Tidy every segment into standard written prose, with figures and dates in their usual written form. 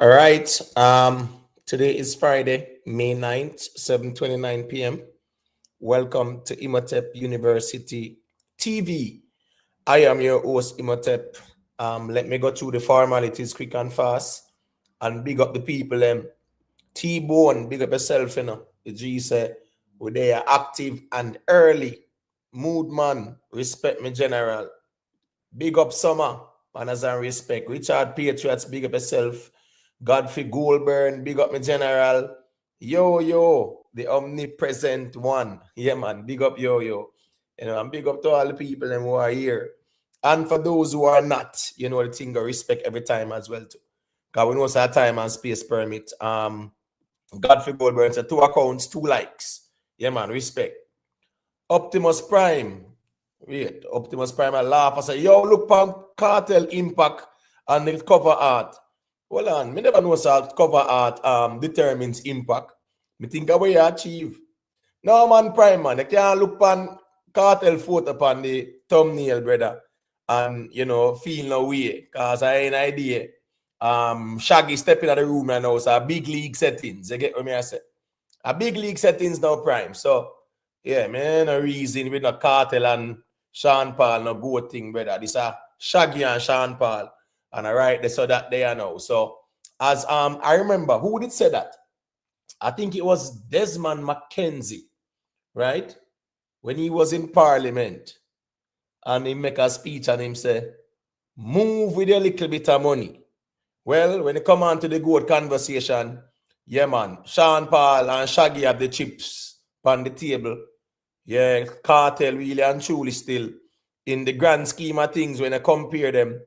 All right. Today is Friday, May 9th, 7:29 p.m. Welcome to Imhotep University TV. I am your host, Imhotep. Let me go through the formalities quick and fast and big up the people. T-Bone, big up yourself, The G say, they are active and early. Mood man, respect me general. Big up Summer, manners and respect. Richard Patriots, big up yourself. Godfrey Goldburn, big up me general. Yo, the omnipresent one. Yeah, man, big up yo. And big up to all the people who are here. And for those who are not, the thing of respect every time as well too. Because we know it's our time and space permit. Godfrey Goldburn said 2 accounts, 2 likes. Yeah, man, respect. Optimus Prime. Wait, Optimus Prime, I laugh. I say, yo, look, Kartel impact and the cover art. Hold on, me never know so cover art determines impact. Me think of what you achieve. No, man, Prime, man. You can't look on Kartel photo upon the thumbnail, brother. And, feel no way. Because I ain't idea. Shaggy stepping out the room right now. So a big league settings. You get what I say? A big league settings now, Prime. So, yeah, man, no reason with no Kartel and Sean Paul, no good thing, brother. This are Shaggy and Sean Paul. And I write this so that they are now. So, as I remember, who did say that? I think it was Desmond McKenzie, right? When he was in Parliament. And he make a speech and him say, move with a little bit of money. Well, when it come on to the good conversation, yeah, man, Sean Paul and Shaggy have the chips on the table. Yeah, Kartel really and truly still in the grand scheme of things when I compare them.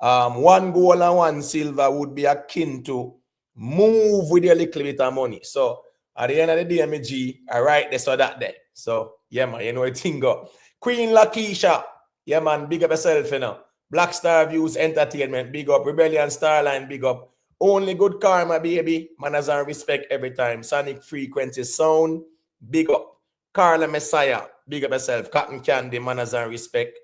1 gold and 1 silver would be akin to move with a little bit of money. So at the end of the day, MG, I write this or that there. So yeah, man, you know what thing go. Queen Lakeisha, yeah, man, big up yourself, Black Star Views Entertainment, big up. Rebellion Starline, big up. Only Good Karma, baby. Manners and respect every time. Sonic Frequency Sound, big up. Carla Messiah, big up yourself. Cotton Candy, manners and respect.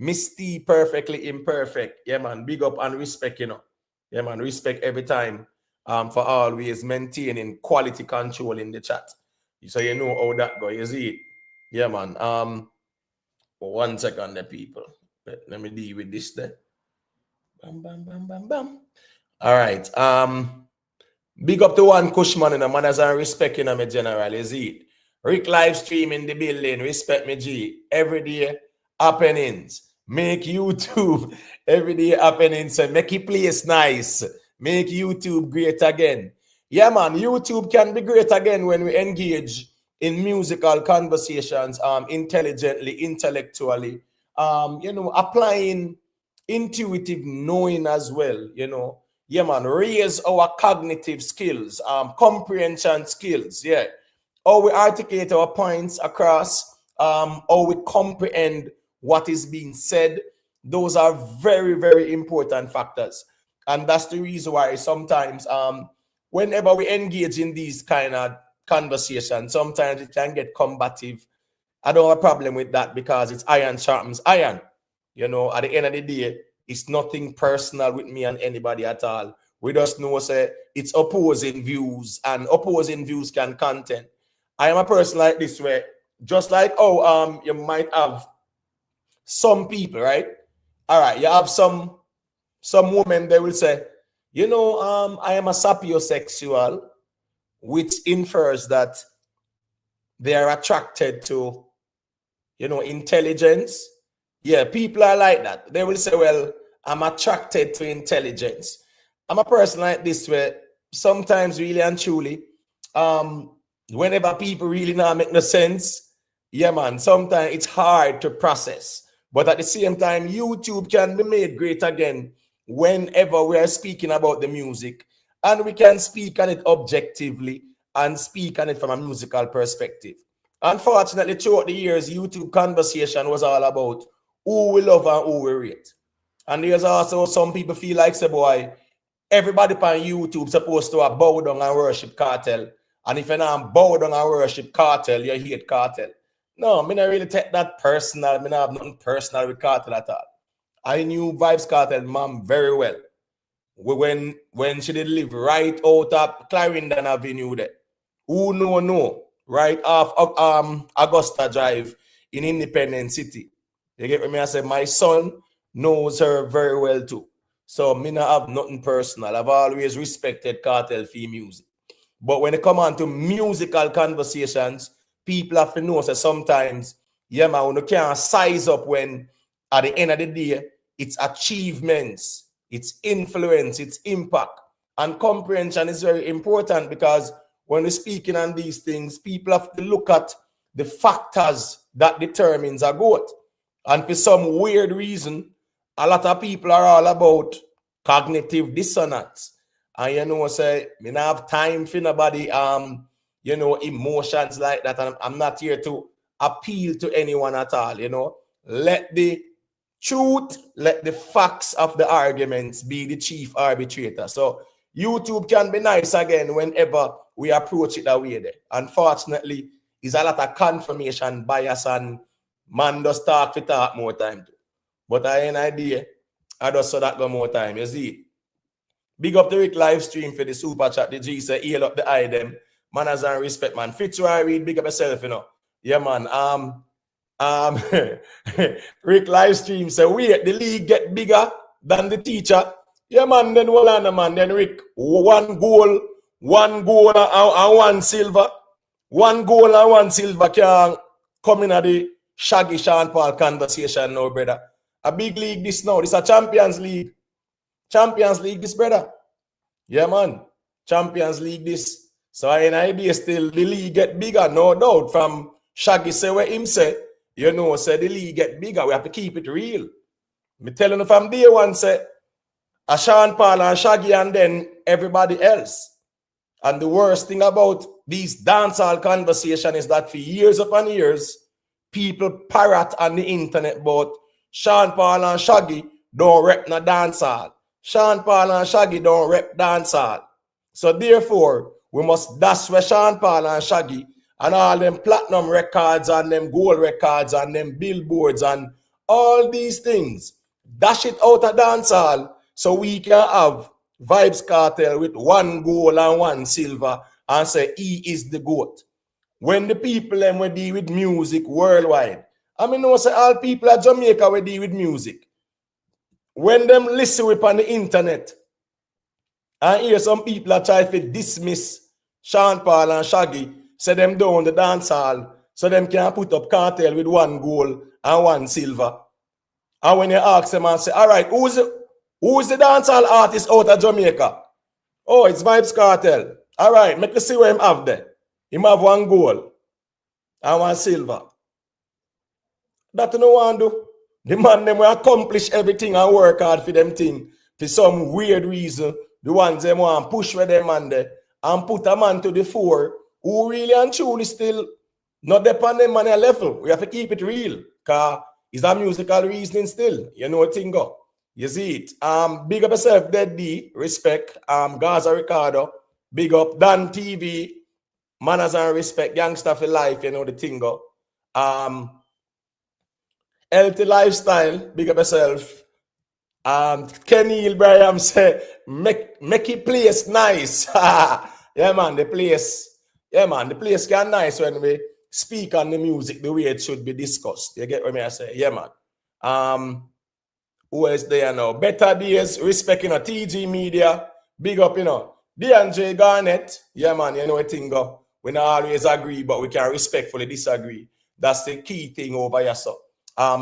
Misty, perfectly imperfect. Yeah, man, big up and respect, Yeah, man, respect every time for always maintaining quality control in the chat. So you know how that goes, you see it? Yeah, man. 1 second there, people. Let me deal with this there. Bam. All right. Big up to one Cushman and the manners and respect, me general, you see it? Rick live stream in the building, respect me G. Every day happenings. Make YouTube every day happenings. So make it place nice. Make YouTube great again. Yeah, man, YouTube can be great again when we engage in musical conversations, intelligently, intellectually, applying intuitive knowing as well, Yeah, man, raise our cognitive skills, comprehension skills, yeah. How we articulate our points across, how we comprehend what is being said. Those are very, very important factors. And that's the reason why sometimes, whenever we engage in these kind of conversations, sometimes it can get combative. I don't have a problem with that because it's iron sharpens iron. At the end of the day, it's nothing personal with me and anybody at all. We just know, say, it's opposing views, and opposing views can content. I am a person like this way, just like, you might have some people, right? All right, you have some women, they will say, I am a sapiosexual, which infers that they are attracted to, intelligence. Yeah, people are like that. They will say, well, I'm attracted to intelligence. I'm a person like this where sometimes really and truly, whenever people really not make no sense, yeah, man, sometimes it's hard to process. But at the same time, YouTube can be made great again whenever we are speaking about the music. And we can speak on it objectively and speak on it from a musical perspective. Unfortunately, throughout the years, YouTube conversation was all about who we love and who we rate. And there's also some people feel like, say, boy, everybody on YouTube supposed to have bow down and worship Kartel. And if you're not bow down and worship Kartel, you hate Kartel. No, I don't really take that personal. I don't have nothing personal with Kartel at all. I knew Vybz Cartel mom very well. when she did live right out of Clarendon Avenue there. Who no, right off of Augusta Drive in Independence City. You get me? I said my son knows her very well too. So me not have nothing personal. I've always respected Kartel for music. But when it come on to musical conversations, people have to know that sometimes, yeah, man, you can't size up when at the end of the day, it's achievements, it's influence, it's impact. And comprehension is very important because when we're speaking on these things, people have to look at the factors that determines a growth. And for some weird reason, a lot of people are all about cognitive dissonance. And you know, say, me not have time for nobody, you know, emotions like that. And I'm not here to appeal to anyone at all, you know. Let the truth, let the facts of the arguments be the chief arbitrator. So YouTube can be nice again whenever we approach it that way there. Unfortunately, there's a lot of confirmation bias and man does talk for talk more time too. But I have an idea, I just saw that go more time. You see? Big up the Rick live stream for the super chat. The G say, heal up the eye them. Manners and respect, man. Fix where I read, big up yourself, you know. Yeah, man. Rick live stream say, wait, the league get bigger than the teacher. Yeah, man, then hold on, man. Then Rick, one goal and one silver. One goal and one silver can come in at the Shaggy Sean Paul conversation now, brother. A big league this now. This is a Champions League. Champions League this, brother. Yeah, man. Champions League this. So I idea still the league get bigger, no doubt. From Shaggy say where him say, you know, say the league get bigger. We have to keep it real. Me telling you from day one, say, a Sean Paul and Shaggy and then everybody else. And the worst thing about these dancehall conversation is that for years upon years, people parrot on the internet about Sean Paul and Shaggy don't rep no dancehall. Sean Paul and Shaggy don't rep dancehall. So therefore, we must dash where Sean Paul and Shaggy and all them platinum records and them gold records and them billboards and all these things. Dash it out of dancehall so we can have Vybz Cartel with one gold and one silver and say he is the GOAT. When the people them will deal with music worldwide, I mean, no say all people at Jamaica will deal with music. When them listen with on the internet, and hear some people are trying to dismiss Sean Paul and Shaggy, say them down the dance hall, so them can put up Kartel with one gold and one silver. And when you ask them and say, all right, who's the dancehall artist out of Jamaica? Oh, it's Vybz Cartel. All right, make me see what him have there. Him have one gold and one silver. That no one do. The man them will accomplish everything and work hard for them thing. For some weird reason, the ones them want push with them man there and put a man to the fore who really and truly still not depend them on their level. We have to keep it real. Cause it's a musical reasoning still. You know what thing go. You see it. Big up yourself, Dead D, respect. Gaza Ricardo, big up Dan TV, manners and respect, gangster for life, you know the thing go. Healthy lifestyle, big up yourself. Kenny Ibrahim say, make it place nice. Yeah, man, the place can nice when we speak on the music the way it should be discussed. You get what I say? Yeah, man. Who is there now? Better Days, respecting TG Media, big up, you know. DJ Garnett, yeah, man, you know what thing go. We not always agree, but we can respectfully disagree. That's the key thing over here, so.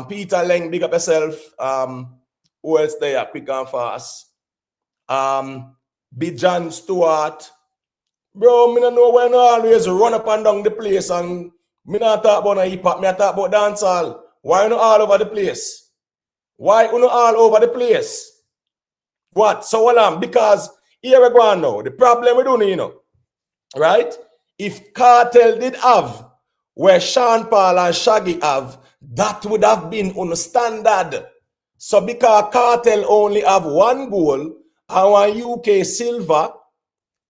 Peter Leng, big up yourself. Who else there? Quick and fast. Big John Stewart. Bro, me don't know when I always run up and down the place and me not talk about hip hop, me talk about dancehall. Why you not all over the place? Why you not all over the place? What? So hold on, because here we go on now. The problem we don't, you know, right? If Kartel did have where Sean Paul and Shaggy have, that would have been on standard. So because Kartel only have one goal and one UK silver,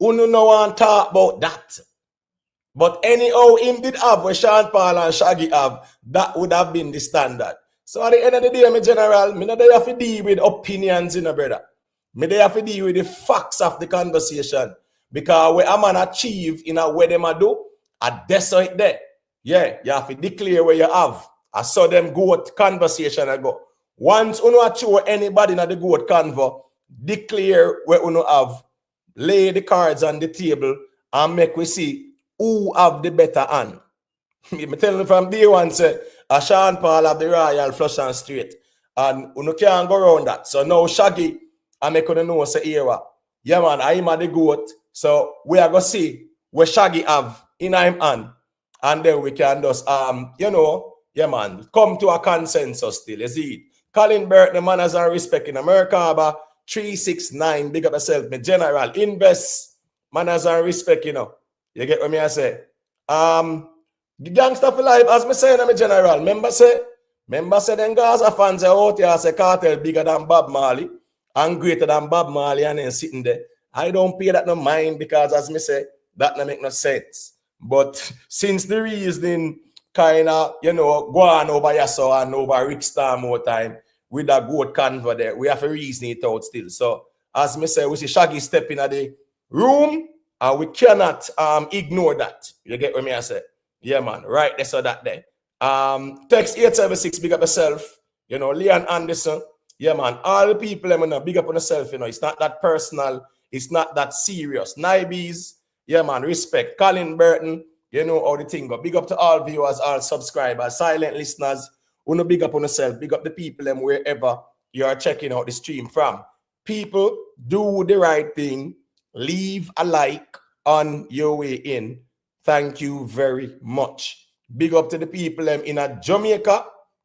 we no want to talk about that. But anyhow, him did have where Sean Paul and Shaggy have, that would have been the standard. So at the end of the day, my general, me not have to deal with opinions, you know, brother. Me they have to deal with the facts of the conversation. Because what a man achieve in a way them a do, a decide there. Yeah, you have to declare where you have. I saw them goat conversation ago. Once you know show anybody in the goat convo, declare where you have, lay the cards on the table, and make we see who have the better hand. Me tell you from day one, say, a Sean Paul have the royal flush and straight. And you can't go around that. So now Shaggy, I make you know, say, here, yeah, man, I'm at the goat. So we are going to see where Shaggy have in him hand. And then we can just, you know, yeah, man, come to a consensus still. You see it. Colin Burke, the manners and respect in America, 369, big up yourself, the general. Invest, manners and respect, you know. You get what me I say? The gangster for life, as me say, I'm a general. Remember say them Gaza fans are out here, say Kartel bigger than Bob Marley and greater than Bob Marley, and then sitting there. I don't pay that no mind because, as me say, that no make no sense. But since the reasoning kind of, you know, go on over Yasso and over Rick Star more time with that goat convo there, we have to reason it out still. So, as me say, we see Shaggy stepping at the room and we cannot ignore that. You get what me I say? Yeah, man. Right there, so that day. Text 876, big up yourself. You know, Leon Anderson. Yeah, man. All the people, you know, big up on yourself. You know, it's not that personal. It's not that serious. Nibes. Yeah, man. Respect. Colin Burton. You know how the thing go. Big up to all viewers, all subscribers, silent listeners. You know, big up on yourself. Big up the people, them wherever you are checking out the stream from. People, do the right thing. Leave a like on your way in. Thank you very much. Big up to the people in Jamaica,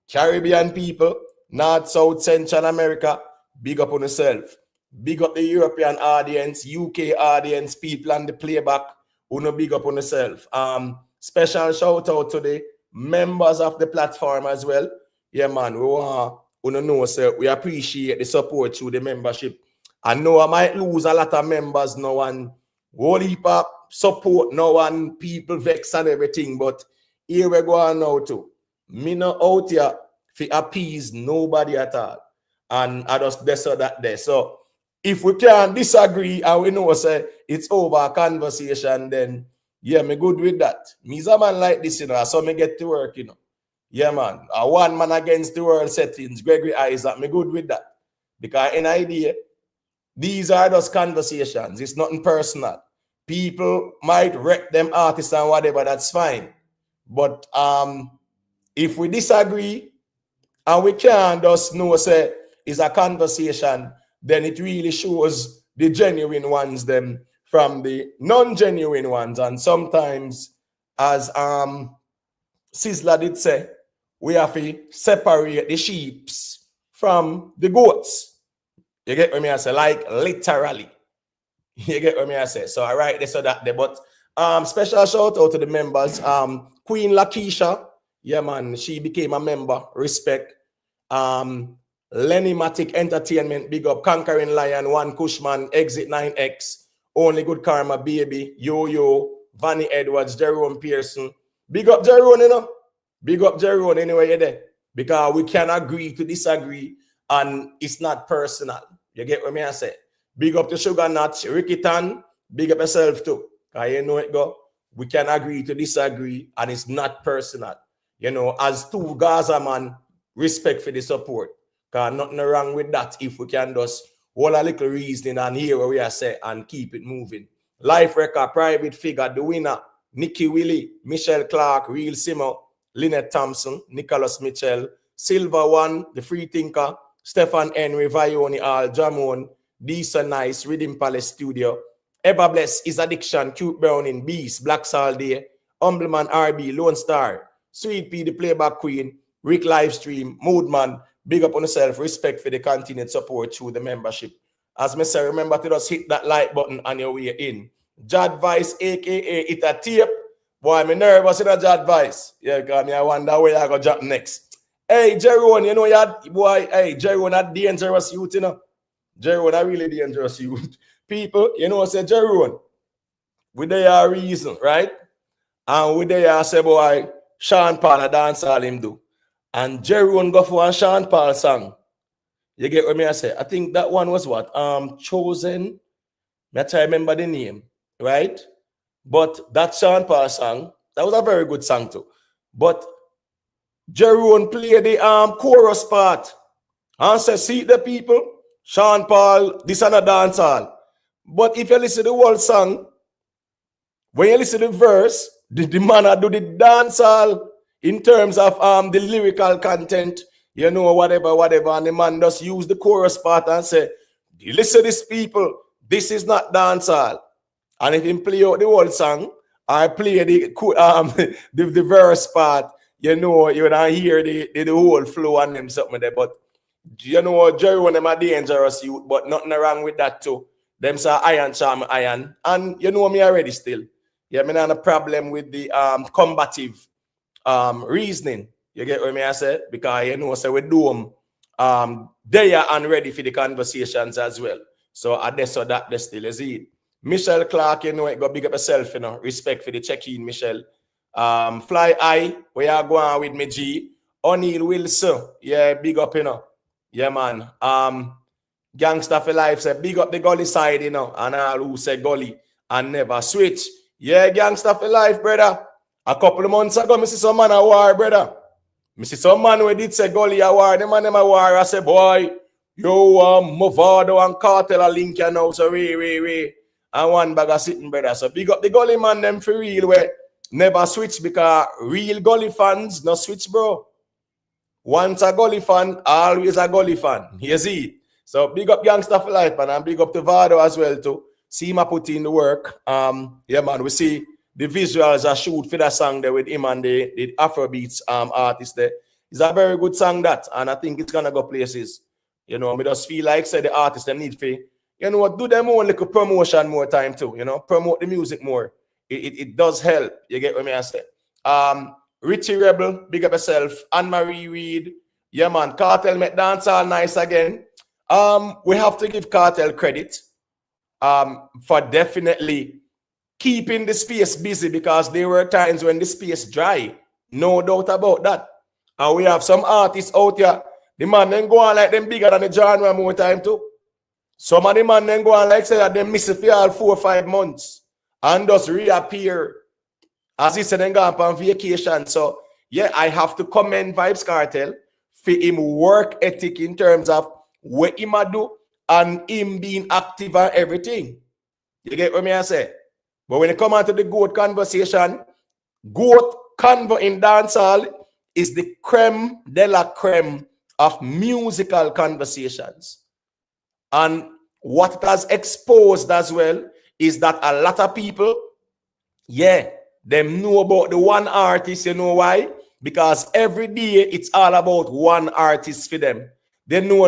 Caribbean people, North, South, Central America. Big up on yourself. Big up the European audience, UK audience, people on the playback. Uno big up on yourself. Special shout out to the members of the platform as well. Yeah, man. We want uno know, sir. We appreciate the support through the membership. I know I might lose a lot of members now and whole heap of support now and people vex and everything, but here we go on now too. Me not out here to appease nobody at all. And I just this or that there. So if we can disagree and we know say it's over a conversation, then yeah, me good with that. Me's a man like this, you know, so me get to work, you know. Yeah, man. A one man against the world settings, Gregory Isaac, me good with that. Because in idea, these are just conversations. It's nothing personal. People might wreck them artists and whatever, that's fine. But if we disagree and we can't just know say it's a conversation, then it really shows the genuine ones them from the non-genuine ones. And sometimes, as Sizzler did say, we have to separate the sheep from the goats. You get what I say? Like literally. You get what I say? So I write this or that there. But special shout out to the members. Queen Lakeisha, yeah, man, she became a member. Respect. Lenny Matic Entertainment, big up. Conquering Lion, One Cushman, Exit 9X, Only Good Karma, Baby, Yo-Yo, Vanny Edwards, Jerome Pearson. Big up Jerome, you know. Big up Jerome anyway you're there. Because we can agree to disagree and it's not personal. You get what I say? Big up to Sugar Nuts, Ricky Tan, big up yourself too. Because you know it go. We can agree to disagree and it's not personal. You know, as two Gaza man, respect for the support. Because nothing wrong with that if we can just hold a little reasoning and hear what we are saying and keep it moving. Life Record, Private Figure, The Winner, Nikki Willie, Michelle Clark, Real Simo, Lynette Thompson, Nicholas Mitchell, Silver One, The Free Thinker, Stefan Henry, Vioni Al, Jamon, Decent Nice, Rhythm Palace Studio, Ever Bless, Is Addiction, Cute Browning, Beast, Black All Day, Humbleman RB, Lone Star, Sweet P, The Playback Queen, Rick Livestream, Moodman, big up on yourself, respect for the continued support through the membership. As me say, remember to just hit that like button on your way in. Jad Vice, aka It a Tape. Boy, I'm nervous in a Jad Vice. Yeah, because I wonder where I go drop next. Hey, Jerome, you know, Jerome, that dangerous youth, you know. Jerome, that really dangerous youth. People, you know, say, Jerome, we there a reason, right? And we there say, boy, Sean Paul a Dancehall him do. And Jerome go for a Sean Paul song. You get what me I say? I think that one was what? Chosen. I try to remember the name, right? But that Sean Paul song, that was a very good song too. But Jeroen played the chorus part and said, see the people, Sean Paul, this and a dancehall. But if you listen to the whole song, when you listen to the verse, the man do the dancehall in terms of the lyrical content, you know, whatever, and the man just use the chorus part and say, listen to these people, this is not dancehall. And if you play out the whole song, I play the verse part, you know, you don't hear the whole flow and them something there. But you know, Jerry one them are dangerous youth, but nothing wrong with that too. Them say iron charm iron. And you know me already still. Yeah, me not a problem with the combative reasoning. You get what me I say? Because you know, so we do them there and ready for the conversations as well. So I guess so that they still is it. Michelle Clark, you know, it got big up yourself, you know. Respect for the check-in, Michelle. Fly Eye, where you going with me, G. O'Neal Wilson, yeah, big up, you know. Yeah, man. Gangster for life, say big up the gully side, you know, and all who say gully and never switch. Yeah, gangster for life, brother. A couple of months ago, I see some man a war, brother. I see some man who did say gully a war. The man them a war. I say, boy, yo, Movado and Kartel a link you now, so re. And one bag of sitting, brother. So big up the gully man them for real, where never switch because real gully fans no switch, bro. Once a gully fan, always a gully fan. You see? So big up gangster for life, man, and big up to Vado as well too. See him put in the work. Yeah, man, we see the visuals are shoot for that song there with him and the Afrobeats artist there. It's a very good song that, and I think it's gonna go places. You know, me just feel like say the artists them need to, you know what, do them more like a promotion more time too. You know, promote the music more. It does help. You get what me I say? Richie Rebel, big up yourself. Anne-Marie Reed. Yeah, man. Kartel make dancehall nice again. We have to give Kartel credit for definitely keeping the space busy because there were times when the space dry. No doubt about that. And we have some artists out here. The man then go on like them bigger than the genre more time too. Some of the man then go on like say that they miss it for all 4 or 5 months and just reappear. As he said, then go on vacation. So, yeah, I have to commend Vybz Cartel for him work ethic in terms of what him do and him being active and everything. You get what me I say? But when it come on to the GOAT conversation, GOAT convo in dancehall is the creme de la creme of musical conversations. And what it has exposed as well is that a lot of people, yeah, them know about the one artist. You know why? Because every day it's all about one artist for them. They know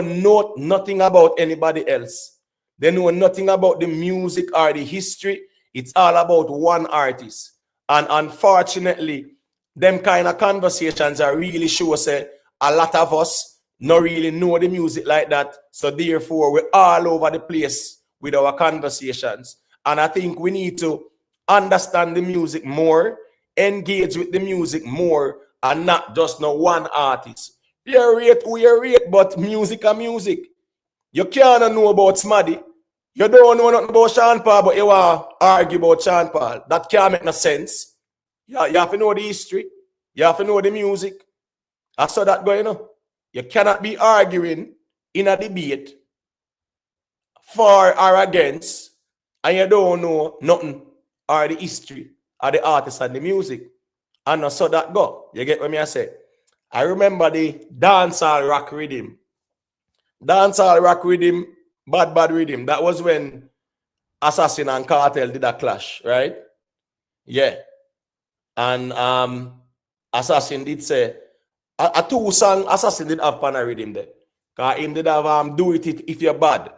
nothing about anybody else. They know nothing about the music or the history. It's all about one artist. And unfortunately, them kind of conversations are really sure say a lot of us not really know the music like that. So therefore, we're all over the place with our conversations. And I think we need to understand the music more, engage with the music more, and not just no one artist. You rate, but music and music. You can't know about Smaddy. You don't know nothing about Sean Paul, but you want to argue about Sean Paul. That can't make no sense. You have to know the history. You have to know the music. I saw that going on. You cannot be arguing in a debate for or against, and you don't know nothing or the history or the artist and the music. And I saw that go. You get what me I say? I remember the dancehall rock rhythm. Dancehall rock rhythm, bad rhythm. That was when Assassin and Kartel did a clash, right? Yeah. And Assassin did say a 2 song Assassin did have pan rhythm there. Because him did have do it if you're bad.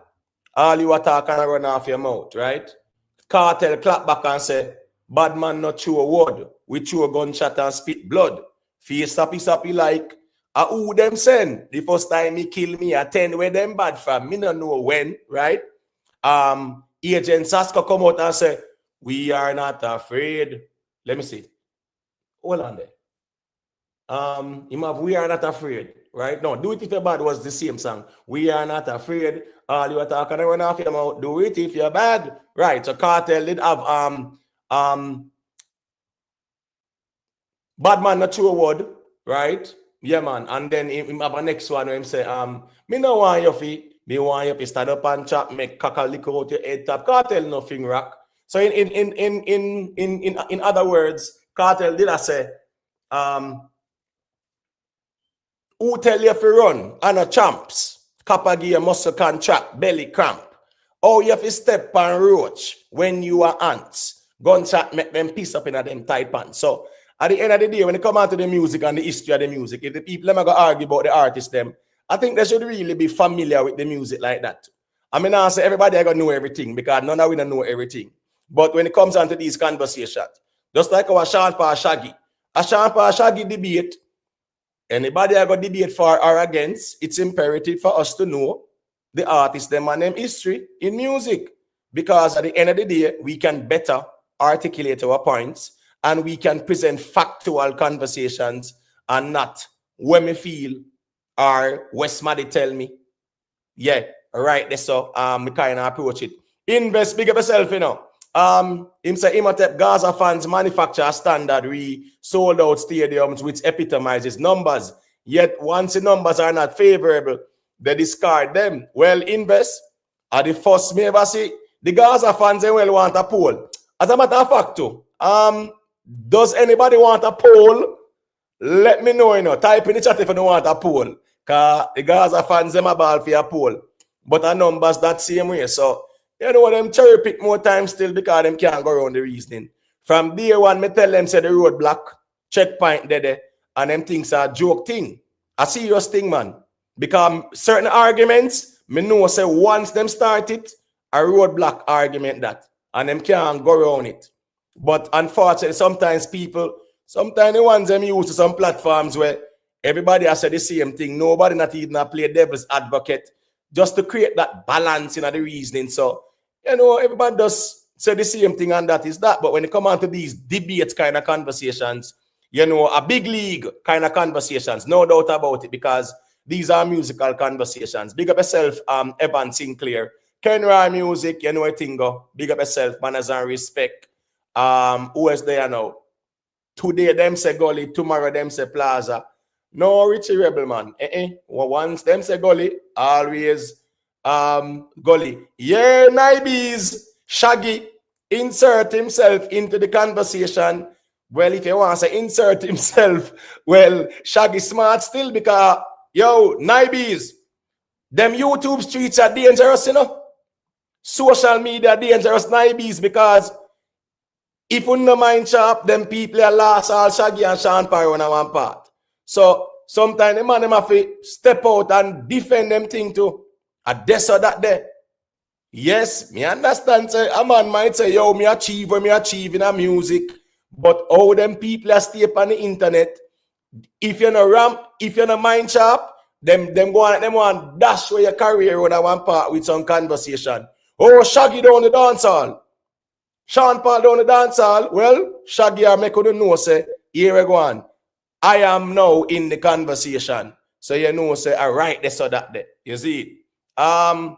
All you attack and run off your mouth, right? Kartel clap back and say, bad man not chew a word. We chew a gunshot and spit blood. Face sappy like who them send. The first time he kill me, I 10 where them bad from. Me not know when, right? Agent Sasko come out and say, we are not afraid. Let me see. Hold on there. We are not afraid, right? No, Do It If You're Bad was the same song. We Are Not Afraid. All you are talking run off your mouth. Do it if you're bad. Right. So Kartel did have Bad Man Not True Word, right? Yeah, man. And then him have a next one where him say, me no want your feet. Me want you to stand up and chat, make caca lick out your head top. Kartel nothing rock. So in other words, Kartel did I say, who tell you if you run and a champs, copper gear, muscle contract, belly cramp. Oh, you have to step and roach when you are ants. Gunshot make them piece up in them tight pants. So at the end of the day, when it come out to the music and the history of the music, if the people them go argue about the artist them, I think they should really be familiar with the music like that. I mean, I say everybody I gonna know everything because none of we don't know everything. But when it comes down to these conversations, just like our Shaggy debate, anybody I got debate for or against, it's imperative for us to know the artist them and them history in music. Because at the end of the day, we can better articulate our points and we can present factual conversations and not when me feel or somebody tell me. Yeah, right. That's so me kind of approach it. Invest, big up yourself, you know. Him say Imhotep Gaza fans manufacture a standard sold out stadiums which epitomizes numbers. Yet once the numbers are not favorable, they discard them. Well, Invest are the first me ever see. The Gaza fans they well want a poll. As a matter of fact, too, does anybody want a poll? Let me know, you know. Type in the chat if you don't want a poll. Because the Gaza fans them a ball for a poll. But the numbers that same way. So you know what, them cherry pick more time still because them can't go around the reasoning. From day one, me tell them say the roadblock, checkpoint there, and them things are joke thing. A serious thing, man. Because certain arguments, me know say once them start it, a roadblock argument that, and them can't go around it. But unfortunately, sometimes the ones them use to some platforms where everybody has said the same thing, nobody not even play devil's advocate, just to create that balance in the reasoning. So, you know, everybody does say the same thing and that is that. But when it come on to these debates kind of conversations, you know, a big league kind of conversations, no doubt about it, because these are musical conversations. Big up yourself, Evan Sinclair. Kenra Music, you know a thing go. Big up yourself, manners and respect. Who is there now? Today them say Gully, tomorrow them say Plaza. No Richie Rebel, man. Once them say Gully, always Gully. Yeah, Nibes, Shaggy, insert himself into the conversation. Well, if you want to say insert himself, well, Shaggy smart still because, yo, Nibes, them YouTube streets are dangerous, you know. Social media dangerous, Nibes, because if you no mind sharp, them people are lost all Shaggy and Sean Parry on one part. So sometimes the man have to step out and defend them thing too. A this or that there. Yes, me understand. Say, a man might say, yo, me achieve when me achieve in a music. But all them people are stay up on the internet. If you're no ramp, if you're no mind sharp, them want dash where your career on one part with some conversation. Oh, Shaggy down the dancehall. Sean Paul down the dancehall. Well, Shaggy are make you know, say, here we go on. I am now in the conversation. So you know, say, all right, this or that there. You see it? How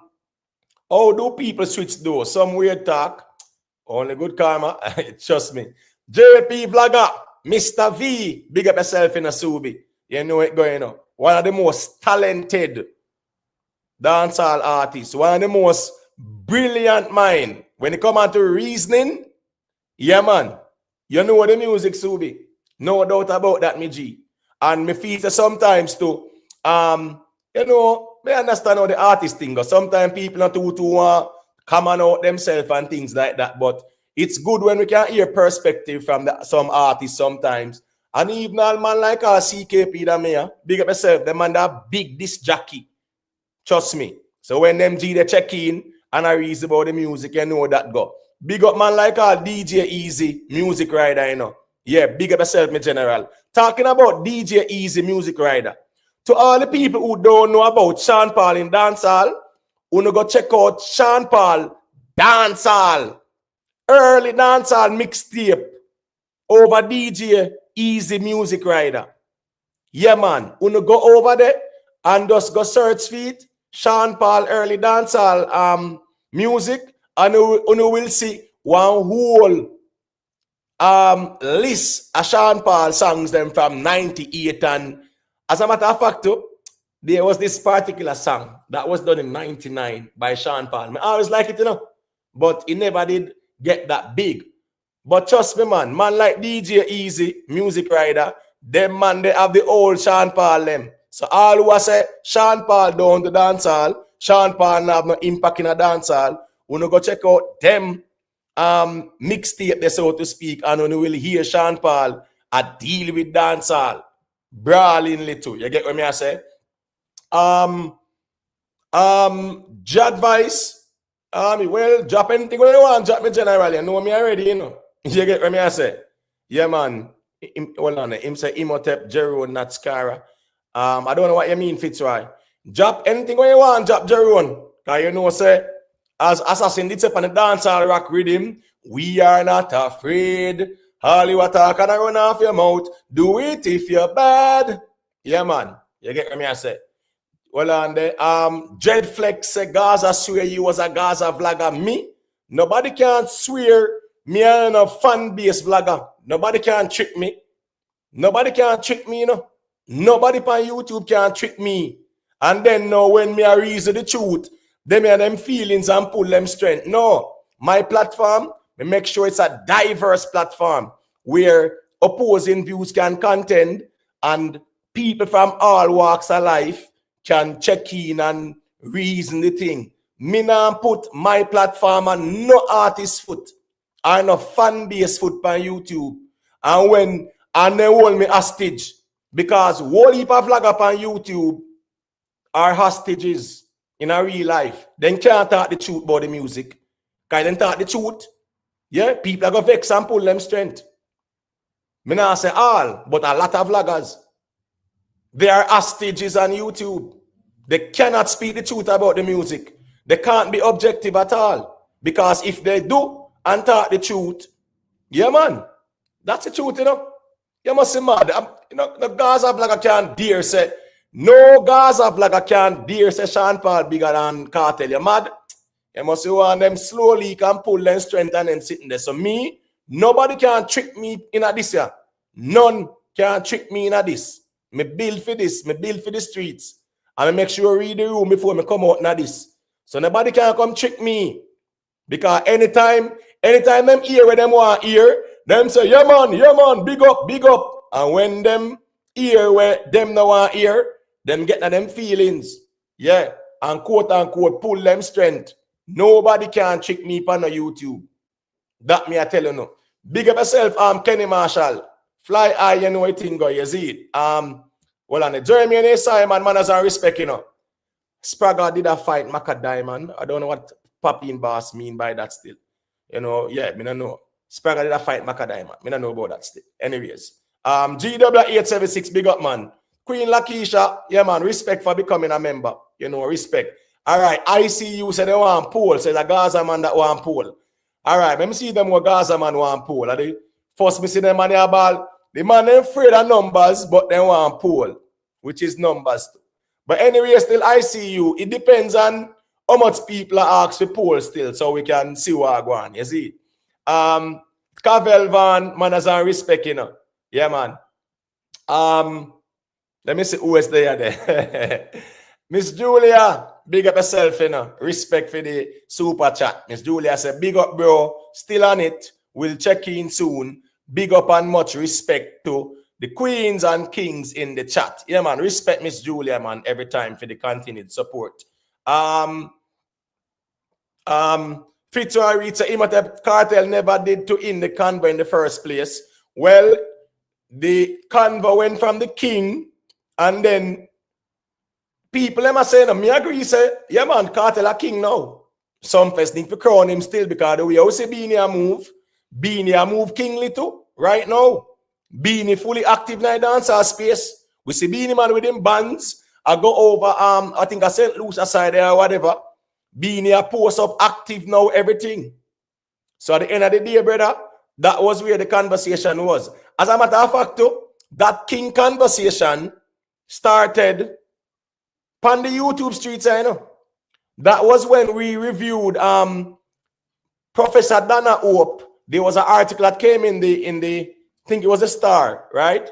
do people switch though? Some weird talk. Only good karma. Trust me. JP Vlogger, Mr. V, big up yourself in a Subi. You know it going on. One of the most talented dancehall artists. One of the most brilliant mind. When it come on to reasoning, yeah, man. You know what the music Subi. No doubt about that, me G. And me feel sometimes too, you know, me understand how the artist thing goes. Sometimes people not too come on out themselves and things like that. But it's good when we can hear perspective from some artists sometimes. And even a man like our CKP that me, big up yourself, the man that big disc jockey. Trust me. So when them G they check in and I read about the music, you know that go. Big up man like our DJ Easy, music rider, you know. Yeah, big up yourself, me general. Talking about DJ Easy, music rider. To all the people who don't know about Sean Paul in dancehall, you go check out Sean Paul dancehall. Early dancehall mixtape over DJ Easy, music rider. Yeah, man. You go over there and just go search feet Sean Paul early dancehall music, and you will see one whole list of Sean Paul songs them from 98. And as a matter of fact, too, there was this particular song that was done in 99 by Sean Paul. I always like it, but he never did get that big. But trust me, man like DJ Easy, music rider, them man, they have the old Sean Paul them. So all who say Sean Paul down the dancehall, Sean Paul have no impact in a dancehall, when you go check out them mixtape, they so to speak, and when you will hear Sean Paul a deal with dancehall, brawling little. You get what me I say? Advice. Well, drop anything when you want, drop me generally. You know me already, You get what me I say? Yeah, man. Hold on. Him say Imhotep, Jeroen, not Scara. I don't know what you mean, Fitzroy. Drop anything when you want, drop Jeroen. Cause you know, say, as Assassin did say on the dancehall rock rhythm, we are not afraid. All you talk and run off your mouth. Do it if you're bad. Yeah, man. You get what me I say? Well, on there, Dreadflex say Gaza swear you was a Gaza vlogger. Me? Nobody can swear me and a fan-based vlogger. Nobody can trick me. Nobody can trick me, Nobody on YouTube can trick me. And then now when me a reason the truth, them and them feelings and pull them strength. No. My platform, me make sure it's a diverse platform where opposing views can contend and people from all walks of life can check in and reason the thing. Me now put my platform on no artist foot or no fan base foot on YouTube. And they hold me hostage because whole heap of vlogger on YouTube are hostages in a real life. They can't talk the truth about the music. Because they talk the truth. Yeah, people are going to vex and pull them strength. Me not say all, but a lot of vloggers. They are hostages on YouTube. They cannot speak the truth about the music. They can't be objective at all. Because if they do and talk the truth, yeah, man, that's the truth, You must be mad. The Gaza vlogger can't dare say, no Gaza vlogger can't dare say Sean Paul bigger than Kartel. You mad? You must see one them slowly can pull them strength and then sitting there. So me, nobody can trick me in this year. None can trick me in this. Me build for this. Me build for the streets. And I make sure I read the room before me come out in this. So nobody can come trick me. Because anytime them hear where them want hear, them say, yeah man, big up. And when them hear where them no want hear, them get them feelings. Yeah. And quote unquote pull them strength. Nobody can trick me on YouTube. That me I tell you no. Big up yourself, Kenny Marshall. Fly high, you know what thing go, you see it. Well, on the Jeremy and Simon, manners and respect, Spragga did a fight Maca Diamond. I don't know what Papi and Boss mean by that still. Yeah, me don't know. Spragga did a fight Maca Diamond. Me don't know about that still. Anyways. GW876, big up, man. Queen Lakeisha, yeah, man, respect for becoming a member. Respect. All right, ICU said they want poll. Says a Gaza man that want poll. All right, let me see them what Gaza man want poll. Are they first me see them on their ball? The man ain't afraid of numbers, but they want poll, which is numbers too. But anyway, still ICU. It depends on how much people are asked for poll still, so we can see what I go on. You see? Cavell Van, manners and respect, Yeah, man. Let me see who is there. Miss Julia, big up yourself, Respect for the super chat. Miss Julia said, big up, bro. Still on it. We'll check in soon. Big up and much respect to the queens and kings in the chat. Yeah, man. Respect Miss Julia, man, every time for the continued support. Fitzroy reads Imhotep Kartel never did to in the convo in the first place. Well, the convo went from the king, and then people them are saying, me agree, say, yeah, man, Kartel a king now. Some first think to crown him still because the way I see Beanie a move kingly too, right now. Beanie fully active in the dancer space. We see Beanie man with him bands. I go over, I think I St. Lucia side there or whatever. Beanie a post up active now, everything. So at the end of the day, brother, that was where the conversation was. As a matter of fact, too, that king conversation started On the YouTube streets, I know. That was when we reviewed Professor Dana Hope. There was an article that came in the I think it was a Star, right?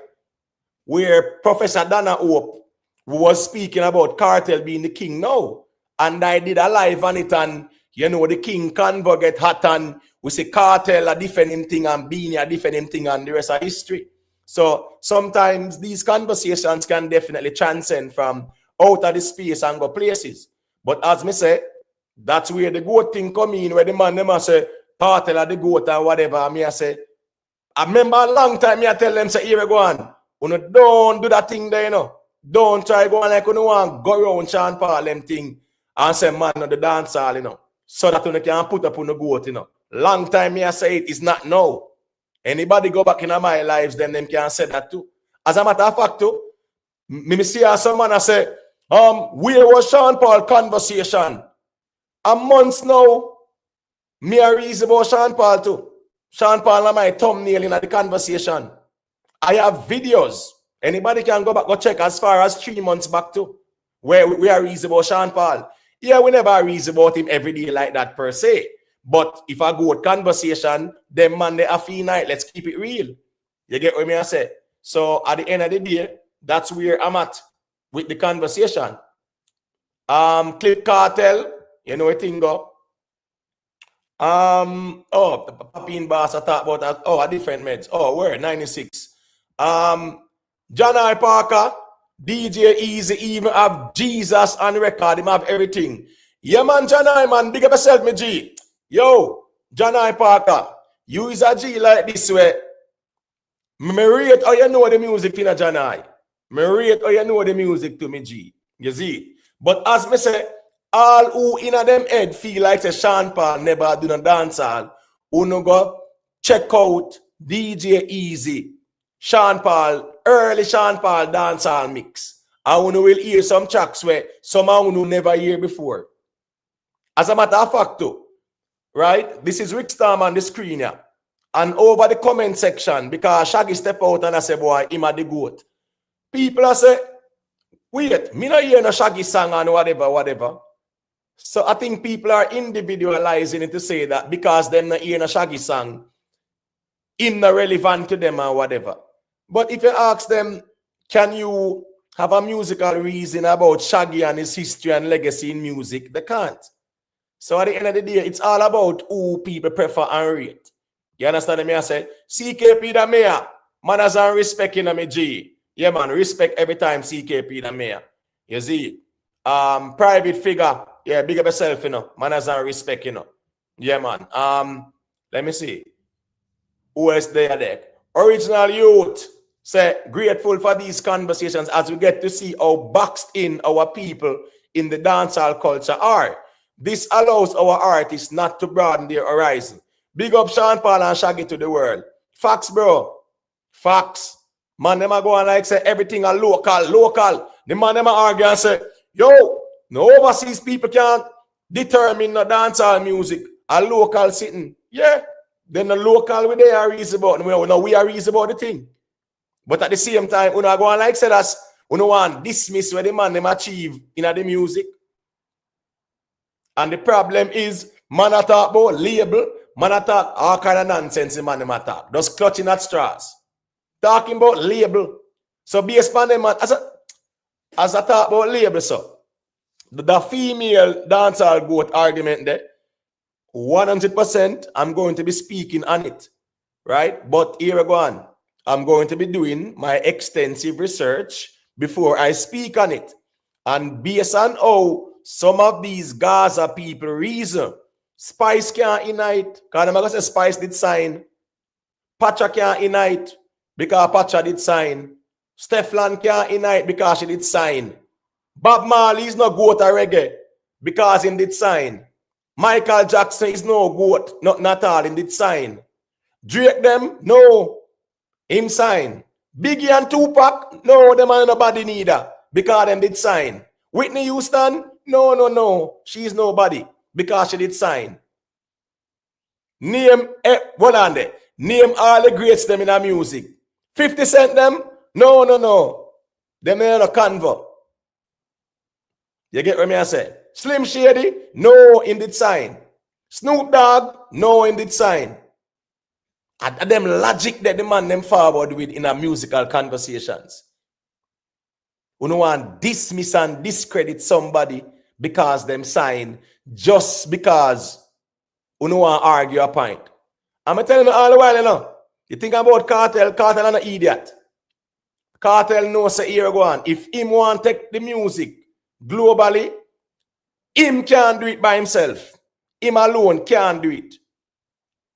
Where Professor Dana Hope was speaking about Kartel being the king now. And I did a live on it, and you know, the king convo get hot, and we say Kartel a different thing and Beanie a different thing, and the rest of history. So sometimes these conversations can definitely transcend from out of the space and go places. But as me say, that's where the goat thing come in, where the man them say Kartel are the goat or whatever. Me I say, I remember a long time me I tell them say, here we go on. Don't do that thing there, you know. Don't try go on like you want go around Sean Paul them thing and say man no the dancehall, you know. So that you can put up on the goat, you know. Long time me I say it is not now. Anybody go back in my lives, then them can say that too. As a matter of fact, too, me see someone I say, where was Sean Paul conversation? A month now, me a reason about Sean Paul too. Sean Paul and my thumbnail in the conversation. I have videos. Anybody can go back, go check as far as 3 months back too, where we are reason about Sean Paul. Yeah, we never reason about him every day like that per se. But if I go with conversation, them man they a fee night, let's keep it real. You get what me I say? So at the end of the day, that's where I'm at with the conversation. Clip Kartel, you know what thing go. Papine Bass I talk about that. A different meds. Where 96. John I. Parker, DJ Easy, even have Jesus on record, him have everything. Yeah, man, John I, man, big up yourself, me G. Yo, John I. Parker, you is a G like this way. Me rate how you know the music to John I. Me rate how you know the music to me G. You see? But as me say, all who in a them head feel like say Sean Paul never do no dancehall, who no go check out DJ Easy, Sean Paul, early Sean Paul dancehall mix. And who will hear some tracks where someone who never hear before. As a matter of fact, too, right? This is Rick Storm on the screen here. And over the comment section, because Shaggy step out and I say, boy, him a the goat. People are say, wait, me not hear no Shaggy song and whatever. So I think people are individualizing it to say that because they're not hearing a Shaggy song, him not relevant to them or whatever. But if you ask them, can you have a musical reason about Shaggy and his history and legacy in music? They can't. So at the end of the day, it's all about who people prefer and rate. You understand me? I say, CKP the mayor, man has a respect in me G. Yeah, man, respect every time CKP the mayor. You see? Private figure, yeah, big up yourself, you know. Man has a respect, you know. Yeah, man. Let me see. Who else there? Original Youth say, grateful for these conversations as we get to see how boxed in our people in the dancehall culture are. This allows our artists not to broaden their horizon. Big up Sean Paul and Shaggy to the world. Facts, bro. Facts. Man, them a go and like say everything are local. The man them a argue and say, yo, no overseas people can't determine the dancehall music. A local sitting. Yeah. Then the local we they are reason about. We are reason about the thing. But at the same time, we go and like say that's we don't want dismiss where the man them achieve in the music. And the problem is, man a talk about label, man a talk all kind of nonsense in man them a talk. Just clutching at straws. Talking about label. So based on them, as I talk about label, so the female dancehall goat argument there, 100% I'm going to be speaking on it. Right? But here I go on. I'm going to be doing my extensive research before I speak on it. And based on how some of these Gaza people reason, Spice can't unite. Because I'm going to say Spice did sign. Pacha can't unite because Pacha did sign. Stefan can't unite because she did sign. Bob Marley is no goat or reggae because he did sign. Michael Jackson is no goat, not all, he did sign. Drake them, no, him sign. Biggie and Tupac, no, them are nobody neither because them did sign. Whitney Houston, no, she's nobody because she did sign. Name, hold on there. Name all the greats them in our music. 50 Cent them, no. Them are no convo. You get what me I say? Slim Shady, no indeed sign. Snoop Dogg, no indeed sign. And them logic that the man them forward with in a musical conversations. You don't want dismiss and discredit somebody because them sign just because you don't want to argue a point. I'm telling you all the while, you know. You think about Kartel, Kartel an idiot. Kartel knows say here go on. If him want to take the music globally, him can't do it by himself. Him alone can't do it.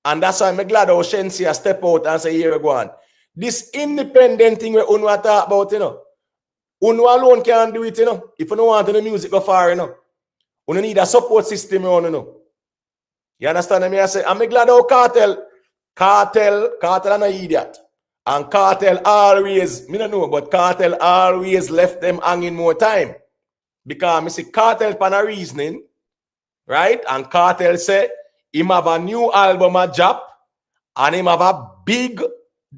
And that's why I'm glad how Shensia step out and say, here we go on. This independent thing we Unwa talk about, you know. Unwa alone can't do it, you know. If you don't want the music go far, you know. You need a support system, you know. You understand me? I say, I'm glad how Kartel an idiot. And Kartel always, me don't know, but Kartel always left them hanging more time. Because I see Kartel pan a reasoning, right? And Kartel say, him have a new album a drop and him have a big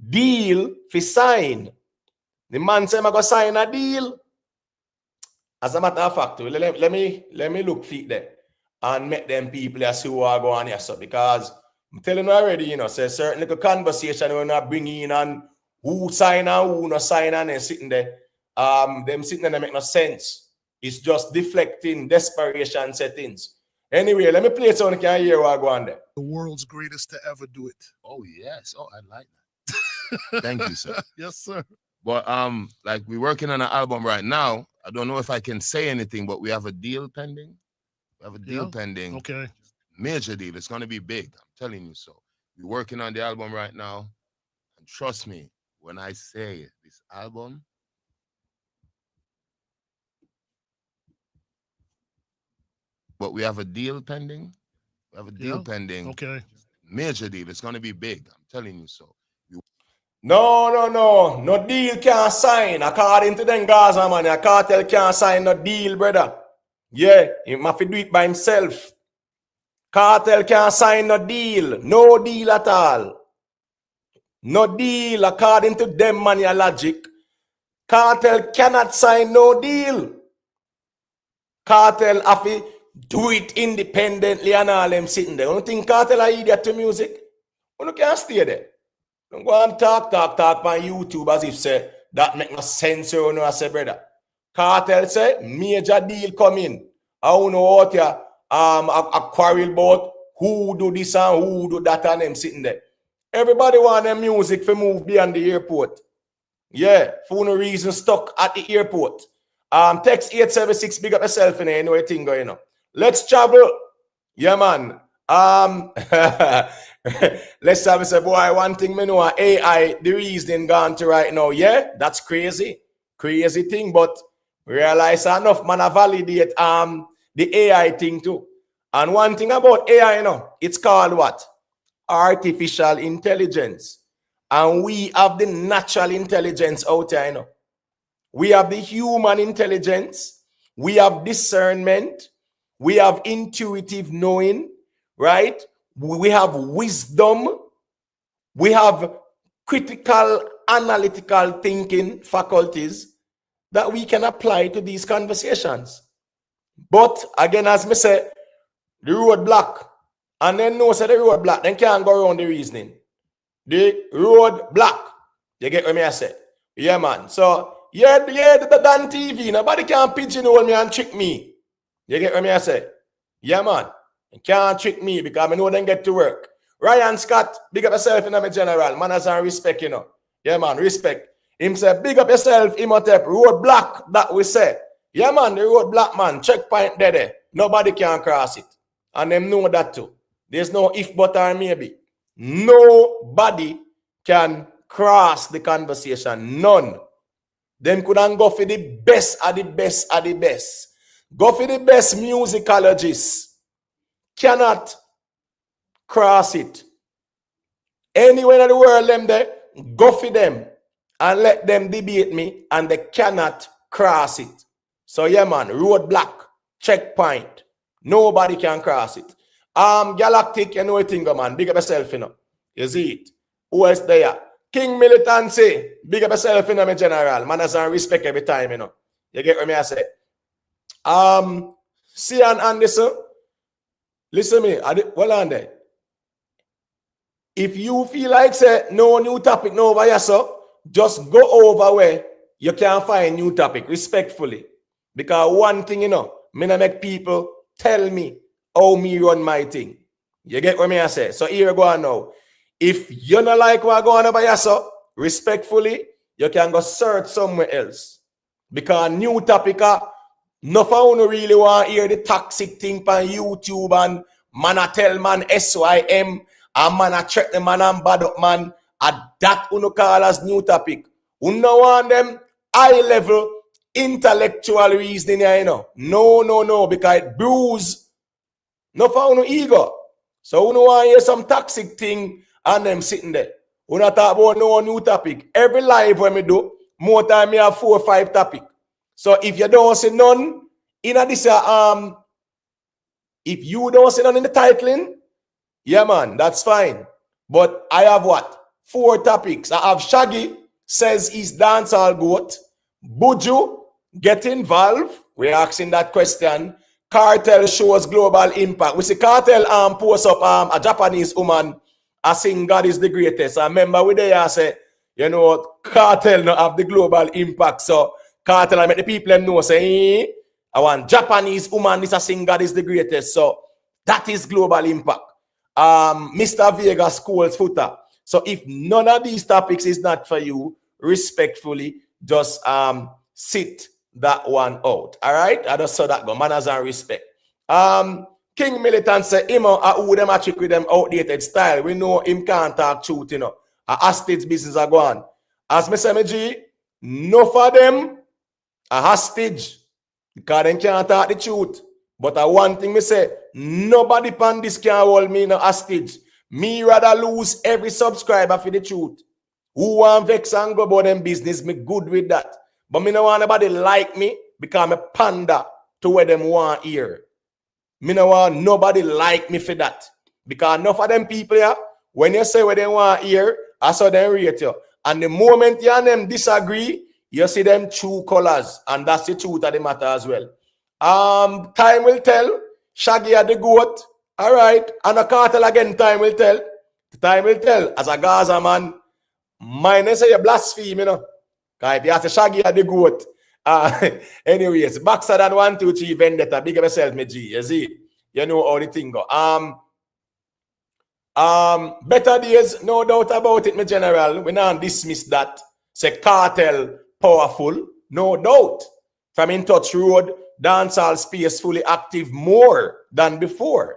deal for sign. The man say, I'm going to sign a deal. As a matter of fact, let me look feet there and make them people see who are going here. So because I'm telling you already, you know, say certain little conversation we're not bringing in and who sign and who not sign and sitting there. Them sitting there make no sense. It's just deflecting desperation settings. Anyway, let me play it so you can hear what I go on there. The world's greatest to ever do it. Oh, yes. Oh, I like that. Thank you, sir. Yes, sir. But like we're working on an album right now. I don't know if I can say anything, but we have a deal pending. We have a deal pending. Okay. Major deal. It's gonna be big. I'm telling you so. We're working on the album right now. And trust me, when I say this album, but we have a deal pending. We have a deal pending. Okay. Major deal. It's gonna be big. I'm telling you so. No deal can't sign. According to them Gaza man, a Kartel can't sign no deal, brother. Yeah, he must do it by himself. Kartel can't sign no deal. No deal at all. No deal according to them man, your logic. Kartel cannot sign no deal. Kartel have to do it independently and all them sitting there. You don't think Kartel are idiot to music? You can't stay there. Don't go and talk on YouTube as if say that make no sense. You know, I say, brother. Kartel say major deal coming. I don't know what you a quarrel about who do this and who do that and them sitting there. Everybody want their music for move beyond the airport. Yeah, for no reason stuck at the airport. Text 876, big up yourself in there, you know what thing going on. Let's travel. Yeah, man. Let's have say, boy, one thing me know, AI, the reason gone to right now. Yeah, that's crazy. Crazy thing, but realize enough man validate the AI thing too. And one thing about AI, you know, it's called what? Artificial intelligence. And we have the natural intelligence out there, you know. We have the human intelligence. We have discernment. We have intuitive knowing, right? We have wisdom. We have critical, analytical thinking faculties that we can apply to these conversations. But again, as me say, the road block. And then no say the road block, then can't go around the reasoning. The road block. You get what me I say? Yeah, man. So, yeah, the Dan TV. Nobody can pigeonhole me and trick me. You get what me I say? Yeah, man. You can't trick me because I know them get to work. Ryan Scott, big up yourself in my general. Manners and respect, you know. Yeah, man, respect. Him say, big up yourself, Imhotep. Road block, that we say. Yeah, man, the road block, man. Checkpoint there. Nobody can cross it. And them know that too. There's no if, but, or maybe. Nobody can cross the conversation. None. Them couldn't go for the best of the best of the best. Go for the best musicologists. Cannot cross it. Anywhere in the world, them there, go for them and let them debate me, and they cannot cross it. So yeah, man, roadblock, checkpoint. Nobody can cross it. Galactic, you know what thing, man. Big up yourself, you know. You see it. Who else there? King Militancy. Big up yourself, you know, my general. Manners and respect every time, you know. You get what me I say? See and Anderson, listen me. Hold on there. If you feel like say no new topic no over here, so just go over where you can find new topic respectfully. Because one thing, me not make people tell me how me run my thing. You get what me I say? So here we go on now. If you not like what going on over here, so respectfully, you can go search somewhere else. Because new topic, no one really want to hear the toxic thing on YouTube and man a tell man SYM and man a check the man and bad up man. And that uno call as new topic. Uno want them high level intellectual reasoning here, No, because it bruise no for no ego. So uno want to hear some toxic thing and them sitting there. Uno talk about no new topic. Every live when me do, more time me have 4 or 5 topic. So if you don't see none in this if you don't see none in the titling, yeah man, that's fine. But I have what? 4 topics. I have Shaggy says he's dancehall goat. Buju get involved. We're asking that question. Kartel shows global impact. We see Kartel post up a Japanese woman. I sing God is the greatest. I remember we there say, Kartel not have the global impact. So Kartel I make the people know say, I want Japanese woman this a sing God is the greatest. So that is global impact. Mr. Vegas calls Foota. So if none of these topics is not for you, respectfully, just sit that one out. All right? I just saw that go. Manners and respect. King Militant say him who them a trick with them outdated style. We know him can't talk truth, A hostage business are going. As me say, G, no for them a hostage. Because they can't talk the truth. But one thing me say, nobody pan this can hold me in a hostage. Me rather lose every subscriber for the truth. Who want vex and go about them business, me good with that. But me no want nobody like me because I'm a panda to where them want here. Me no want nobody like me for that. Because enough of them people here, when you say what they want here, I saw them rate you. And the moment you and them disagree, you see them true colors. And that's the truth of the matter as well. Time will tell. Shaggy at the goat. All right. And a Kartel again, time will tell. Time will tell. As a Gaza man, mine say you blaspheme, Because if you have to Shaggy at the goat. Anyways, Baxter than 1, 2, 3 vendetta. Big up yourself, me G. You see? You know how the thing go. Better days, no doubt about it, my general. We not dismiss that. Say Kartel powerful, no doubt. From In Touch Road, dancehall space fully active more than before.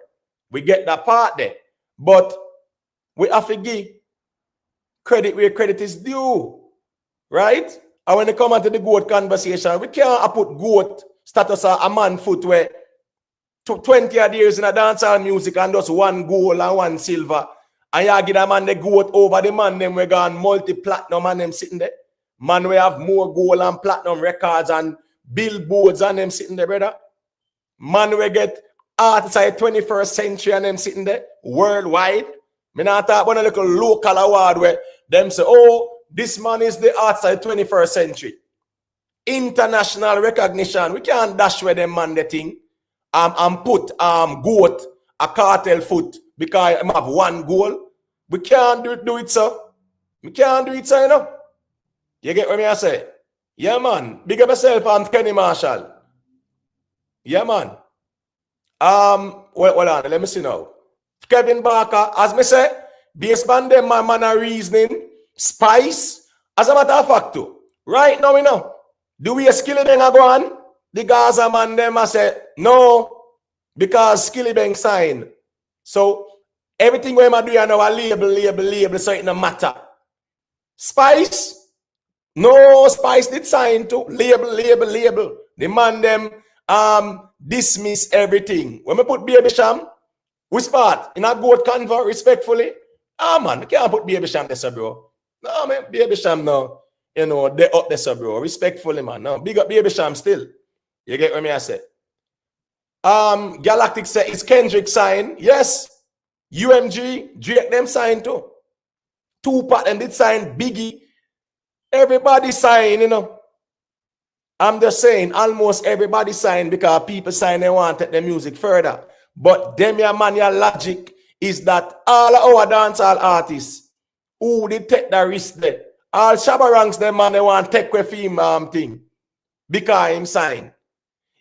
We get that part there. But we have to give credit where credit is due. Right? And when they come into the goat conversation, we can't put goat status a man foot where 20 odd years in a dancehall music and just 1 gold and 1 silver. And you give a man the goat over the man them we gone multi-platinum and them sitting there. Man we have more gold and platinum records and billboards and them sitting there, brother. Man we get artists of the 21st century and them sitting there worldwide. Me not talk about a little local award where them say, oh, this man is the artist of the 21st century. International recognition. We can't dash where them man the thing. And put goat a Kartel foot because I have 1 goal. We can't do it, sir. We can't do it, sir, You get what I say? Yeah, man. Big up yourself, Kenny Marshall. Yeah, man. Well, on. Let me see now. Kevin Barker, as me say, based on them, my man are reasoning, spice. As a matter of fact, too, right now, do we a Skilly Bang go on? The Gaza man, them, I say, no, because Skilly Bang sign. So, everything we do now, a label, so it no matter. Spice, no, Spice did sign to label. The man, them, dismiss everything. When we put Baby Sham, we spot in a goat convo, respectfully. Man, we can't put Baby Sham there, bro. No, man, Baby Sham, no. They up there, bro. Respectfully, man. No, big up Baby Sham still. You get what I say? Galactic say is Kendrick sign. Yes. UMG, Drake them sign too. Tupac them did sign. Biggie. Everybody sign, I'm just saying, almost everybody signed because people sign they want to take their music further. But them your man, your logic is that all our dancehall artists who they take the risk there, all Shaba ranks them man, they want to take with him thing because him sign.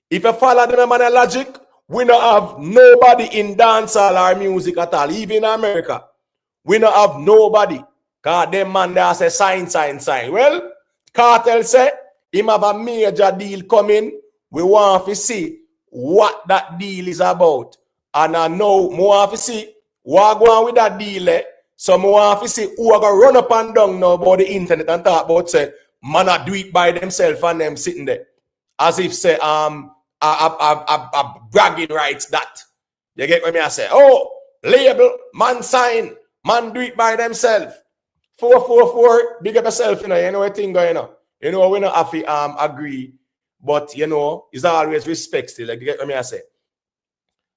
If you follow them man, logic, we don't have nobody in dancehall or music at all, even in America. We don't have nobody. Because them man they say sign. Well, Kartel say him have a major deal coming. We want to see what that deal is about. And I know more want to see what go on with that deal. So more want to see who are going to run up and down now about the internet and talk about say man I do it by themselves and them sitting there. As if say bragging rights that. You get what me I say? Oh, label, man sign, man do it by themselves. 444, big up yourself, you know what thing going on. You know, we not have to agree, but you know, it's always respect still. Like you get what me I say.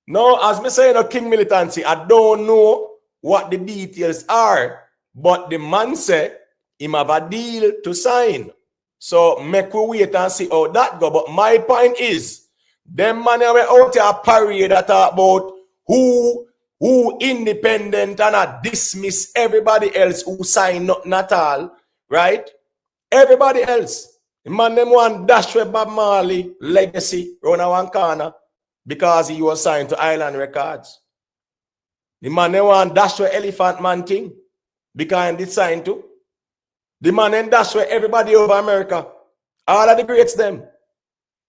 No, as me say, King Militancy, I don't know what the details are, but the man say him have a deal to sign. So make we wait and see how that go. But my point is, them man are out here parade that talk about who independent and I dismiss everybody else who sign nothing at all, right? Everybody else. The man them want dash with Bob Marley legacy round one corner because he was signed to Island Records. The man them want dash with Elephant Man thing because he did sign to. The man them dash with everybody over America. All of the greats them.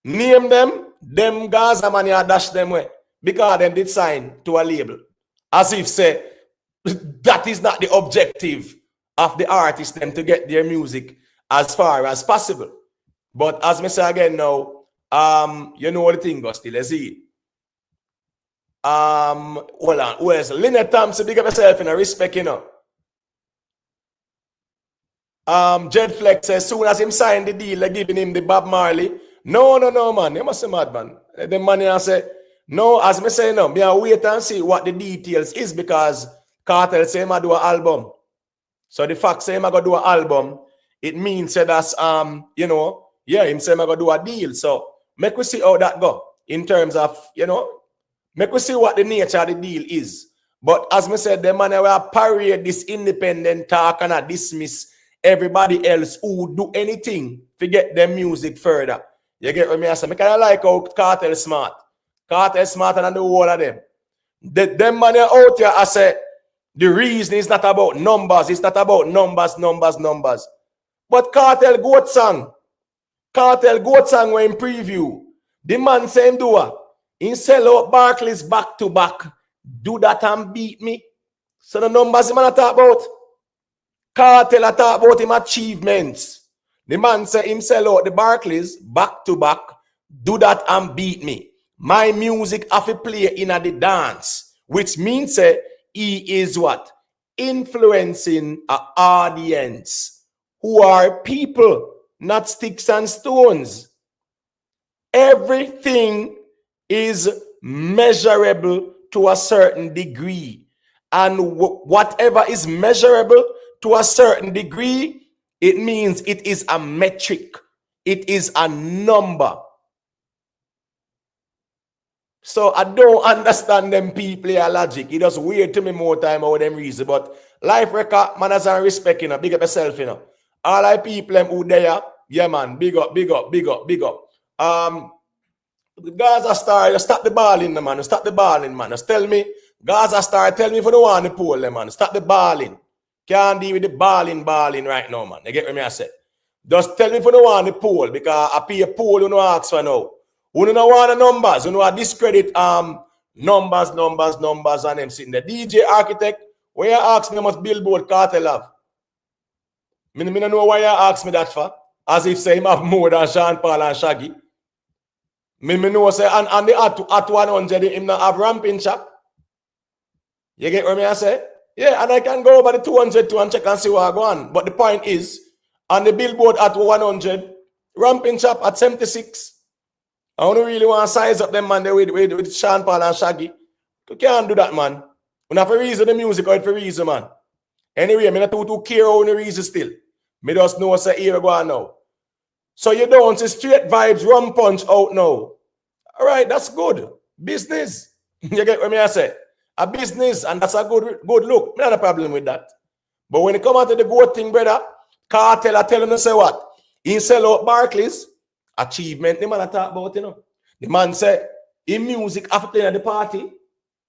Name them Gaza man ya dash them way because them did sign to a label. As if say that is not the objective of the artist them to get their music as far as possible. But as me say again now, you know what the thing goes still, let's see. Hold on, where's Lynette Thompson, big up yourself in a respect, you know. Jed Flex says, as soon as him sign the deal, they're giving him the Bob Marley. No, man. You must say mad, man. The money I say, no, as me say no, me I wait and see what the details is because Kartel say him I do an album. So the fact say him I go do an album, it means that that's you know, yeah, him say him I go do a deal. So make we see how that go in terms of, you know, make we see what the nature of the deal is. But as me said, the man will parade this independent talk and I dismiss everybody else who do anything to get their music further. You get what me I say? I kind of like how Kartel smart. Kartel smarter than the whole of them. Them man out here, I say, the reason is not about numbers. It's not about numbers. But Kartel Goat song when in preview. The man saying do what? In sell out Barclays back to back. Do that and beat me. So the numbers the man talk about. Kartel talk about him achievements. The man say him sell out the Barclays back to back. Do that and beat me. My music have to play in a the dance, which means he is what? Influencing an audience who are people, not sticks and stones. Everything is measurable to a certain degree. And whatever is measurable to a certain degree, it means it is a metric. It is a number. So I don't understand them people their logic. It just weird to me more time how them reason. But life record, manners and respect, you know. Big up yourself, you know. All I people them who there, yeah man, big up. Gaza Star, you stop the balling, man. You stop the balling, man. Just tell me, Gaza Star, tell me if you don't want the pool, man. Stop the balling. Can't deal with the balling right now, man. You get what me I say? Just tell me if you don't want the pool, because I pay a pool, you know, ask for now. You don't want the numbers, you know, I discredit numbers, and them sitting there. DJ Architect, when you ask me how much Billboard Kartel have? I don't know why you ask me that for. As if say him have more than Sean Paul and Shaggy. Me know say and the at 100 him not have ramping shop. You get what me I say? Yeah, and I can go over the 200 and check and see what I go on. But the point is, on the Billboard at 100, ramping shop at 76. I don't really want to size up them man there with Sean Paul and Shaggy. You can't do that, man. You have to reason the music or for reason, man. Anyway, I don't too care how the reason still. Me just know say here go on now. So you don't see straight vibes, rum punch out now. All right, that's good. Business. You get what I say? A business, and that's a good look. Not a problem with that. But when it come out to the good thing, brother, Kartel are telling us say what? He sell out Barclays. Achievement, the man talk about, you know. The man say, in music, after at the party,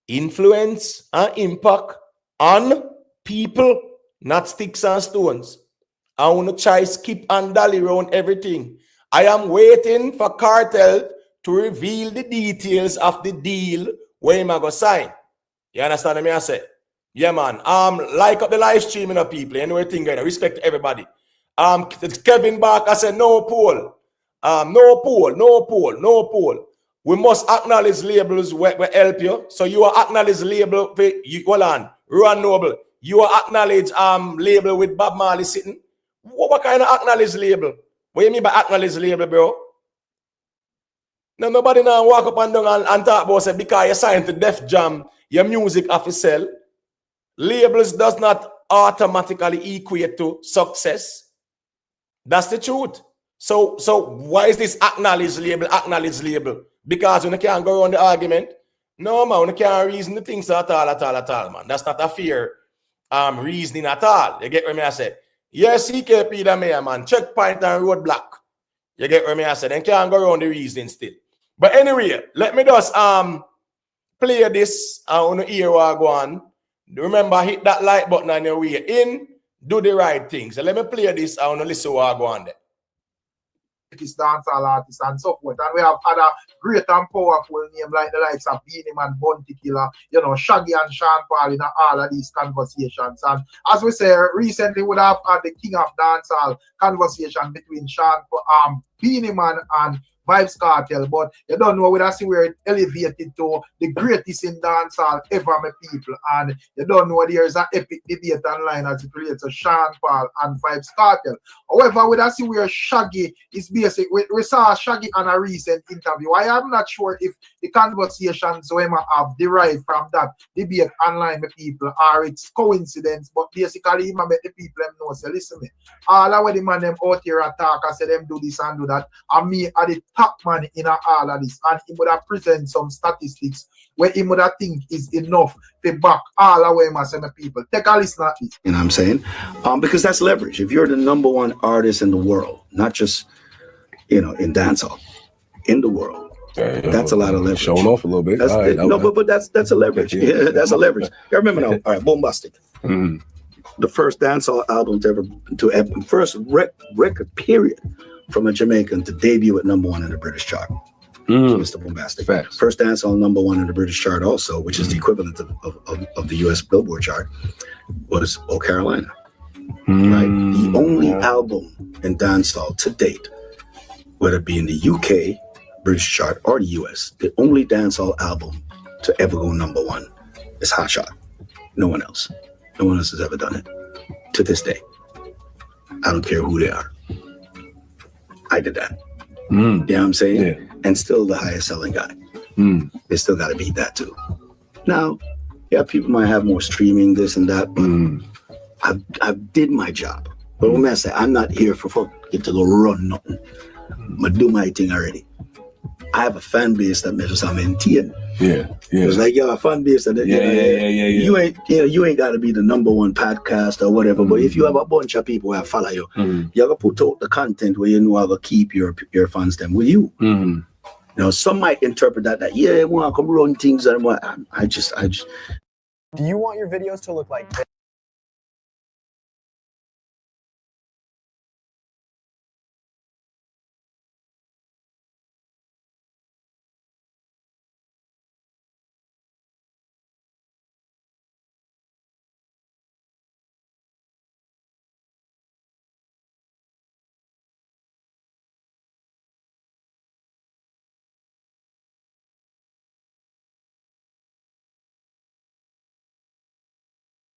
influence and impact on people, not sticks and stones. I want to try skip and dally around everything. I am waiting for Kartel to reveal the details of the deal where he go sign. You understand what I say? Yeah, man. Like up the live stream, you know, people. Anyway, thing going. Respect to everybody. Kevin Barker said no poll. No poll. We must acknowledge labels where help you. So you are acknowledge label. You hold on. Ron Noble. You are acknowledge label with Bob Marley sitting. What kind of acknowledge label? What you mean by acknowledge label, bro? Now nobody now walk up and down and talk about say because you signed to Def Jam, your music official. Labels does not automatically equate to success. That's the truth. So why is this acknowledge label? Because when you can't go around the argument, no man, you can't reason the things at all, man. That's not a fair reasoning at all. You get what I say? Yes, CKP the mayor, man. Checkpoint and roadblock. You get what I say? Then can't go around the reasoning still. But anyway, let me just play this. I want to hear what I go on. Remember, hit that like button on your way in. Do the right thing. So let me play this. I want to listen what I go on there. This dancehall artists and so forth. And we have other great and powerful names like the likes of Beanie Man, Bounty Killer, you know, Shaggy and Sean Paul in all of these conversations. And as we say, recently we have had the King of Dancehall conversation between Beanie Man and Vybz Cartel, but you don't know whether see where it elevated to the greatest in dancehall ever, my people. And you don't know there is an epic debate online as it relates to Sean Paul and Vybz Cartel. However, we see where Shaggy is basic. We saw Shaggy on a recent interview. I am not sure if the conversations we have derived from that debate online, my people, or it's coincidence, but basically, he make the people them know. So listen, me, all of the man them out here attack, I say them do this and do that, and me at the top man in all of this, and he would have present some statistics where he would have think is enough to back all of them as people. Take a listen at this. You know what I'm saying? Because that's leverage. If you're the #1 artist in the world, not just, you know, in dancehall, in the world, that's a lot of leverage. Showing off a little bit. That's, right, but that's a leverage. Yeah, that's a leverage. I remember now. All right, Bombastic. The first dancehall album first record period from a Jamaican to debut at #1 in the British chart. Mr. Bombastic. Facts. First dancehall #1 in the British chart also, which is the equivalent of the US Billboard chart, was Oh Carolina. Right? The only album in dancehall to date, whether it be in the UK, British chart, or the US, the only dancehall album to ever go #1 is Hot Shot. No one else. No one else has ever done it. To this day. I don't care who they are. I did that. You know what I'm saying? Yeah. And still the highest selling guy. They still got to beat that too. Now, yeah, people might have more streaming, this and that, but I've did my job. But when I say I'm not here for get to go run nothing, but do my thing already. I have a fan base that measures I'm in 10. Yeah. It's like, yo, a fan base that you ain't got to be the #1 podcast or whatever. But if you have a bunch of people that follow you, you gotta put out the content where you know how to keep your fans them with you. You know, some might interpret that you want to come run things and what. I just. Do you want your videos to look like this?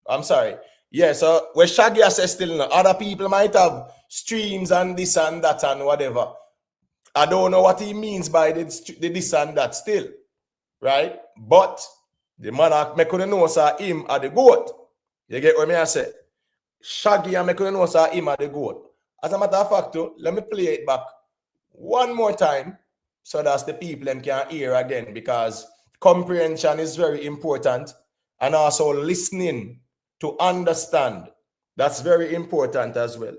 I'm sorry. Yeah, so where Shaggy says still, other people might have streams and this and that and whatever. I don't know what he means by the this and that still, right? But the man I couldn't know sir him at the goat. You get what I say? Shaggy and I couldn't know sir him at the goat. As a matter of fact, let me play it back one more time so that the people them can hear again, because comprehension is very important, and also listening to understand. That's very important as well,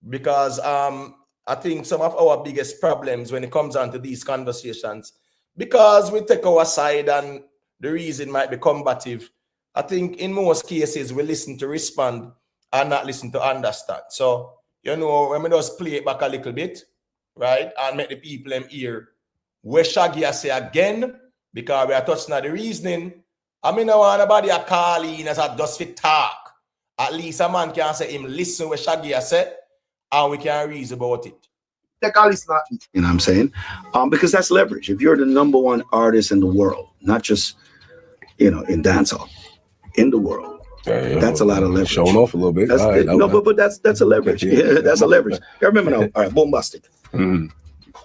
because I think some of our biggest problems when it comes down to these conversations, because we take our side and the reason might be combative, I think in most cases we listen to respond and not listen to understand. So, you know, when we just play it back a little bit, right, and make the people them hear where Shaggy I say again, because we are touching on the reasoning. I mean, I want nobody a call in as a just fit talk. At least a man can say him listen what Shaggy I said, and we can reason about it. Take a listen at it. You know what I'm saying? Because that's leverage. If you're the #1 artist in the world, not just, you know, in dancehall, in the world, that's a lot of leverage. Showing off a little bit. That's, right, but that's a leverage. Yeah, that's a leverage. I remember now. All right, Bombastic. Mm-hmm.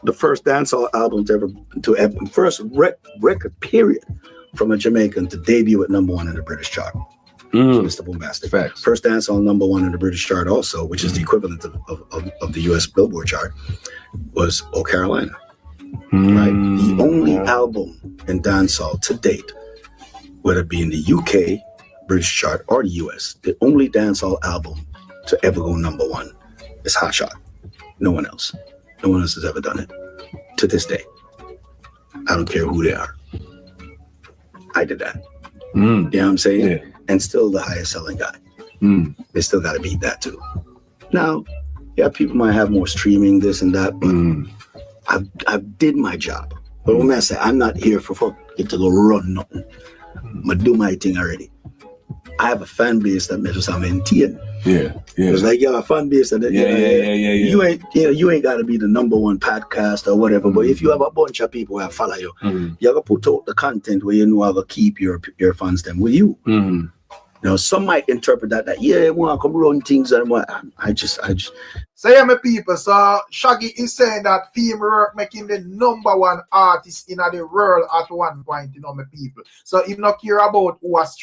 The first dancehall album to ever first record period from a Jamaican to debut at #1 in the British chart. Mr. Bombastic. Facts. First dancehall #1 in the British chart also, which is the equivalent of the US Billboard chart, was Oh Carolina. Right? The only album in dancehall to date, whether it be in the UK, British chart, or the US, the only dancehall album to ever go #1 is Hot Shot. No one else. No one else has ever done it to this day. I don't care who they are. I did that. You know what I'm saying? Yeah. And still the highest selling guy. They still got to beat that too. Now, yeah, people might have more streaming, this and that, but I've did my job. But when I say I'm not here for get to go run nothing, I do my thing already. I have a fan base that measures I'm maintain. Yeah. It's like, a fan base that you ain't got to be the #1 podcast or whatever. But if you have a bunch of people that follow you, you gotta put out the content where you know how to keep your fans them with you. Now some might interpret that you want to come run things and what. I just. So yeah, my people. So Shaggy is saying that female making the #1 artist in the world at one point. You know, my people. So if not care about who was.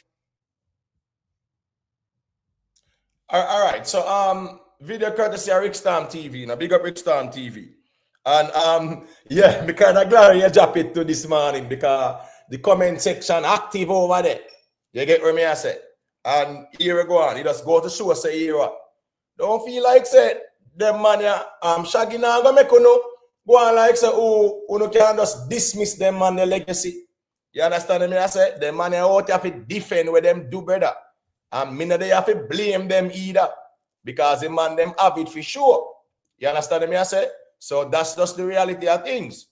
All right, so video courtesy of Rickstorm TV, now big up Rickstorm TV. And yeah, because I'm glad you drop it to this morning, because the comment section active over there. You get what I say? And here we go on. You just go to show say here what. Don't feel like say them man Shaggy now gonna make you know go on like say you can just dismiss them man the legacy. You understand me? I say them man out have to defend with them do better. And me they have to blame them either, because the man them have it for sure. You understand me? I say? So that's just the reality of things.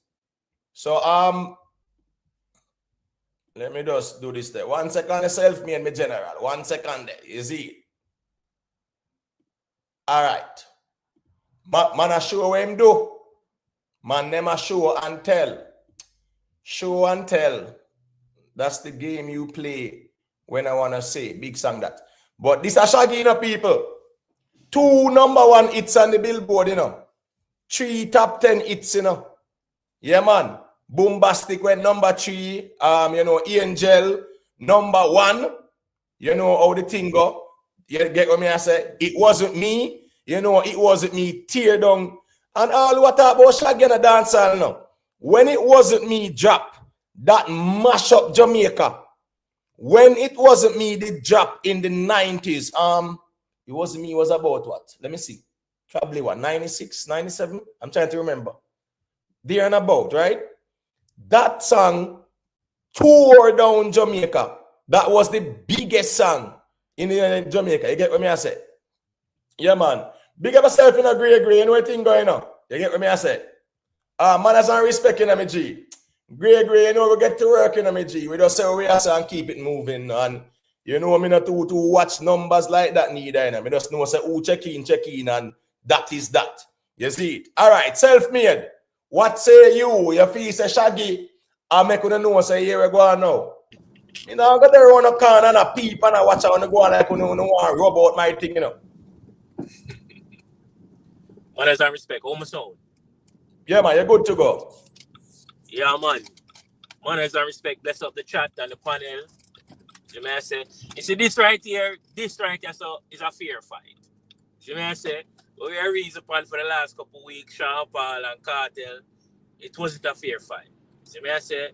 So let me just do this there. 1 second, self-made me general. 1 second there. You see? All right. Man a show what him do. Man them a show and tell. Show and tell. That's the game you play. When I want to say big song that. But this is Shaggy, you know, people. 2 #1 hits on the Billboard, you know. 3 top 10 hits, you know. Yeah, man. Bombastic went #3. You know, Angel, #1. You know how the thing go. You get what me I say? It wasn't me. You know, it wasn't me. Tear down. And all what talk about Shaggy and the dancehall now. When it wasn't me drop, that mash up Jamaica. When it wasn't me, the drop in the 90s, it wasn't me, it was about what? Let me see. Probably what, 96, 97? I'm trying to remember. There and about, right? That song tore down Jamaica. That was the biggest song in Jamaica. You get what me I say? Yeah, man. Big up yourself in a grey, you know what thing going on? You get what me I say? Manners and respect in me, G. Grey, you know, we get to work in me, G. We just say we are and keep it moving. And you know, me not to watch numbers like that neither. You know? Me just know say who check in, and that is that. You see it? All right, self-made. What say you? You feel say Shaggy? I make you know say here we go on now. You know, I got there on a corner and a peep and I watch how I go on like you know want to rub out my thing, you know. Manners and respect, home sound. Yeah, man, you're good to go. Yeah, man. Manners and respect, bless up the chat and the panel. You may say, you see this right here, so is a fair fight. See me I say? What we are reason upon for the last couple of weeks, Sean Paul and Kartel, it wasn't a fair fight. See me I say?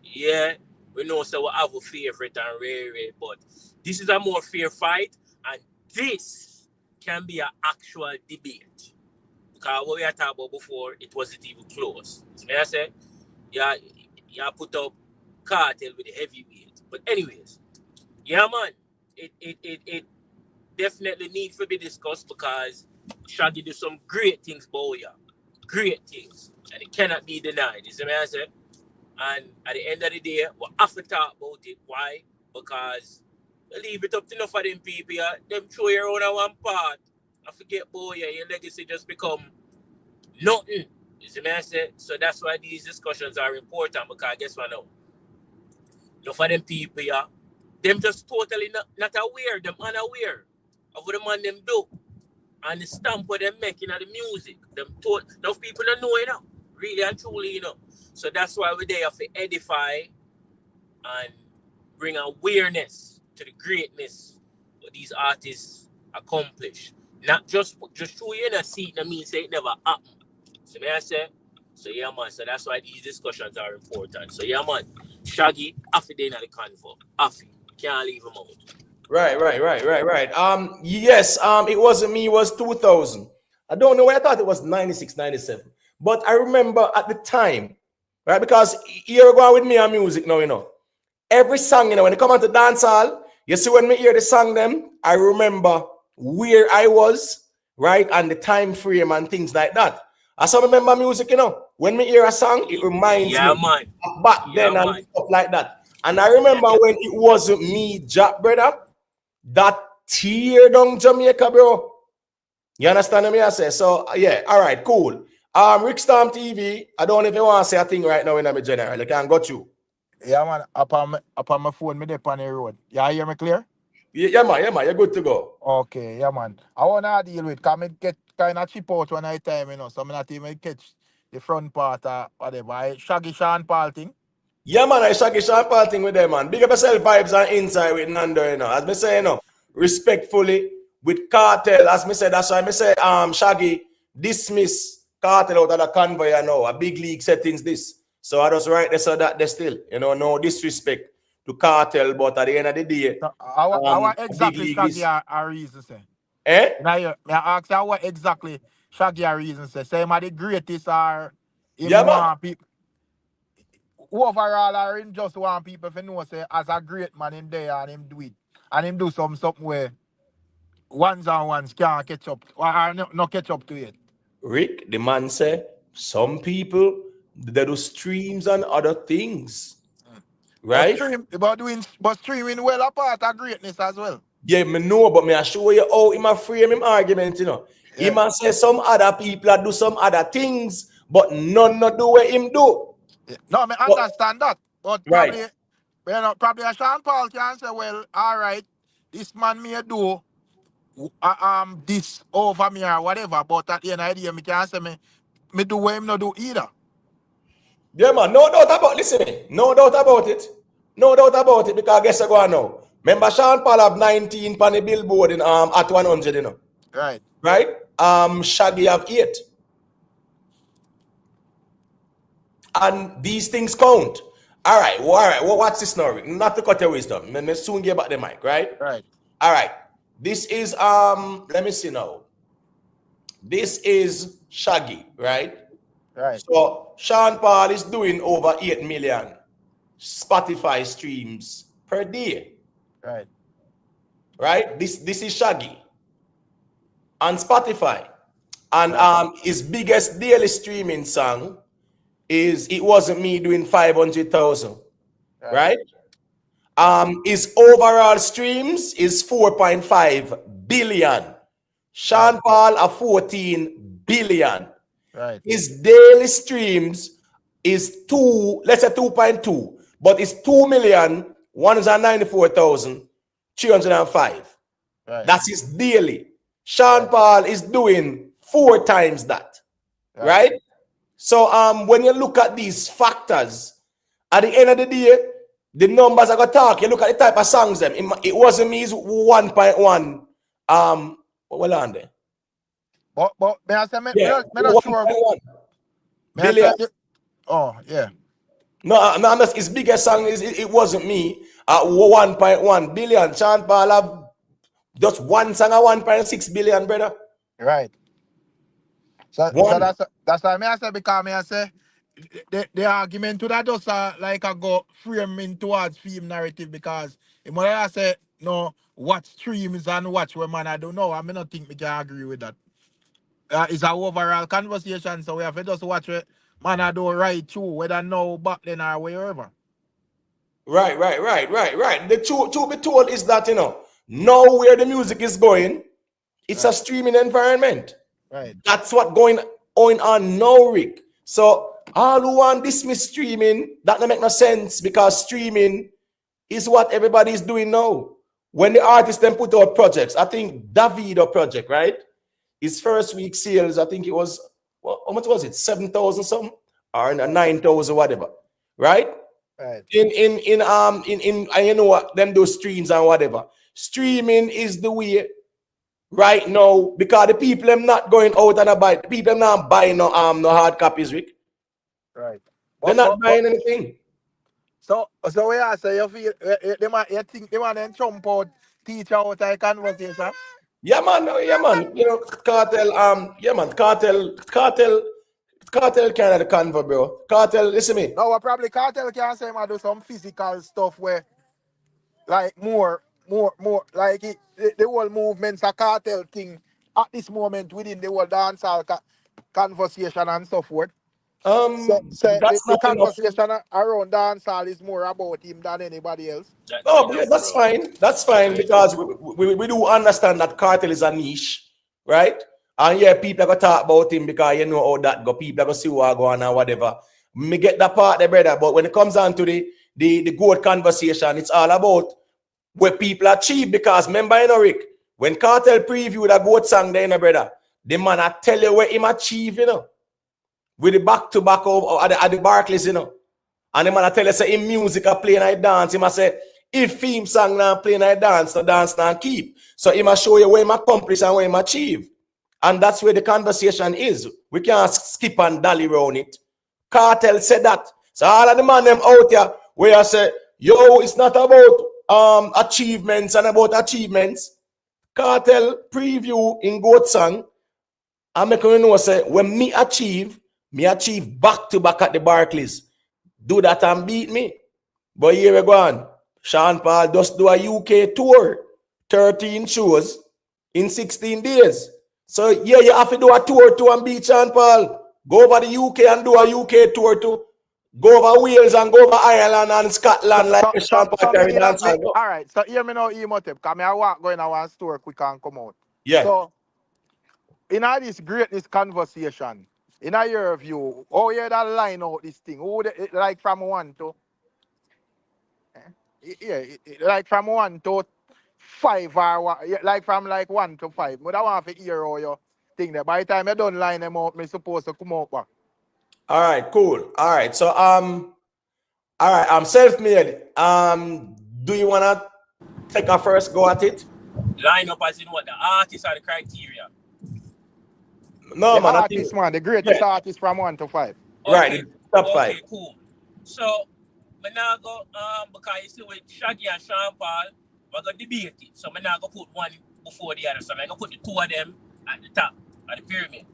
Yeah, we know so we have a favorite and rare, but this is a more fair fight, and this can be an actual debate. Because what we are talking about before, it wasn't even close. See me I say? Yeah, put up Kartel with the heavyweight. But anyways, yeah man, it definitely needs to be discussed because Shaggy do some great things, boy. Great things. And it cannot be denied. You see what I say? And at the end of the day, we have to talk about it. Why? Because leave it up to enough of them people. Them throw your own on one part. I forget, boy, your legacy just become nothing. You see what I say? So that's why these discussions are important, because guess what now? Enough of them people, them just totally not aware, them unaware of what the man them do. And the stamp what they making of the music. Enough people don't know, really and truly, So that's why we're there to edify and bring awareness to the greatness what these artists accomplish. Not just through you in a seat, that means say it never happened. So may I say? So yeah man, so that's why these discussions are important. So yeah man, Shaggy, Affy day in the convo. Affy, can't leave him out. Right. Yes, it wasn't me, it was 2000. I don't know why I thought it was 96, 97. But I remember at the time, right? Because you're going with me on music now, Every song, when they come out to dancehall, you see when me hear the song them, I remember where I was, right? And the time frame and things like that. I still remember music, When me hear a song, it reminds me of back then and stuff like that. And I remember when it wasn't me, Jack, brother, that tear down Jamaica, bro. You understand what I say? So, yeah, all right, cool. Rick Storm TV, I don't know if you want to say a thing right now in my general. I can't got you. Yeah, man, up on my phone, me there on the road. Yeah, hear me clear? Yeah, man, you're good to go. Okay, yeah, man. I want to deal with, because I get kind of cheap out when I time, so I'm not even catch the front part or whatever. Shaggy Sean Paul thing. Yeah, man, I Shaggy Sean Paul thing with them, man. Big up yourself, Vybz and inside with Nando, As me say, respectfully, with Kartel, as me say, that's why me say, Shaggy, dismiss Kartel out of the convoy, a big league settings this. So I just write this so that they still, no disrespect to Kartel, but at the end of the day, our exactly Shaggy are reason say. Now I ask you what exactly Shaggy are reason say. Say him are the greatest or people. Overall, I just want people to know say as a great man in there and him do it. And him do something where ones and ones can't catch up or not catch up to it. Rick, the man say some people they do streams and other things. Right? But streaming well apart of greatness as well. Yeah, me know, but me I show you how him a frame him argument, Yeah. He must say some other people do some other things, but none not do what him do. Yeah. No, I understand that. But probably, Right. probably a Sean Paul can say, well, all right, this man may do this over me or whatever, but at the end of the day, me can say me do what him not do either. Yeah, man, no doubt about listen, no doubt about it. No doubt about it, because guess I go on now. Remember Sean Paul have 19 on the billboard in at 100, Right. Right? Shaggy have 8. And these things count. All right, well, what's this now? Not to cut your wisdom. Let me soon get back the mic, right? Right. All right. This is let me see now. This is Shaggy, right? Right. So Sean Paul is doing over 8 million Spotify streams per day. Right. Right? This is Shaggy on Spotify. And his biggest daily streaming song is It Wasn't Me doing 500,000. Right? His overall streams is 4.5 billion. Sean Paul are 14 billion. Right. His daily streams is 2.2, but it's 2,194,305. Right. That's his daily. Sean Paul is doing 4 times that. Right? So when you look at these factors, at the end of the day, the numbers are gonna talk. You look at the type of songs them. It wasn't me, it's 1.1. Well on there. But may I say me Yeah, not sure. 1.1 May I say billion. oh yeah. No, his biggest song is it wasn't me at 1.1 billion. Sean Paul have just one song at 1.6 billion, brother. Right. So One. that's why I say because I say the argument to that just like I go framing towards film narrative because if I say no watch streams and watch where man I don't know, I may not think we can agree with that. It's an overall conversation, so we have to just watch it. Man I don't right through whether now back then or wherever. Right. The truth be told is that now where the music is going, it's a streaming environment. Right. That's what going on now, Rick. So all who want dismiss streaming, that don't make no sense because streaming is what everybody is doing now. When the artists then put out projects, I think Davido project, right? His first week sales, I think it was how much was it? 7,000 something or 9,000 whatever, right? Right. In you know what them do streams and whatever. Streaming is the way right now because the people them not going out and buy. The people them not buying no hard copies, Rick. Right. They're not buying anything. So we are say you feel you think they want to jump out teach out a conversation. Yeah, man. You know, Cartel. Yeah, man. Cartel kind of the convo, bro. Cartel, listen to me. No, probably Kartel can say I do some physical stuff where like more like the whole movement's a Kartel thing at this moment within the whole dancehall conversation and so forth. So That's the not enough. conversation around dancehall is more about him than anybody else. No, yeah, that's fine. That's fine because we do understand that Cartel is a niche, right? And yeah, people are gonna talk about him because you know how that go. People are gonna see what go on and whatever. Me get that part there, brother. But when it comes down to the goat conversation, it's all about where people achieve. Because remember, Rick, when Cartel preview that goat song there, brother, the man I tell you where him achieve, with the back to back at the Barclays, And the man I tell you say in music I play and I dance. He must say if theme song now play and I dance, the dance now keep. So he must show you where him accomplish and where him achieve. And that's where the conversation is. We can't skip and dally around it. Cartel said that. So all of the man them out here where I say, yo, it's not about achievements and about achievements. Cartel preview in Goat Song. I make you know say when me achieve back to back at the Barclays. Do that and beat me. But here we go on. Sean Paul just do a UK tour. 13 shows in 16 days. So yeah, you have to do a tour to and beat Sean Paul. Go over the UK and do a UK tour too. Go over Wales and go over Ireland and Scotland like Sean Paul carry dance. All right, so hear me now, Emotep, because I walk going to one store quick and come out. Yeah. So in all this greatness conversation, in your view, how you that line out this thing? Who like from 1 to like from 1 to 5 or like from like 1 to 5. But I want to hear how you think that by the time I don't line them out, I'm supposed to come out back. All right, cool. All right. So all right, I'm self-made. Do you wanna take a first go at it? Line up as in what the artists are the criteria. No, the man. artist, man, the greatest artist from 1 to 5. Right, top 5. Okay, cool. So I now go because you see with Shaggy and Sean Paul, we're gonna debate it. So I now go put one before the other. So I'm gonna put the two of them at the top of the pyramid.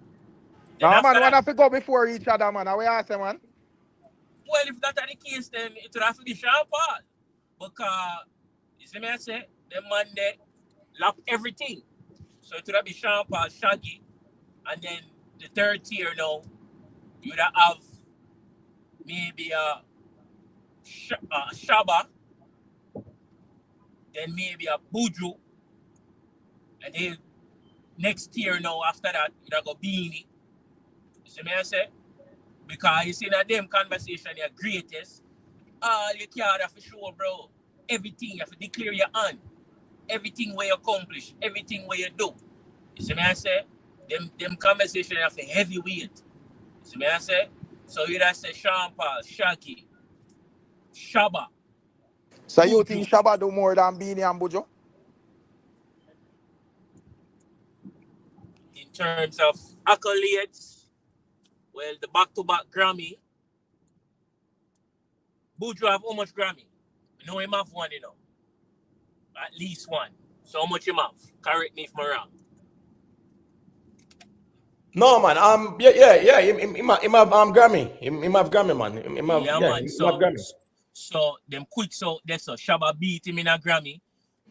Then no, man, one have to go before each other, man. How we ask them, man? Well, if that are the case, then it would have to be Sean Paul. Because, you see me I say, the man there lock everything. So it would have be Sean Paul, Shaggy, and then the third tier now, you would have maybe Shaba, then maybe a Buju, and then next tier now after that, you would go Beanie. You see me I say? Because you see that them conversation your greatest, all you can't have to show, bro. Everything you have to declare your own. Everything where you accomplish, everything where you do. You see me I say? Them conversation have a heavy weight. You see me I say? So you that say Sean Paul, Shaggy, Shaba. So you think Shaba do more than Beanie and Buju? in terms of accolades, well, the back-to-back Grammy, Buju have how much Grammy? I know him have one, you know. At least one. So how much him have? Correct me if I'm wrong. No man, yeah. Him have Grammy. Him have Grammy, man. Him have, Yeah, yeah, man. him have Grammy. So them quick so that's so Shaba beat him in a Grammy.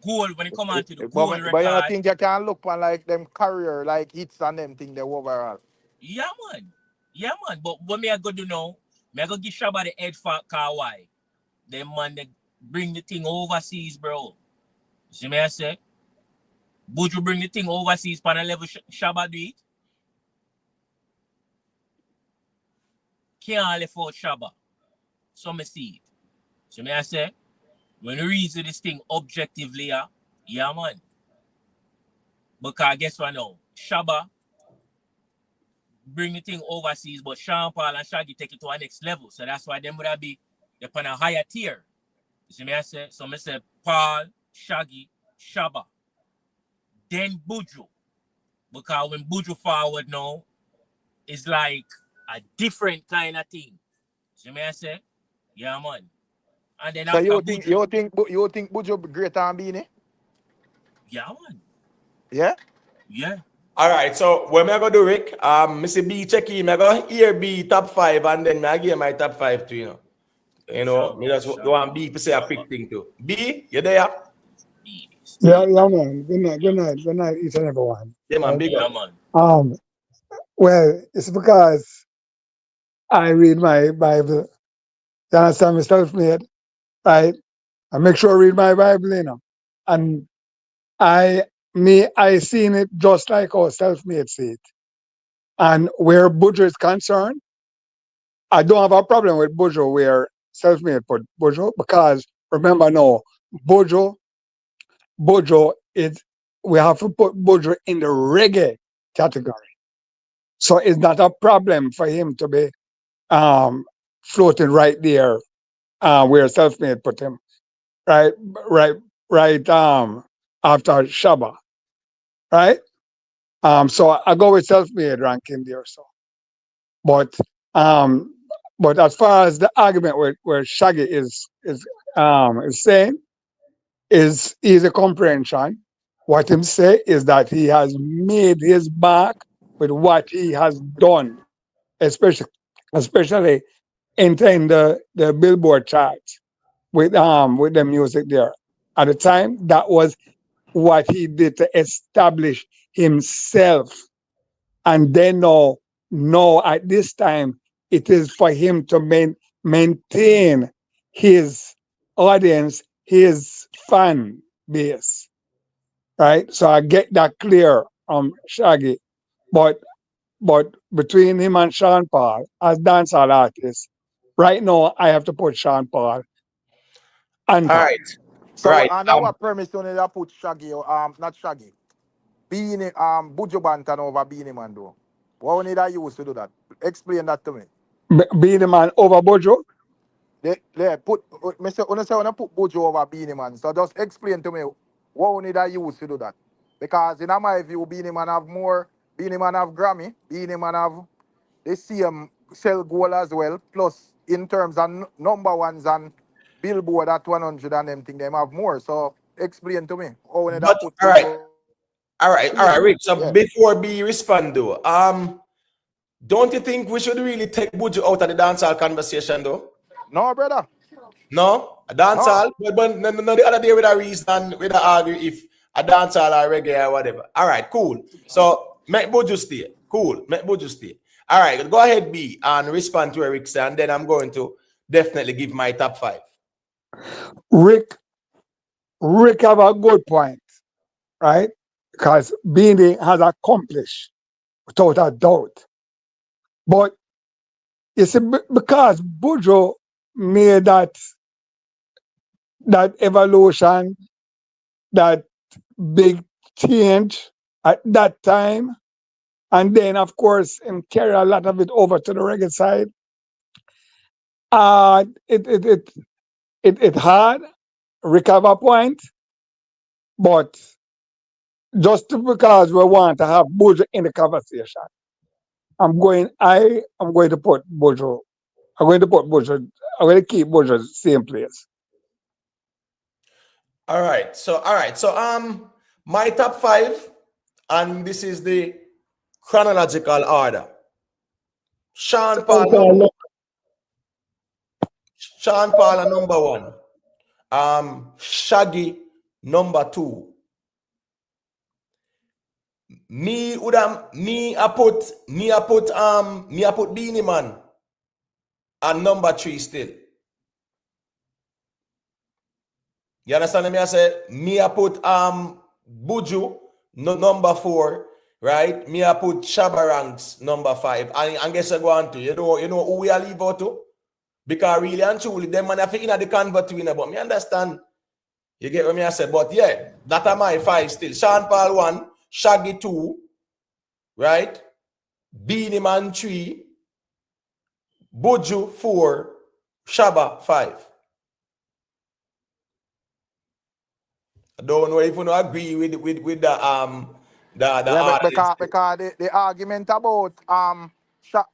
Gold when it come on to the But gold you know, record. think you can look on like them career, like hits and them thing they overall. Yeah, man. Yeah, man. But what me I go do now? Me I go give Shaba the edge for car why? Them man they bring the thing overseas, bro. See me I say? Buju bring the thing overseas pan a level Shaba do it. Can't left out Shaba. So me see it. See me I say? When you reason this thing objectively, yeah, man. Because guess what now? Shaba bring the thing overseas, but Sean Paul and Shaggy take it to a next level. So that's why them would be upon a higher tier. You see me I say? So I say Paul, Shaggy, Shaba. Then Buju. Because when Buju forward now, it's like a different kind of thing. See me I say? Yeah, man. And then So after you Buju, think Buju greater than Beanie? yeah, man. Yeah? Yeah. All right, so what am I gonna do, Rick? Mr. B check him. I go hear B top 5, and then I give my top 5 to you. Me just Shaba, don't want B to say a Shaba. quick thing too. B, you there? Yeah, man. Good night, each and everyone. Yeah, man, big Yeah, up. man. Well, it's because I read my Bible. You understand, me self-made, right? I make sure I read my Bible, and I seen it just like how self-made see it. And where Buju is concerned, I don't have a problem with Buju where self-made put Buju, because remember now, Buju is, we have to put Buju in the reggae category. So it's not a problem for him to be floating right there where self-made put him, right, right, right after Shaba, right? So I go with self-made ranking there. So, but um, but as far as the argument where Shaggy is saying is easy comprehension. What him say is that he has made his mark with what he has done, especially entering the Billboard charts with the music there. At the time, that was what he did to establish himself. And then now at this time, it is for him to maintain his audience, his fan base, right? So I get that clear, Shaggy. But between him and Sean Paul as dancehall artists, right now I have to put Sean Paul on All top. right, So right. under what premise you need to put Shaggy not Shaggy. Beanie Buju Banton over Beanie Man though. What we need I use to do that? Explain that to me. Be the man over Buju. They put me say when I put Buju over Beanie Man. So just explain to me what we need I use to do that. Because in my view, Beanie Man have more, Beanie Man have Grammy, Beanie Man have the same sell goal as well. Plus in terms of number ones and Billboard at 100 and them thing, them have more. So explain to me how we need to But put all right, Buju. all right, Rick. So Yeah. before B respond though, don't you think we should really take Buju out of the dancehall conversation though? No, brother. No, a No. dancehall, but no, the other day with a reason, with a argue if a dancehall or reggae or whatever. All right, cool. So make Buju stay. Cool, make Buju stay. All right, go ahead, B, and respond to Eric, and then I'm going to definitely give my top 5. Rick have a good point, right? Because Beanie has accomplished without a doubt. But it's because Buju made that evolution, that big change at that time, and then of course him carry a lot of it over to the reggae side. It hard recover point, but just because we want to have Buju in the conversation, I'm going to put Buju. I'm going to keep Buju same place. All right. So my top 5, and this is the chronological order. Sean Paul number 1. Shaggy number 2. Me I put Beanie Man and number 3 still. You understand me? I say me I put Buju number 4, right? Me I put Shaba ranks number 5. And guess I go on to you know who we are leave out to? Because really and truly them man I think in the convert to but me understand. You get what me I say? But yeah, that are my 5 still. Sean Paul 1, Shaggy 2, right? Beanie Man 3, Buju 4, Shaba 5. I don't know if you don't agree with the Yeah, order. because the argument about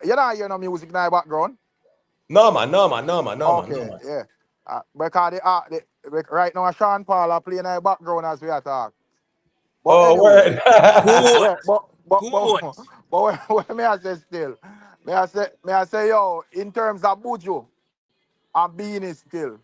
you don't hear no music in the background. No man. Okay, yeah. Because right now Sean Paul are playing in the background as we are talking. But Oh, anyway, word. Good. yeah, but Good. what may I say still? May I say yo, in terms of Buju and Beanie still.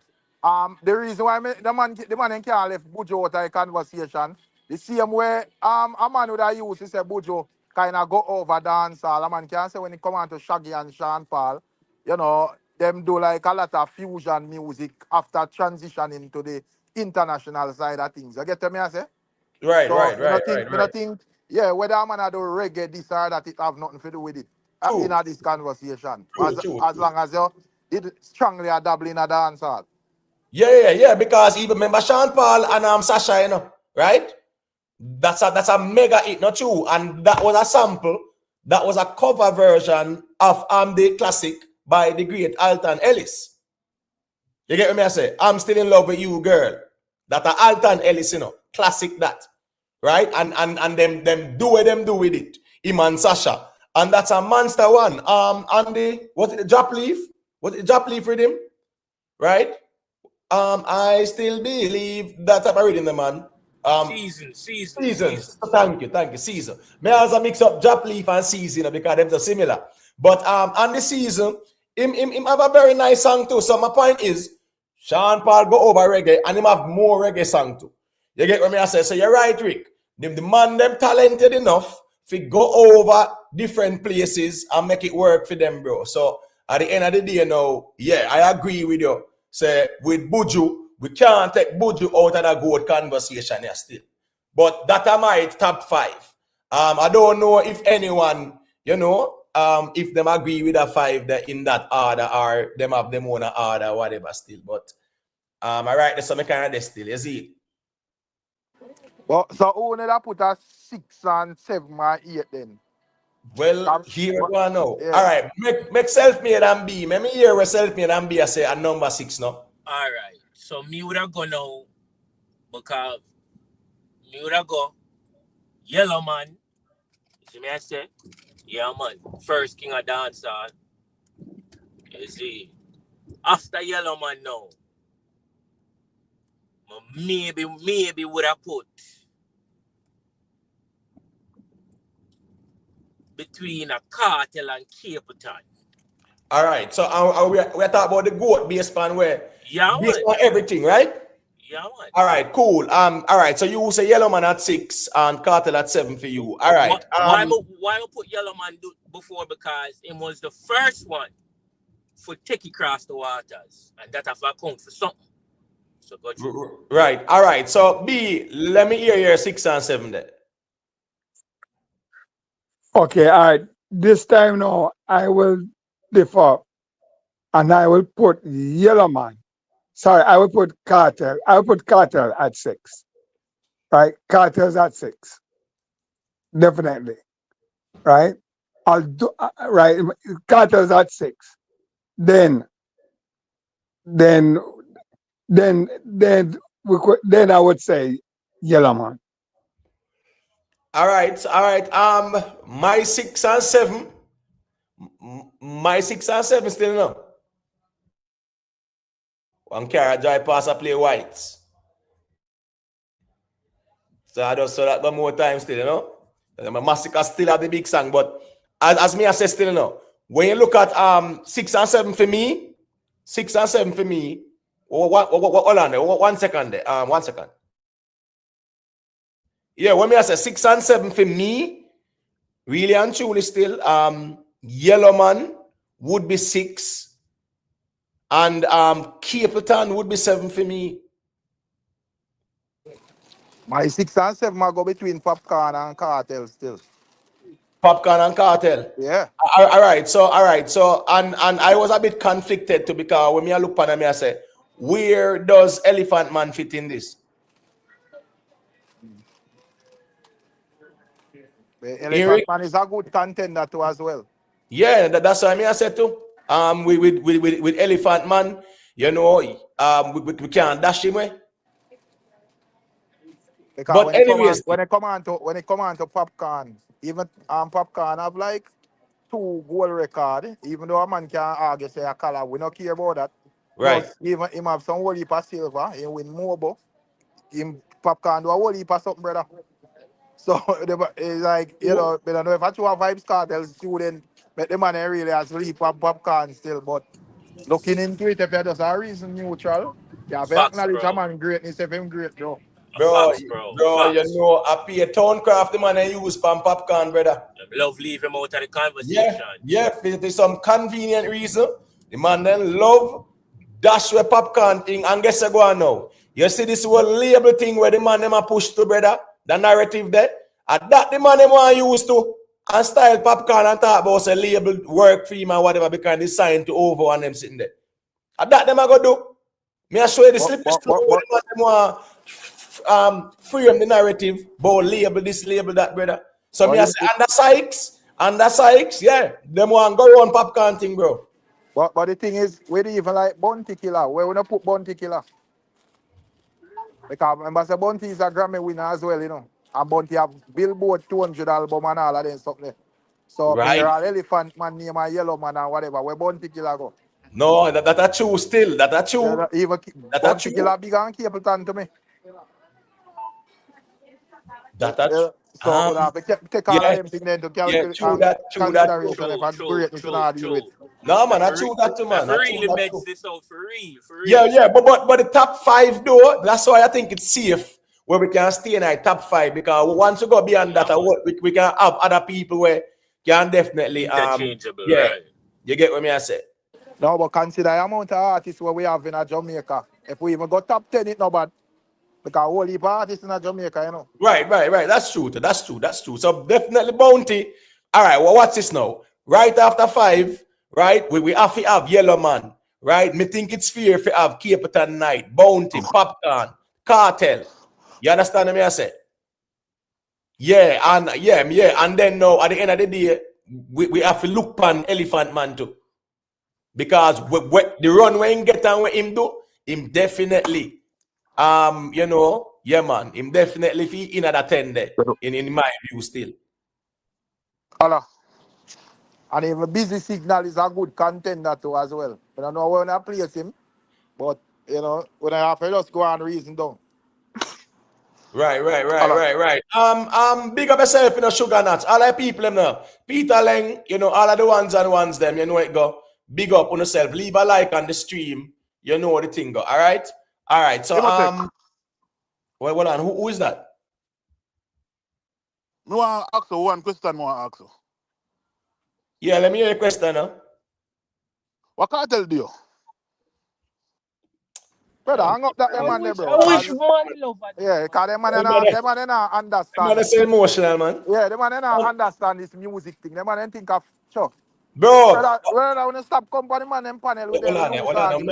The reason why the man can't left Buju out of the conversation, the same way a man would have used to say Buju kind of go over dancehall. A man can say when it come on to Shaggy and Sean Paul, you know, them do like a lot of fusion music after transitioning to the international side of things. You get me I say? So me not think, yeah, whether a man a do reggae this or that, it have nothing to do with it in True. this conversation. True. As long as you it strongly a dabble in a dancehall. Yeah. Because even remember Sean Paul and Sasha, you know, right? That's a mega hit, not true. And that was a sample. That was a cover version of the classic by the great Alton Ellis. You get what I say? I'm still in love with you, girl. That a Alton Ellis, you know, classic that, right? And them do what them do with it. Him and Sasha, and that's a monster one. And the was it the drop leaf? Was it the drop leaf rhythm? Right? I still believe that type of rhythm, the man. Season. Seasons. Thank you. Season. May also mix up drop leaf and season, you know, because them are similar. But on the season, him have a very nice song too. So my point is, Sean Paul go over reggae and him have more reggae song too. You get what I say? So you're right, Rick. The man them talented enough to go over different places and make it work for them, bro. So at the end of the day, now, yeah, I agree with you. Say with Buju, we can't take Buju out of the good conversation here still. But that are my top 5. I don't know if anyone, you know, if them agree with the 5 that in that order or them have them own order, whatever still. But I write the some kind of this still, you see. But so who need to put a 6 and 7 or 8 then? Well, here we go now. Yeah. All right, make self-made and B. Let me hear where self-made and B I say a number 6 now. All right. So me would have go now because me would have go Yellow Man. See me I say? Yeah man. First king of dancehall. You see. After Yellow Man now. Maybe would have put between a Kartel and Capitan. All right, so we're talking about the goat based on where? Yeah, based man. on everything, right? Yeah, man. All right, cool. All right, so you say Yellow Man at 6 and Kartel at 7 for you. All right. Why I put Yellow Man before? Because it was the first one for take it across the waters, and that have account for something. So go through. Right. All right. So B, let me hear your 6 and 7 there. Okay, all right. This time now I will differ and I will put Yellow Man. Sorry, I will put Kartel. I will put Kartel at 6. Right? Kartel's at 6. Definitely. Right? I'll do right. Kartel's at 6. Then we could, then I would say Yellow Man. All right. All right. So B, let me hear your 6 and 7 there. Then I would put Yellow Man at 7. Then we could, then I would say Yellow Man. All right. My 6 and 7. My 6 and 7 still no. One carry drive pass a play whites. So I just saw that one more time still, you know. My Massacre still have the big song, but as me I say still, you know, when you look at 6 and 7 for me, 6 and 7 for me. Hold on there. 1 second there. 1 second. Yeah, when me I say 6 and 7 for me, really and truly still, Yellow Man would be 6, and Capleton would be 7 for me. My 6 and 7 I go between Popcorn and Kartel still. Popcorn and Kartel. Yeah. All right. So, and I was a bit conflicted too, because when me I look at me, I say, where does Elephant Man fit in this? The Eric? Elephant Man is a good contender too as well. Yeah, that's what I said too. With Elephant Man, you know, we can't dash him away. Because But when anyways, it come on to Popcorn, even Popcorn have like 2 goal record, even though a man can argue say a color, we don't care about that. right. Plus, even him have some whole heap of silver, he win more, him Popcorn do a whole heap of something, brother. So it's like, you know, I don't know if I have Vybz Cartel student, but the man really has sleep on Popcorn still, but looking into it, if you're just a reason neutral, you have to Facts, acknowledge a bro. man greatness if him great, bro. Bro, Facts, bro. you Facts. know, I pay a Towncraft the man I use pan Popcorn, brother. Love leave him out of the conversation. Yeah, for some convenient reason. The man then love dash with Popcorn thing, and guess what go on now? You see this whole label thing where the man them a push to, brother, the narrative there, and that the man them want to use to and style Popcorn and talk about say label work for him and whatever because they signed to over and them sitting there. And that them a go do. Me I show you the slippery slope where the man them want frame the narrative about label this, label that, brother. So me I say under Sykes, yeah, them want go run Popcorn thing, bro. But the thing is, we don't even like Bounty Killer. Where we don't put Bounty Killer. Because remember, say Bounty is a Grammy winner as well, you know. And Bounty have Billboard 200 album and all of them something. So Right. here are Elephant Man, name a Yellow Man and whatever. Where Bounty Killer go? No, that a true still. That a true. Yeah, even Bounty Killer big and Capleton to me. That a Yeah, so we have to take all of them things then to calculate true that. consideration if I great is not do it. No, man, I true that too, man. For real, it makes this out for real. Yeah, but the top 5 though, that's why I think it's safe where we can stay in our top 5 because once we go beyond that, we can have other people where can definitely interchangeable. Yeah, Right. you get what me I say. No, but consider the amount of artists where we have in Jamaica. If we even go top 10, it's not bad. Because all heap of artists in Jamaica, you know. Right. That's true. So definitely Bounty. All right, well, what's this now? Right after 5, right? We have to have Yellow Man, right? Me think it's fair if you have Capleton Night, Bounty, Popcorn, Kartel. You understand what I say? Yeah, and then now at the end of the day, we have to look pan Elephant Man too. Because the run when get and what him do, him definitely you know, yeah, man, him definitely fit in at a 10 there, in my view still. Hello. And even Busy Signal is a good contender too as well. I don't know when I place him, but you know, when I have to just go and reason down. Right. Big up yourself, you know, Sugar Nuts. All the people them now. Peter Leng, you know, all of the ones them, you know it go. Big up on yourself. Leave a like on the stream. You know the thing go. All right. So well, hold on. Who is that? I want to ask you one question. Yeah, let me hear your question now. What Kartel do you? Brother, hang up that man there, bro. I wish man love it. Yeah, because them man don't understand. Man, say emotional, man. Yeah, them man don't understand this music thing. Them man don't think of sure. Bro. Brother, I want to stop company man and panel with them. Hold on,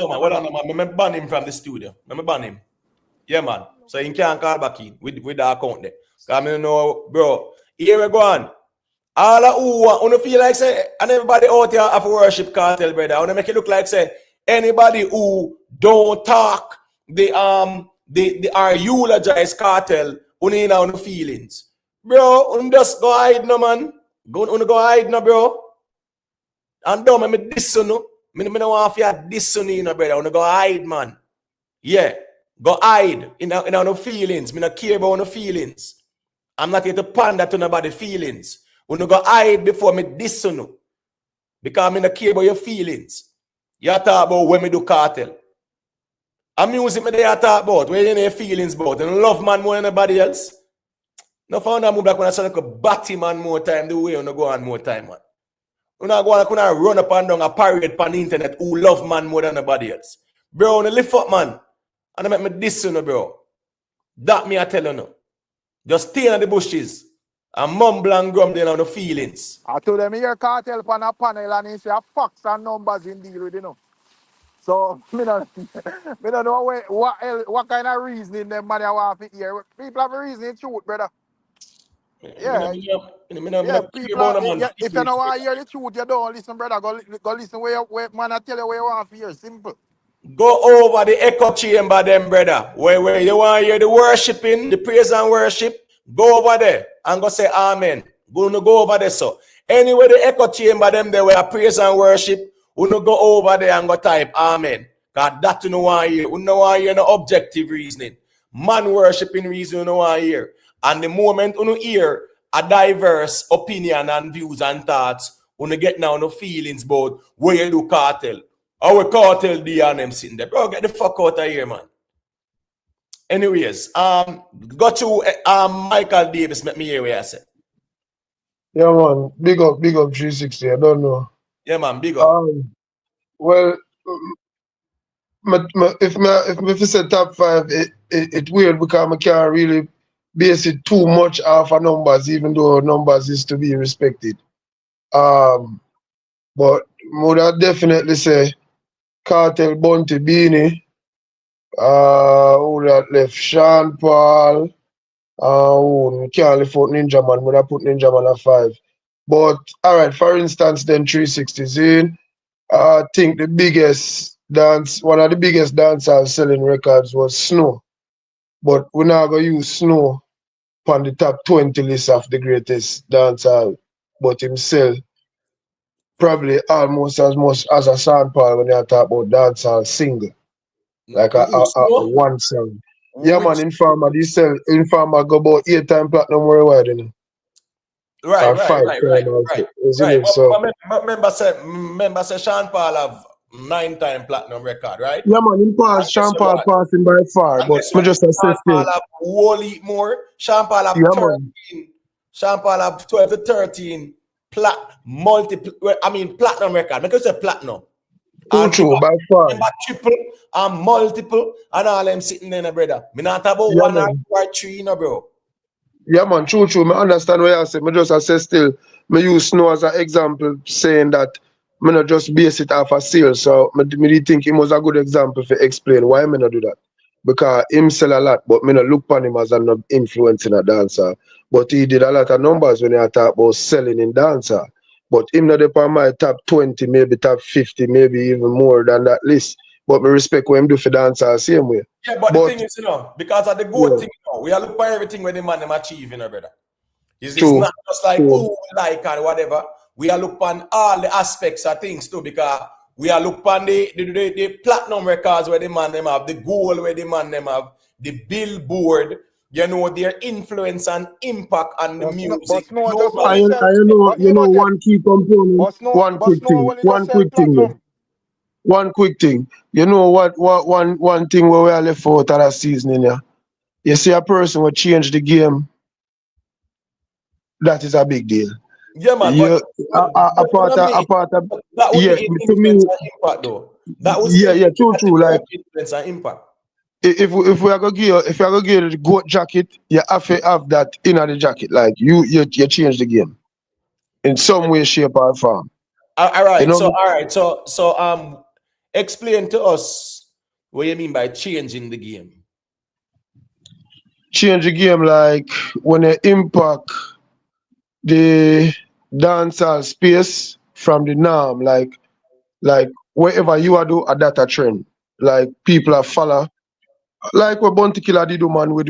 man. Me ban him from the studio. Me ban him. Yeah, man. So he can't call back in with the account there. Because I know, bro. Here we go on. All of who feel like say, and everybody out here have to worship Kartel, brother. I want to make it look like say, anybody who don't talk, they eulogize Kartel, only in our feelings. Bro, just go hide no man. Go hide no bro. And don't me this no. Me no want to this you know, brother. Go hide, man. Yeah. Go hide in no feelings. Me not care about no feelings. I'm not here to pander to nobody feelings. Go hide before me this no. Because me not care about your feelings. You talk about when me do cartel. And music me there talk about. Where you know your feelings about. And love man more than anybody else. No found out move like when I sound like a batty man more time the way you go on more time, man. You know, go on, run up and down a parade on the internet who love man more than anybody else. Bro, you lift up, man. And I make me diss you, bro. That me I tell you no. Just stay in the bushes and mumble and grumble on the feelings. I told them here Cartel on a panel and he say facts and numbers in deal with you know. So me don't know what kind of reasoning them man want to hear. People have a reasoning truth, brother. Yeah. People if you don't want to hear the truth, you don't listen, brother. Go listen where man I tell you where you want to hear. Simple. Go over the echo chamber, them brother. Where you want to hear the worshiping, the praise and worship. Go over there and go say amen. Go over there, so. Anyway, the echo chamber, them there where praise and worship. We no go over there and go type amen. Because that you know want to hear. We no want to hear no objective reasoning. Man worshiping reason you know want to hear. And the moment you hear a diverse opinion and views and thoughts, you get now no feelings about where you do cartel. Our cartel D and them sitting there. Bro, get the fuck out of here, man. Anyways, go to Michael Davis, make me hear what I say. Yeah, man. Big up 360. I don't know. Yeah, man, big up. Well, if you say top 5, it's weird because I can't really base it too much off of numbers, even though numbers is to be respected. But would definitely say Cartel, Bunty, Beanie. Who that left? Sean Paul. Who can't lift out Ninja Man. Would I put Ninja Man at 5? But alright, for instance, then 360s in. I think one of the biggest dancers selling records was Snow. But we're not gonna use Snow on the top 20 list of the greatest dancehall. But himself probably almost as much as a Sean Paul when you talk about dancehall single. Like a one song. Yeah, man, Informer go about 8-time platinum worldwide, you know. Right. So, remember say Sean Paul have 9-time platinum record, right? Yeah, man, Sean Paul passing by far, but me just a Sean Paul have whole heap more. Sean Paul have 13. Sean Paul have 12 to 13 platinum record. Make say platinum. True, by far. Remember triple and multiple and all them sitting there, brother. Me not about 1 or 3, no, bro. Yeah, man, true. Me understand what you say. Me just say still, me use Snow as an example, saying that me not just base it off a sales. So me think him was a good example to explain why me not do that. Because him sell a lot, but me not look upon him as an influence in a dancer. But he did a lot of numbers when he talk about selling in dancer. But him not upon my top 20, maybe top 50, maybe even more than that list. But me respect what him do for dancer same way. Yeah, but the thing is, because of the good thing, we are looking for everything when the man them achieve, brother. It's not just like like and whatever. We are looking on all the aspects of things too, because we are looking on the platinum records where the man them have, the gold where the man them have, the billboard, their influence and impact on the music. I know one key component, one quick thing. You know one thing where we are left out of that season, yeah. You see a person will change the game. That is a big deal. Yeah, man. That would be impact, though. That was true. Like influence and impact. If we are gonna give you the goat jacket, you have to have that in the jacket. Like you change the game in some way, shape, or form. All right. So explain to us what you mean by changing the game. Change the game, like when you impact the dancehall space from the norm, like wherever you are do a data trend, like people are follow, like what Bounty Killer did, man, with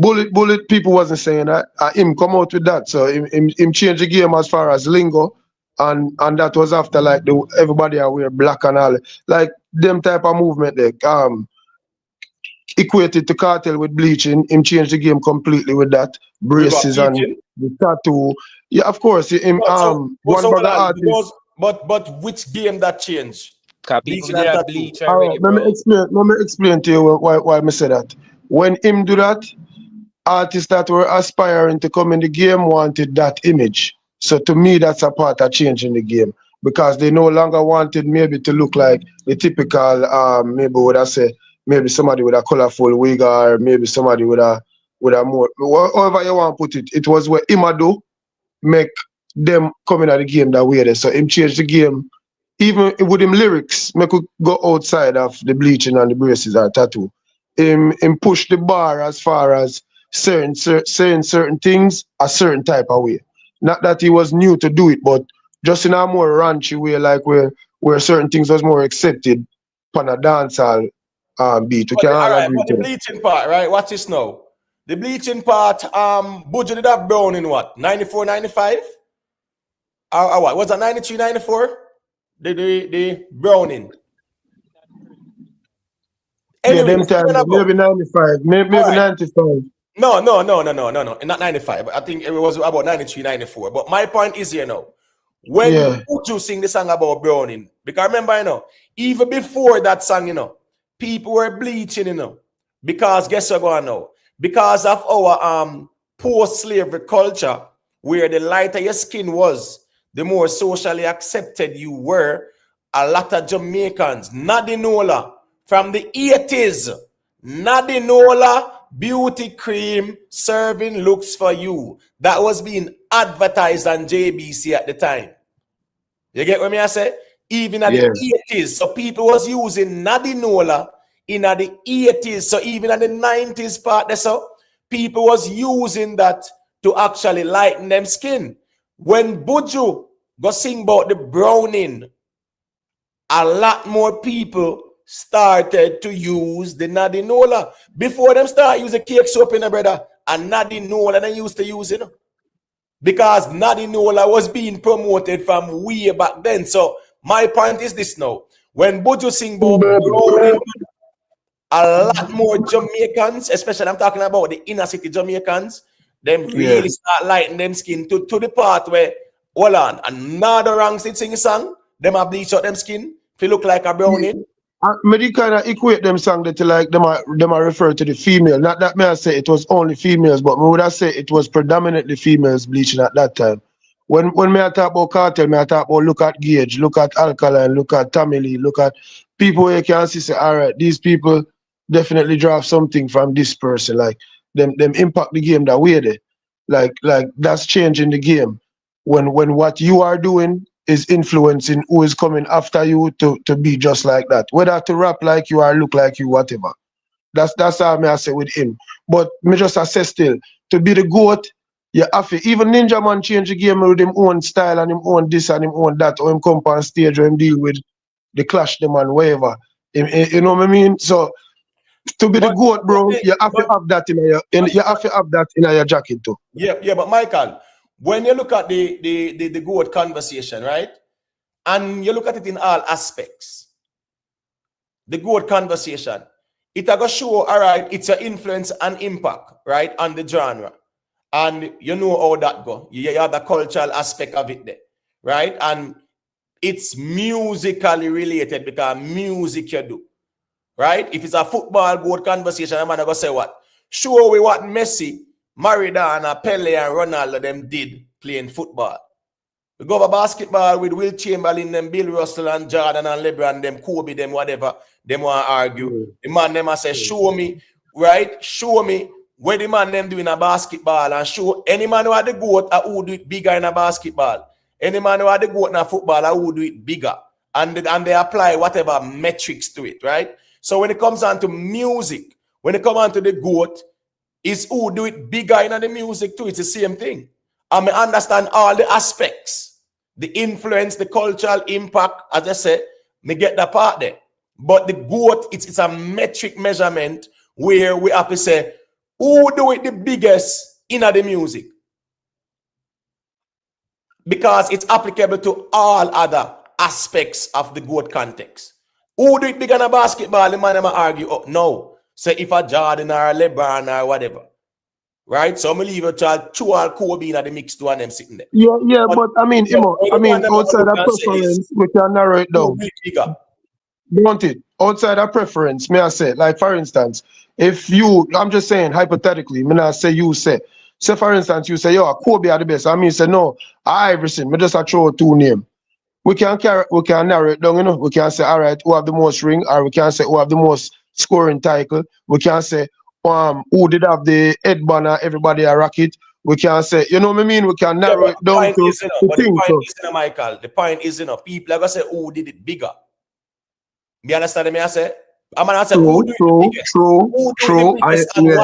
Bullet people wasn't saying that. Him come out with that. So him change the game as far as lingo. And that was after like everybody are wear black and all. Like them type of movement there. Equated to Kartel with bleaching. Him change the game completely with that. Braces and the tattoo. Yeah, of course. Him one bag of artist. But which game that changed? Cause people did that bleach already, Let me explain to you why I say that. When him do that, artists that were aspiring to come in the game wanted that image. So to me, that's a part of changing the game because they no longer wanted maybe to look like the typical, maybe would I say, maybe somebody with a colorful wig or maybe somebody with a more, however you want to put it. It was where Imado make them come in at the game that way. So him change the game. Even with him lyrics, make could go outside of the bleaching and the braces or tattoo. Him push the bar as far as saying certain things a certain type of way. Not that he was new to do it, but just in a more raunchy way, like where certain things was more accepted on a dancehall beat. We can all agree but the bleaching part, right? Watch this now. The bleaching part, Buju did that brown in what? 94, 95? Or what? Was that 93, 94? The browning. Anyway, yeah, them times, maybe 95, maybe 95. No, not 95. I think it was about 93, 94. But my point is here now. When Buju sing the song about browning, because remember, even before that song, people were bleaching, because guess what going now? Because of our post-slavery culture, where the lighter your skin was, the more socially accepted you were. A lot of Jamaicans, Nadinola, from the 80s, Nadinola beauty cream serving looks for you. That was being advertised on JBC at the time. You get what I say? Even at the 80s. So people was using Nadinola in the 80s. So even at the 90s part, so people was using that to actually lighten them skin. When Buju go sing about the browning, a lot more people started to use the Nadinola. Before them start using cake soap in brother, and Nadinola they used to use it. Because Nadinola was being promoted from way back then. So my point is this now. When Buju sing about browning, a lot more Jamaicans, especially I'm talking about the inner city Jamaicans, them really start lighting them skin to the part where, hold on, another wrong sing song, them a bleach out them skin, if you look like a brownie. Me kind of equate them song that like them are refer to the female. Not that me I say it was only females, but me would I say it was predominantly females bleaching at that time. When me I talk about Kartel, me I talk about look at Gage, look at Alkaline, look at Tamili, look at people where you can see say, all right, these people definitely draw something from this person. Like them impact the game that way there. Like that's changing the game. When what you are doing is influencing who is coming after you to be just like that. Whether to rap like you or look like you, whatever. That's how I say with him. But me just assess still, to be the GOAT, you have to, even Ninja Man change the game with him own style and him own this and him own that, or him come on stage or him deal with the clash them and whatever. You know what I mean? So to be the GOAT, bro, you have to have that in your jacket too. Yeah, but Michael, when you look at the GOAT conversation, right? And you look at it in all aspects, the GOAT conversation, it will show, all right, it's your influence and impact, right, on the genre. And you know how that go. You have the cultural aspect of it there, right? And it's musically related because music you do, right? If it's a football GOAT conversation, I'm gonna go say what? Show we what Messi, Maradona, Pele, and Ronaldo them did playing football. We go over basketball with Will Chamberlain, them Bill Russell and Jordan and LeBron, them Kobe, them whatever, them want to argue. The man them say, show me, right? Show me where the man them doing a basketball and show any man who had the GOAT who do it bigger in a basketball. Any man who had the GOAT in a football who do it bigger. And they apply whatever metrics to it, right? So when it comes on to music, when it comes on to the GOAT, is who do it bigger in the music too. It's the same thing. I may understand all the aspects, the influence, the cultural impact, as I said, me get that part there. But the GOAT, it's a metric measurement where we have to say, Who do it the biggest in the music? Because it's applicable to all other aspects of the GOAT context. Who do it bigger than basketball? The man them argue, oh, no. Say if a Jordan or a LeBron or whatever. Right? So I'm going to leave a child, two all Kobe in the mix, two and them sitting there. Yeah, but I mean, Imo, outside of preference, we can narrow it down. Bigger. Don't it? Outside of preference, may I say, like for instance, if you, I'm just saying hypothetically, may I say you say for instance, you say, yo, Kobe are the best. I mean, say no, Iverson, me just a throw two names. We can narrow it down, you know. We can say, all right, who have the most ring, or we can say who have the most scoring title. We can say, who did have the head banner, everybody a rocket. We can say, you know what I mean? We can narrow it down to the thing. Michael, the point is, you know, people are going to say, who did it bigger? You understand me? I say, I'm going to say, who did it biggest? True. I understand me. I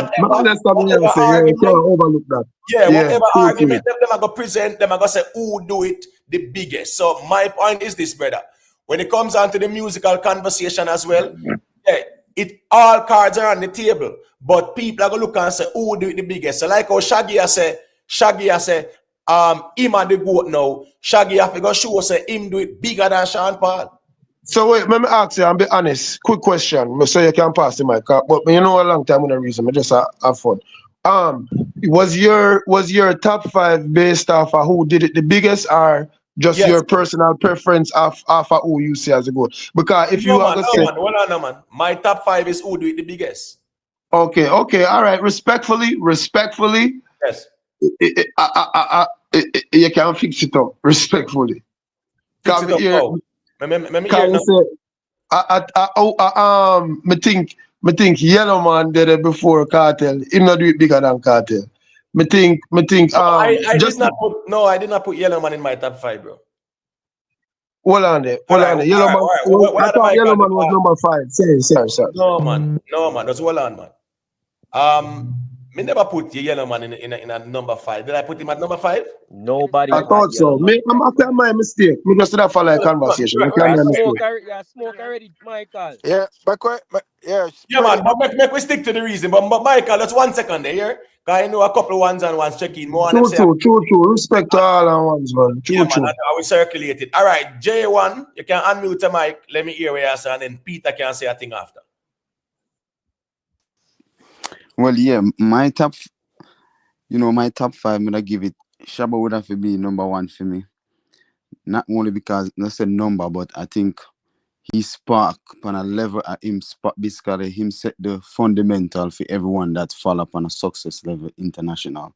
say, yeah, you can't overlook that. Yeah, whatever argument them are going to present, them are going to say, who do it the biggest? So my point is this, brother. When it comes on to the musical conversation as well, yeah, all cards are on the table, but people are going to look and say, who do it the biggest? So like how Shaggy I say, him and the GOAT now, Shaggy have to go show say him do it bigger than Sean Paul. So wait, let me ask you and be honest. Quick question, so you can pass the mic. But you know a long time with a reason. I just have fun. Was your top 5 based off of who did it the biggest, or just your personal preference of who you see as a GOAT? Because if you are going to say, no man, my top 5 is who do it the biggest. Okay, all right. Respectfully. Yes. You can fix it up. Respectfully. Fix it up. Me think Yellow Man did it before Kartel. He not do it bigger than Kartel. Me think I did not put Yellow Man in my top 5, bro. Hold on there. Yellow Man. I thought Yellow Man was number 5. Sorry. No man. Just hold on, man. Me never put Yellow Man in a number 5. Did I put him at number 5? Nobody. I thought so. I'm after my mistake. Me just that follow a conversation. Smoke already, Michael. Yeah, yeah, man. But make we stick to the reason. But Michael, just 1 second there. Because I know a couple of ones and ones check in. More True. Respect to all and ones, man. True. Man, I will circulate it. All right, J1, you can unmute the mic. Let me hear what you say, and then Peter can say a thing after. Well, yeah, my top 5, I'm gonna give it. Shaba would have to be number 1 for me. Not only because I said number, but I think he spark on a level at him basically him set the fundamental for everyone that fall up on a success level international.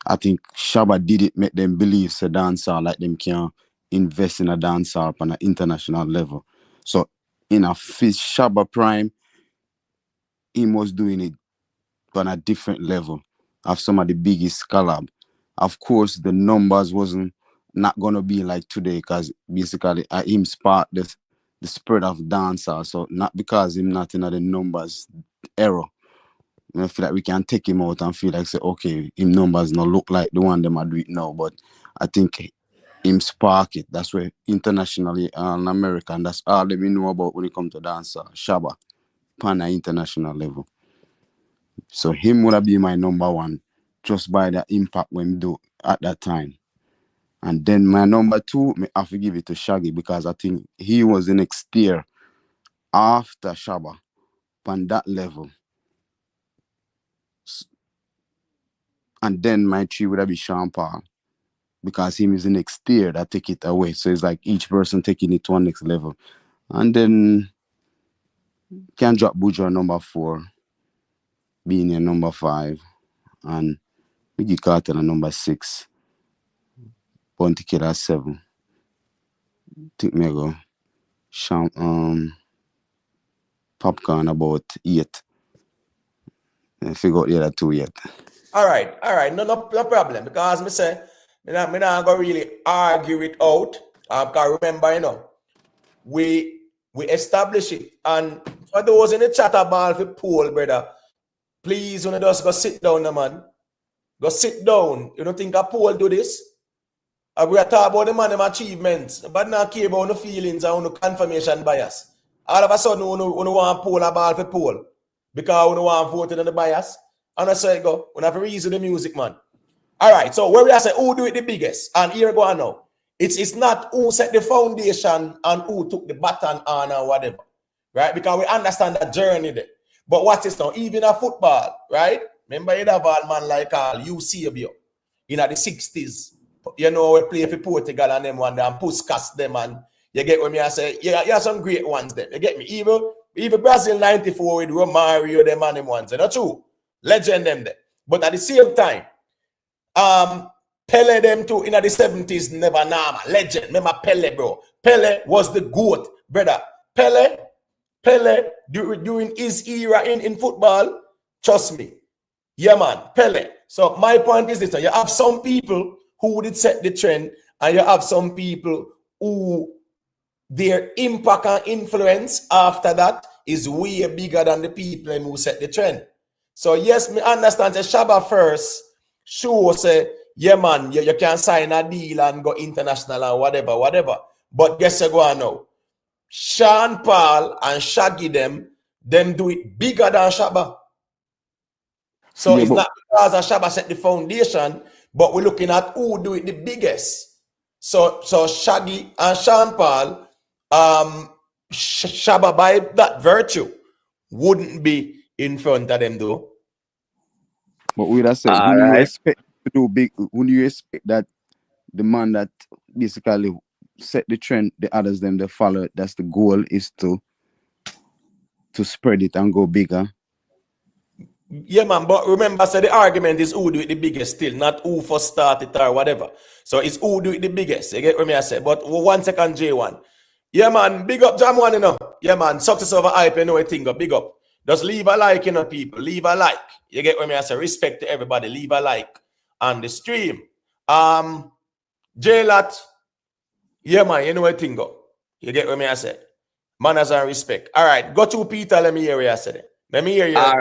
I think Shaba did it, make them believe so dancehall like them can invest in a dancehall on an international level. So in a Shaba prime, he was doing it on a different level of some of the biggest collab. Of course, the numbers wasn't not gonna be like today because basically him sparked the spread of dancehall. So not because him not in the numbers era. I feel like we can take him out and feel like say, okay, him numbers not look like the one them are doing now, but I think him spark it. That's where internationally and American, that's all they know about when it comes to dancehall. Shaba, on an international level. So him would have been my number 1 just by the impact when do at that time. And then my number 2, I have to give it to Shaggy because I think he was the next tier after Shaba on that level. And then my 3 would have been Sean Paul because him is the next tier that take it away. So it's like each person taking it to one next level. And then can drop Buju number 4, being a number 5, and Vybz Cartel at number 6, Bounty Killer 7. Think me go Popcorn about 8. I figure out the other 2 yet. All right, no problem. Because me say, me not gonna really argue it out. Because remember, we establish it. And for those in the chatter ball for poll, brother, please, when you just go sit down, man. Go sit down. You don't think a poll do this? We are talking about the man, them achievements, but not care about the feelings and the confirmation bias. All of a sudden, we want poll a ball for poll because we want voting on the bias. And I say go. We have to reason the music, man. All right. So where we are say who do it the biggest, and here we go now. It's not who set the foundation and who took the baton on or whatever, right? Because we understand that journey there. But what is now? Even a football, right? Remember you have a man like UCB in the 60s. You know, we play for Portugal and them one and Puskas them, and you get what me I say. Yeah, you have some great ones there. You get me? Even Brazil 94 with Romario, them and them ones. You know, true. Legend them there. But at the same time, Pele them too in the 70s, never normal. Legend. Remember Pele, bro. Pele was the GOAT, brother. Pele during his era in football, trust me. Yeah, man, Pele. So my point is this: you have some people who would set the trend, and you have some people who their impact and influence after that is way bigger than the people who set the trend. So yes, me understand the Shaba first sure say, yeah, man, you can sign a deal and go international and whatever. But guess you go on now. Sean Paul and Shaggy them do it bigger than Shaba. So it's not because Shaba set the foundation, but we're looking at who do it the biggest. So Shaggy and Sean Paul, Shaba by that virtue wouldn't be in front of them though. But we that said, who you expect to do big? Who do you expect that the man that basically set the trend, the others them they follow? That's the goal, is to spread it and go bigger. Yeah, man, but remember, so the argument is who do it the biggest still, not who first start it or whatever. So it's who do it the biggest. You get what me I say? But 1 second, J1. Yeah, man, big up Jam One, you know. Yeah, man, success over hype, you know a thing, big up. Just leave a like, you know, people. Leave a like. You get what me I say? Respect to everybody. Leave a like on the stream. J-Lot. Yeah, man, you know a thing, go. You get what me I say? Manners and respect. All right, go to Peter, let me hear you, I said it. Let me hear you. All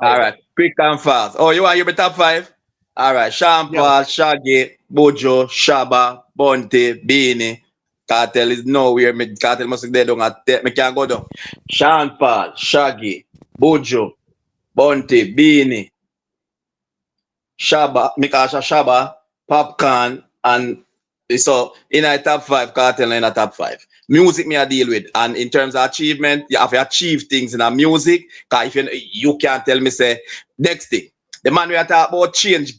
right. Quick and fast. Oh, you want your top 5? All right. Sean Paul, Shaggy, Buju, Shaba, Bunty, Beanie. Kartel is nowhere. Kartel must be down at me can't go down. Sean Paul, Shaggy, Buju, Bunty, Beanie, Shaba, Mikasha Shaba, Popcorn, and so in a top 5, Kartel in a top 5. Music me I deal with, and in terms of achievement, you have to achieve things in a music. Cause if you can't tell me say next thing, the man we are talking about change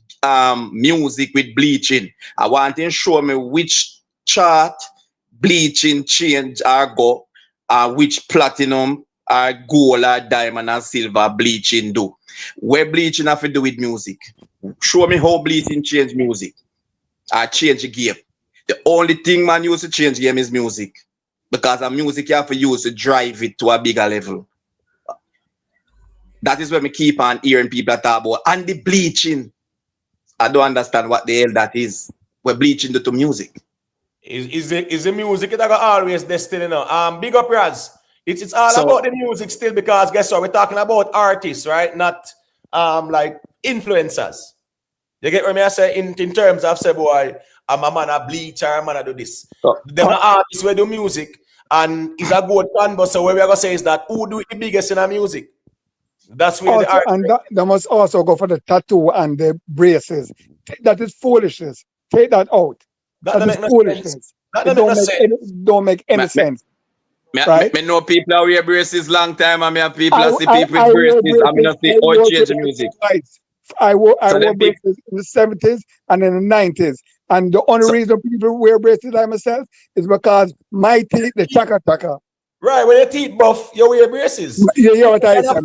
music with bleaching. I want him to show me which chart bleaching change or go, which platinum or gold or diamond and silver bleaching do. Where bleaching have to do with music. Show me how bleaching change music. I change the game. The only thing man use to change game is music. Because the music you have to use to drive it to a bigger level. That is where me keep on hearing people talk about. And the bleaching, I don't understand what the hell that is. We're bleaching to music. Is the music that always destined, you know? Big up, Raz. It's all about the music still, because guess what? We're talking about artists, right? Not like influencers. You get what I say? In terms of say, boy, I'm a man a bleach or a man a do this. Them artists will do music, and it's a good canvas. So what we're gonna say is that who do it the biggest in the music? That's where also, the and they must also go for the tattoo and the braces. That is foolishness. Take that out. That is foolishness. It don't make any sense. Right? Me know people that wear braces long time, and me have people that see people with braces. I'm not saying all change the music. I wore braces in the 70s and in the 90s. And the only reason people wear braces like myself is because my teeth, the chaka. Right, when your teeth buff, you wear braces. Yeah, what I said.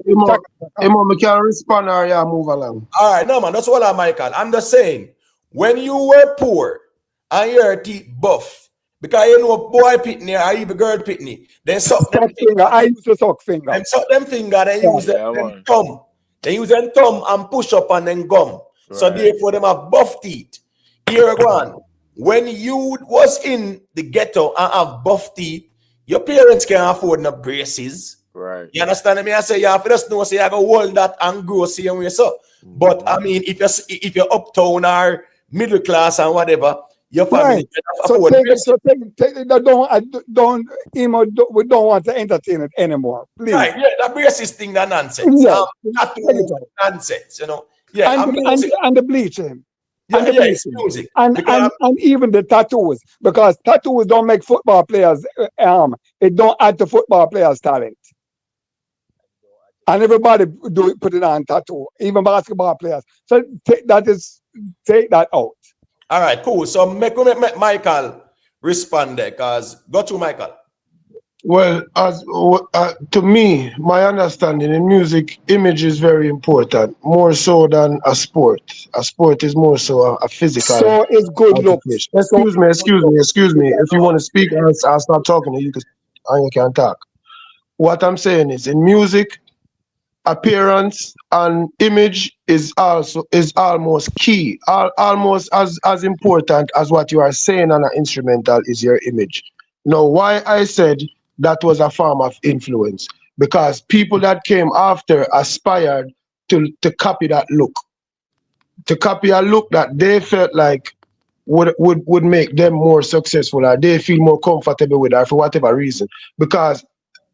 We can respond or yeah, move along. All right, no man, that's all I'm Michael. I'm just saying, when you were poor and your teeth buff, because you know boy pitney or even girl pitney, then suck them finger. I used to suck finger. And suck them finger, then use them thumb. They use them thumb and push up and then gum. Right. So therefore them have buff teeth. Here again, when you was in the ghetto and have buff teeth, your parents can't afford no braces. Right. You understand me? I say you have to just know, say I go hold that and grow same way so. But I mean, if you're uptown or middle class and whatever, your family Right. So take we don't want to entertain it anymore. Please. Right, yeah, that braces thing that nonsense. Yeah. Tattoo nonsense, you know. Yeah, and the bleaching. Yeah, And the yeah, it's bleaching. music. And even the tattoos, because tattoos don't make football players it don't add to football players' talent. And everybody put it on tattoo, even basketball players. So take that out. All right, cool. So make Michael respond there, cause go to Michael. Well, to me, my understanding in music, image is very important, more so than a sport. A sport is more so a physical. So it's good looks. Excuse me. If you want to speak, I'll start talking to you because you can't talk. What I'm saying is, in music, appearance and image is almost key, almost as important as what you are saying on an instrumental is your image. Now, why I said that was a form of influence, because people that came after aspired to copy that look, to copy a look that they felt like would make them more successful, or they feel more comfortable with, or for whatever reason. Because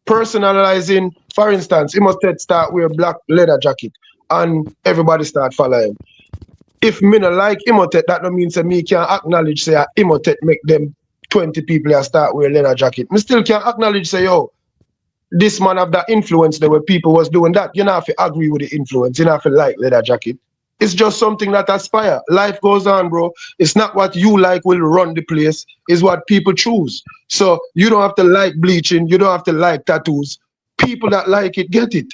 personalizing, for instance, Imhotep start wear black leather jacket and everybody start following. If me not like Imhotep, that don't mean say me can acknowledge say Imhotep make them 20 people that start wear leather jacket. Me still can acknowledge say, yo, this man have that influence there where people was doing that. You don't have to agree with the influence. You don't have to like leather jacket. It's just something that aspire. Life goes on, bro. It's not what you like will run the place. It's what people choose. So you don't have to like bleaching. You don't have to like tattoos. People that like it, get it.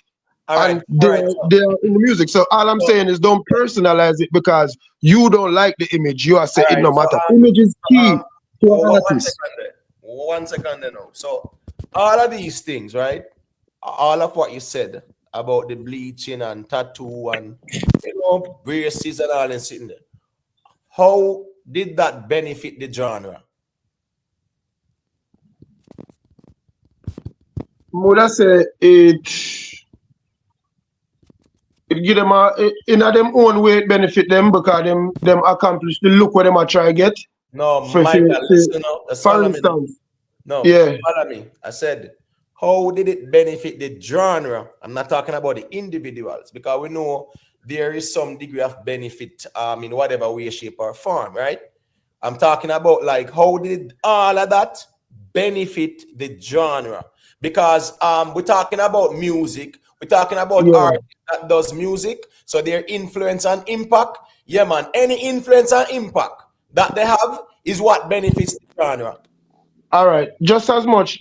And they're in the music. So all I'm saying is don't personalize it because you don't like the image. You are saying it no matter. Image is key to an artist. 1 second there now. So all of these things, right? All of what you said about the bleaching and tattoo and braces and all and sitting there. How did that benefit the genre? Would I say it give them in them own way it benefit them because them accomplish the look what them are try to get. No, Michael, listen now. For instance. No, yeah. Follow me. I said, how did it benefit the genre? I'm not talking about the individuals because we know there is some degree of benefit in whatever way, shape, or form, right? I'm talking about like how did all of that benefit the genre? Because we're talking about music, we're talking about art that does music, so their influence and impact. Yeah, man, any influence and impact that they have is what benefits the genre. All right, just as much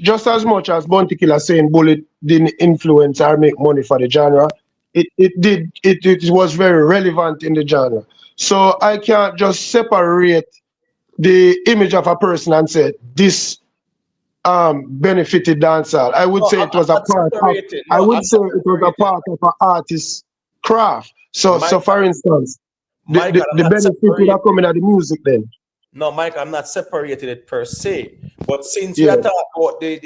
as Bounty Killer saying Bullet didn't influence or make money for the genre, it was very relevant in the genre. So I can't just separate the image of a person and say this benefited dancehall. I would say it was a part of an artist's craft. So for instance, the benefit would have come in at the music then. No, Mike, I'm not separating it per se. But since we are talking about the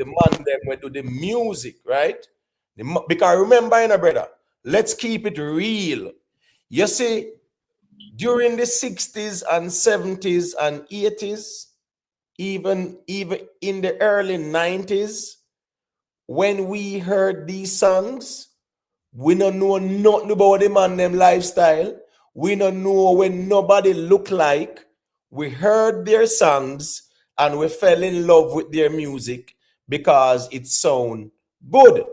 man them who do the music, right? Because remember, you know, brother, let's keep it real. You see, during the 60s and 70s and 80s, even in the early 90s, when we heard these songs, we don't know nothing about the man them lifestyle. We don't know when nobody look like. We heard their songs and we fell in love with their music because it sound good.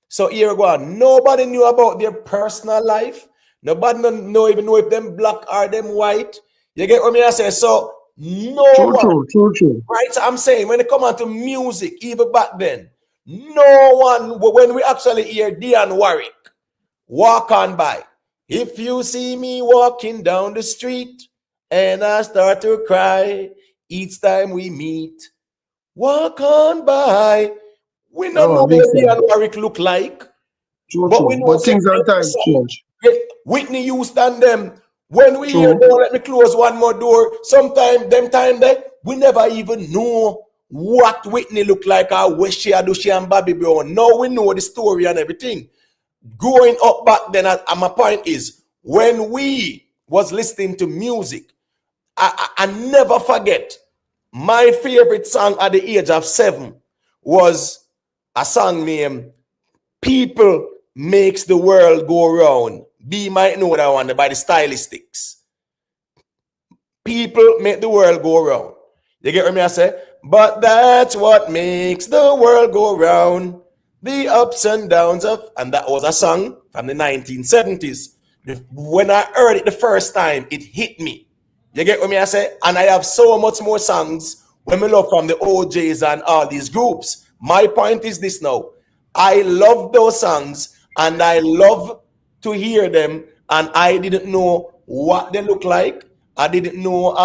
So here we go. Nobody knew about their personal life. Nobody even know if them black or them white. You get what I say? So True. Right? So I'm saying when it come on to music, even back then, no one, when we actually hear Dion Warwick, walk on by. If you see me walking down the street, and I start to cry each time we meet. Walk on by. We don't know what Dion Warwick look like. But we know things and times change. Whitney Houston them. When we hear don't let me close one more door, sometime them time there, we never even know what Whitney look like or where she and Bobby Brown. Now we know the story and everything. Growing up back then, and my point is, when we was listening to music, I never forget. My favorite song at the age of 7 was a song named People Makes the World Go Round. B might know that one by the Stylistics. People make the world go round. You get what me I say? But that's what makes the world go round. The ups and downs of, and that was a song from the 1970s. When I heard it the first time, it hit me. You get what me I say? And I have so much more songs when we love from the OJs and all these groups. My point is this now. I love those songs and I love to hear them, and I didn't know what they look like. I didn't know,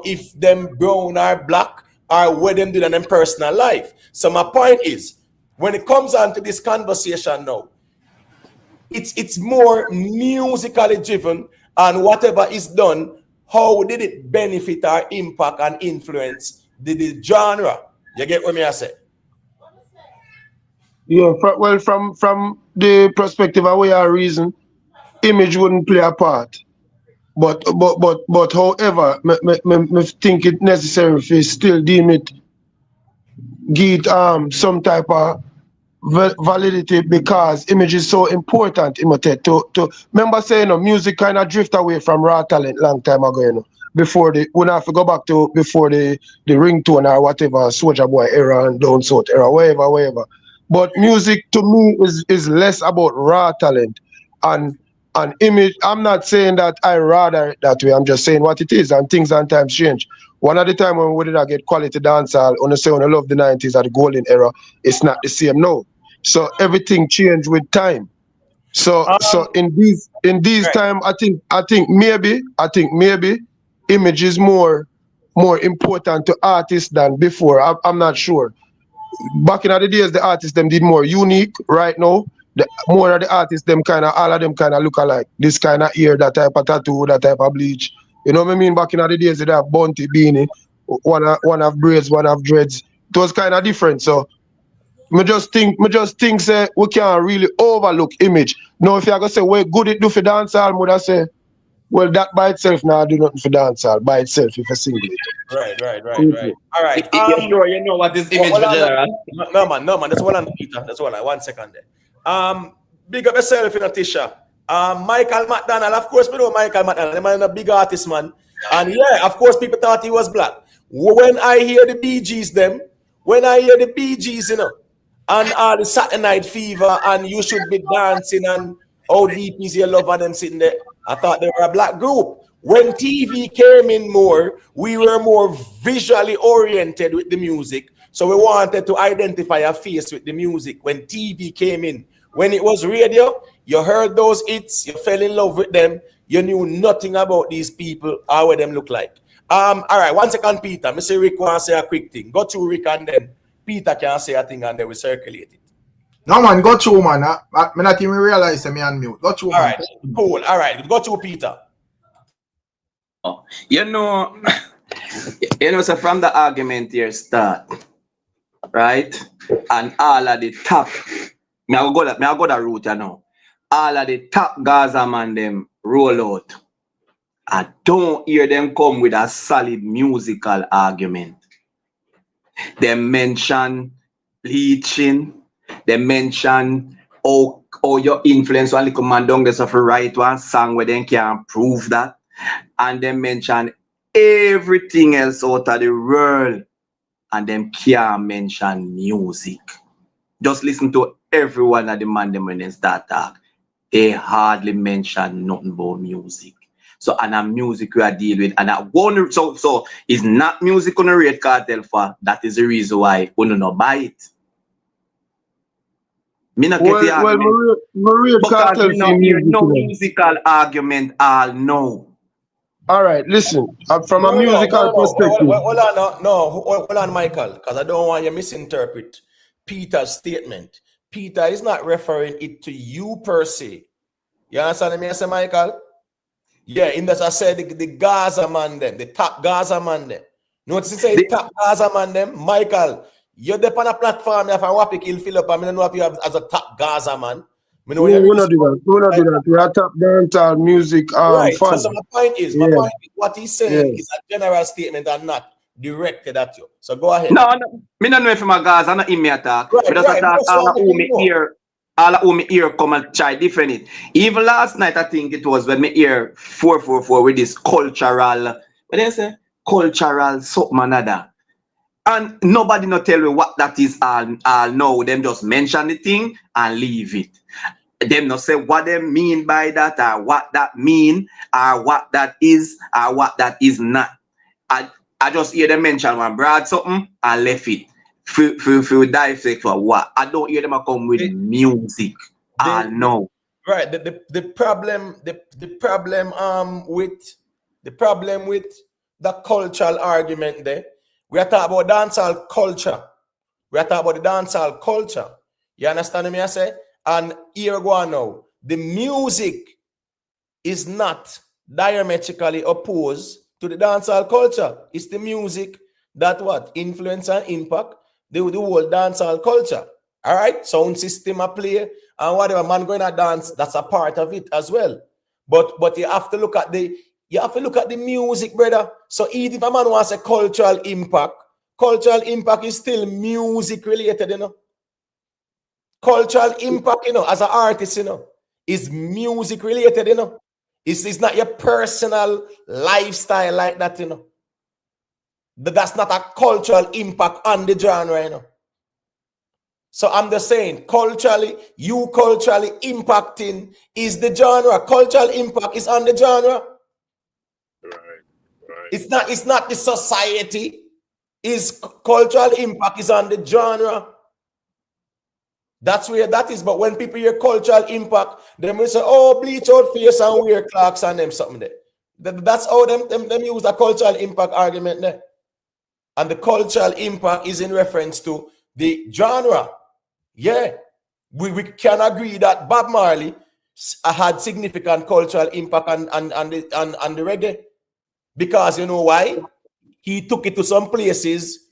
if them brown or black or what them did in their personal life. So my point is, when it comes on to this conversation now, it's more musically driven, and whatever is done, how did it benefit or impact and influence the genre? You get what me I say? Yeah, from the perspective of where I reason, image wouldn't play a part. But however, me think it necessary to still deem it, give it some type of validity, because image is so important. To remember saying, music kind of drift away from raw talent long time ago, before we have to go back to before the ringtone or whatever, Soldier Boy era and Down South era, whatever. But music to me is less about raw talent and image. I'm not saying that I rather it that way. I'm just saying what it is, and things and times change. One of the time when we did I get quality dancehall, on the say when I love the 90s or the golden era, it's not the same now. So everything changed with time. So in these right. time, I think maybe image is more important to artists than before. I'm not sure. Back in the days, the artists them did more unique. Right now, the more of the artists them all of them look alike. This kind of ear, that type of tattoo, that type of bleach. You know what I mean? Back in the days, they have bunty, beanie, one have braids, one have dreads. It was kind of different. So me just think say we can't really overlook image. Now if you are gonna say well good it do for dancehall, would I say, well that by itself now do nothing for dancehall by itself if you single it. Right. All right. You sure you know what is image for general? No man. That's all on Peter. That's all. 1 second there. Big up yourself, Tisha. Michael McDonald, of course, we know Michael McDonald. The man is a big artist, man. And yeah, of course, people thought he was black. When I hear the Bee Gees, and the Saturday Night Fever, and You Should Be Dancing, and How Deep Is Your Love, and them sitting there, I thought they were a black group. When TV came in more, we were more visually oriented with the music. So we wanted to identify a face with the music when TV came in. When it was radio, you heard those hits, you fell in love with them, you knew nothing about these people or what them look like. All right, 1 second, Peter. Mr. Rick wants to say a quick thing. Go to Rick and then Peter can say a thing and then we circulate it. No man, go through man. I not even realize me on mute. Go through. All man. right, cool. All right, go to Peter. Oh, so from the argument here start, right? And all of the top, me I go that route, all of the top Gaza man them roll out. I don't hear them come with a solid musical argument. They mention bleaching, they mention how your influence on little man down there for write one song where they can prove that. And they mention everything else out of the world. And them can't mention music. Just listen to everyone at the man them when they start talk. They hardly mention nothing about music. So and a music we are dealing with, and I wonder so it's not music on the rate Kartel for. That is the reason why we don't buy it. Me not get the argument. Because no musical argument all no. All right, listen. From a musical perspective. Hold on, Michael, because I don't want you to misinterpret Peter's statement. Peter is not referring it to you per se. You understand me, I say, Michael? Yeah, in that I said the Gaza man them, the top Gaza man them. Notice he say the top Gaza man them, Michael. You're there on a platform if I want to kill Philip, I don't know if you have as a top Gaza man. Me know No, your we're not reason. doing that. We're not doing that. We are top dancehall music Right. fan. So my point is, Yeah. what he's saying is a general statement and not directed at you. So go ahead. No, me not know if my guys, I'm not in me attack. Right, Me just right. attack That's all what of I'm who looking me for. hear, all of who me hear come and try different it. Even last night, I think it was when me hear 444 with this cultural, what do you say? Cultural something another. And nobody not tell me what that is all no. Them just mention the thing and leave it. Them not say what they mean by that or what that mean or what that is or what that is not. I just hear them mention one broad something and left it. For dissect for what? I don't hear them come with music. No. Right. The problem with the cultural argument there. We are talking about dancehall culture. We are talking about the dancehall culture. You understand me? I say, and here we go now. The music is not diametrically opposed to the dancehall culture. It's the music that what influence and impact the whole dancehall culture. All right, sound system a play and whatever man going to dance, that's a part of it as well. But you have to look at the music, brother. So even if a man wants a cultural impact is still music related, you know. Cultural impact, you know, as an artist, you know, is music related, you know. It's not your personal lifestyle like that, you know. That's not a cultural impact on the genre, you know. So I'm just saying, culturally impacting is the genre. Cultural impact is on the genre. Right. It's not the society. Is cultural impact is on the genre. That's where that is. But when people hear cultural impact, they will say, oh, bleach out face and wear clocks and them something there. That's how them use the cultural impact argument there. And the cultural impact is in reference to the genre. Yeah. We can agree that Bob Marley had significant cultural impact on the reggae. Because you know why? He took it to some places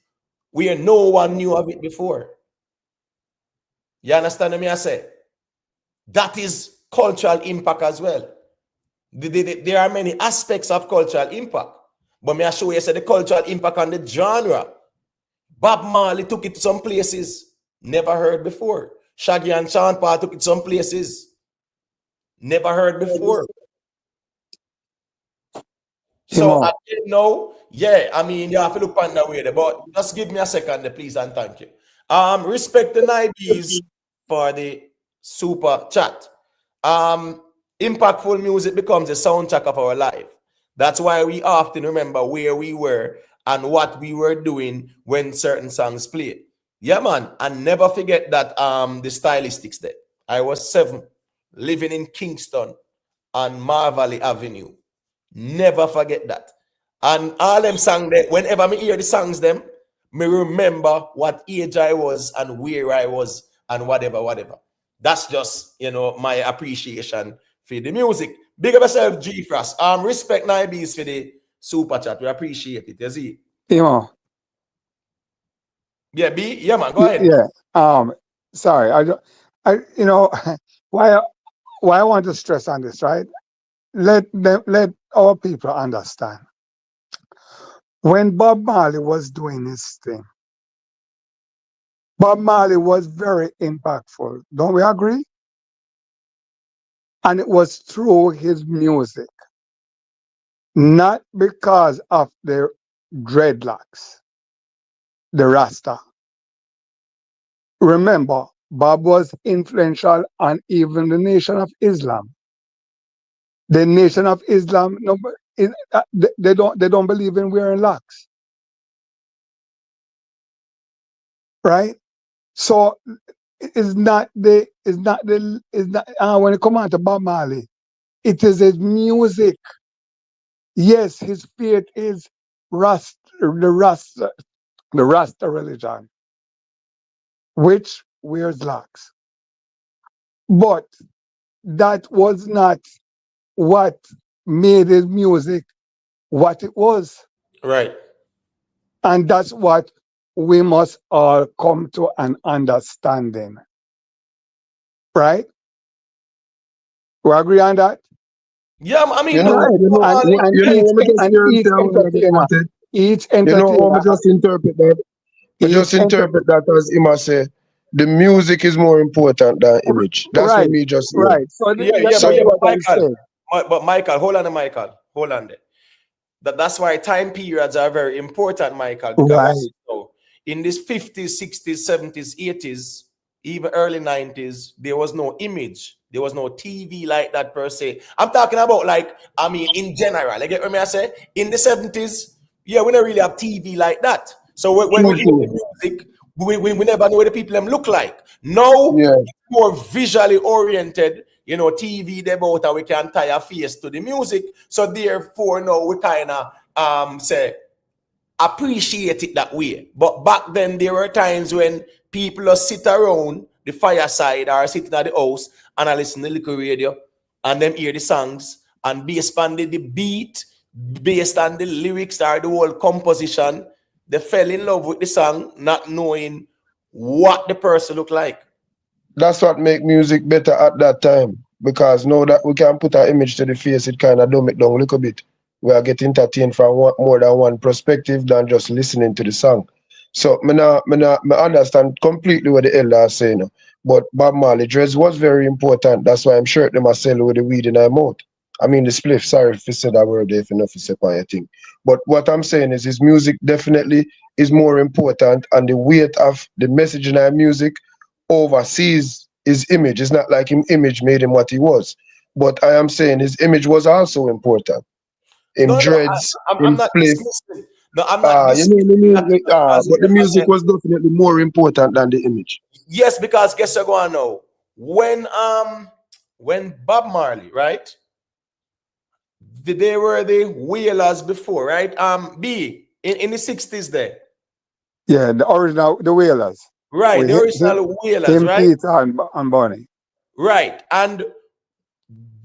where no one knew of it before. You understand me? I say that is cultural impact as well. There are many aspects of cultural impact, but may I show you the cultural impact on the genre. Bob Marley took it to some places never heard before. Shaggy and Sean Paul took it to some places never heard before. So again, no, yeah, I mean, you have to look on that way, but just give me a second, please, and thank you. Respect the 90s for the super chat. Impactful music becomes the soundtrack of our life. That's why we often remember where we were and what we were doing when certain songs played. Yeah, man, and never forget that the stylistics there. I was 7, living in Kingston on Marvally Avenue. Never forget that. And all them songs there, whenever I hear the songs them, me remember what age I was and where I was and whatever. That's just, you know, my appreciation for the music. Big up yourself, G Frost. Respect Nibes for the super chat. We appreciate it. You see? Yeah, B? Yeah, man. Go ahead. Yeah. Sorry. I you know, why I want to stress on this, right? Let our people understand. When Bob Marley was doing his thing, Bob Marley was very impactful. Don't we agree? And it was through his music, not because of the dreadlocks, the Rasta. Remember, Bob was influential on even the Nation of Islam. The Nation of Islam, they don't believe in wearing locks, right? So it's not when it comes out to Bob Marley, it is his music. Yes, his faith is the Rasta religion, which wears locks. But that was not what made his music what it was. Right. And that's what we must all come to an understanding. Right? We agree on that? Yeah, I mean, You look, know, Right. you know, And you know, each what me just hear him each say a while ago, entertainer, Imate. each You know, how me entertainer, just interpret that. I each just interpret that as Ima say, the music is more important than image. That's what right, me just hear. right. So yeah, So but that's what I'm Michael, saying. but Michael, hold on, Michael, hold on there. That's why time periods are very important, Michael, because Right, you know, in this 50s, 60s, 70s, 80s, even early 90s, there was no image. There was no TV like that per se. I'm talking about like, I mean, in general. Like, what I say? In the 70s, yeah, we don't really have TV like that. So when true, we hear true. the music, we never know what the people them look like. Now, Yeah, it's more visually oriented, you know, TV about and we can tie a face to the music. So therefore, now we kind of say appreciate it that way. But back then there were times when people just sit around the fireside or sitting at the house and I listen to Lyrical radio and them hear the songs and based on the beat, based on the lyrics or the whole composition, they fell in love with the song, not knowing what the person looked like. that's what make music better at that time. Because now that we can put our image to the face, it kind of dumb it down a little bit. We are getting entertained from more than one perspective than just listening to the song. So me understand completely what the elder is saying. But Bob Marley dress was very important. That's why I'm sure them are selling with the weed in their mouth. I mean the spliff. Sorry if you said that word there, if enough you say your thing. But what I'm saying is his music definitely is more important, and the weight of the message in our music oversees his image. It's not like him image made him what he was. But I am saying his image was also important. Him No, dreads, I'm him not spliff. dismissing. No, I'm not You know dismissing the that, music, because but the I music said was definitely more important than the image. yes, because guess what going on now? When Bob Marley, right? They were the whalers before, right? In the 60s there. yeah, the original, the Whalers, Right, with the original whalers, him, right? Peter, and Bonnie. Right. And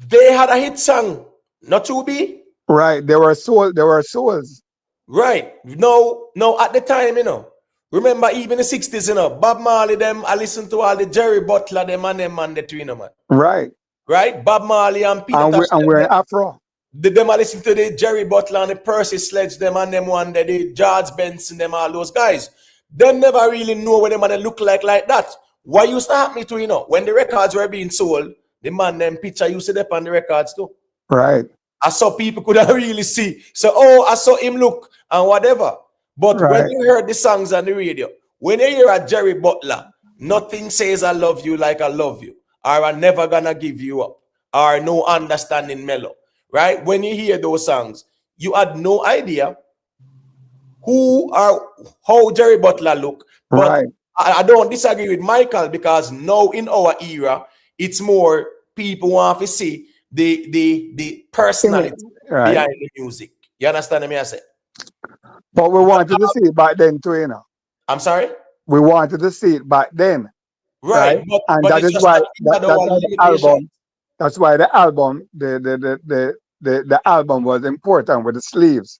they had a hit song, not to be. Right, they were souls. Right. No, at the time, you know. Remember, even the 60s, you know, Bob Marley, them, I listened to all the Jerry Butler, them and the two, you know, man. Right, Right? Bob Marley and Peter and Tosh, we're in Afro. them I listen to the Jerry Butler and the Percy Sledge, them and them one, the George Benson, them, all those guys. Them never really know what them man look like that. What used to happen to, you know, when the records were being sold, the man, them picture used to dip on the records too. Right, I saw people couldn't really see. So, oh, I saw him look and whatever. But when right, you heard the songs on the radio, when you hear a Jerry Butler, nothing says I love you like I love you, or I'm never gonna give you up, or no understanding mellow. Right? When you hear those songs, you had no idea how Jerry Butler look. But right, I don't disagree with Michael, because now in our era, it's more people want to see the personality right. behind the music. You understand me? I say. But we wanted to see it back then too, you know. I'm sorry. We wanted to see it back then, right? Right, And but that it's is just why that you had our the limitation. album. That's why the album, the album was important with the sleeves.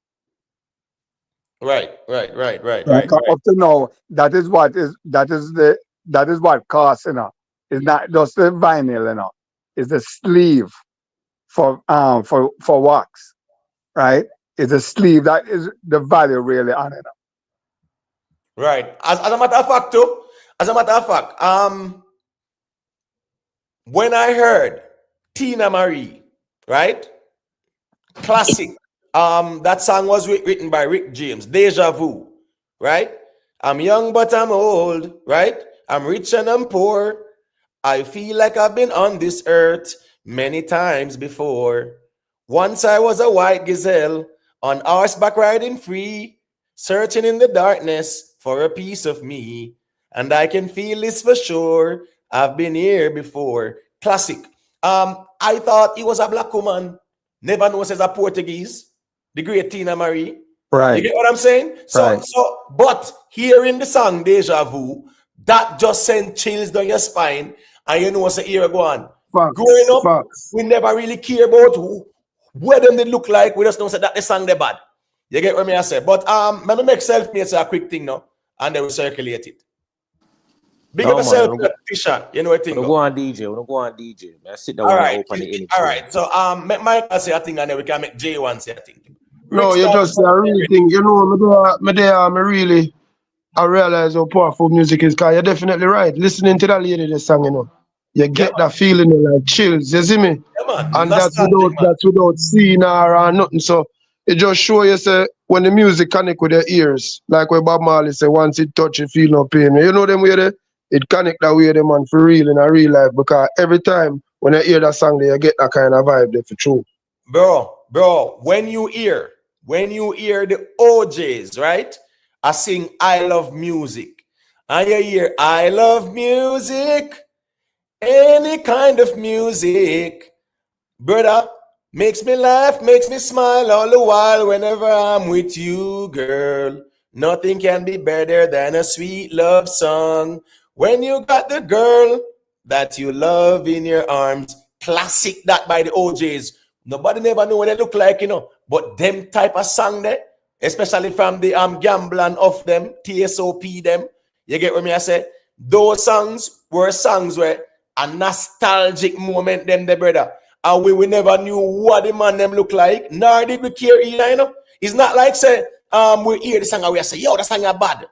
Right. Right. Up to now, that is what costs, you know. It's not just the vinyl, you know. It's the sleeve for wax, right? It's a sleeve that is the value really on it. Right. As a matter of fact, too, when I heard Tina Marie, right? Classic. That song was written by Rick James, Deja Vu, right? I'm young but I'm old, right? I'm rich and I'm poor. I feel like I've been on this earth many times before. Once I was a white gazelle on horseback riding free, searching in the darkness for a piece of me. And I can feel this for sure. I've been here before. Classic. I thought he was a black woman. Never knows as a Portuguese. The great Tina Marie. Right. You get what I'm saying? Right. But hearing the song Deja Vu, that just sent chills down your spine. And you know what's a year ago on. Growing up, we never really care about what them they look like. We just don't say that the song they bad. You get what I say? But let me make self-made say a quick thing now, and then we circulate it. Big No up man, yourself, I go, Tisha. You know what thing I go. go on DJ. I go on DJ. I sit down All and I right, open the image. all thing. right. So make Michael say a thing, and then we can make J1 say a thing. Rick, No, you start just say a real thing. You know, me really, I realize how powerful music is, because you're definitely right. Listening to that lady, this song, you know, you Yeah, get man. that feeling of like chills, you see me? Yeah, man. And Nostalgic, man. that's without seeing her or nothing. So it just show you say when the music connect with your ears, like what Bob Marley say, once it touch, you feel no pain. You know them way there? It connect that way there, man, for real in a real life. Because every time when I hear that song there, you get that kind of vibe there for true. Bro, when you hear the OJs, right? I sing I love music. And you hear I love music, any kind of music. Brother, makes me laugh, makes me smile all the while whenever I'm with you, girl. Nothing can be better than a sweet love song. When you got the girl that you love in your arms. Classic that by the OJs. Nobody never know what they look like, you know. But them type of song there, especially from the Gamblan of them, TSOP them. You get what me I say? Those songs were songs where a nostalgic moment them there, brother. And we never knew what the man them look like, nor did we care either, you know. It's not like say we hear the song and we say, yo, the song is bad.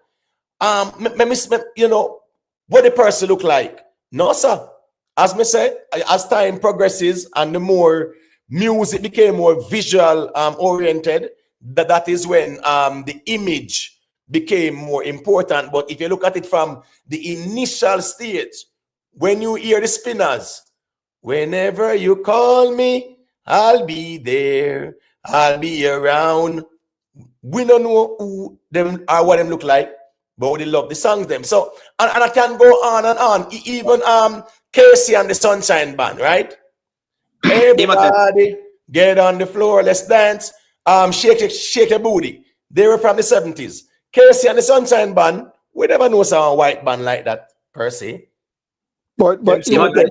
You know, what the person look like. No, sir. As me say, as time progresses and the more music became more visual oriented, that is when the image became more important. But if you look at it from the initial stage, when you hear the spinners, whenever you call me, I'll be there. I'll be around. We don't know who them are, what them look like, but we love the songs them. So and I can go on and on. Even Casey and the Sunshine Band, right? Everybody get on the floor, let's dance. Shake your booty. They were from the 70s. Casey and the Sunshine Band, we never know some white band like that per se. But even Let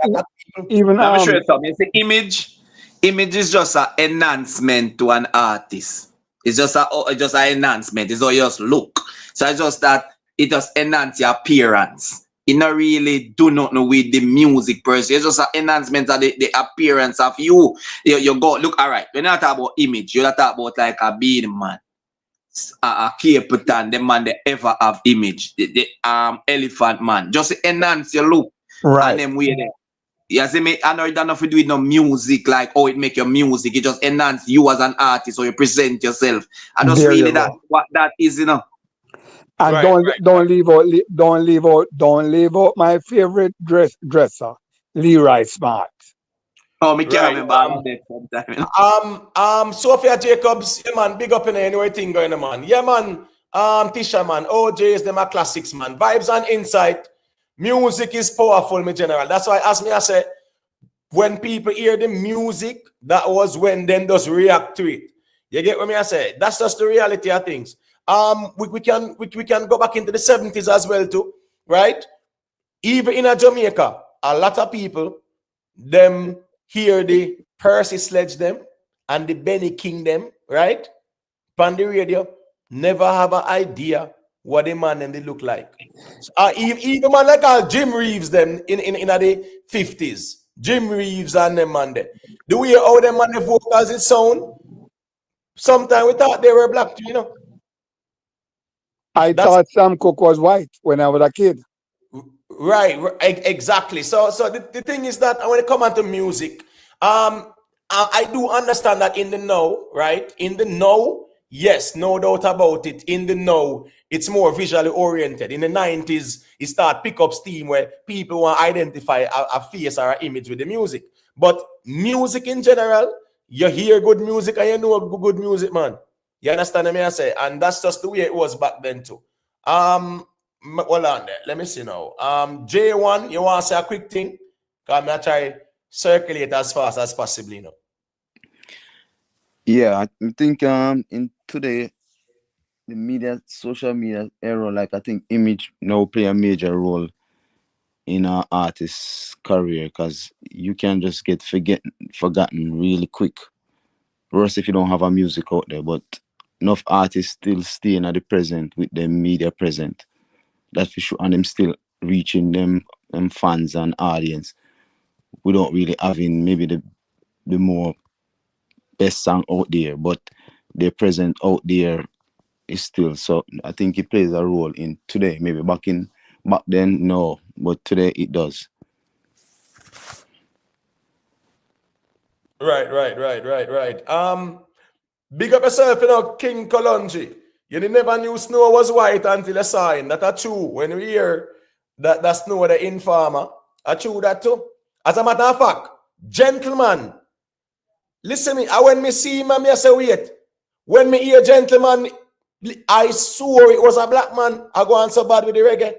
me show you something. It's image is just an enhancement to an artist. It's just an enhancement. It's all just look. So it's just that it just enhance your appearance. It not really do nothing with the music per se. It's just an enhancement of the appearance of you. You go look, all right. When you talk about image, you talk about like a being man. A Capitan, the man they ever have image. The elephant man. Just enhance your look. right. And then we there. You see me? I know it don't have to do with no music, like it make your music. It just enhance you as an artist, or you present yourself. I just There really you that go. what that is, you know. And don't leave out my favorite dresser, Leroy Smart. Oh, me can't Right. remember all of that sometime, you know. Sophia Jacobs, yeah, man, big up in anything going on, man. Yeah, man. Tisha, man. OJ's them are classics, man. Vibes and insight. Music is powerful, me general. That's why, as me I say, when people hear the music, that was when them just react to it. You get what me I say? That's just the reality of things. We can go back into the 70s as well too, right? Even in Jamaica, a lot of people them hear the Percy Sledge them and the Benny King them, right? On the radio, never have an idea what the man and they look like. So, even man like Jim Reeves them in the 50s. Jim Reeves and them man there. The way how them man the vocals it sound, sometimes we thought they were black too, you know. I thought Sam Cooke was white when I was a kid. Right, exactly. So the thing is that when it comes to music, I do understand that in the know, right? In the know, yes, no doubt about it. In the know, it's more visually oriented. In the 90s, it started pick up steam where people want to identify a face or an image with the music. But music in general, you hear good music and you know good music, man. You understand what I say? And that's just the way it was back then too. Hold on there. Let me see now. J1, you want to say a quick thing? Because I'm going to try circulate as fast as possible, you know. Yeah, I think in today the social media era, like I think image now play a major role in an artist's career, because you can just get forgotten really quick. Worse if you don't have a music out there, but enough artists still staying at the present with the media present. That's for sure, and them still reaching them fans and audience without really having maybe the more best song out there, but their present out there is still. So I think it plays a role in today. Maybe back then, no, but today it does. Right. Big up yourself, King Kalonji. You never knew snow was white until you saw it. That's true. When we hear that snow, the informer, I true that too. As a matter of fact, gentlemen, listen me. When me see him, I say, wait. When me hear gentleman, I swore it was a black man. I go on so bad with the reggae.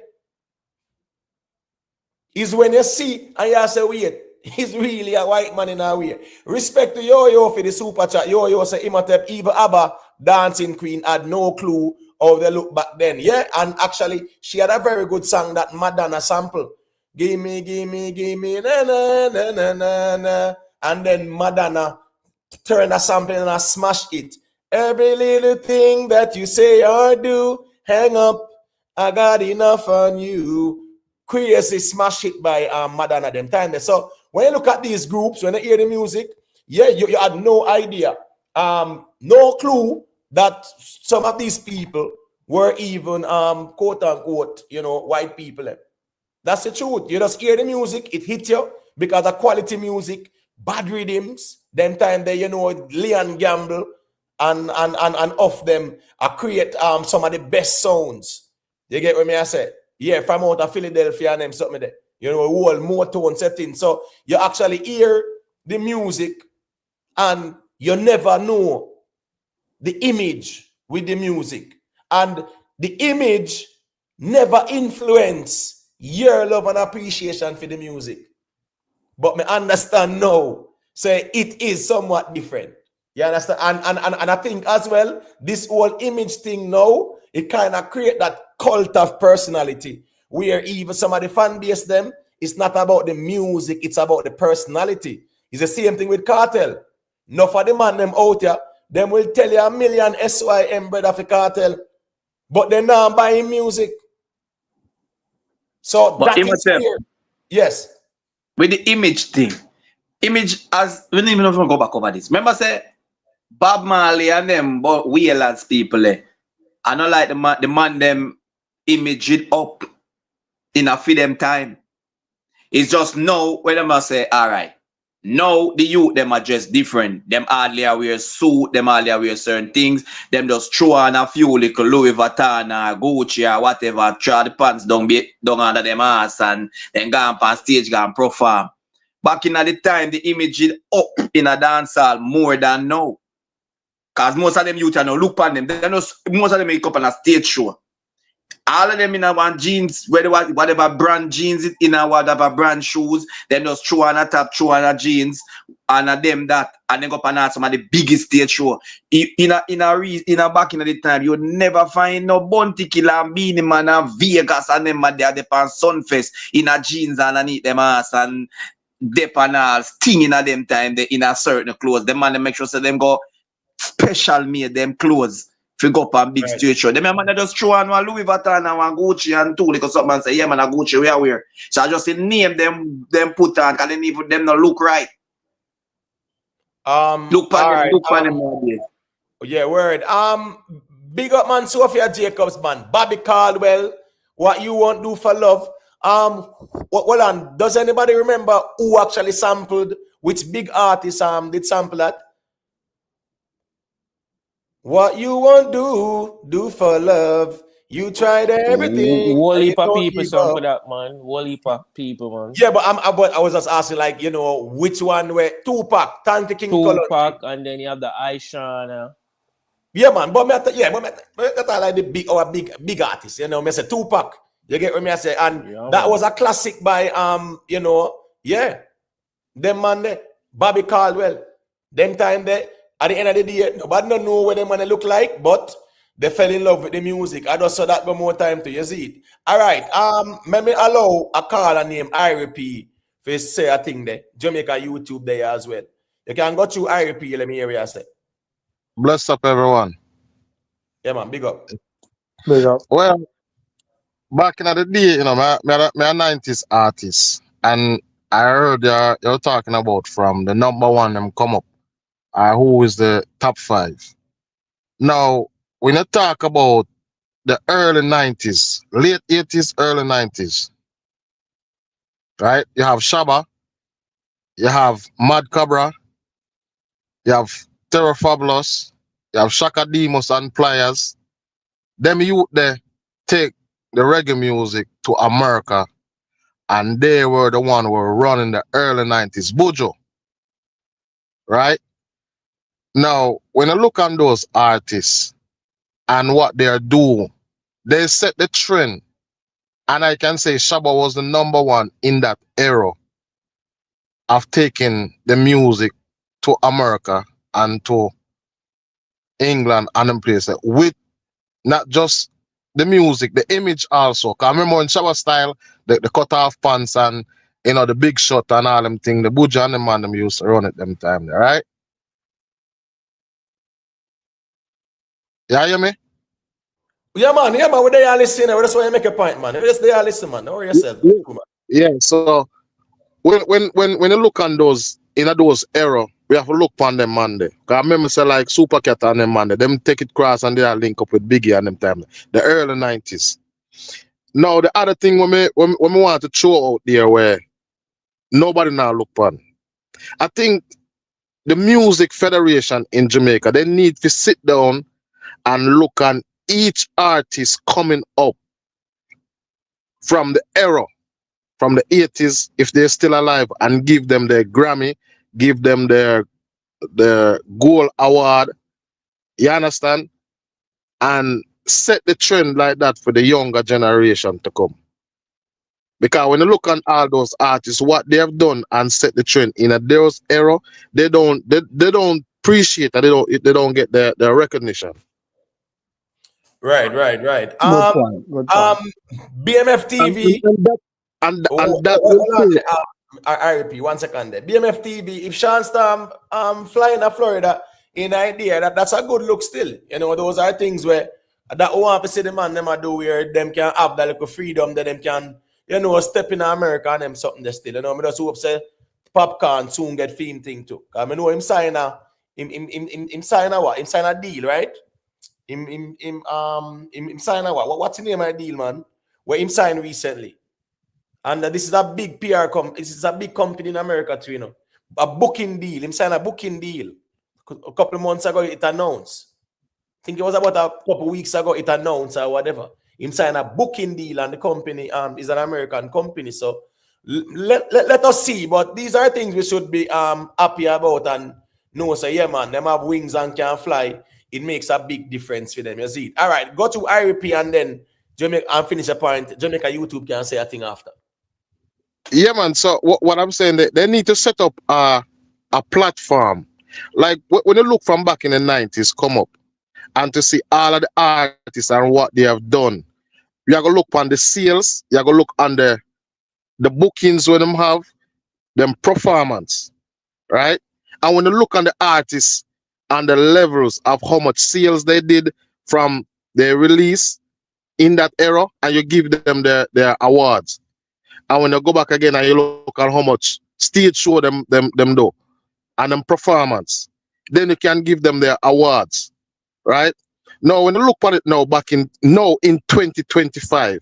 Is when you see and you say, wait, he's really a white man in our way. Respect to Yo-Yo for the super chat. Yo-Yo say Imhotep, even Abba, dancing queen, had no clue how they look back then. Yeah, and actually, she had a very good song that Madonna sample. Give me, na na na na na na. And then Madonna turn a sample and I smash it. Every little thing that you say or do, hang up. I got enough on you. Crazy smash it by Madonna them time there. So when you look at these groups, when you hear the music, yeah, you had no idea, no clue that some of these people were even quote unquote, white people. That's the truth. You just hear the music, it hit you because of quality music, bad rhythms. Them time there, Leon Gamble and off them create some of the best sounds. You get what I say? Yeah, from out of Philadelphia and them something there. Whole more tone setting. So you actually hear the music and you never know the image with the music. And the image never influence your love and appreciation for the music. But me understand now, say it is somewhat different. You understand? And I think as well, this whole image thing now, it kind of create that cult of personality where even some of the fan base them, it's not about the music, it's about the personality. It's the same thing with Kartel. No for the man them out here, them will tell you a million SYM brother for Kartel, but they're not buying music. So But that is where, yes. With the image thing, image as we don't even know if we go back over this. Remember, say Bob Marley and them Wheelers people. I don't like the man them image it up in a feed them time. It's just now when them must say, all right. Now the youth them are just different. Them hardly wear suit, them hardly wear certain things. Them just throw on a few little Louis Vuitton or Gucci or whatever, throw the pants down under them ass and then go on stage, go and perform. Back in the time, the image is up in a dancehall more than now. Because most of them youth are now look on them. Most of them make up on a stage show. All of them in our jeans, whatever brand jeans, in our whatever brand shoes, them just throw on a top, throw on a jeans, and a them that, and then go up and some of the biggest stage show. In a back in the time, you never find no Bounty Killer and Beanie Man and Vegas and them there on Sunfest in a jeans underneath them ass and dep and all sting in a them time they in a certain clothes. Them man they make sure so them go special made them clothes. If you go up on big stage show, them man just throw on one Louis Vuitton and one Gucci and two because something and say, yeah man, a Gucci we are wear. So I just say name them put on because then even them not look right. Look on them nowadays. Yeah, word. Big up man, Sophia Jacobs man, Bobby Caldwell. What you want do for love? Hold on. Does anybody remember who actually sampled? Which big artist did sample that? What you want do for love? You tried everything. Whole heap of people sample that, man. Whole heap of people, man. Yeah, but I was just asking, like, which one were Tupac, Thank the King Tupac, and then you have the Aisha. Yeah, man. But I like the big artist. Me say Tupac. You get what me I say? And that was a classic by them man there, Bobby Caldwell. Them time there, at the end of the day, nobody don't know what them man look like, but they fell in love with the music. I just saw that one more time to you see it. All right. Let me allow a caller named IRP for say a thing there. Jamaica YouTube there as well. You can go through IRP, let me hear what you say. Bless up everyone. Yeah, man, big up. Big up. Well, back in the day, you know, me a 90s artist. And I heard you're talking about from the number one them come up. Who is the top 5? Now, when you talk about the early 90s, late 80s, early 90s, right? You have Shaba, you have Mad Cobra, you have Terror Fabulous, you have Shaka Demos and Pliers. Them youth there take the reggae music to America, and they were the one who were running the early 90s. Buju, right? Now, when I look on those artists and what they are doing, they set the trend. And I can say Shaba was the number one in that era of taking the music to America and to England and them places with not just the music, the image also. Cause I remember in Shaba style, the cut off pants and you know the big shot and all them thing, the Buju and the man them used to run it them time there, right? Yeah, hear me? Yeah, man, we're there listening. That's why you make a point, man. Just there listen, man. Don't worry yourself. Yeah, so when you look on those those era, we have to look on them man there. Cause I remember say like Super Cat and them man there, them take it cross and they are link up with Biggie and them time. The early 90s. Now the other thing when we want to throw out there where nobody now look on. I think the Music Federation in Jamaica, they need to sit down and look on each artist coming up from the era, from the 80s, if they're still alive, and give them their Grammy, give them their Gold Award. You understand? And set the trend like that for the younger generation to come. Because when you look on all those artists, what they have done and set the trend in a those era, they don't appreciate that they don't get their recognition. Right. Good point. Good point. BMF TV. And that I repeat 1 second there. BMF TV, if Sean Storm flying to Florida in idea, that's a good look still. You know, those are things where that want to see the man them a do where them can have that little freedom that them can, you know, step in America and them something there still. You know, I just hope say Popcorn soon get film thing too. Cause I know him sign a what? Him sign a deal, right? Him sign a what? What's the name of the deal, man? Where him signed recently. And this is a big PR company. This is a big company in America too, you know. A booking deal. Him signed a booking deal. A couple of months ago, it announced. I think it was about a couple of weeks ago, it announced or whatever. Him signed a booking deal, and the company is an American company. So let us see. But these are things we should be happy about and know. So yeah, man, them have wings and can fly. It makes a big difference for them. You see it. All right, go to IRP and then Jamaica and finish a point. Jamaica YouTube can say a thing after. Yeah, man. So what I'm saying, they need to set up a platform. Like when you look from back in the 90s, come up and to see all of the artists and what they have done. You are gonna look on the sales, you are gonna look on the bookings when them have them performance, right? And when you look on the artists and the levels of how much sales they did from their release in that era, and you give them their awards. And when you go back again and you look at how much stage show them do and them performance, then you can give them their awards, right? Now when you look at it now in 2025,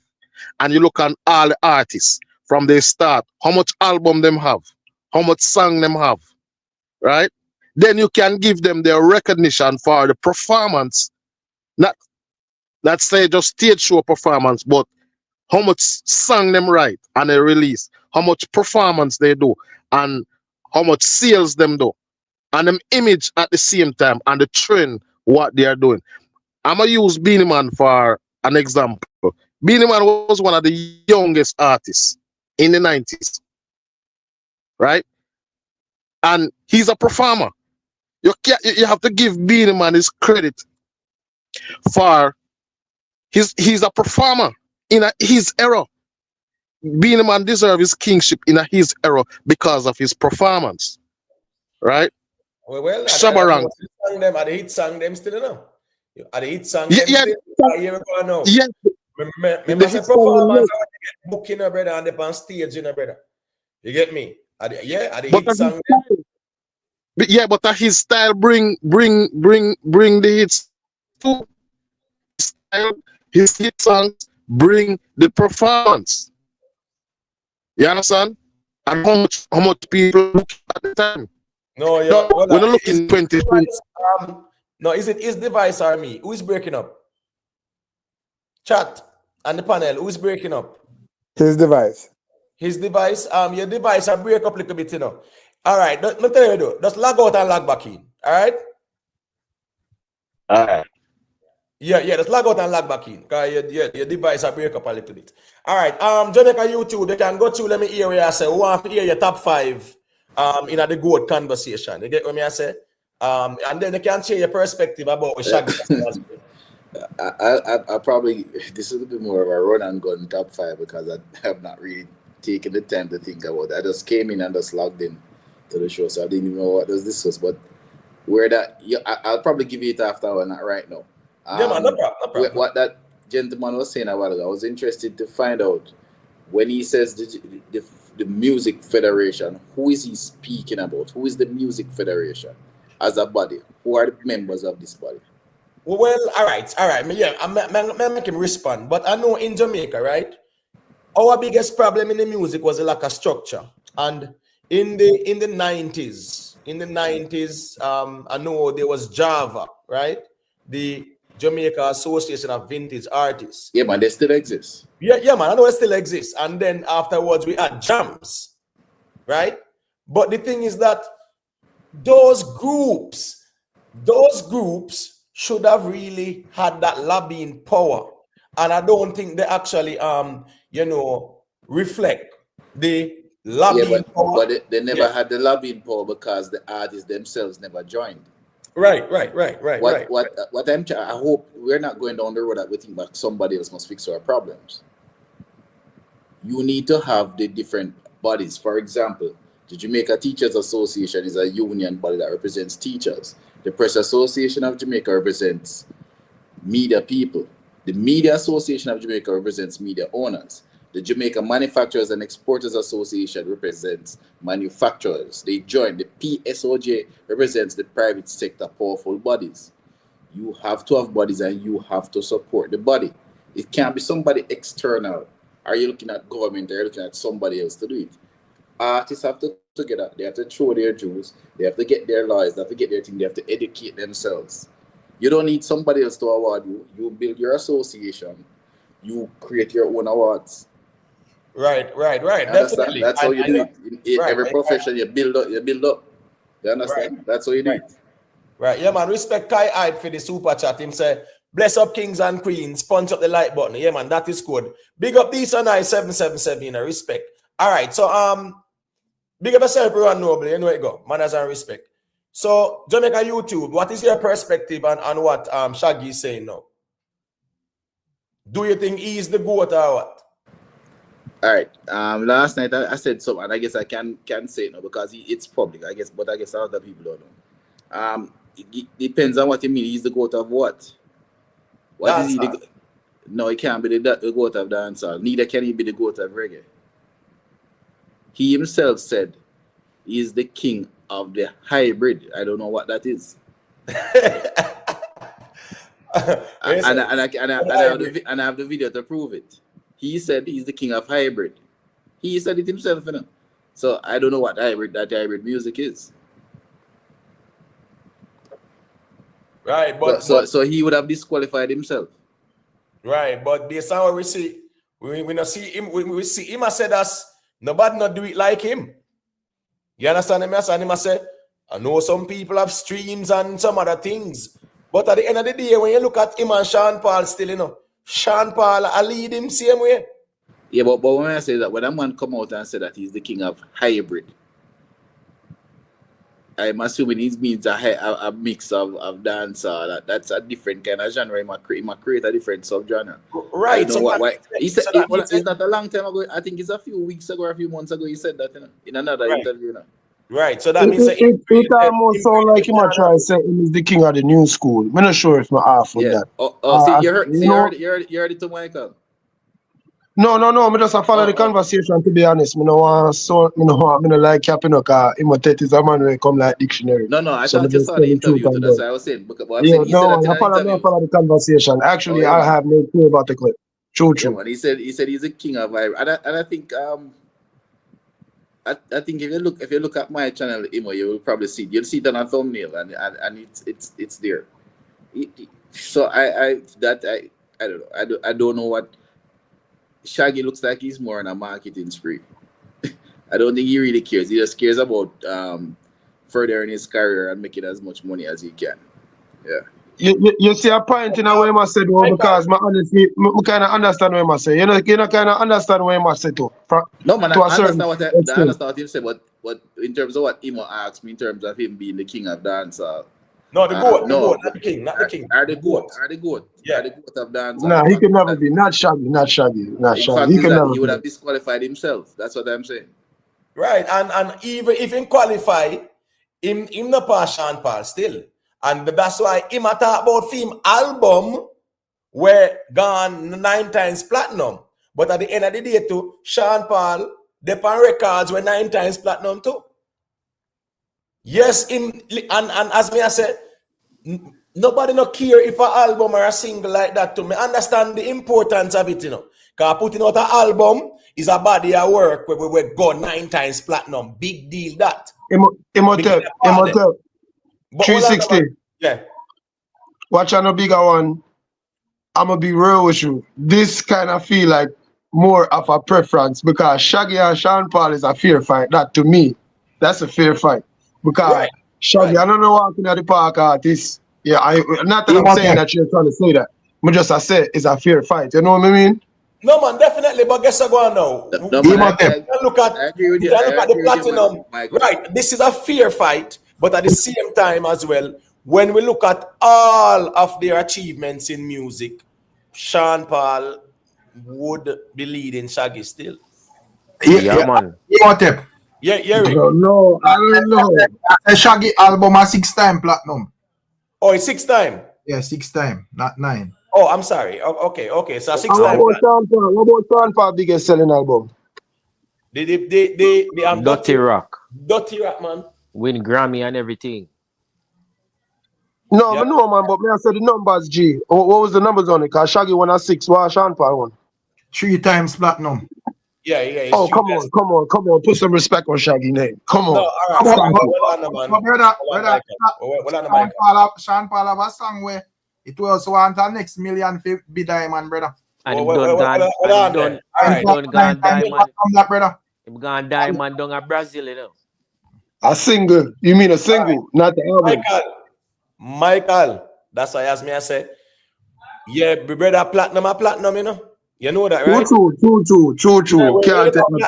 and you look at all the artists from their start, how much album them have, how much song them have, right? Then you can give them their recognition for the performance, not say just stage show performance, but how much song them write and they release, how much performance they do, and how much sales them do, and them image at the same time, and the trend what they are doing. I'm gonna use Beenie Man for an example. Beenie Man was one of the youngest artists in the 90s, right? And he's a performer. You have to give Beenie Man his credit for he's a performer in his era. Beenie Man deserves his kingship in his era because of his performance, right? Well, Shabarang. Are the hit song them still, you know? Are the hit song them still? Yes, Me say performance I want to get book in a brother and up on stage in a brother. You get me? Are the But hit song. but his style bring the hits too. Style, his hit songs bring the performance. You understand? And how much people look at the time. No, No, we're not looking 20. No, is it his device or me? Who is breaking up? Chat and the panel. Who is breaking up? His device. His device. Your device will break up a little bit, you know. All right, let me tell you though. Just log out and log back in. All right. All right. Yeah, just log out and log back in. Cause your device will break up a little bit. All right. Jamaica YouTube, they can go to. Let me hear what I say. We want to hear your top 5 in the GOAT conversation. You get what I say? And then they can share your perspective about what Shaggy. I probably, this is a bit more of a run and gun top 5 because I have not really taken the time to think about it. I just came in and just logged in to the show, so I didn't even know what this was. But where that, I'll probably give you it after, not right now. Yeah, man, no problem. What that gentleman was saying a while ago, I was interested to find out when he says the Music Federation, who is he speaking about? Who is the Music Federation as a body? Who are the members of this body? Well, all right. Yeah, I'm make him respond. But I know in Jamaica, right? Our biggest problem in the music was a lack of structure. And in the 90s, I know there was Java, right? The Jamaica Association of Vintage Artists. Yeah, man, they still exist. Yeah, man, I know it still exists. And then afterwards we had jams, right? But the thing is that those groups should have really had that lobbying power. And I don't think they actually reflect the lobbying power. But they never had the lobbying power because the artists themselves never joined. Right. What I hope we're not going down the road that we think that somebody else must fix our problems. You need to have the different bodies. For example, the Jamaica Teachers Association is a union body that represents teachers. The Press Association of Jamaica represents media people. The Media Association of Jamaica represents media owners. The Jamaica Manufacturers and Exporters Association represents manufacturers. They join. The PSOJ represents the private sector powerful bodies. You have to have bodies and you have to support the body. It can't be somebody external. Are you looking at government? Are you looking at somebody else to do it? Artists have to together. They have to show their dues. They have to get their laws. They have to get their thing. They have to educate themselves. You don't need somebody else to award you. You build your association. You create your own awards. Right. Definitely. That's how you do it. In every profession, you build up. You understand? Right. That's how you do it. Right. Yeah, man. Respect Kai Hyde for the super chat. Him say, bless up kings and queens. Punch up the like button. Yeah, man. That is good. Big up these and I 777. You know, respect. All right. So big up yourself, everyone. Noble. You know where you go. Manners and respect. So Jamaica YouTube, what is your perspective on what Shaggy is saying now? Do you think he is the GOAT or what? All right. Last night I said something, and I guess I can say it now because it's public. I guess other people don't know. It depends on what you mean. He's the GOAT of what? What dancehall. Is he? No, he can't be the GOAT of dancehall. Neither can he be the GOAT of reggae. He himself said he is the king of the hybrid. I don't know what that is. and I have the video to prove it. He said he's the king of hybrid. He said it himself, you know. So I don't know what that hybrid music is. Right, but so he would have disqualified himself. Right, but based on what we see, we not see him. We see him. I said us nobody not do it like him. You understand him? I say, I know some people have streams and some other things, but at the end of the day, when you look at him and Sean Paul still, you know, Sean Paul, I lead him same way. Yeah, but when I say that, when a man come out and say that he's the king of hybrid, I'm assuming it means a mix of dancehall. That's a different kind of genre. He might create a different subgenre. Right. He said it's not a long time ago. I think it's a few weeks ago or a few months ago. He said that, you know, in another interview. You know. Right. So that means it almost sound like he might try to say he's the king of the new school. I'm not sure if I'm half with that. See, you heard it to Michael. No. Me just a follow the conversation. To be honest, me no want so me no like capping up. Imotet is a man when come like dictionary. No, I So me thought you just saw tell the the truth interview too. and That's go. what I was saying. But I'm Yeah, saying he said no that in man. an I interview. follow the conversation. Actually, Yeah, I man. have no clue about the clip. True. Man. He said he's a king of vibe, and I think I think if you look at my channel, Imo, you will probably see it. You'll see it on a thumbnail, and it's there. So I don't know. I don't know what Shaggy looks like. He's more on a marketing spree. I don't think he really cares. He just cares about furthering his career and making as much money as he can. Yeah. You see a point in what I said though, because I honestly kind of understand what I say. You kind of understand what I say too. No man, To I a certain understand extent. what you said, but in terms of what Imo asked me, in terms of him being the king of dancehall. No, the goat, No, not the king, not the king. Are the goat Yeah. Are the goat of dancehall? Nah, he can never be. Not Shaggy. In He fact, is can that never he would be. have disqualified himself. That's what I'm saying. Right, and even if him qualify, him not pass Sean Paul still. And that's why him a talk about him album were gone 9 times platinum. But at the end of the day too, Sean Paul, the pan records were 9 times platinum too. Yes, him and as me I said, nobody no care if an album or a single like that to me. Understand the importance of it, Because putting out an album is a body of work where we go 9 times platinum. Big deal that. Imhotep. 360. Yeah. Watch on a bigger one. I'm gonna be real with you. This kind of feel like more of a preference because Shaggy and Sean Paul is a fair fight. That to me, that's a fair fight. Because Shaggy, I don't know walking at the park artist. Yeah, not that I'm saying that you're trying to say that. But just I say it's a fair fight. You know what I mean? No man, definitely. But guess what going now? No, man, I look at the platinum. Right, this is a fair fight, but at the same time as well, when we look at all of their achievements in music, Sean Paul would be leading Shaggy still. Yeah, man. Imhotep. Yeah, I don't know. A Shaggy album a 6-time platinum. Oh, it's 6 time. Yeah, 6 time, not 9. Oh, I'm sorry. Okay. So 6 What time. about Sean Paul's biggest selling album? Dirty Rock. Dirty Rock, man. Win Grammy and everything. No, man, but me I said the numbers, G. What was the numbers on it? Because Shaggy won a 6, what Sean Paul won? 3 times platinum. Yeah. Oh, come on. Put some respect on Shaggy name. Come on. No, all right. Sean Paul have a song where it was want a next million for be diamond, brother. And him done gone diamond. Him gone diamond down at Brazil, you know. A single. You mean a single, not the album. Michael. That's why as me I say, yeah, brother, platinum, you know. You know that, right? True. Can't take my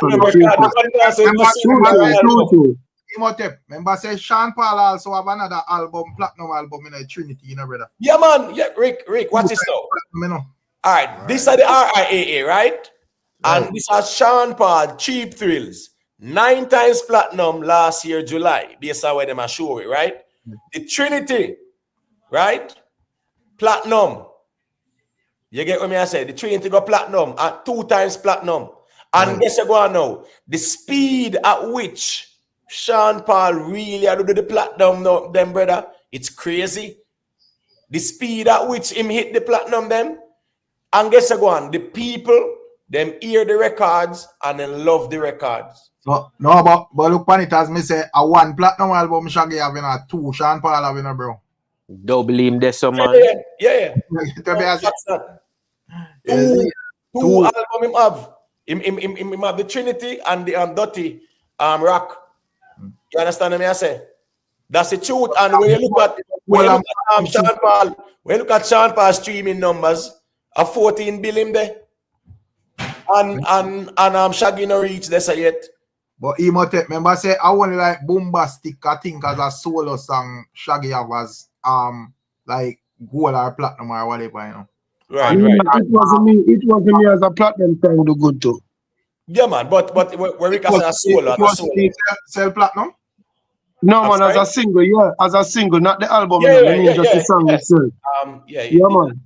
true. Imhotep, remember say Sean Paul also have another album, platinum album in a Trinity, you know, brother. Yeah, man. Yeah, Rick, watch this now. All right, these are the RIAA, right? And these are Sean Paul Cheap Thrills. 9 times platinum last year, July. Based on where they show it, right? The Trinity, right? Platinum. You get what I say? The Trinity go platinum at 2 times platinum. And guess what go on now? The speed at which Sean Paul really do the platinum now, them brother, it's crazy. The speed at which him hit the platinum them. And guess what? The people, them hear the records and then love the records. So, no, but look on it as me say, a 1 platinum album Shaggy having a 2 Sean Paul having a bro. Double him there, so man. Yeah. Two album him have. Him have the Trinity and the Dirty Rock. You understand what I say? That's the truth. And when you look at Sean Paul streaming numbers, a 14 billion there. And Shaggy no reach this yet. But Imhotep, remember say I only like Bombastic, I think as a solo song Shaggy have as like gold or platinum or whatever, you know. Right. It wasn't me as a platinum song do good too. Yeah, man, but where we can say a solo. Sell platinum? No, man, as a single, as a single, not the album. Yeah, just the song itself. Yeah, man.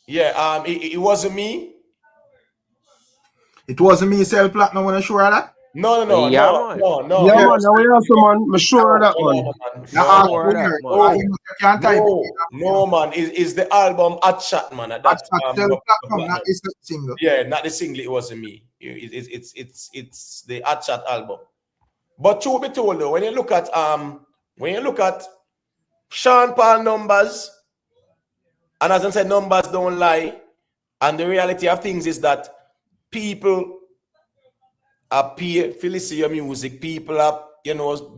Yeah, it wasn't me. It wasn't me sell platinum when I sure of that. No, Yeah, man. Yeah, Yeah, man, now we also, man. I'm sure of that one. No, Sure of that, man. You can't type it. no, man. Is the album Hot Shot, man? That Sell the platinum, not it's the single. yeah, not the single. It wasn't me. It's the Hot Shot album. But truth be told, though, when you look at Sean Paul numbers, and as I said, numbers don't lie, and the reality of things is that people are pay for listen to your music. People are,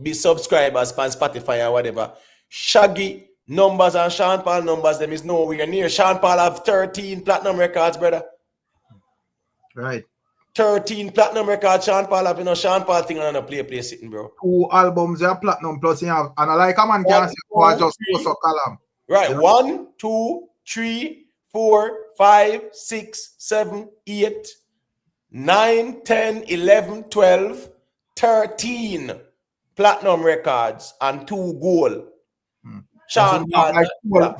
be subscribers on Spotify or whatever. Shaggy numbers and Sean Paul numbers, them is nowhere near. Sean Paul have 13 platinum records, brother. Right. 13 platinum records. Sean Paul have, Sean Paul thing on a play sitting, bro. 2 albums are platinum plus you have, and I like a man can say, oh, just post a column. Right. 1, 2, 3, 4, 5, 6, 7, 8, 9, 10, 11, 12, 13 platinum records and 2 gold. Sean Paul, like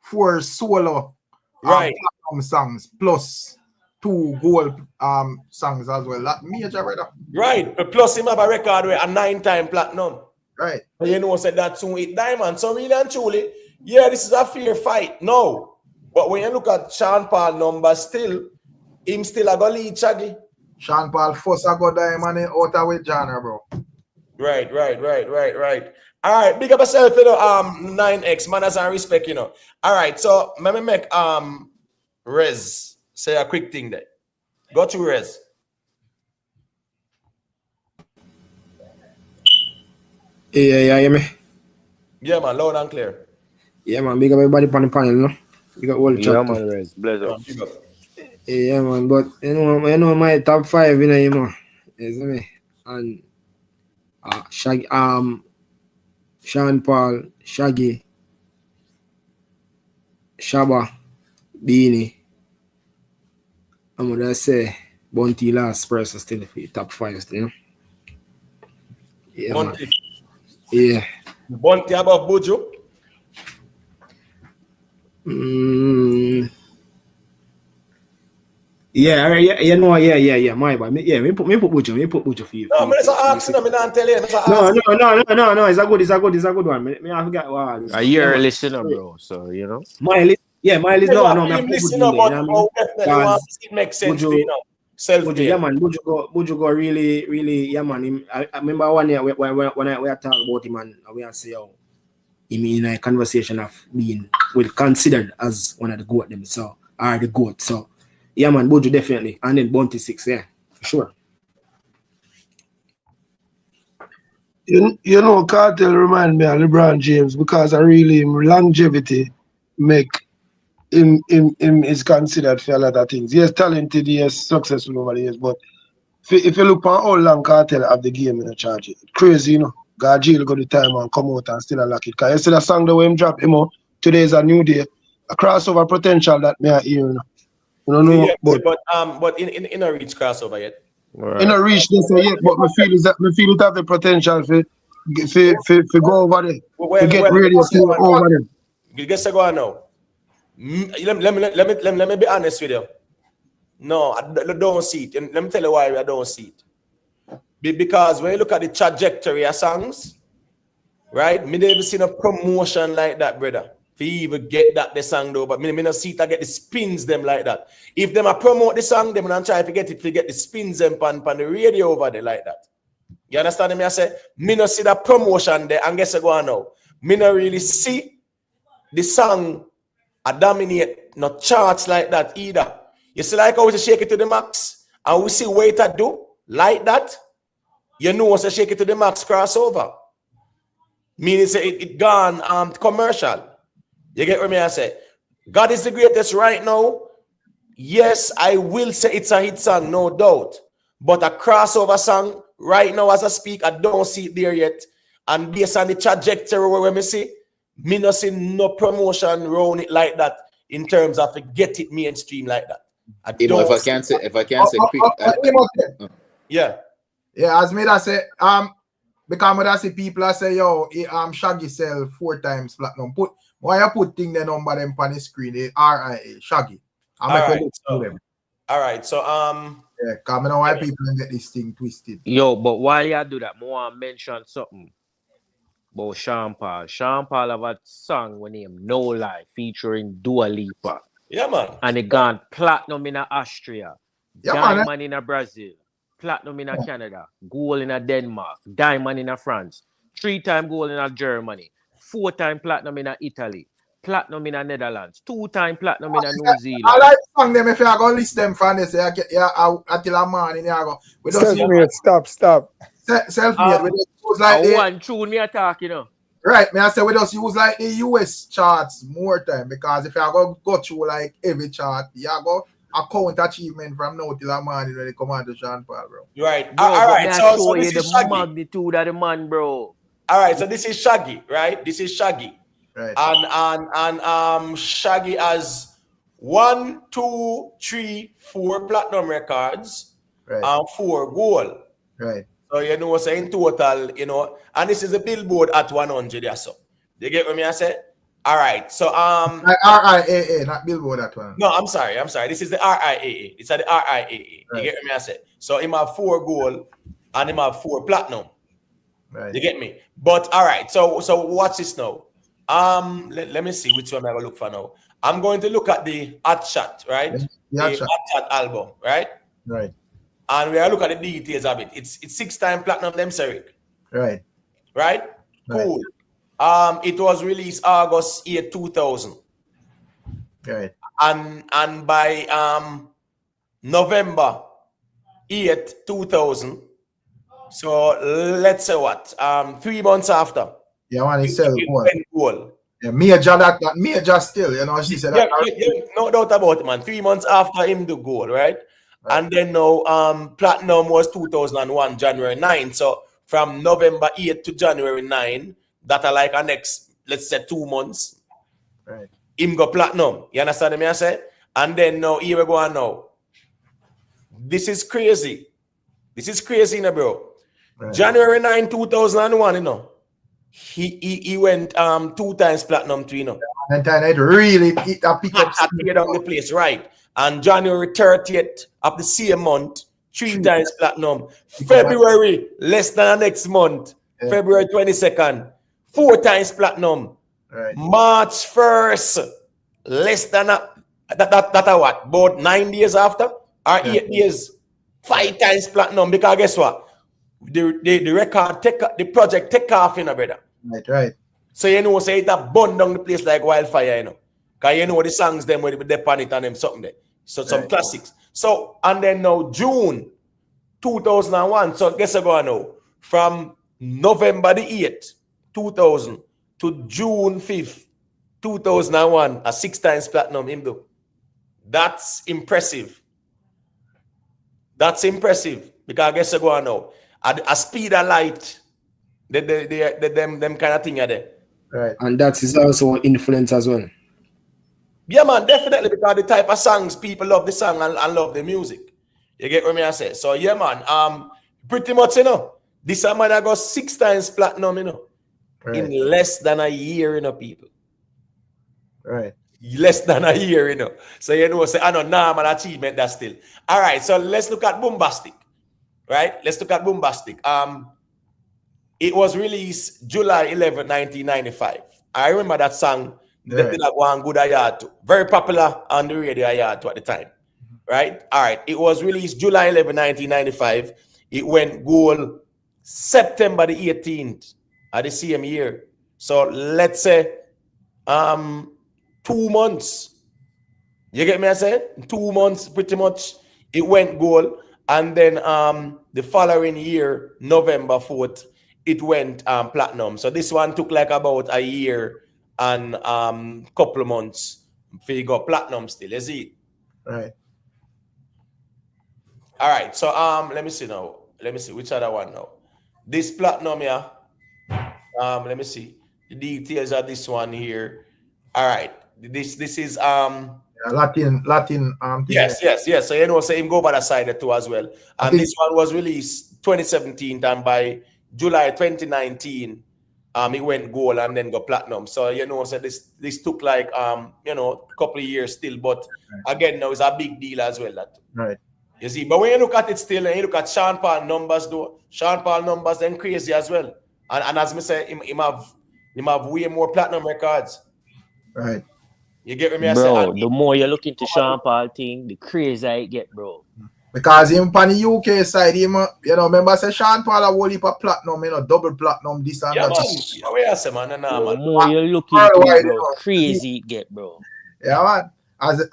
four solo right platinum songs plus 2 gold songs as well. That major, brother. Right. Plus him have a record with a 9-time platinum. Right. And said that soon 8 diamond. So really and truly, yeah, this is a fair fight. No. But when you look at Sean Paul numbers still, him still a go lead Shaggy. Sean Paul first a go diamond out of with genre, bro. Right. All right, big up yourself, 9X, manners and respect, All right, so let me make Rez say a quick thing there. Go to Rez. Yeah, hear me? Yeah, man, loud and clear. Yeah, man, big up everybody on the panel, no? You got all the chat. Yeah, man, Rez. Bless up. Yeah, man, but you know my top 5, you know, you see me? And Shaggy, Sean Paul, Shaggy, Shaba, Beanie. I'm gonna say Bounty last person still for top 5 still, you know? Yeah, Bounty. man. Yeah. Bounty above Buju? Yeah, my bad. Me put Buju for you. No, but it's an action, I'm not telling you. No, it's a good one. Me I forget what. You're a listener, bro, so you know. My list no. I'm listening, but definitely want it makes sense to self-made. Yeah, man, Buju go really, yeah, man. I remember one year when I talk about him, and we say how him in a conversation of being considered as one of the GOAT them, so are the GOAT. So yeah, man, Buju definitely, and then Bounty 6, yeah, for sure. You know, Kartel remind me of LeBron James because I really longevity make him is considered for a lot of things. Yes, talented, yes, successful over the years, but if you look at how long Kartel have the game in the charge, it's crazy, you know. God jail got the time and come out and still unlock it. Because you see the song the way him drop, today is a new day, a crossover potential that me I hear, you know. You don't know, Yeah, but in a reach crossover yet. Right. In a reach this yet, but me feel it have the potential for go over there. To get radio over there. You guess I go on now. Let me be honest with you. No, I don't see it. Let me tell you why I don't see it. Because when you look at the trajectory of songs, right? Me never seen a promotion like that, brother. To even get that the song though, but me not see it to get the spins them like that. If them a promote the song, them and try to get the spins them pan the radio over there like that. You understand me? I say, me not see that promotion there, and guess I go on now. Me not really see the song a dominate not charts like that either. You see like how we shake it to the max, and we see what it do like that. You know what's a shake it to the max crossover. Meaning say it gone commercial. You get what me I say? God is the greatest right now. Yes, I will say it's a hit song, no doubt. But a crossover song right now as I speak, I don't see it there yet. And based on the trajectory where me see, me not see no promotion around it like that in terms of get it mainstream like that. If I can say quick. Yeah. Yeah, as me that say, because when I see people I say, yo, Shaggy sell 4 times platinum. Why you put thing the number them on the screen? The RIA, Shaggy. All right, so yeah, come on, why people get this thing twisted. Yo, but while you do that, I want to mention something about Sean Paul. Sean Paul have a song with him, No Lie, featuring Dua Lipa. Yeah, man. And it gone platinum in Austria, yeah, diamond in Brazil, platinum in Canada, gold in Denmark, diamond in France, 3-time gold in Germany, 4-time platinum in Italy, platinum in Netherlands, 2-time platinum in New Zealand. I like song them if you are going to list them from this. Until a man in here. Self-made, stop. Self-made. One tune me attack, you know. Right, me I say we just use like the US charts more time because if you are going to go through like every chart, you are going to count achievement from now till a morning when they come on to Sean Paul, bro. Right. Bro, all right. So this is the magnitude of the man, bro. All right. So this is Shaggy, right? This is Shaggy. Right. And Shaggy has 1, 2, 3, 4 platinum records, right, and 4 gold. Right. So you know, so in total, you know, and this is a Billboard at 100 or so. You get what me I say? All right. So RIAA, not Billboard at 100. No, I'm sorry. This is the RIAA. It's at the RIAA. Right. You get what me I say? So him have 4 gold and him have 4 platinum. Right. You get me? But all right. So watch this now. Let me see which one I'm gonna look for now. I'm going to look at the Hot Shot, right? The Hot Shot album, right? Right. And we are look at the details of it. It's 6-time platinum, them Seric. Right. Right? Cool. It was released August 8, 2000. Right. And by November 8, 2000. So let's say what? 3 months after. Yeah, man, he sell gold. Yeah, major still, you know, she said that. Yeah, no doubt about it, man. 3 months after him do gold, right? And then now platinum was 2001, January 9. So from November 8 to January 9, that are like our next, let's say 2 months. Right. Him go platinum. You understand me I say? And then now here we go on now. This is crazy. This is crazy, you know, bro. Right. January 9, 2001, you know. He went 2 times platinum too, you know. And then it really pick up the place, right? And January 30th of the same month, 3 times platinum. February, less than the next month. Yeah. February 22nd, 4 times platinum. Right. March 1st, less than that what? About 9 days after? Or 8 days, 5 times platinum. Because guess what? The record the project take off, you know, brother. Right. So you know, say it a burn down the place like wildfire, you know. Cause you know the songs them where they pan it and them something there. So some classics. So and then now June 2001. So guess what now? From November the 8th, 2000 to June 5th, 2001, a 6 times platinum him do. That's impressive. That's impressive. Because guess what now? A speed of light, them kind of thing are there. Right. And that is also influence as well. Yeah, man, definitely, because the type of songs people love the song and love the music. You get what I say? So yeah, man, pretty much, you know, this man I got 6 times platinum, you know, in less than a year, you know, people. Right. Less than a year, you know. So you know, say I know normal achievement that's still. All right, so let's look at Bombastic. Right? Let's look at Bombastic. It was released July 11, 1995. I remember that song. That did like one good ayat. Very popular on the radio ayat at the time. Right? All right. It was released July 11, 1995. It went gold September the 18th of the same year. So let's say 2 months. You get me I say? 2 months pretty much. It went gold. And then the following year, November 4th, it went platinum. So this one took like about a year and couple of months for you got platinum still, is it? Right. All right. So let me see now. Let me see which other one now. This platinum here. Let me see the details of this one here. All right. This is Latin yes. So you know, say him go by the side too as well. And this one was released 2017, and by July 2019, It went gold and then go platinum. So you know, so this took like you know, a couple of years still, but again, now it's a big deal as well. That Right. you see, but when you look at it still, and you look at Sean Paul numbers, though, Sean Paul numbers then crazy as well. And as me say, him have way more platinum records. Right. You get me? I say, Bro, and the more you look into Sean Paul thing, the crazier it get, bro. Because him on the UK side, him, you know, remember say Sean Paul a whole heap of platinum, you know, double platinum, this and yeah, that. man. Yeah, where I say, man, The man. more you look into it, bro, crazy it get, bro. Yeah, man.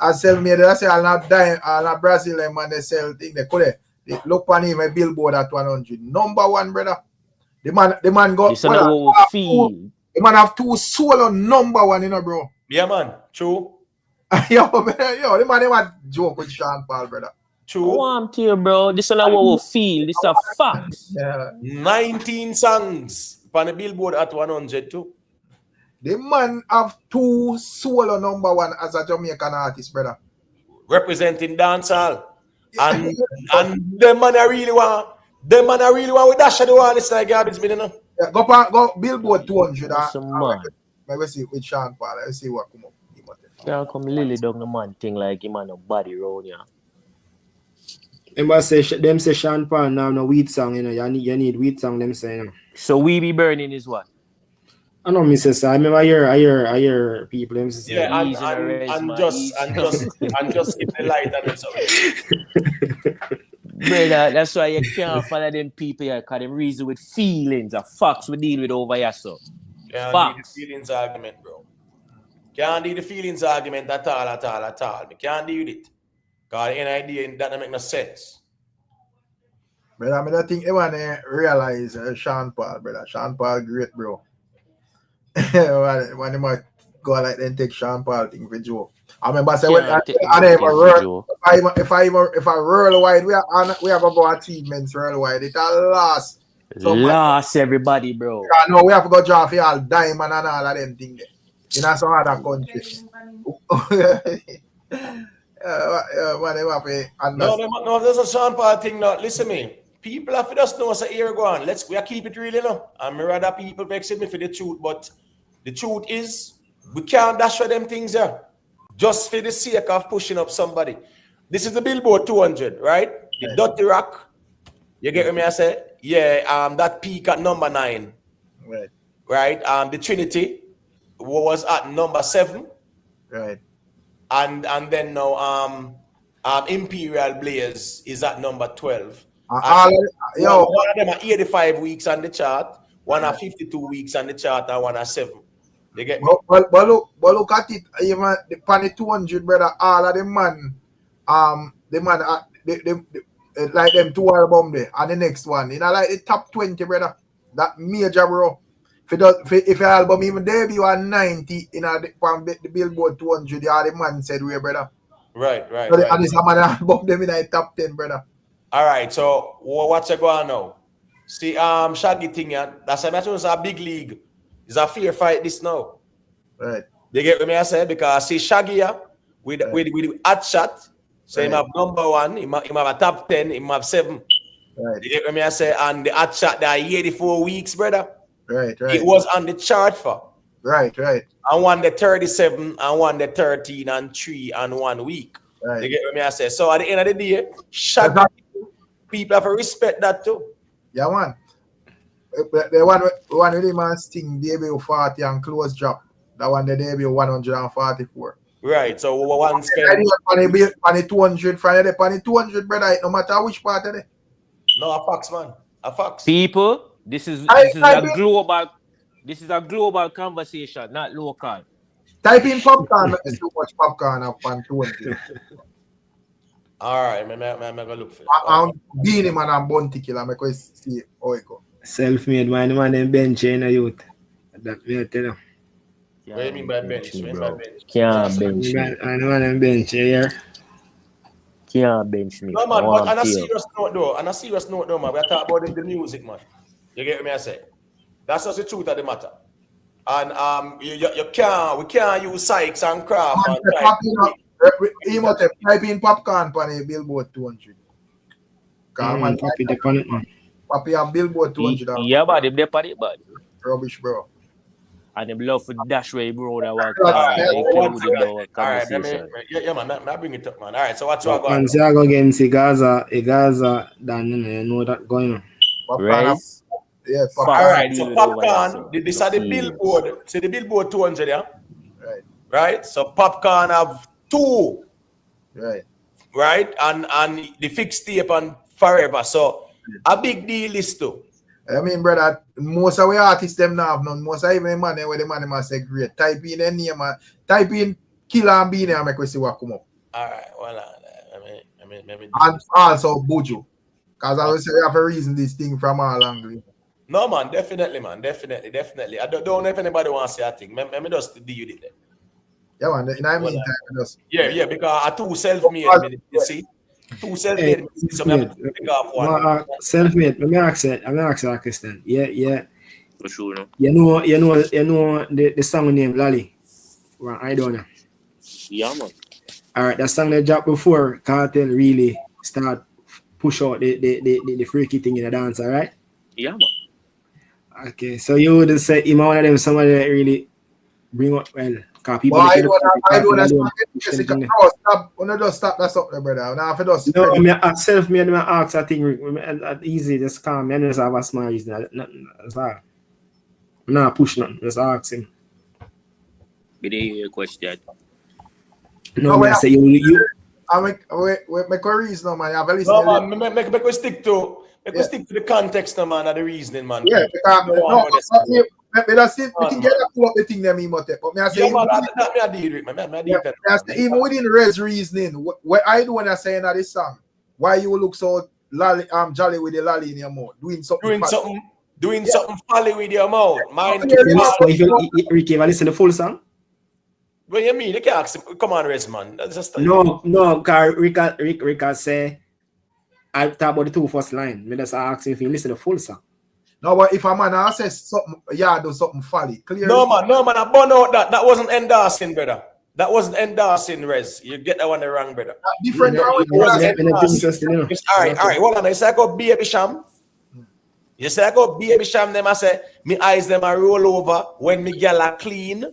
As sell me, I say I'll not die, I'll not Brazil, man, they sell thing, they look on him a billboard at 100. Number one, brother. The man got, This is what we feel. The man have 2 solo number one, you know, bro. Yeah, man. True. yo, the man never joke with Sean Paul, brother. True. I'm to you, bro. This is what we feel. This is facts. Yeah. 19 songs on the billboard at 100 too. The man have 2 solo number one as a Jamaican artist, brother. Representing dancehall. And them man I really want with that shadow one. It's like garbage bin, you know. Yeah, go billboard 200. Man. Let me see with Sean Paul. Let's see what come up. Can't come lily down the man thing like him and a body round here. Remember them say Sean Paul now no weed song, you know. You need weed song, them say, you know. So we be burning is what? I know, Mr. Sir. I remember I hear people them say. Yeah, and just keep the light on it. Brother, that's why you can't follow them people here, because them reason with feelings of facts we deal with over here, so. Can't do the feelings argument, bro. Can't do the feelings argument at all. We can't do it. Because any idea that don't make no sense. Brother, I mean, I think everyone realize Sean Paul, brother. Sean Paul great, bro. when they might go like then take Sean Paul thing for Joe. I remember say when if I worldwide we have about achievements worldwide. It last. Lost everybody, bro. No, we have to go draw for all diamond and all of them things. In some other country. No, there's a Sean Paul thing now. Listen to me. People have to just know say here go on. We keep it real, you know. I'm rather people vex me for the truth, but the truth is we can't dash for them things here. Just for the sake of pushing up somebody. This is the Billboard 200, right? The Dirty Rock. You get me? I say, yeah. That peak at number 9, right? The Trinity was at number 7, right? And then now Imperial Blaze is at number 12. One of them are 85 weeks on the chart, one are 52 weeks on the chart, and one are 7. They get me? But look at it, even the Pan 200, brother, all of them man, like them 2 album there, and the next one, you know, like the top 20, brother, that major, bro. If your album even debut at 90 in the Billboard 200, the man said, we brother. Right. And it's a man album them in the top 10, brother. All right, so what's going on now? See, Shaggy thing, that's a big league. It's a fair fight this now. Right. You get what I say? Because see Shaggy with hot shot, so he have number 1, he have a top 10, he have 7. Right. You get what I say? And the hot shot there 84 weeks, brother. Right. It was on the chart for. Right. And one the 37 and one the 13 and 3 and 1 week. Right. You get what I say? So at the end of the day, Shaggy, people have to respect that too. Yeah, man. The one with the man Sting debut 40 and close drop. That one the debut 144. Right. So one spend on the 200 Friday, on the 200, brother, no matter which part of it. No, a fax, man. A fax. People, this is a global conversation, not local. Type in popcorn, there's too much popcorn up on 200. All right, I'm gonna look for it. I'm Beanie Man and Bounty Killer. I'm going to see how it go. Self-made man them bench in a youth. That me tell you. What do you mean by bench? Can't bench me. I know them bench here. Can't bench me. No man, but on a serious note though, man, we are talking about the music, man. You get me? I say that's just the truth of the matter. And we can't use Sykes and Craft. Type in popcorn on a Billboard 200. Papi Papi have Billboard 200. Yeah, but they party bad. Rubbish, bro. And them love for dash way, bro. That was All included the right, conversation. yeah, man. I bring it up, man. All right, so what's But going on? once you go against Gaza, then you know that going on. Rez. Yeah, All right, so Popcorn, this are the Billboard. See the Billboard 200, yeah? Right. Right? So Popcorn have 2. Right. Right? And the fixed tape and forever. So a big deal is too. I mean, brother, most of our artists them now have none. Most of even man where the man must say great. Type in their name, type in Killer and Beanie and make we see what come up. All right, well, I mean, and also Buju. Because I will say we have a reason this thing from all angles. No, man, definitely, man. Definitely. I don't know if anybody wants to say a thing. Let me just deal with it. Yeah, man. In the meantime, just. Yeah, because I too self-made, you see? Too self-made. So I have to pick off one. Self-made. Let me ask you a question. Yeah. For sure, no? You know the song named Lally. Well, I don't know. Yeah, man. Alright, that song they dropped before Kartel really start push out the freaky thing in the dance, alright? Yeah, man. Okay, so you would say him one of them somebody that really bring up well. People I don't stop. When just stop that's up there, brother. Now if it does no, me self-made me ask I think easy, just calm. Me just have a small reason. That's all. Nah, push nothing. Just ask him. Be the question. No, I say you. I make a reason, man. I have no, man, make we stick to the context, no, man, of the reasoning, man. Yeah, because we can get pull up the thing that me but me I say even within Red's reasoning, what I do when I say in this song, why you look so jolly with the lolly in your mouth, doing something folly with your mouth. Mind Ricky, have listen to the full song? What you mean? You can't ask him. Come on, Rez, man. That's just no, because Rick say I talk about the 2 first line. Me just ask him if you listen to the full song. No, but if a man says something, do something folly. Clearly. No, man, I burn out that. That wasn't endorsing, brother. That wasn't endorsing, Rez. You get that one wrong, brother. Different. All right. Hold on. You say I go Baby Sham. You say I go Baby Sham. Them I say me eyes them are roll over when me gyal are clean.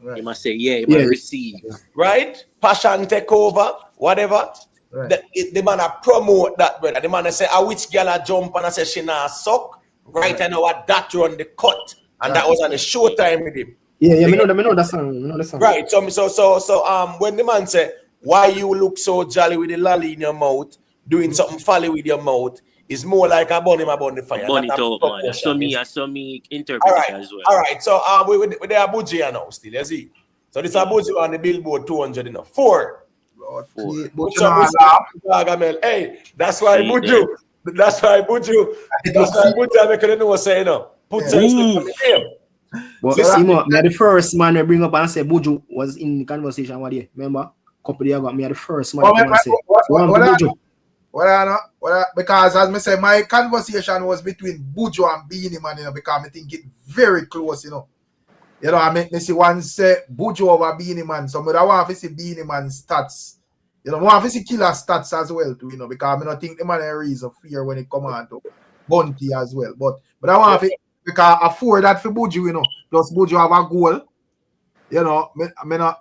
Right. You must say you must receive. Right? Passion take over, whatever. Right. The man a promote that, brother. The man a say, which girl a jump and I say she nah suck. Right, I know what that run the cut. And that was on the showtime with him. Yeah, me know that song. Right. So when the man say, why you look so jolly with the lolly in your mouth, doing something folly with your mouth, is more like a bunny about the fire. Bunny talk, man. I saw me interpret it as well. All right. So we are Buju now still, you see. So this is Buju on the Billboard 200, 4. Hey, that's why Buju. That's why Buju I make it know say no. Put But the first man I bring up and say Buju was in the conversation one day. Remember? Couple years ago, me the first man to say Buju. Because as I say, my conversation was between Buju and Beanie Man, because I think it very close, I make me see one say Buju over Beanie Man. So I want to see Beanie Man stats. I want to see Killer stats as well too, because I don't think the man has a reason fear when it come on to Bunty as well. But I want to because I afford that for Buju, plus Buju have a goal,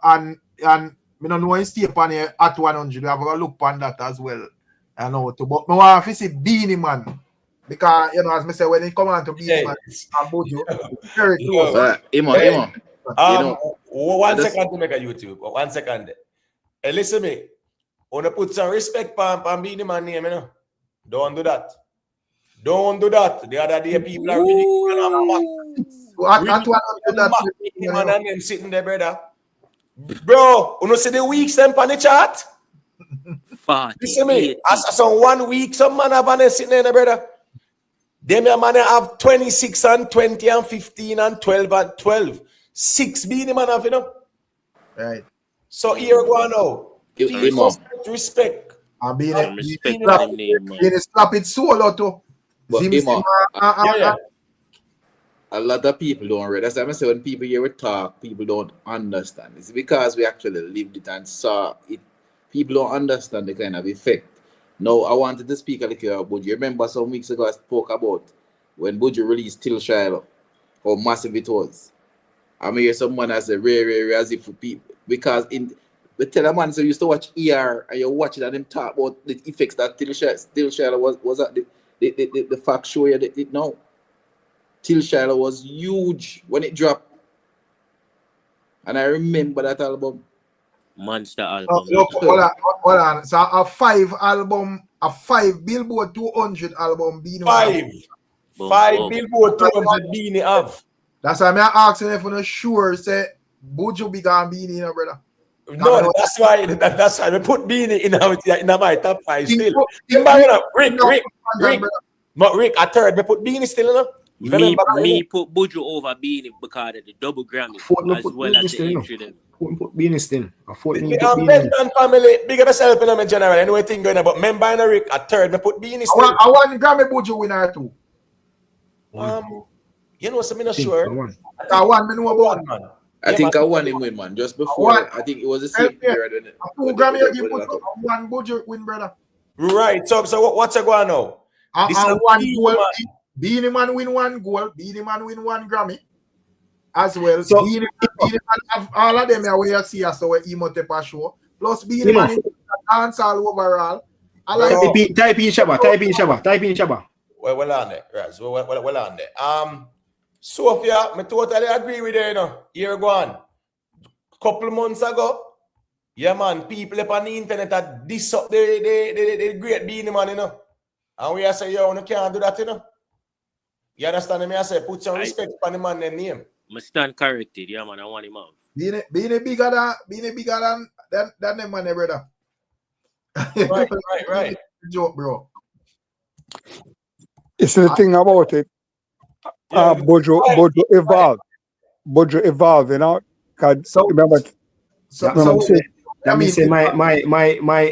and me don't know stay upon here at 100. I have a look on that as well. I know too, but I want to see Beanie Man. Because, as I say, when it come on to Beanie Man and Buju, very close. Imo. 1 second to make a YouTube. 1 second. Hey, listen me. I want to put some respect on Beanie Man name, Don't do that. Don't do that. The other day, people are really Beanie Man and them sitting there, brother. Bro, you know see the weeks them on the chart? Listen me. As some 1 week, some man have on sitting there, brother. Them man have 26 and 20 and 15 and 12 and 12. 6 Beanie Man have, Right. So here we go now. Respect. And Beanie slap it solo too. But a lot of people don't read. That's why I say when people hear we talk, people don't understand. It's because we actually lived it and saw it. People don't understand the kind of effect. Now, I wanted to speak a little about Buju. You remember some weeks ago I spoke about when Buju released Till Shiloh. how massive it was. I mean, hear someone as a rare as if for people because in the tell a man so you used to watch ER and you watch it and them talk about the effects that Still Shiloh was at the fact show you it now. Still Shiloh was huge when it dropped. And I remember that album. Monster album. Look, hold on. So a 5 Billboard 200 album being 5 Billboard 200 beanie have. That's why I'm asking if you're not sure say Buju big and beanie, brother. No, that's why we put beanie in my top 5 still. Rick, a third, we put beanie still in. Me put Buju over beanie because of the double Grammy as well as the entry them. Put beanie still. Family, big up yourself in my general. Anyway, thing going on, but member and Rick, a third, we put beanie still. I want Grammy Buju winner too. You know, so I'm not sure. I want me know about man. I think I won him win, man. Just before, I think it was the same period. Two Grammy you put one Buju win, brother. Right. So what's going now? This is one goal. Beanie Man win 1 goal. Beanie Man win 1 Grammy as well. So Beanie Man have all of them where you see us our Imhotep show. Plus Beanie Man dancehall overall. Type in Shaba. Well on there, Raz. Well on there. Sophia, I totally agree with you, you know. Here go on. Couple months ago, yeah man, people up on the internet that diss up the great Beanie Man, you know. And we are say, yo, you can't do that, you know. You understand me? I say, put some respect on the man name. I stand corrected, yeah man, I want him out. Beanie bigger than them man, brother. Right. Joke, bro. It's the thing about it. Buju evolved, you know. Remember. That means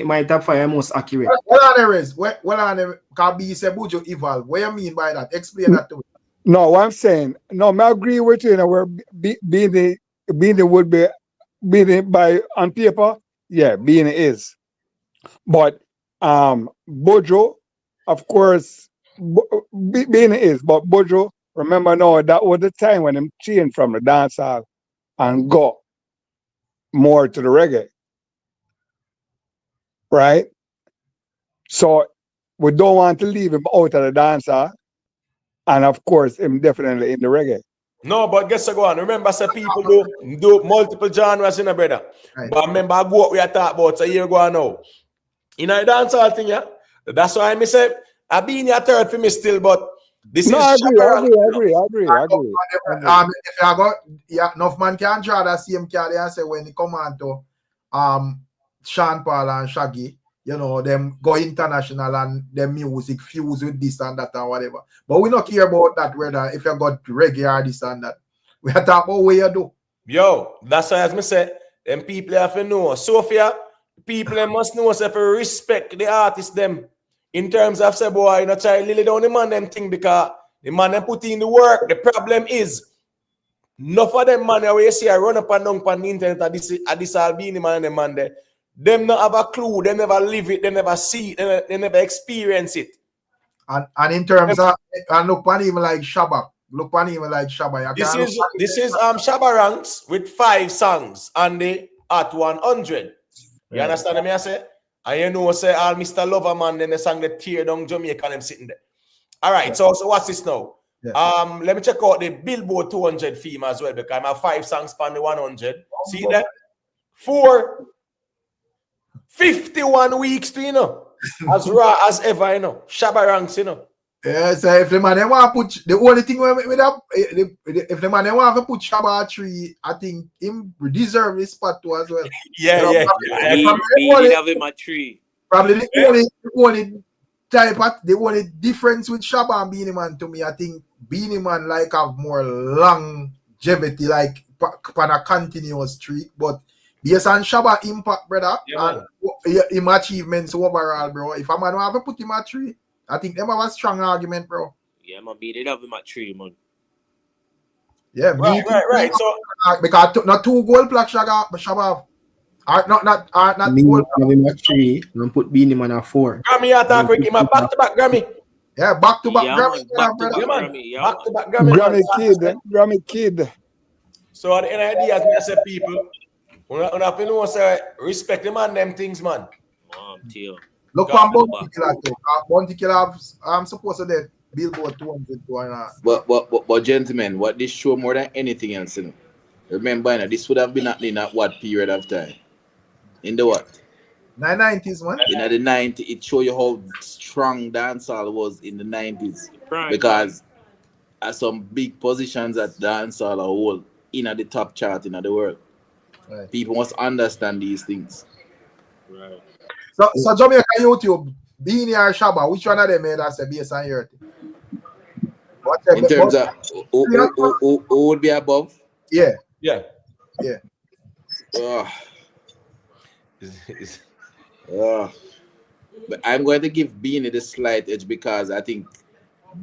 my top 5 are most accurate. Well on there is. Well on there. Can be say Buju evolve. What you mean by that? Explain that to me. No, what I'm saying. No, I agree with you. You know, where being would be being by on paper. Yeah, being is. But Buju, of course, being is. But Buju, remember now that was the time when him changed from the dancehall and go more to the reggae. Right? So we don't want to leave him out of the dancehall. And of course, him definitely in the reggae. No, but guess what go on. Remember, say people do multiple genres in a brother. Right. But remember, I go what we are talking about a year ago now. In a dancehall thing, yeah. That's why I say I been your third for me still, but this is I agree. If I got enough man can draw that same card and say when it come on to Sean Paul and Shaggy, you know, them go international and them music fuse with this and that and whatever. But we not care about that whether if you got reggae or this and that. We are talking about what you do. Yo, that's why as me say, them people have to know. Sophia, people must know if you respect the artists them in terms of say boy, you know, try lily down the man them thing because the man them put in the work. The problem is enough of them man where you see I run up and down on the internet at this albini man and them man there. Them not have a clue, they never live it, they never see it, they never experience it. And in terms of and look on even like Shaba. Look on even like Shaba. This is Shaba ranks with 5 songs and they at 100. You understand me? I say? And you know say all Mr. Loverman then the song the tear down Jamaican them sitting there. All right, so what's this now? Yeah. Let me check out the Billboard 200 theme as well because I have 5 songs on the 100. See that? 51 weeks to, you know, as raw as ever, you know. Shaba ranks, you know. Yeah, so if the man want to put the only thing with that, if the man want to put Shaba 3, I think him deserve his spot too as well. Yeah. He have him at 3. Probably the only type of the only difference with Shaba and Beanie Man to me, I think Beanie Man like have more longevity, like on a continuous streak, but yes, and Shaba impact, brother, and him achievements overall, bro. If a man have to put him at 3, I think them have a strong argument, bro. Yeah, man, beat it up him at 3, man. Yeah, right. So because not 2 gold plaque Shaba. Not gold plaque at 3 and put Beanie Man at 4. Grammy attack with him a back-to-back Grammy. Yeah, back to back Yeah, Grammy, man. Back to brother. back Yeah, man. Grammy. Yeah, Back man. to back Grammy, man. Grammy Kid. So at the end of the day, as I say, people, we have to know, say, respect the man, them things, man. Tio. Look God, on Bounty Killer too. Bounty Killer, I'm supposed to get Billboard 200 to But gentlemen, what this show more than anything else, you know, remember, you know, this would have been happening at what period of time? In the what? 90s, man. In the 90s, it show you how strong dancehall was in the 90s. Prime Because at some big positions at dancehall are all in at the top chart in the world. Right. People must understand these things. Right. So Jamaica YouTube, Beanie or Shaba, which one of them made us a based on your thing? In terms of who would be above? Yeah. Yeah. Yeah. But I'm going to give Beanie the slight edge because I think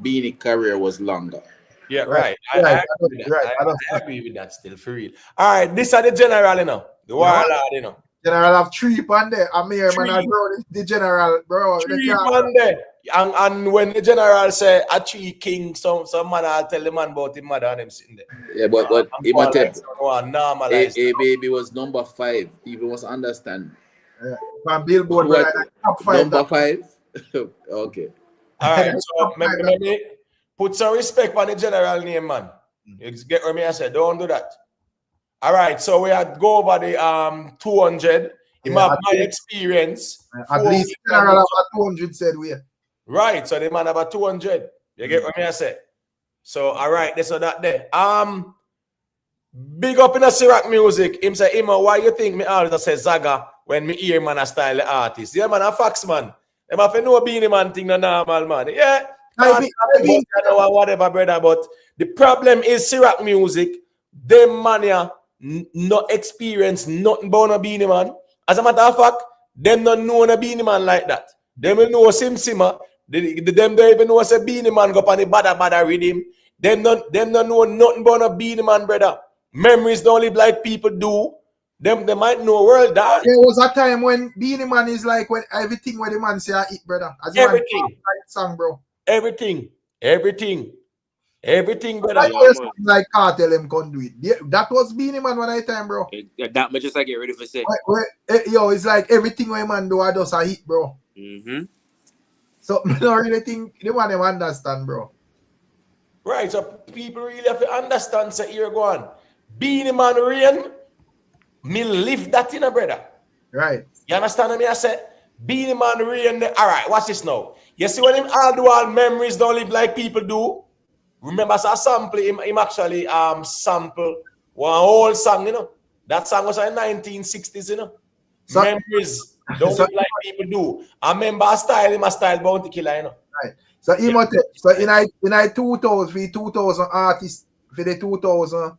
Beanie career was longer. Yeah, right. I agree with that. I agree with that still, for real. All right, this are the general, you know. The warlord, you know. General have three on there. I'm here, man. I bro, the general, bro. Three on there. And when the general say a tree king, some man I'll tell the man about him mother and him sitting there. Yeah, but normalize. A baby was number 5. People must understand. Yeah. From Billboard, what, top 5. Number 5? Okay. All right, so maybe put some respect on the general name, man. You get what I said? Don't do that. All right, so we had go over the 200. Him have my experience. At least general about 200 said we. Right, so the man about 200. You get what I said? So all right, this or that there. Big up in the Ciroc music. Him say, why you think me always say Zaga when me hear man a style the artist? Yeah, man, a fax man. Them have to know Beanie Man thing the normal man. Yeah. Whatever, brother. But the problem is Ciroc music, them man yeah, not experience nothing about a Beanie Man. As a matter of fact, them not know a Beanie Man like that. Them will know Sim Simmer. Them don't even know a Beanie Man go on the bada rhythm. Them don't know nothing about a Beanie Man, brother. Memories don't live like people do. They might know world that. There was a time when Beanie Man is like when everything where the man say I eat, brother. As everything. Like song, bro. Everything, brother. Like Kartel him can do it. Yeah, that was Beanie Man one time, bro. That much just I get ready for say. Yo, it's like everything where man do I just a hit, bro. Mm-hmm. So I don't really think the man them understand, bro. Right, so people really have to understand. So here go on. Beanie Man rain, me live that in a brother. Right. You understand what I say? Beanie Man rain. All right, watch this now. You see when him all do all memories don't live like people do. Remember, so sample him actually sample one whole song, you know. That song was in 1960s, you know. So, memories don't live like people do. I remember a style Bounty Killer, you know. Right. So so in I 2000 for 2000 artists for the 2000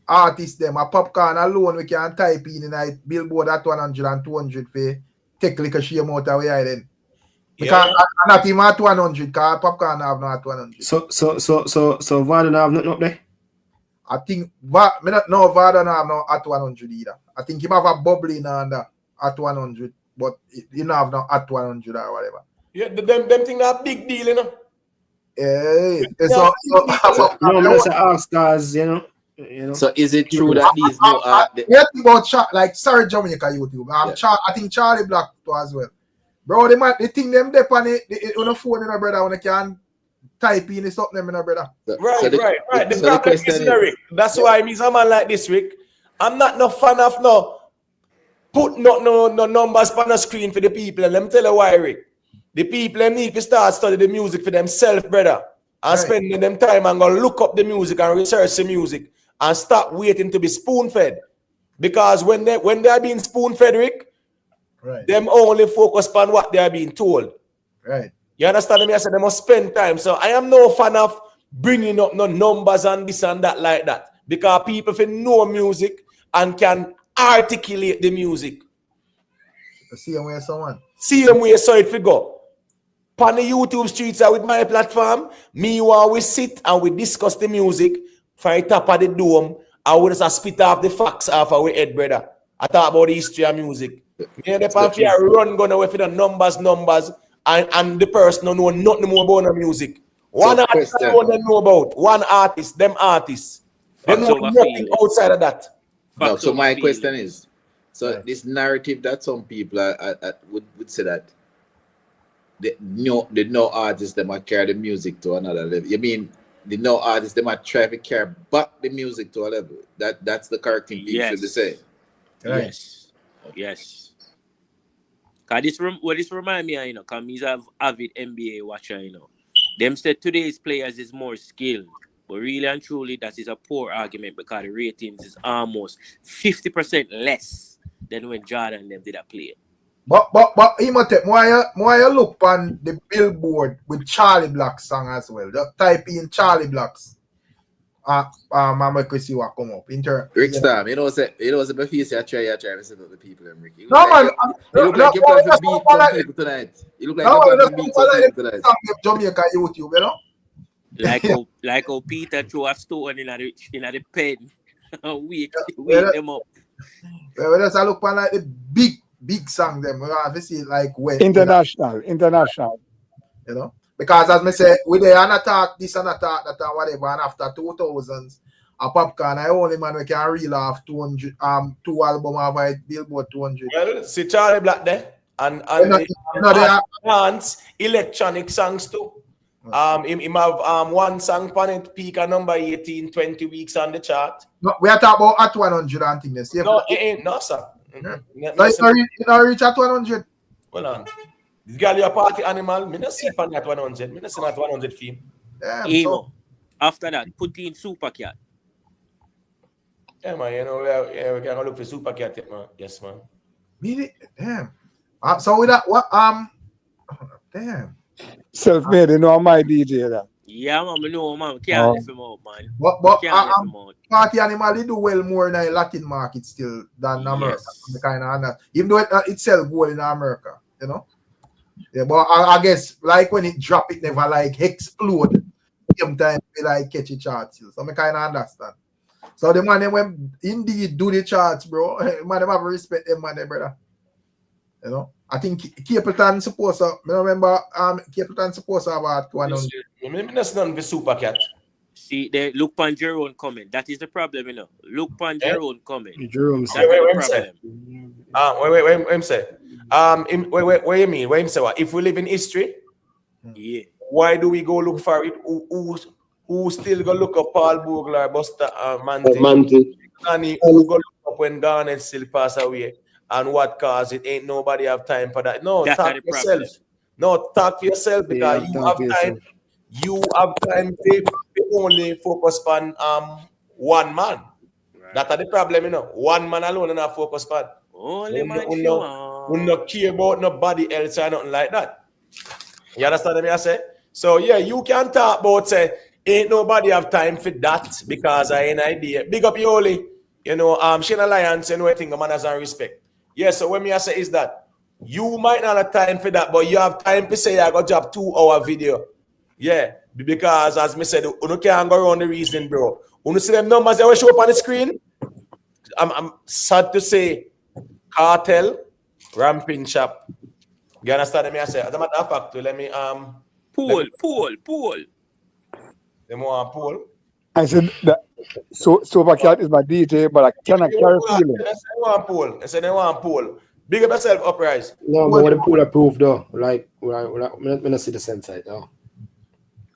artists them a popcorn alone we can type in I Billboard at 100 and 200 for take like a shame out of way then. Because not even at 100 because popcorn have not at 100. So Vada have nothing up there? I think Vada no have no at 100 either. I think he have a bubbling under at 100, but he don't have no at 100 or whatever. Yeah, them thing that big deal, you know. Yeah, no, that's an all stars, you know. So is it true that these new about like sorry Jamaica YouTube? I think Charlie Black too as well. Bro, they think them dep on it on a phone, you know, brother, when they can type in something, you know, brother. Right. The problem is, Rick. That's why me a man like this, Rick. I'm not no fan of put no numbers on the screen for the people, and let me tell you why, Rick. The people need to start studying the music for themselves, brother, and spending them time and go look up the music and research the music and stop waiting to be spoon-fed. Because when they are being spoon-fed, Rick, them only focus on what they are being told. Right. You understand me? I said they must spend time. So I am no fan of bringing up no numbers and this and that like that. Because people can know music and can articulate the music. See them where someone. See them where so it go. On the YouTube streets with my platform, me while we sit and we discuss the music from the top of the dome, and we just spit off the facts off our head, brother. I talk about the history of music. Me and the run going away for the numbers, and the person don't know nothing more about the music. So One artist question. what they know about. One artist, them artists. They Facts know over nothing feelings. outside of that. No, Facts so over my feelings. question is, so Right. this narrative that some people would say that the no artists that might carry the music to another level. You mean the no artists that might try to carry back the music to a level? That's the correct thing people should be saying. Yes. Yes. Cause this remind me, you know, cause he's an avid NBA watcher, you know. Them said today's players is more skilled. But really and truly, that is a poor argument because the ratings is almost 50% less than when Jordan them did a play. But Imhotep, why you look on the billboard with Charlie Black's song as well. Just type in Charlie Black's. I'm going see what come up. Rick Stam, you know my face I try to set up the people and Ricky. You No, look man. like you plan to beat some people tonight. You look like you plan to beat some people tonight. Jamaica YouTube, you know? Like how Peter threw a stone in the pen and wake them up. Well, just look on like the big song them. We have to see like when International. You know? Because as I say, with the attack, this and attack, that and whatever, and after 2000s, a Popcorn, I only man we can reel off 200 two album of it, Billboard 200. Well, see Charlie Black there. And dance, electronic songs too. Him have one song on it, peak at number 18, 20 weeks on the chart. No, we are talking about at 100 and things. No, it ain't, no, sir. You don't reach at 100. Hold on. This girl, your party animal, me not see on that 100. Me not see that 100 film. Emo. After that, put in Super Cat. Yeah, man, you know, we can look for Super Cat, man. Yes, man. Really? Damn. So with that, what, damn. Self-made, you know, I'm my DJ that. Yeah, man, I know, man. Can't lift him out, man. But Can't lift him out. Party animal, they do well more in the Latin market still than America. Kind of, even though it sells gold in America, you know. Yeah, but I guess like when it drop, it never like explode. Sometimes they like catch it charts. So I kind of understand. So the man when indeed do the charts, bro, man, them have respect them man, brother. You know, I think Capleton supposed to. I remember Capleton supposed to have about 100. That's not the Super Cat. See, they look on your own comment. That is the problem, you know. Look on your own comment. Jerome That's the problem. Wait, say. What you mean? What him say? What? If we live in history, yeah. Why do we go look for it? Who still go look up Paul Boogler, Buster Manti? And who go look up when Garnet still pass away? And what cause it? Ain't nobody have time for that. No, that's talk for yourself. No, talk for yourself because you have time. You have time to only focus on one man. Right. That's the problem, you know. One man alone and not focus on. Only man who not care about nobody else or nothing like that. You understand what I say? So yeah, you can talk about say ain't nobody have time for that because I ain't idea. Big up you only, you know, Shane Alliance and everything, man has respect. Yeah, so what me I say is that you might not have time for that, but you have time to say I got job 2-hour video. Yeah, because as me said, you can't go around the reason, bro. When you see them numbers that will show up on the screen, I'm sad to say Kartel, Ramping Shop. You understand what I say? As a matter of fact, let me Pool. Them want pool. I said that Super Cat is my DJ, but I cannot carry feeling. They say they want pool. Big up yourself, Uprise. No, but what the pool approved though. Like we not see the sense side though.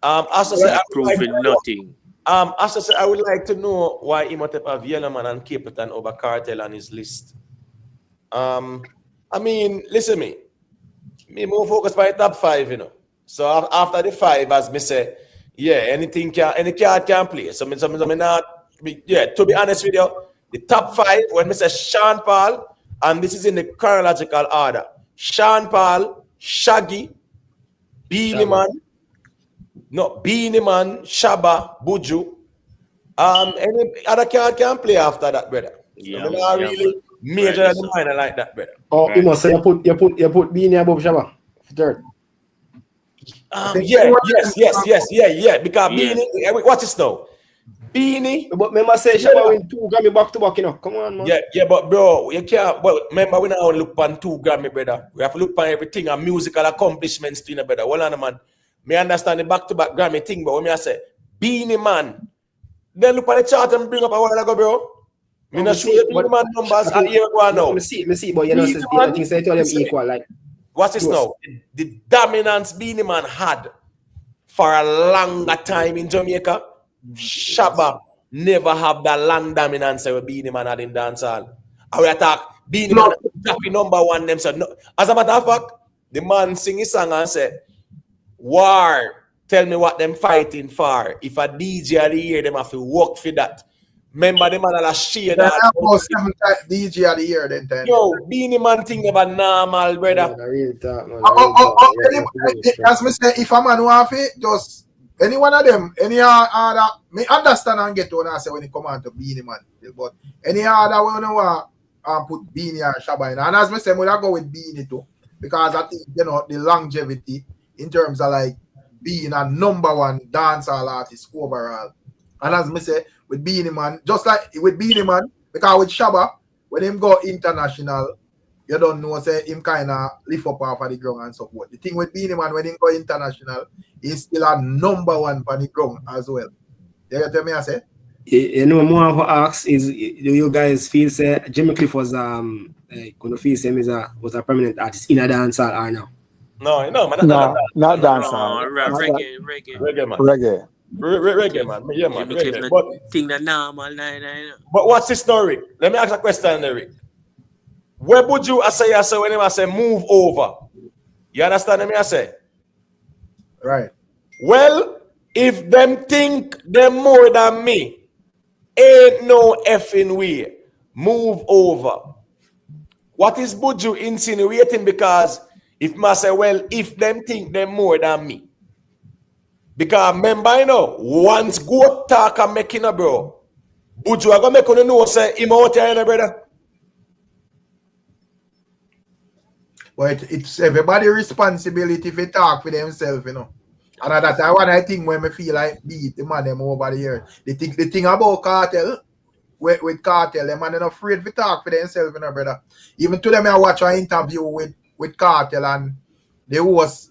As I said, proving nothing. As I said, I would like to know why Imhotep have Yellowman and Capleton over Kartel on his list. I mean, listen me. Me more focused by top 5, you know. So after the 5, as me say, yeah, any card can play. So me not, yeah, to be honest with you, the top 5, when me say Sean Paul, and this is in the chronological order. Sean Paul, Shaggy, Beanie Man, Shaba, Buju. Any other card can play after that, brother. Yeah, so me not really major right, the minor like that, brother. Oh, right. You must say you put Beanie above Shaba for third. Yeah. Because Beanie, watch this now. Beanie. But remember say Shaba win 2 Grammy back to back, you know. Come on, man. Yeah, but bro, you can't. Well, remember we don't look on 2 Grammy, brother. We have to look on everything and musical accomplishments, to you, brother. Hold on, man. Me understand the back-to-back Grammy thing, but when I say Beanie Man, then look at the chart and bring up a while ago, bro. Me not sure the Beanie Man numbers are here going now. Me see, but you know, I think they told them equal. Like, what's this now? The dominance Beanie Man had for a longer time in Jamaica. Shaba never have that long dominance with Beanie Man had in dancehall. And we attack Beanie Man dropping number 1 them. So no, as a matter of fact, the man sing his song and say, "War, tell me what them fighting for. If a DJ of the year, them have to work for that." Remember the man that share that. DJ of the year then. Yo, Beanie Man thing about normal, brother. As me say, if a man want it, just any one of them, any other, me understand and get what I say when it come on to Beanie Man. But any other one want put Beanie or Shaba in. And as me say, we go with Beanie too. Because I think, you know, the longevity in terms of like being a number 1 dancehall artist overall. And as me say, with Beanie Man, just like with Beanie Man, because with Shaba, when him go international, you don't know, say him kind of lift up off of the ground and support. The thing with Beanie Man, when him go international, he's still a number 1 on the ground as well. You get me I say? You know, more of what ask is, do you guys feel say Jimmy Cliff was gonna feel same was a permanent artist in a dancehall or no? No, not dancehall. Reggae, man. Reggae, man. Yeah, man. Reggae. But thing that normal, but what's the story? Let me ask a question, Eric. Where would you say when I say move over? You understand me? I say? Right. Well, if them think them more than me, ain't no effing way. Move over. What is Buju insinuating? Because if I say, well, if them think them more than me. Because remember, you know, once go talk and making a bro, Buju, I gonna make you know, say, him out here, you know, brother. But it's everybody's responsibility to talk for themselves, you know. And that's one I think when me feel like beat the man them over the years. The thing about Kartel, with Kartel, them man are not afraid to talk for themselves, you know, brother. Even to them I watch an interview with Kartel and they was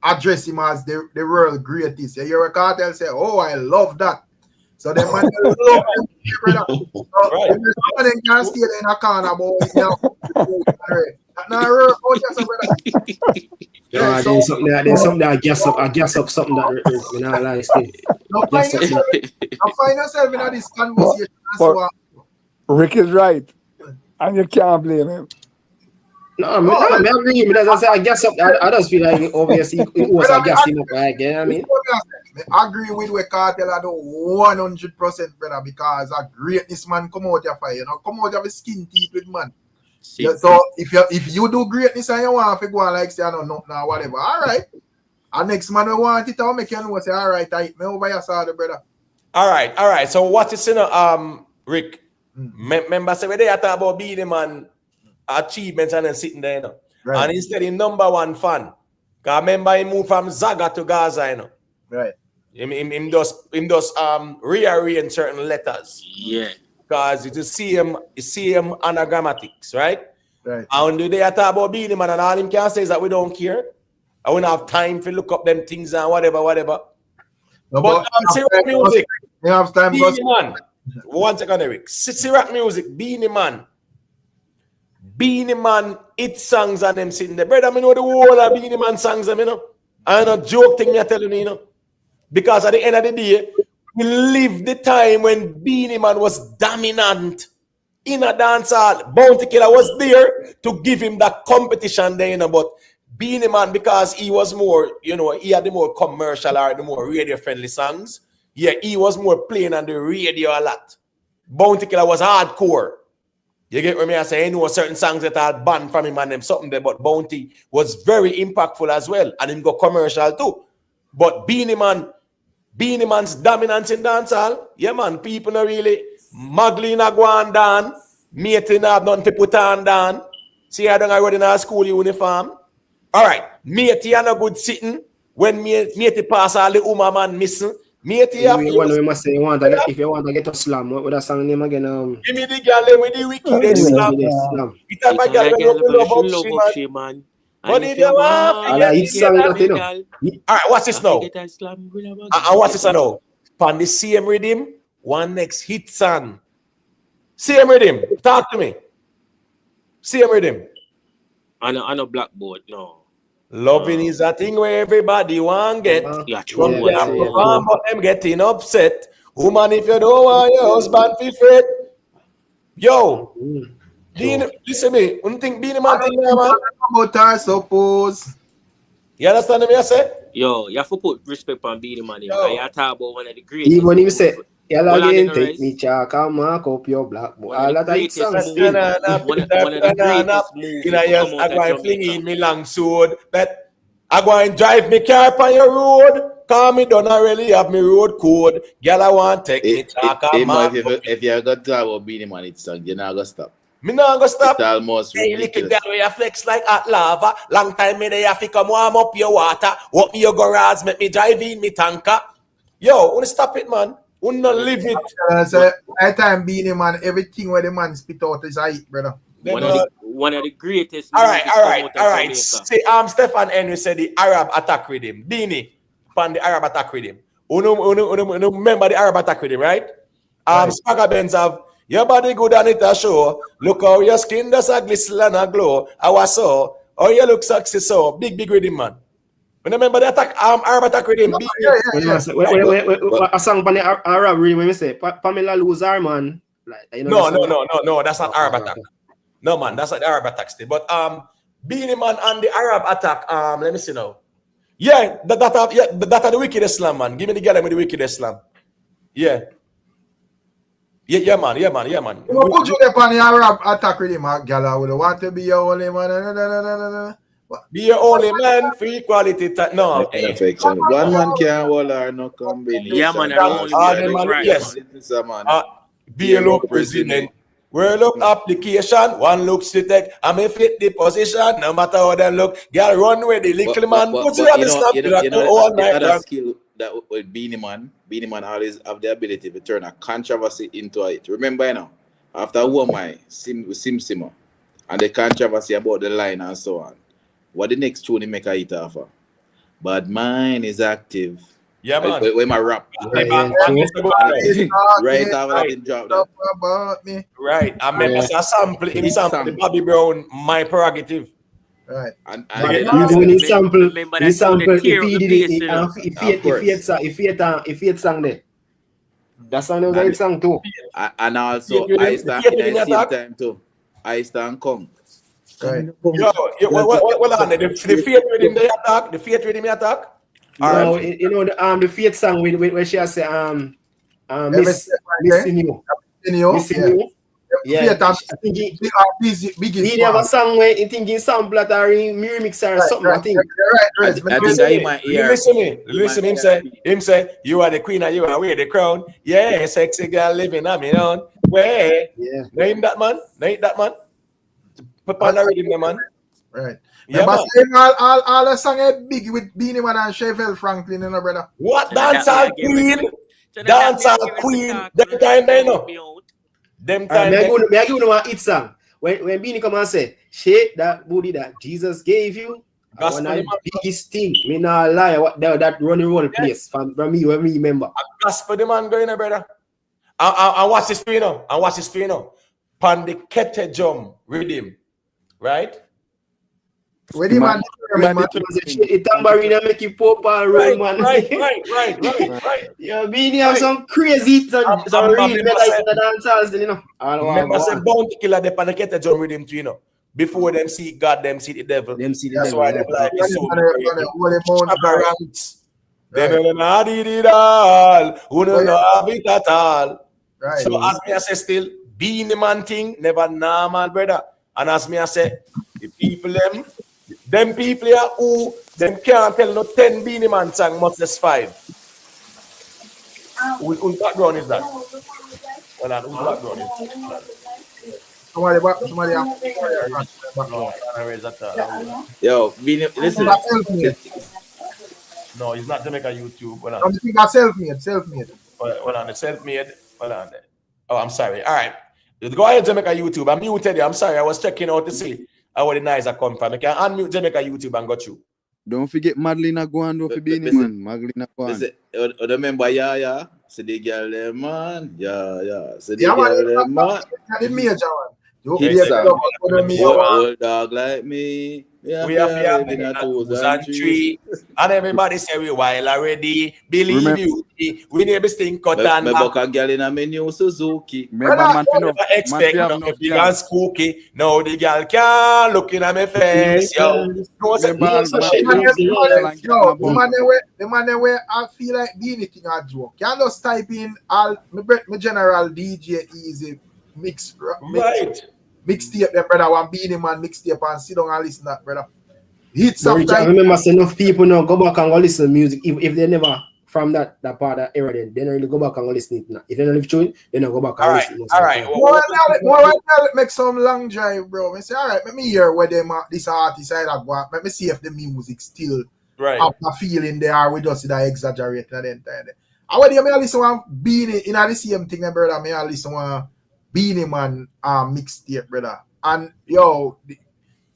address him as the world greatest. You hear a Kartel say, "Oh, I love that." So the man love him, brother. So right. Someone can stay there in a corner about it now. Yeah, so, there's something that I guess up something that you know, like find yourself in this conversation. But Rick is right, and you can't blame him. No, I agree. I guess up. I just feel like obviously it was a guess him up. Like, you know what I mean? I agree with what Kartel I do 100%, brother, because a greatness man come out of fire, you know, come out of his skin teeth with man. Yeah, so if you do greatness and you want to go on like say I don't know now whatever, all right. And next man we want it, I'll make you know say all right, I me over your side, brother. All right. So what is Rick? Remember say when they talk about being the man achievements and then sitting there, you know. Right. And instead he number 1 fan. Cause remember he moved from Zaga to Gaza, you know. Right. Him just rearrange certain letters. Yeah. Because it's the same anagrammatics, right? Right. And they talk about being him and all him can say is that we don't care. I won't have time to look up them things and whatever. No, but Rock music. You have time, Beanie Man. 1 second, Eric. Rock music, Beanie Man. Beanie Man, it songs and them sitting there. Brother, I know the whole of Beanie Man songs them, you know. I know joke thing me telling you, you know. Because at the end of the day, we live the time when Beanie Man was dominant in a dancehall. Bounty Killer was there to give him that competition there, you know, but Beanie Man, because he was more, you know, he had the more commercial or the more radio-friendly songs. Yeah, he was more playing on the radio a lot. Bounty Killer was hardcore. You get what I say? I know certain songs that are banned from him and them something there, but Bounty was very impactful as well. And him go commercial too. But Beanie Man's dominance in dancehall, yeah man, people not really muggling a go on down, matey not have nothing to put on down. See, I don't go in our school uniform. All right, matey are no good sitting when matey pass all the man missing. Matey, You must say if you want to get a slam, what that song name again? give me the girl with the wickedest slam. It type of girl when you love up she, man. But if you want to get together, alright, what's this now? And what's this now? On the same rhythm, one next hit song. Same rhythm. Talk to me. Same rhythm. On a blackboard, no. Loving is a thing where everybody want get. Yeah, true. But them getting upset. Woman, if you don't want your husband to fret. Yo, listen to me. You think Beanie Man thing there, man? About I suppose. You understand what I say? Yo, you have to put respect on Beanie Man. You talk about one of the greatest. Even him say, "Y'all again take me chalk and mark up your blackboard." All that is songs. One of the greatest movies to come out of Jamaica. Me long sword, but I go and drive me car on your road. Call me don't really have me road code. Girl, I want take me chalk and mark up. If you're going to talk about Beanie Man, it's song, you're not going to stop. Me not gonna stop. It's almost ridiculous. Little girl where you flex like hot lava. Long time me there fi come warm up your water. Walk me your garage, make me drive in me tanker. Yo, wanna stop it, man? Wanna live it? So I time Beanie Man, everything where the man spit out is a hit, brother. One of the greatest. All right. Say Stefan Henry said the Arab attack with him. Beanie, pan the Arab attack with him. Uno remember the Arab attack with him, right? Spagga Benz have your body good and it a show. Look how your skin does a glisten and a glow. How so? Oh, you look sexy so. Big with him, man. Remember the attack, Arab attack with him? A song by the Arab really when we say Pamela lose her man. Like, no, that's not Arab attack. No, man, that's not the Arab attack still. But Beanie Man and the Arab attack, let me see now. Yeah, that are the wickedest slam, man. Give me the girl with the wickedest slam. Yeah, man. You put you up on the Arab attack with him, girl. I would want to be your only man. Be your only man for equality. No. One man can't hold her, no combination. Yeah, man. Yes. Be a low president. World look application, one looks to take. I'm a fit the position, no matter how they look. Girl, run with the little man. Put you on the snap all night. Other skill that with Beanie Man always have the ability to turn a controversy into a hit. Remember, after Womai, Simmer, and the controversy about the line and so on, what the next tune he make a hit offer? But mine is active. Yeah, man. Where my rap? Right now, I didn't drop that. Right. I remember a sample in sample Bobby Brown, my prerogative. Right. And when he sample the if he song there. That song was a song too. And also I stand in the same time too. I stand Kong. Right. Well on the Faith rhythm they attack. The Faith rhythm attack. No, the Faith song where she has missing you. Yeah, I think he have a song where he thinking sample that are in remix or something. I think. Listen. Him say, you are the queen and you are wear the crown. Yeah, sexy girl living on me own. Where? Yeah. Name that man. Put on the rhythm, man. Right. Yeah, but all the song is big with Beanie Man and Sheffield Franklin, brother. What dancehall queen? Dancehall queen. Them time they know. Them time. I give you one hit song. When Beanie come and say, "Shake that booty that Jesus gave you." One of the biggest thing. Me not lie. What that running roll place from me when me remember. Gospel the man going, brother. And watch this for now. Pan the kete drum rhythm, right? Where the man tambourine make you pop and roll, man. Right. Yeah, Beanie have some crazy, some real melodies in the dancers, Remember, say bounty killer the pan the kete drum rhythm too, Before them see God, them see the devil. That's why they like it so. They don't know it all. Who don't know it at all. Right. So as me I say still, Beanie Man thing never normal, brother. And as me I say, the people them people here who them can't tell no 10 Beanie Man song, much less 5. Whose background is that? Well, whose background is Yo, Beanie, listen. No, it's not Jamaica YouTube. Hold on. I think that's self-made. Hold on, it's self-made. Hold on. Oh, I'm sorry. All right. Go ahead, Jamaica YouTube. I muted you. I'm sorry. I was checking out to see how the noise are come from. I can unmute Jamaica YouTube and got you. Don't forget Madlina Guan, don't forget man. Madlina Guan. Remember, yeah. See the girl there, man. Yeah. See the Yeah, man, girl there, man. the major one. You Hit be song. a Old dog like me. We have in a 2003, and everybody say we wild already. Believe you, we never stink cut and me book a girl in a new Suzuki. Remember, man, expect no big and spooky. No, the girl can't looking at my face. Yo, the man where I feel like being it in a joke. Can just type in all my general DJ Easy mixtape, them brother. One Beanie Man mixtape and sit down and listen to that, brother. Hits I remember enough people now go back and go listen to music if they never from that part of that era, then they don't really go back and go listen to it. If they don't live through it, they don't go back and listen to it. All right. More make some long drive, bro. I say, all right, let me hear where them this artist I go. Let me see if the music still have a feeling they are with us that exaggerate at the end. I want you to listen to Beanie in the same thing, brother. I listen to Beanie Man mixtape, brother. And yo,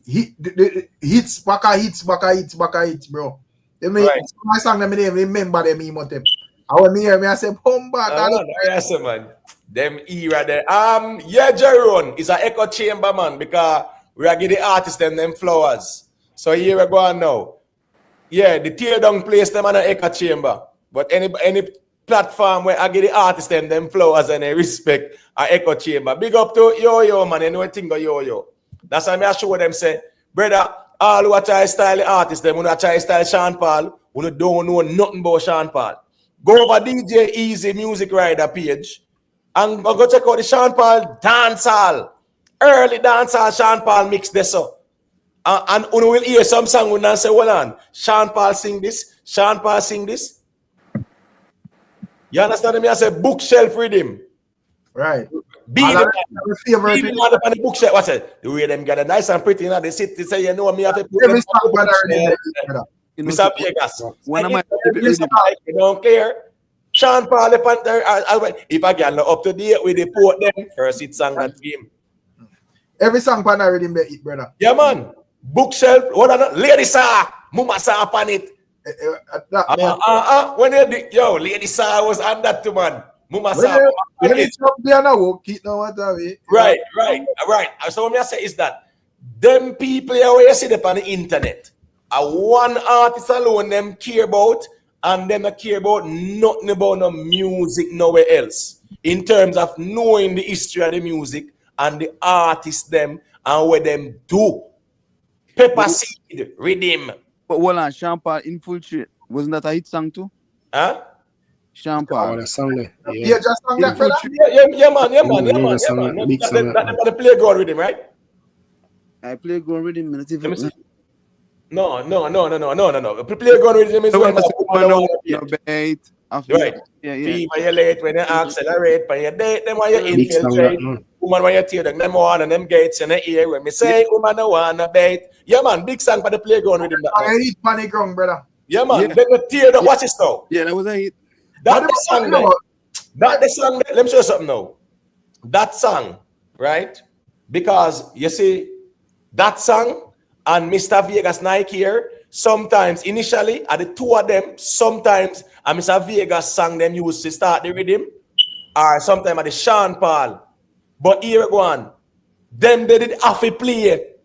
hits, bro. They make my song, them name, remember them emote. I want me hear me, I say, yes, man. Them era there. Yeah, Jeron is an echo chamber, man, because we are giving the artists them flowers. So here we go on now. Yeah, the tear down place them on an echo chamber. But any platform where I give the artists them flowers and they respect an echo chamber. Big up to yo, man. You know what thing of yo. That's why I show them say, brother, all who try style the artists, them who try style Sean Paul, who don't know nothing about Sean Paul. Go over DJ Easy Music Rider page and go check out the Sean Paul Dancehall. Early Dancehall Sean Paul mix this up. And you will hear some song when I say, hold on, Sean Paul sing this, Sean Paul sing this. You understand me? I say bookshelf rhythm. Right. Be the bookshelf. What's it? The way them got a nice and pretty, they sit to say, you know, me have to put them Mr. Vegas. When am I? You don't care. Sean Paul, if I get up to date with the port, them first it song that game. Every song pan already made it, brother. Yeah, man. Bookshelf. What are Lady Sa, Mama Sa upon it. When they yo, Lady Sa was on that too, man. Mama Sa. Right. So what I say is that them people where you see them on the internet, one artist alone them care about, and them not care about nothing about no music nowhere else. In terms of knowing the history of the music and the artists them and what them do. Pepper Seed, Rhythm. But hold on, Sean Paul Infiltrate. Wasn't that a hit song too? Huh? Sean Paul. Just song that, brother. Yeah, man. That's the playground rhythm, right? I play ground rhythm. No. Playground rhythm is when right. Yeah. Fever, you late when you accelerate, when you date them, when you infiltrate. Woman, when you tear them on and them gates in the ear, when me say, woman, no wanna bait. Yeah, man, big song for the playground rhythm. I hit panic ground, brother. Yeah, man. Then you tear the watch it now. Yeah, that was a hit. That the song there. That the song there. Let me show you something now. That song, right? Because you see, that song and Mr. Vegas Nike here, sometimes initially at the two of them, sometimes and Mr. Vegas sang them used to start the rhythm, or sometimes at the Sean Paul. But here we go on. Them they did have to play it.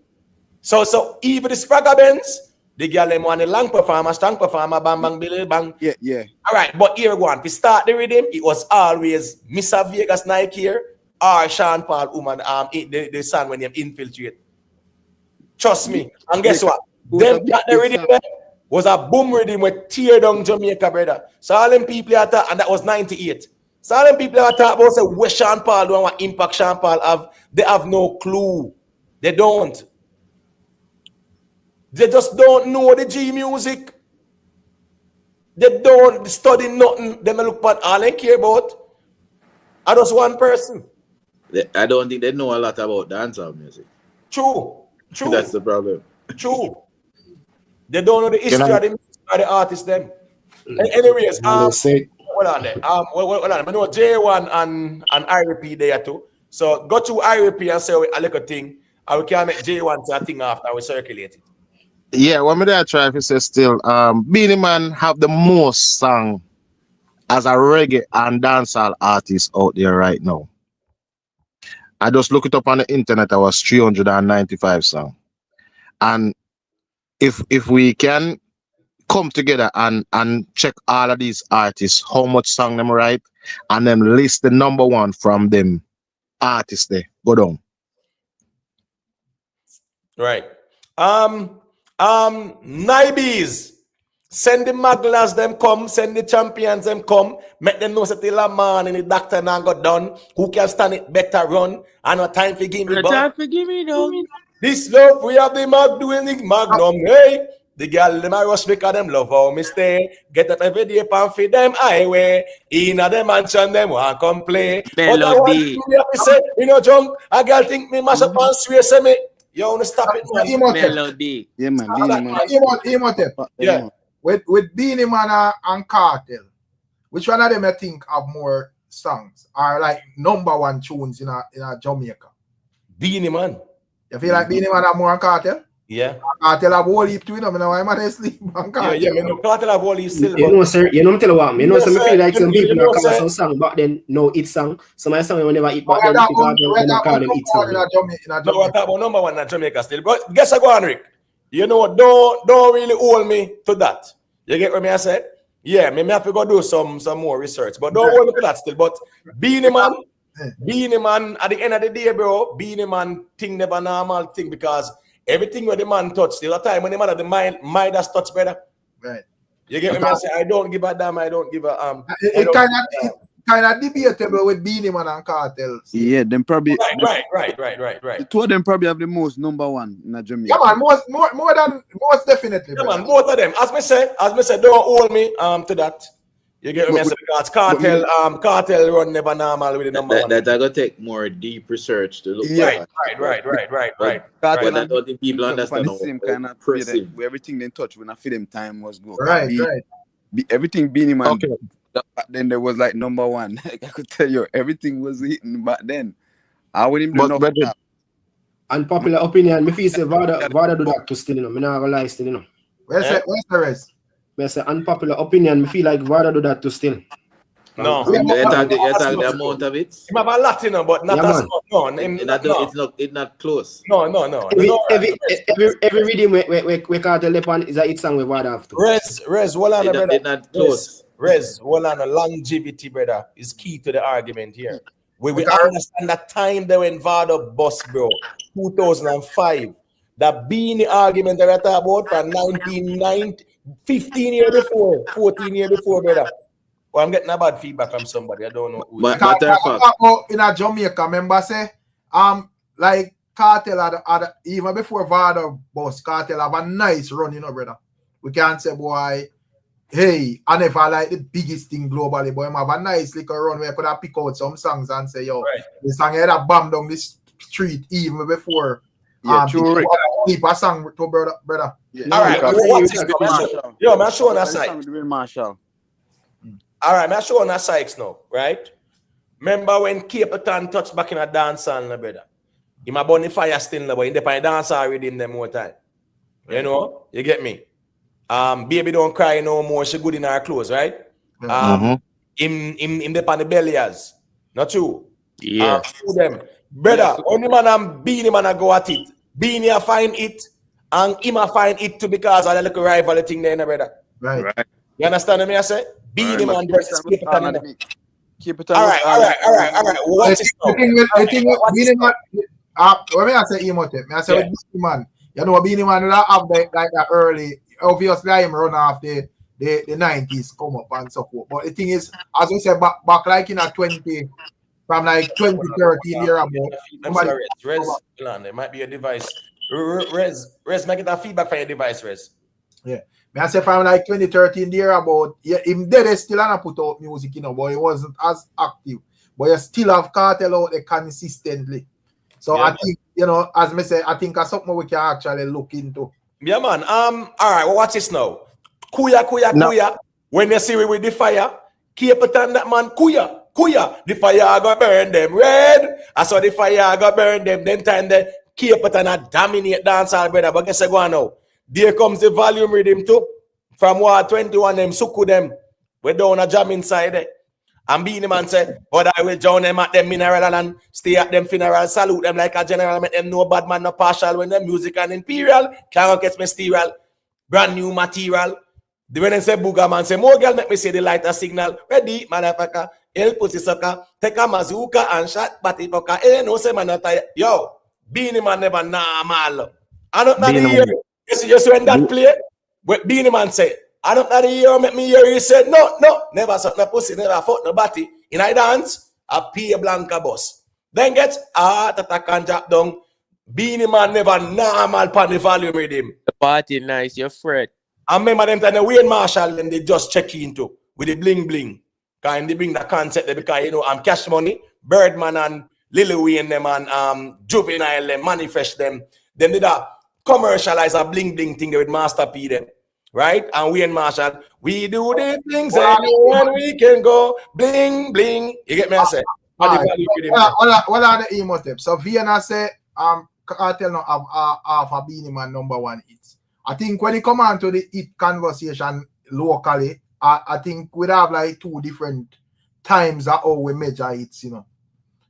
So even the Spragga Benz, the girl them want a long performer, strong performer, bang bang billy bang. Yeah. All right, but here we go on. To start the rhythm, it was always Mr. Vegas Nike here or Sean Paul woman the song when they infiltrate. Trust me. And guess what? Them got the rhythm there was a boom rhythm with tear down Jamaica, brother. So all them people are talking, and that was 98. So all them people are talking about say where Sean Paul don't want impact Sean Paul have, they have no clue. They don't. They just don't know the G music. They don't study nothing. They look at all they care about. I just one person. I don't think they know a lot about dancehall music. True. That's the problem. True. They don't know the history of the music of the artists them. Anyways, Say hold on there. Hold on. I know J1 and IRP there too. So go to IRP and say a little thing, and we can make J1 say a thing after we circulate it. Yeah, what me there try to say still, Beanie Man have the most song as a reggae and dancehall artist out there right now. I just look it up on the internet. I was 395 song, and if we can come together and check all of these artists, how much song them write, and then list the number one from them artists there, go down. Right. Nibes. Send the Maglas them come, send the champions them come, make them know that the man and the doctor now got done. Who can stand it better run? And no time for give me Time for give me down. This love we have the mag doing the magnum. Hey, the girl them a rush because them love how me stay. Get up every day and feed them highway. In a them mansion them want come play. Melody. Say, you know, junk. A girl think me mash up and swear say me. You want to stop it, man. Melody. Yeah, man. Beanie Man. Yeah. With Beanie Man and Kartel, which one of them I think have more songs are like number one tunes in a Jamaica? Beanie Man. You feel like Beanie Man have more than Kartel? Yeah. Kartel have whole heap too, you know, why am I sleep on Kartel? Yeah, no, Kartel have whole heap still. You know, sir, you know, I'm telling you what, you know, some feel like some people know, call some song, but then no, it's song. Some of the song will never eat, but then that because one- they that call one them eat number one song. in a No, Jamaica. I talk about number one in Jamaica still. But guess I go on, Rick. You know, don't really hold me to that. You get what me I say? Yeah, me have to go do some more research. But don't hold me to that still. But Beanie Man, at the end of the day, bro, Beanie Man thing never normal thing because everything where the man touch, still a time when the man of the mind has touched better. Right. You get what me I say? I don't give a damn, I don't give a It kind of debatable with Beanie Man and Kartel. Yeah, them probably. Right. The two of them probably have the most number one in Jamaica. Yeah, man, most definitely. Yeah, man, both of them. As me say, don't hold me to that. You get what I say? Because Kartel run never normal with the number one. That I gotta take more deep research to look. Right. But I don't think people understand the same kind of impressive. everything they touch when I feel them time was good. Right. Everything Beanie Man. Okay. Back then there was like number one. I could tell you everything was hitting back then. I wouldn't do nothing. Unpopular opinion, me feel say Vada do that to still, you know. Me not gonna lie still, you know. Where's the rest? Me say unpopular opinion, me feel like Vada do that to still. No. You talk the amount of it. You have a lot, you know, but not Yeah, as man. much. No, It's not close. No. Every rhythm we Kartel upon is a hit song with Vada after. Rez, hold on, brother. It's not close. Rez, hold on. Longevity, brother, is key to the argument here. We understand that time they went Vada bus, bro. 2005. The Beanie argument that I talk about from 1990, 15 years before, 14 years before, brother. Well, I'm getting a bad feedback from somebody. I don't know who. But in a Jamaica, remember say, like Kartel had even before Vada bus, Kartel have a nice run, you know, brother. We can't say, boy, hey, I never like the biggest thing globally, but I have a nice little run where I could have pick out some songs and say, yo, this song had a bomb down this street even before. True. Keep a song to brother. Yeah. All right, what's this? Yo, man, show on that side. Marshall. All right, man, show on that side now, right? Remember when Capleton touched back in a dancehall, no, brother? He my bonfire still, but in the dancehall rhythm them more time. You know, you get me? Baby don't cry no more. She good in her clothes, right? In the pan the belliers, not true. Yeah. Them, brother. Only man and Beanie Man a go at it. Beanie a find it, and him a find it too because of the little rival thing there, brother. Right. You understand me? I say Beanie Man versus Capleton. Keep it All right. What's this now? The thing with Beanie Man, when I say Emote, I say with Beanie Man, you know, Beanie Man will have like that early. Obviously, I'm run off the 90s come up and so forth. But the thing is, as we said, back like in a 20, from like 2013 year about. I'm sorry, Rez, there might be a device. Rez, make it a feedback for your device, Rez. Yeah. I say from like 2013 year about, yeah, him dead still not put out music, you know, but he wasn't as active. But you still have Kartel out there consistently. So I think, you know, as me say, I think that's something we can actually look into. Yeah, man. All right, well, watch this now. Kuya. When you see we with the fire, keep it on that man, kuya. The fire go burn them red. I saw the fire go burn them. Then time they keep it and a dominate dancehall, brother. But guess what now? There comes the volume rhythm too. From what 21 them suku them. We down a jam inside there. And Beanie Man said, but I will join them at them mineral and stay at them funeral, salute them like a general, make them no bad man, no partial when them music and imperial, can't get me sterile, brand new material. The when they say Booga Man say, more girl make me say the lighter signal. Ready, motherfucker, El pussy sucker, take a mazooka and shot batty poker. No say man not yo, Beanie Man never normal. I don't know the year. You see when that play, what Beanie Man say, I don't know the year make me hear he said, no, never suck no pussy, never fuck no body. In I dance, a P Blanca boss. Then get heart attack and drop down. Beanie Man never normal pan the volume with him. The party nice, you're Fred. I remember them time the Wayne Marshall and they just check into with the bling bling. Kind they bring the concept there because you know I'm Cash Money, Birdman and Lil Wayne them and Juvenile them manifest them. Then did a commercialize a bling bling thing with Master P them. Right? And Wayne Marshall, we do the things and we can go bling bling. You get me? I say. What are the emo tips? So Vienna say Kartel no have half a Beanie Man #1 hits. I think when it come on to the hit conversation locally, I think we'd have like two different times that how we measure hits, you know.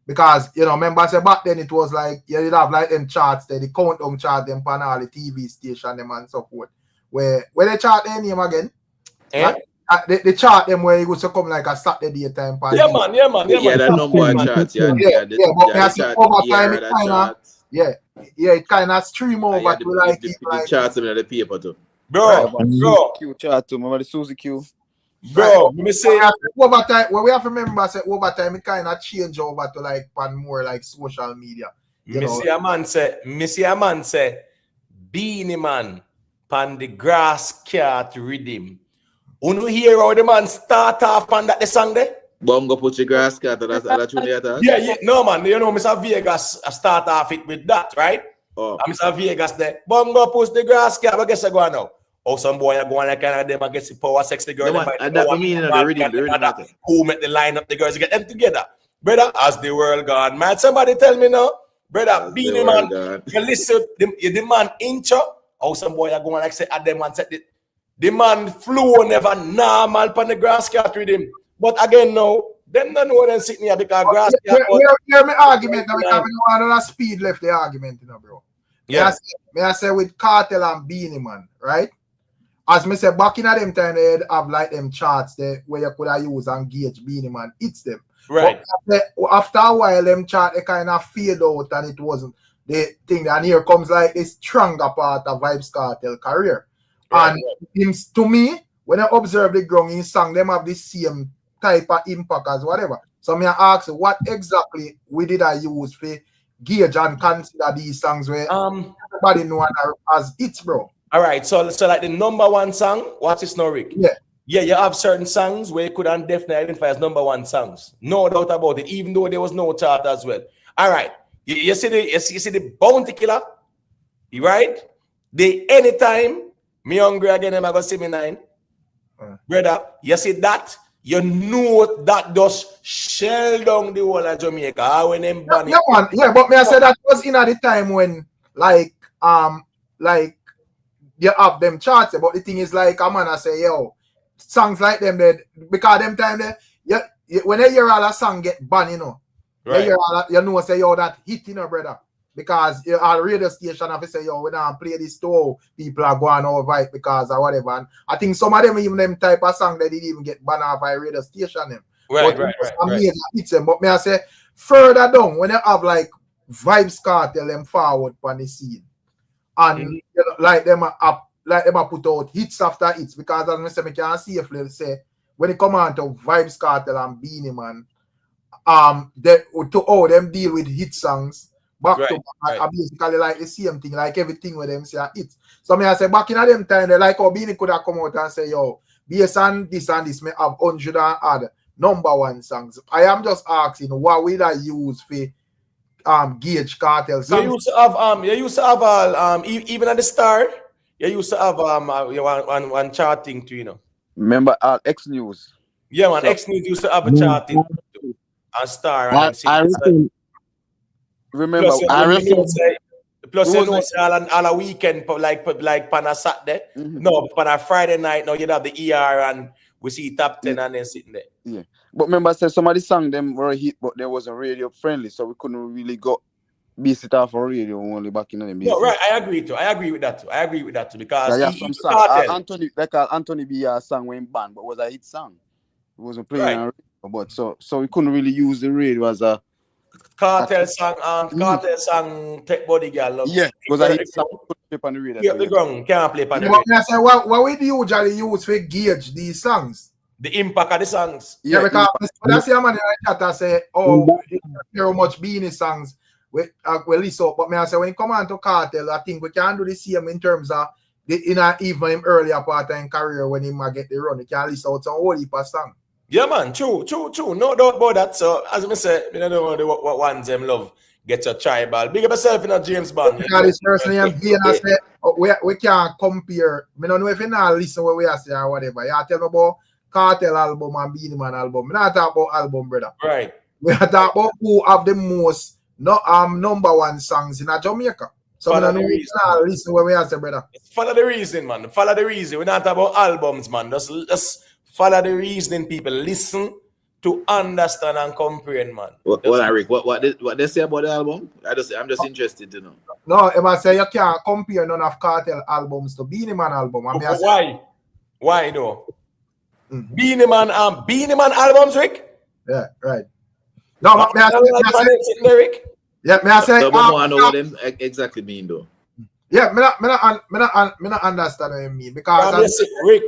Because, you know, remember say back then it was like you'd have like them charts there, the countdown chart them on all the TV station them and so forth. Where they chart their name again? Like, they chart them where it was to come like a Saturday time. Yeah, man. Yeah, that number chart. It kind of stream over to like the charts in the paper too. Bro. Q chart too. Remember the Susie Q? Bro, let me say over time. Well, we have to remember say over time it kind of change over to like more like social media. Missy a man say, Beanie Man pan the grass cat rhythm. You hear how the man start off on that the song there? Bongo put your grass cat that's that. Yeah, no man, you know Mr. Vegas start off it with that, right? Oh. And Mr. Vegas there. Bongo push the grass cat, I guess I go on now. Oh, some boy are going like kind of them, I guess the power sexy girl. No, and that mean the rhythm. Who make the line up the girls, get them together. Brother, as the world gone, man. Somebody tell me now, brother, Beanie Man, you listen, the man intro. Oh, some boy are going like say at them and said the man flew never normal on the grass cat with him. But again, no, them don't know them sitting here because grass cat. Hear me argument now because we don't have no speed left the argument, you know, bro. Yeah. May I say with Kartel and Beanie Man, right? As me say back in them time they have like them charts there where you could have used and gauge Beanie Man hits them. Right. But after a while them chart they kind of fade out and it wasn't the thing, and here comes like a stronger part of Vybz Cartel career. And to me, when I observe the ground in song, them have the same type of impact as whatever. So me I ask what exactly we did I use for gauge and consider these songs where everybody know as hits, bro. All right, so like the #1 song, what's this now, Rick? Yeah, you have certain songs where you could definitely identify as #1 songs. No doubt about it, even though there was no chart as well. All right. You see the Bounty Killer, right? The anytime me hungry again, I'm gonna see me 9. Brother, you see that? You know that just shell down the whole of Jamaica. When them but me I said that was in at the time when like you have them charts, but the thing is like a man I say, yo, songs like them because them time when you hear all a song get banned, you know. Right. You know, say, yo, that hit, you know, brother. Because our radio station have to say, yo, we don't play this too. People are going over it because or whatever. And I think some of them, even them type of song, they didn't even get banned off by radio station. Them. Right. Hits them. But may I say, further down, when you have like Vybz Cartel them forward on the scene, and you know, like them up, like them put out hits after hits, because as I say, I can safely say, when it come on to Vybz Cartel and Beanie Man, them deal with hit songs back to back, basically like the same thing, like everything with them say hit. So me I say back in them time, they like how Beanie could have come out and say, yo, based on this and this, may have 100 and add #1 songs. I am just asking what will I use for gauge Kartel songs? You used to have even at the start, you used to have one charting too, you know. Remember X News? Yeah, man. So X News used to have a chart in and Star and them I cities. remember Plus, it you was know, say all a weekend, like pan a Saturday. No, pan a Friday night. Now you'd have the ER and we see top 10 and then sitting there. Yeah, but remember, I said some of the songs them were a hit, but they wasn't radio friendly, so we couldn't really go base it off on radio only back in the day. No, right. I agree with that too. Because Yeah, he some used to song. Kartel. Anthony, they call Anthony B a song when banned, but was a hit song. It wasn't playing on radio, but so we couldn't really use the radio as a Kartel song, Tech Body Girl. Yeah, because I hit song. Couldn't play on the radio. Yeah, the ground can't play on the But radio. I say, what we usually use for gauge these songs? The impact of the songs. Yeah, because when I see a man in the chat, I say, oh, you don't hear how much Beanie songs we listen. But me I say, when it come on to Kartel, I think we can do the same in terms of even him earlier part of his career when he might get the run. He can listen out some whole heap of songs. Yeah, man, true. No doubt about that. So, as I say, I don't know what ones them love. Get your tribal. Big up yourself in a James Bond. Because this person here, I say, we can't compare. I don't know if you not listen what we are saying or whatever. You tell me about Kartel album and Beanie Man album. We not talk about album, brother. Right. We are talk about who have the most number one songs in Jamaica. So I don't know if you not listen what we are saying, brother. Follow the reason, man. Follow the reason. We're not talking about albums, man. Just follow the reasoning, people. Listen to understand and comprehend, man. What Rick? What they say about the album? I'm just interested to know. No, if I say you can't compare none of Kartel albums to Beanie Man album. Why? Why though? Beanie Man albums, Rick? Yeah, right. No, but Lyric. Yeah, may I say? So, I know what them exactly mean though. Yeah, me not understand what you mean because Rick.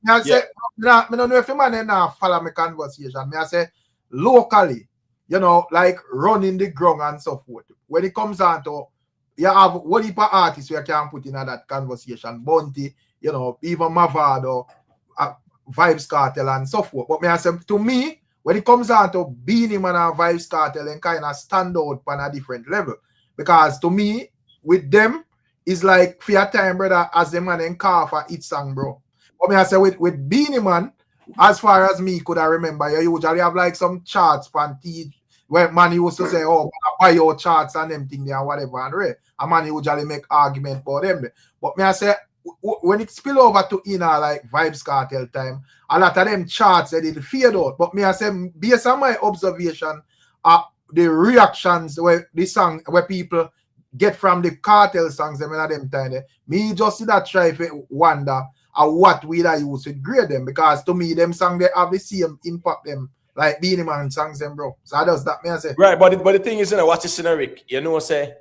I say, me don't know if you man now follow my conversation. Me I say locally, you know, like running the ground and so forth. When it comes down to you have what heap of artists you can put in that conversation, Bounty, you know, even Mavado, Vybz Cartel and so forth. But me I say to me, when it comes down to Beanie Man and Vybz Cartel, and kind of stand out on a different level. Because to me, with them, it's like for your time, brother, as the man and car for each song, bro. But me I say with Beanie Man, as far as me could I remember, you usually have like some charts on TV where man used to say, oh, buy your charts and them thing there and whatever. And a man usually make argument for them. But me I say, when it spill over to like Vybz Cartel time, a lot of them charts they did fade out. But me I say, based on my observation, the reactions where the song where people get from the Kartel songs them in them time, me just see that try to wonder what we I use to grade them, because to me them songs they have the same impact them like Beanie Man songs them, bro. So does that me I say. Right, but the thing is, you know, watch this Rick. You know, say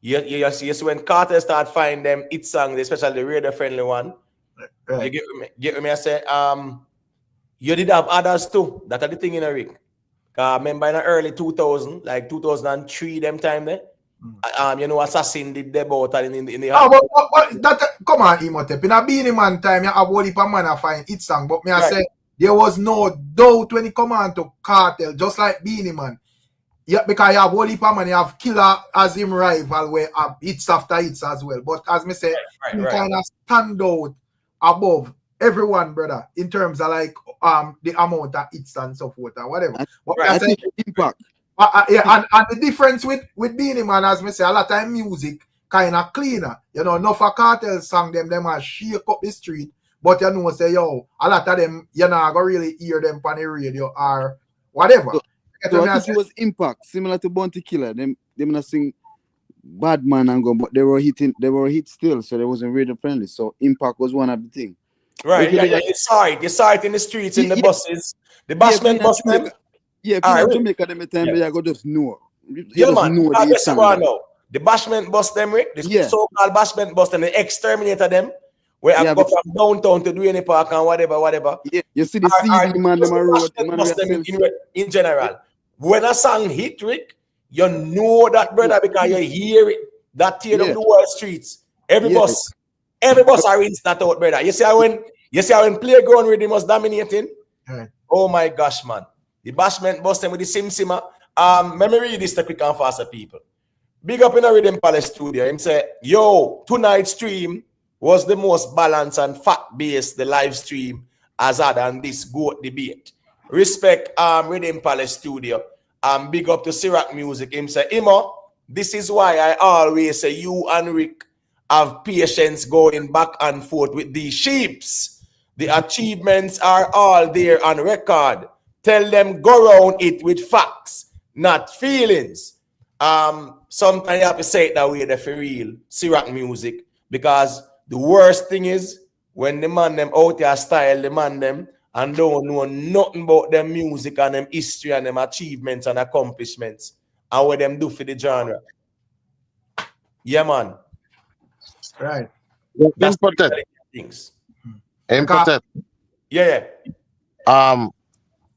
you see when Kartel start finding them hit songs, especially the radio friendly one. Right. You get me? I say, you did have others too. That are the thing in a Rick. Remember in the early 2000, like 2003, them time there. You know, Assassin did debut in the but that come on, Imhotep. In a Beanie Man time, you have only per man a find hit song. But me I say there was no doubt when it come on to Kartel, just like Beanie Man. Yeah, because you have only per man, you have Killer as him rival where have hits after hits as well. But as me say, he kind of stand out above everyone, brother, in terms of like the amount of hits and so forth or whatever. But I say impact. Yeah, and the difference with Beanie Man, as me say, a lot of music kind of cleaner. You know, enough of Kartel song them a shake up the street, but you know, say, yo, a lot of them, you're not going to really hear them on the radio or whatever. So I think it was impact, similar to Bounty Killer. Them not sing Bad Man and go, but they were hit still, so they wasn't radio friendly. So impact was one of the things. Right, you saw it in the streets, in the buses, the bashment bus them. Yeah, people in Jamaica them time they go just know. Yeah, man. The bashment bus them, Rick. The so-called bashment bus them, the exterminator them. Where I go from downtown to Duane Park and whatever. Yeah, you see the CD man them road. In general. When a song hit, Rick, you know that, brother, because you hear it. That tear up the world streets. Every bus are rinse that out, brother. You see how when Playground Rhythm was dominating? Right. Oh my gosh, man. The bashment bus them with the Simsima. Let me read this to quick and faster, people. Big up in a Rhythm Palace studio. Him say, yo, tonight's stream was the most balanced and fact-based, the live stream, as other than this goat debate. Respect Rhythm Palace Studio. Big up to Syrac Music. Him say, Imo, this is why I always say you and Rick have patience going back and forth with these sheeps. The achievements are all there on record. Tell them go around it with facts, not feelings. Sometimes you have to say it that way, the for real, Syrac Music, because the worst thing is when the man them out there style the man them and don't know nothing about them music and them history and them achievements and accomplishments and what them do for the genre. Yeah, man. Right. That's Important. things. Important. Yeah.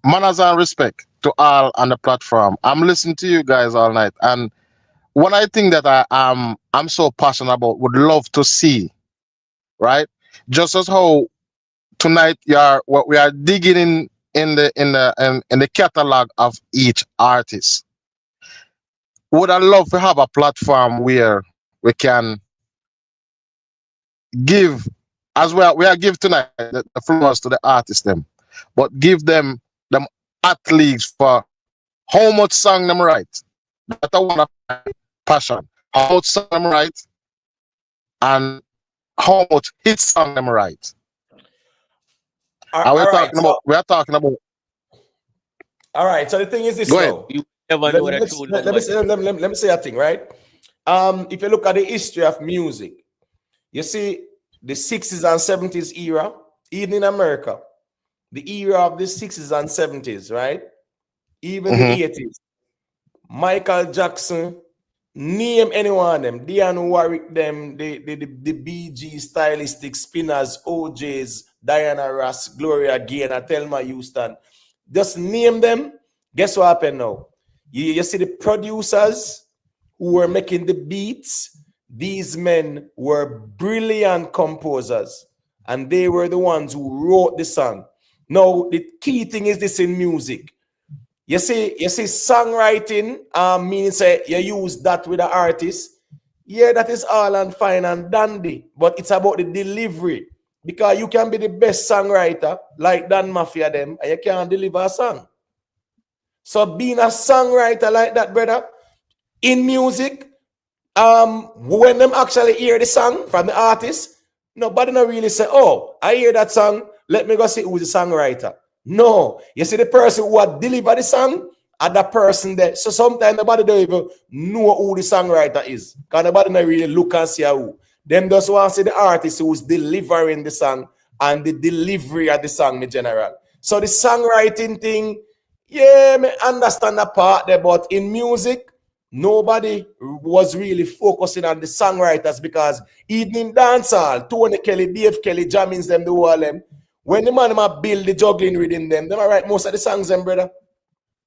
Manners and respect to all on the platform. I'm listening to you guys all night, and one I think that I'm so passionate about, would love to see, right? Just as how tonight what we are digging in the catalog of each artist. Would I love to have a platform where we can give, as well we are give tonight the flowers to the artists them, but give them athletes for how much song them write. That I want a passion. How much song them write and how much hit song them write. And we are talking about. All right. So the thing is this. Go ahead. You never know that true number. Let me say a thing, right? If you look at the history of music, you see the 60s and 70s era, even in America, the era of the 60s and 70s, right? Even the 80s. Michael Jackson, name any one of them, Dionne Warwick, them, the BG stylistic spinners, OJs, Diana Ross, Gloria Gaynor, Thelma Houston. Just name them. Guess what happened now? You see the producers who were making the beats. These men were brilliant composers, and they were the ones who wrote the song. Now, the key thing is this in music. You see songwriting means you use that with the artist. Yeah, that is all and fine and dandy, but it's about the delivery. Because you can be the best songwriter, like Dan Mafia them, and you can't deliver a song. So being a songwriter like that, brother, in music, when them actually hear the song from the artist, nobody not really say, oh, I hear that song, let me go see who's the songwriter. No, you see the person who had delivered the song and the person there. So sometimes nobody don't even know who the songwriter is. Because nobody not really look and see who. Them just want to see the artist who's delivering the song and the delivery of the song in general. So the songwriting thing, yeah, I understand that part there, but in music, nobody was really focusing on the songwriters because even in dancehall, Tony Kelly, Dave Kelly, Jammins, them, the whole them, when the man build the juggling rhythm them write most of the songs them, brother.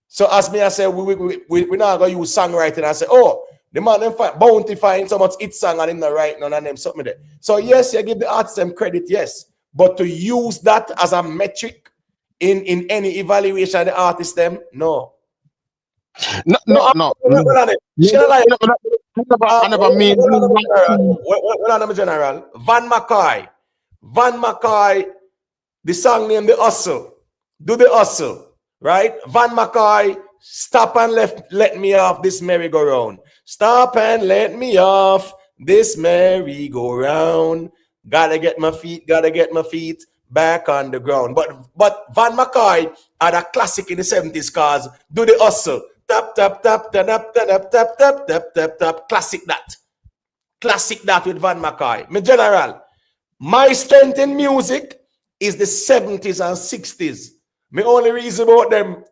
So as me I say, we not going to use songwriting and say, oh, the man them bounty find so much hit song and him not write none of them something there. So yes, you give the artists them credit, yes. But to use that as a metric in any evaluation of the artist them, no. No. I never mean. General. Van Mackay, the song named The Hustle. Do the hustle, right? Van Mackay, stop and let me off this merry-go-round. Stop and let me off this merry-go-round. Gotta get my feet back on the ground. But Van Mackay had a classic in the 70s cause Do the Hustle. Tap, tap, tap, tap, tap, tap, tap, tap, tap, tap, tap. Classic that with Van Mackay. My general, my strength in music is the 70s and 60s. My only reason about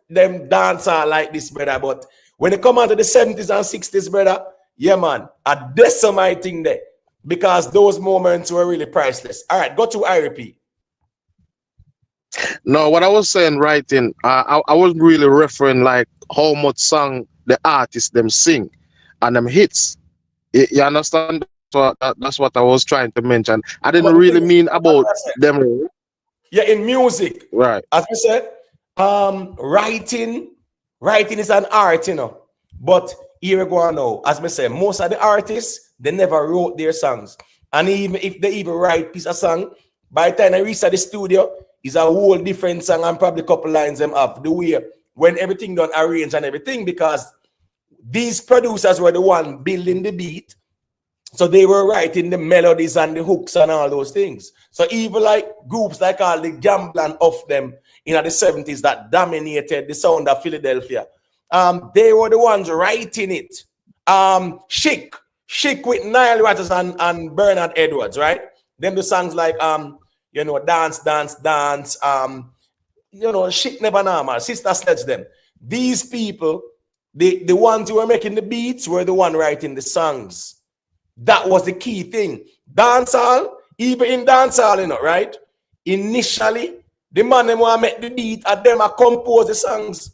them dancers like this, brother. But when it come out to the 70s and 60s, brother, yeah, man, I decimate thing there. Because those moments were really priceless. All right, go to IRP. No, what I was saying, writing, I was really referring like how much song the artists them sing and them hits. You understand? So that's what I was trying to mention. I didn't really mean about them. Yeah, in music, right? As we said, writing is an art, you know. But here we go now. As we say, most of the artists they never wrote their songs, and even if they even write piece of song, by the time they reach at the studio, is a whole different song and probably a couple lines them up the way when everything done arranged and everything, because these producers were the one building the beat. So they were writing the melodies and the hooks and all those things. So even like groups like all the Gamblan of them in the 70s that dominated the sound of Philadelphia, they were the ones writing it. Chic with Nile Rodgers and Bernard Edwards, right? Them the songs like you know, Dance, you know, Shit Never Normal, Sister Sledge them. These people, the ones who were making the beats were the one writing the songs. That was the key thing. Dancehall, even in dancehall, you know, right? Initially, the man them want to make the beat and them are compose the songs.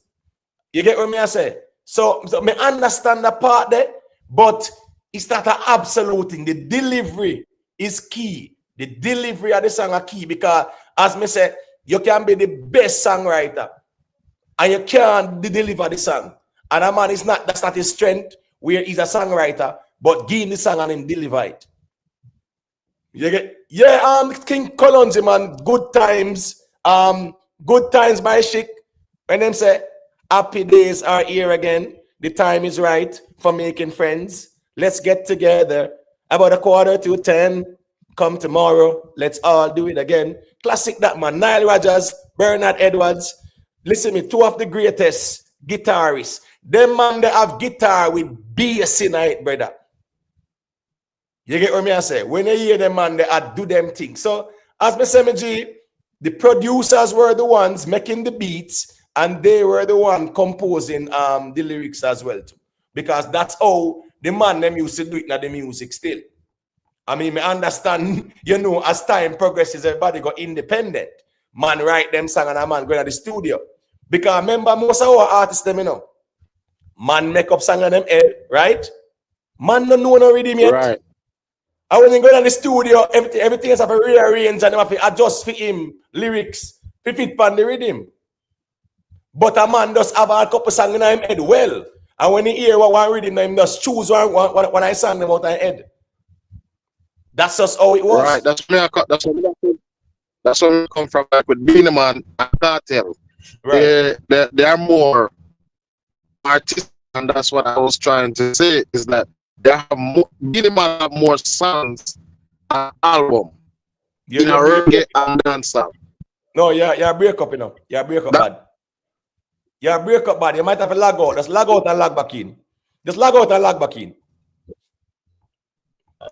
You get what me I say? So me understand the part there, but it's not an absolute thing. The delivery is key. The delivery of the song are key, because as me say, you can be the best songwriter and you can't deliver the song. And a man is not, that's not his strength, where he's a songwriter, but give him the song and him deliver it. You get, yeah, King Colonji, man, good times by Chic. When them say happy days are here again, the time is right for making friends. Let's get together about 9:45. Come tomorrow, let's all do it again. Classic that, man. Nile Rodgers, Bernard Edwards. Listen me, two of the greatest guitarists. Them man, they have guitar with bass in it, brother. You get what me I say? When you hear them, man, they do them things. So, as me say, G, the producers were the ones making the beats, and they were the one composing the lyrics as well, too. Because that's how the man them used to do it in the music still. I mean, I understand, you know, as time progresses, everybody got independent. Man write them song and a man go to the studio. Because remember, most of our artists, them, you know, man make up song on them head, right? Man don't know no rhythm yet. Right. And when you go to the studio, everything is have a rearrange and them have to adjust for him lyrics, to fit on the rhythm. But a man does have a couple songs in him head well. And when he hear one rhythm, him just choose one I sang them out of head. That's just how it was. Right. That's where I come from. Like with Beenie Man and Kartel. Right. They are more artistic, and that's what I was trying to say, is that they have more, Beenie Man have more songs and album. You know, reggae and dancehall. No, you're break up, you know. You're break up bad. You're break up bad. You might have to lag out. Just lag out and lag back in. Just lag out and lag back in.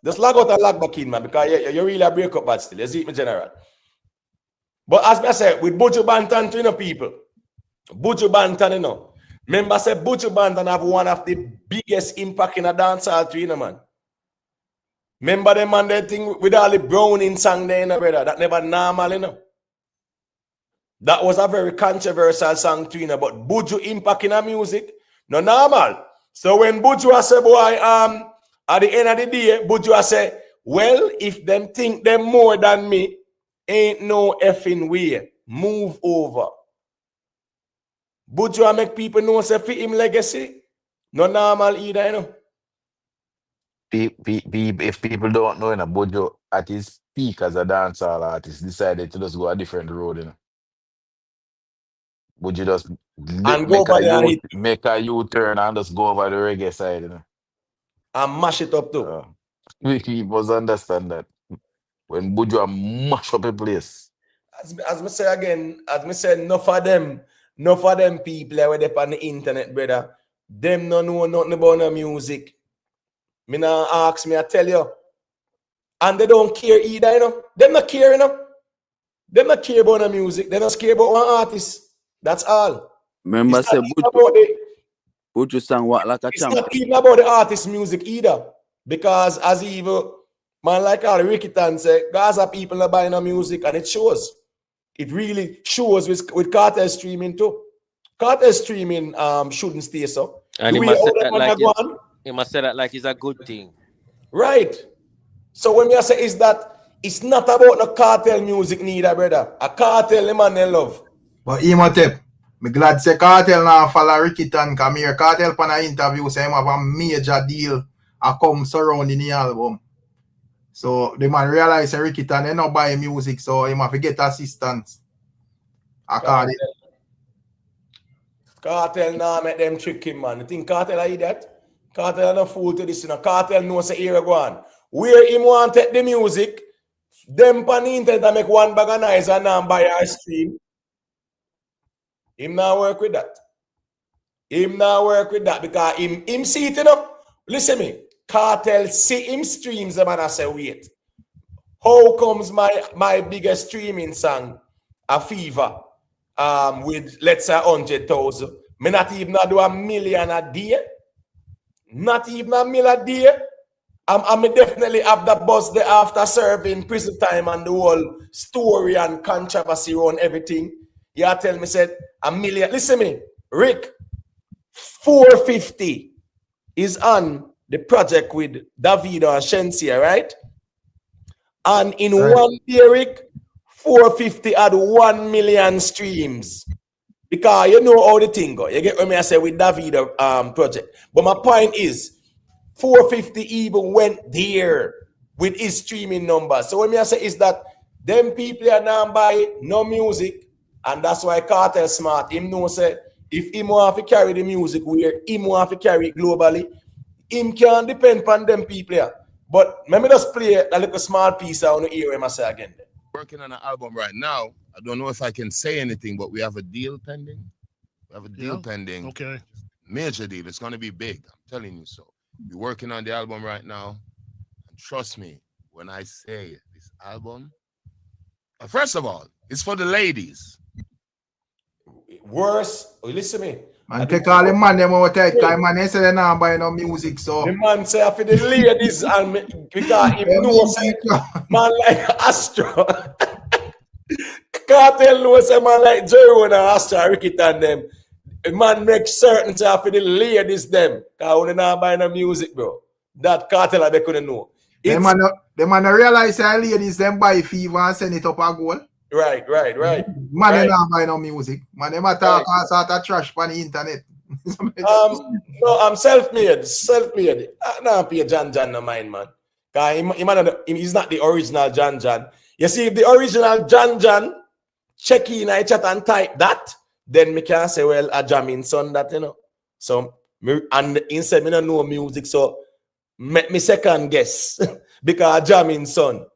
Just lag out and lag back in, man, because you really a break up bad still. You see it, my general. But as I said, with Buju Banton, you know, people, Buju Banton, you know, remember, I said Buju Banton have one of the biggest impact in a dancehall, you know, man. Remember them man, that thing with all the Browning song there, you know, brother, that never normal, you know. That was a very controversial song, too, you know, but Buju impact in a music, no normal. So when Buju say, boy, at the end of the day, Buju say, well, if them think them more than me, ain't no effing way. Move over. Buju make people know say fit him legacy. No normal either, you know. If people don't know, you know, Buju at his peak as a dancehall artist decided to just go a different road, you know. Buju just make a U-turn and just go over the reggae side, you know. And mash it up too. We must understand that. When Buju mash up a place. As me say again, as me say, enough of them people where they on the internet, brother, them no know nothing about no music. Me nah ask me, I tell you. And they don't care either, you know. Them not care, you know. Them not care about no music. They not care about one artist. That's all. Remember, say Buju sang what like a champion. It's not even about the artist music either. Because as evil, man like all Ricky Tan say, Gaza people are buying no music, and it shows. It really shows with Kartel streaming too. Kartel streaming shouldn't stay so. And he must say that like it's a good thing. Right. So when we say is that it's not about no Kartel music neither, brother. A Kartel, the man they love. But Imhotep, me glad say Kartel now follow Ricky Tan come here. Kartel pan a interview say him have a major deal a come surrounding the album. So the man realize Ricky Tan they not buy music, so him have to get assistance. I call it. Kartel now make them trick him, man. You think Kartel are that? Kartel no fool to this, you know. Kartel knows the era go on. Where him want take the music, them pan the internet make one bag of nice and now buy a stream. Him now work with that. Him now work with that because him see it, you know. Listen me. Kartel see him streams them and I say, wait. How comes my biggest streaming song, A Fever, with let's say 100,000? Me not even do a million a day. Not even a million a day. I'm definitely have that buzz there after serving prison time and the whole story and controversy around everything. You tell me said a million. Listen me, Rick, 450 is on the project with Davido and Shensia, right? And in one day, Rick, 450 had 1 million streams. Because you know how the thing go. You get what I say with Davido project. But my point is, 450 even went there with his streaming numbers. So what I say is that them people are now buy no music, and that's why Kartel smart. Him know say if him want to carry the music where him want to carry it globally, him can depend on them people here. But let me just play a little small piece I want to hear him say again. Working on an album right now. I don't know if I can say anything, but we have a deal pending. We have a deal pending. Okay. Major deal. It's going to be big. I'm telling you so. We're working on the album right now. And trust me, when I say this album, first of all, it's for the ladies. Worse, listen to me. Man, take all the man them out there, because man, they say they not buy no music, so. The man say for the ladies, and because he knows, man like Astro. Kartel knows a man like Joe and Astro, Ricky and them. The man make certain to for the ladies them. Because they not buy no music, bro. That Kartel they couldn't know. The man realize that ladies them buy Fever and send it up a goal. Right. Man, they not buy no music. Man, they might talk all sort of trash on the internet. No, I'm self-made. I don't pay John no mind, man. Because he's not the original John. You see, if the original John check in I chat and type that, then me can say, well, a jamming son that, you know. So, and instead, me don't know music, so make me second guess. Because a jamming son.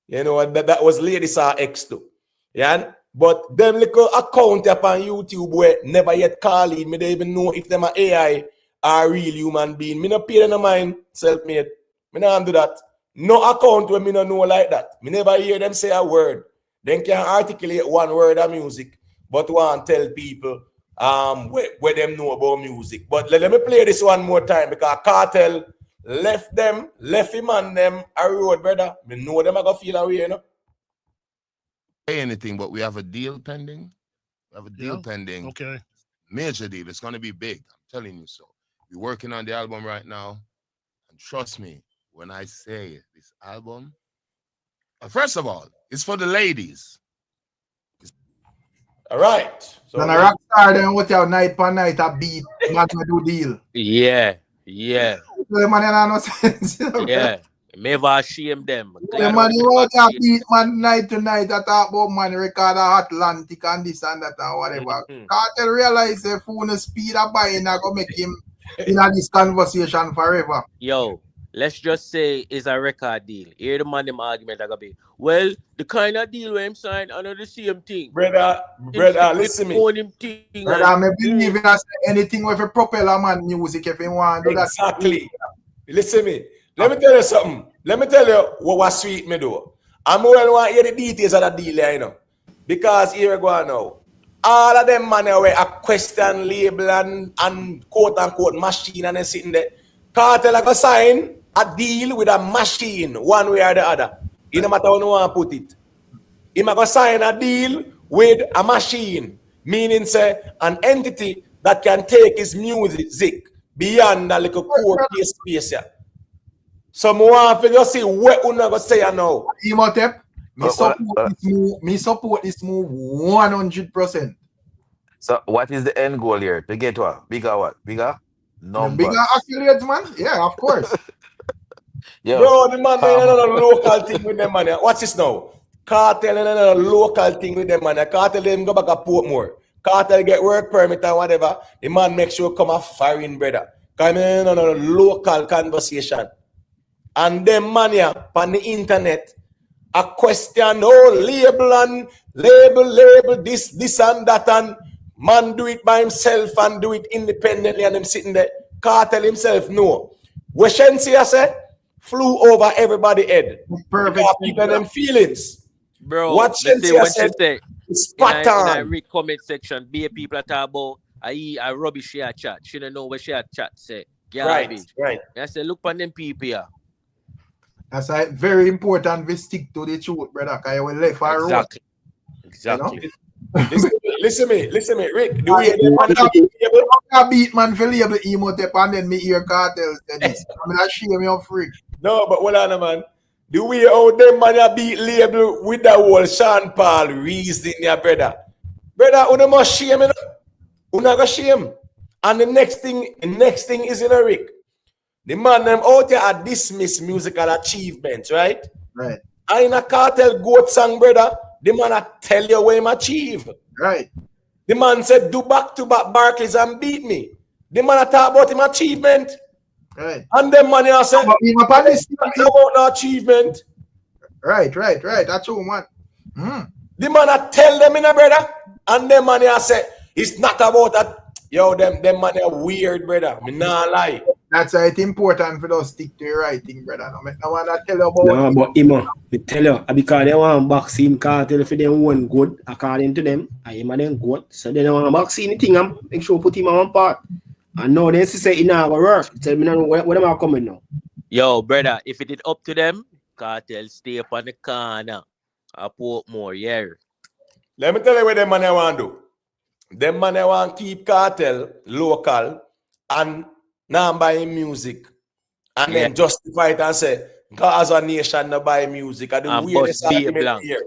You know, that was Ladies Are X too. Yeah, but them little account up on YouTube where never yet call in, me don't even know if them are AI or real human being. Me not pay them no mind, self-made. Me not do that. No account where me not know like that. Me never hear them say a word. Then can articulate one word of music, but want tell people where them know about music. But let me play this one more time because Kartel left him and them a road, brother. Me know them are gonna feel away, you know. Say anything, but we have a deal pending. We have a deal pending. Okay. Major deal. It's going to be big. I'm telling you so. We're working on the album right now. And trust me, when I say this album, first of all, it's for the ladies. All right. So a rock star then with your night per night a beat, man we do deal. Yeah. The man ain't no sense. Yeah. Never shame them. The man you want to beat man night to night. I talk about man record Atlantic and this and that and whatever. Kartel realize the phone speed of buying I go make him in this conversation forever. Yo, let's just say it's a record deal. Here the man them argument I gonna be. Well, the kind of deal where him sign under the same thing. Brother, listen me. Brother, me believe in anything with a propeller man music if you want to do that. Exactly. Listen me. Let me tell you something. Let me tell you what was sweet me do. I'm well want to hear the details of that deal, you know. Because here we go now. All of them man were a question label and quote unquote machine and then sitting there. Kartel go sign a deal with a machine one way or the other. It no matter how you want to put it. He go sign a deal with a machine. Meaning say an entity that can take his music beyond that little core space here. So more if you see what you gonna say now. Imhotep, me support this move 100%. So what is the end goal here? To get what? Bigger what? Bigger numbers. Bigger affiliates, man. Yeah, of course. Bro, the man ain't no local thing with them man. What's this now? Kartel and a local thing with them, man. The Kartel them go back to Portmore. Kartel get work permit and whatever. The man make sure come a foreign brother. Come in on a local conversation. And them man here on the internet a question, oh, label, this and that, and man do it by himself and do it independently, and them sitting there. Kartel himself, no. What Shensi said flew over everybody's head. Perfect. People them feelings. Bro, What Shensi said is spot in on. a read comment section, be people talk about I rubbish she a chat. She don't know what she a chat say. Garbage. Right. I say, look on them people here. That's like very important we stick to the truth, brother. Because you will left for Exactly. road. Exactly. Listen me, Rick. The way they beat man for label Emotep and then me hear Kartel say this. I mean, I shame you freak. No, but hold on, man. The way how them man a beat label with the whole Sean Paul reason, your brother. Brother, you must shame, you know? You not gonna shame. And the next thing is in a Rick. The man them out here are dismiss musical achievements, right? Right. And in a Kartel goat song, brother, the man a tell you what him achieve. Right. The man said, do back-to-back Barclays and beat me. The man a talk about him achievement. Right. And them man here said, about no achievement. Right. That's true, man. The man a tell them in a brother. And them man here say, it's not about that. Yo, them man are weird, brother. Me nah lie. That's why it's important for us stick to the right thing, brother. No one that tell you about no, but Imo, we tell you, because they want vaccine Kartel for them one good, according to them, and him and them good. So they don't want vaccine thing and make sure put him on one part. And now they say it not gonna work. Tell me now where them are coming now. Yo, brother, if it is up to them, Kartel stay up on the corner. I put more, yeah. Let me tell you what them man want to do. Them man want keep Kartel local and now buying music and then justify it and say Gaza Nation no buy music. And the weirdest argument here.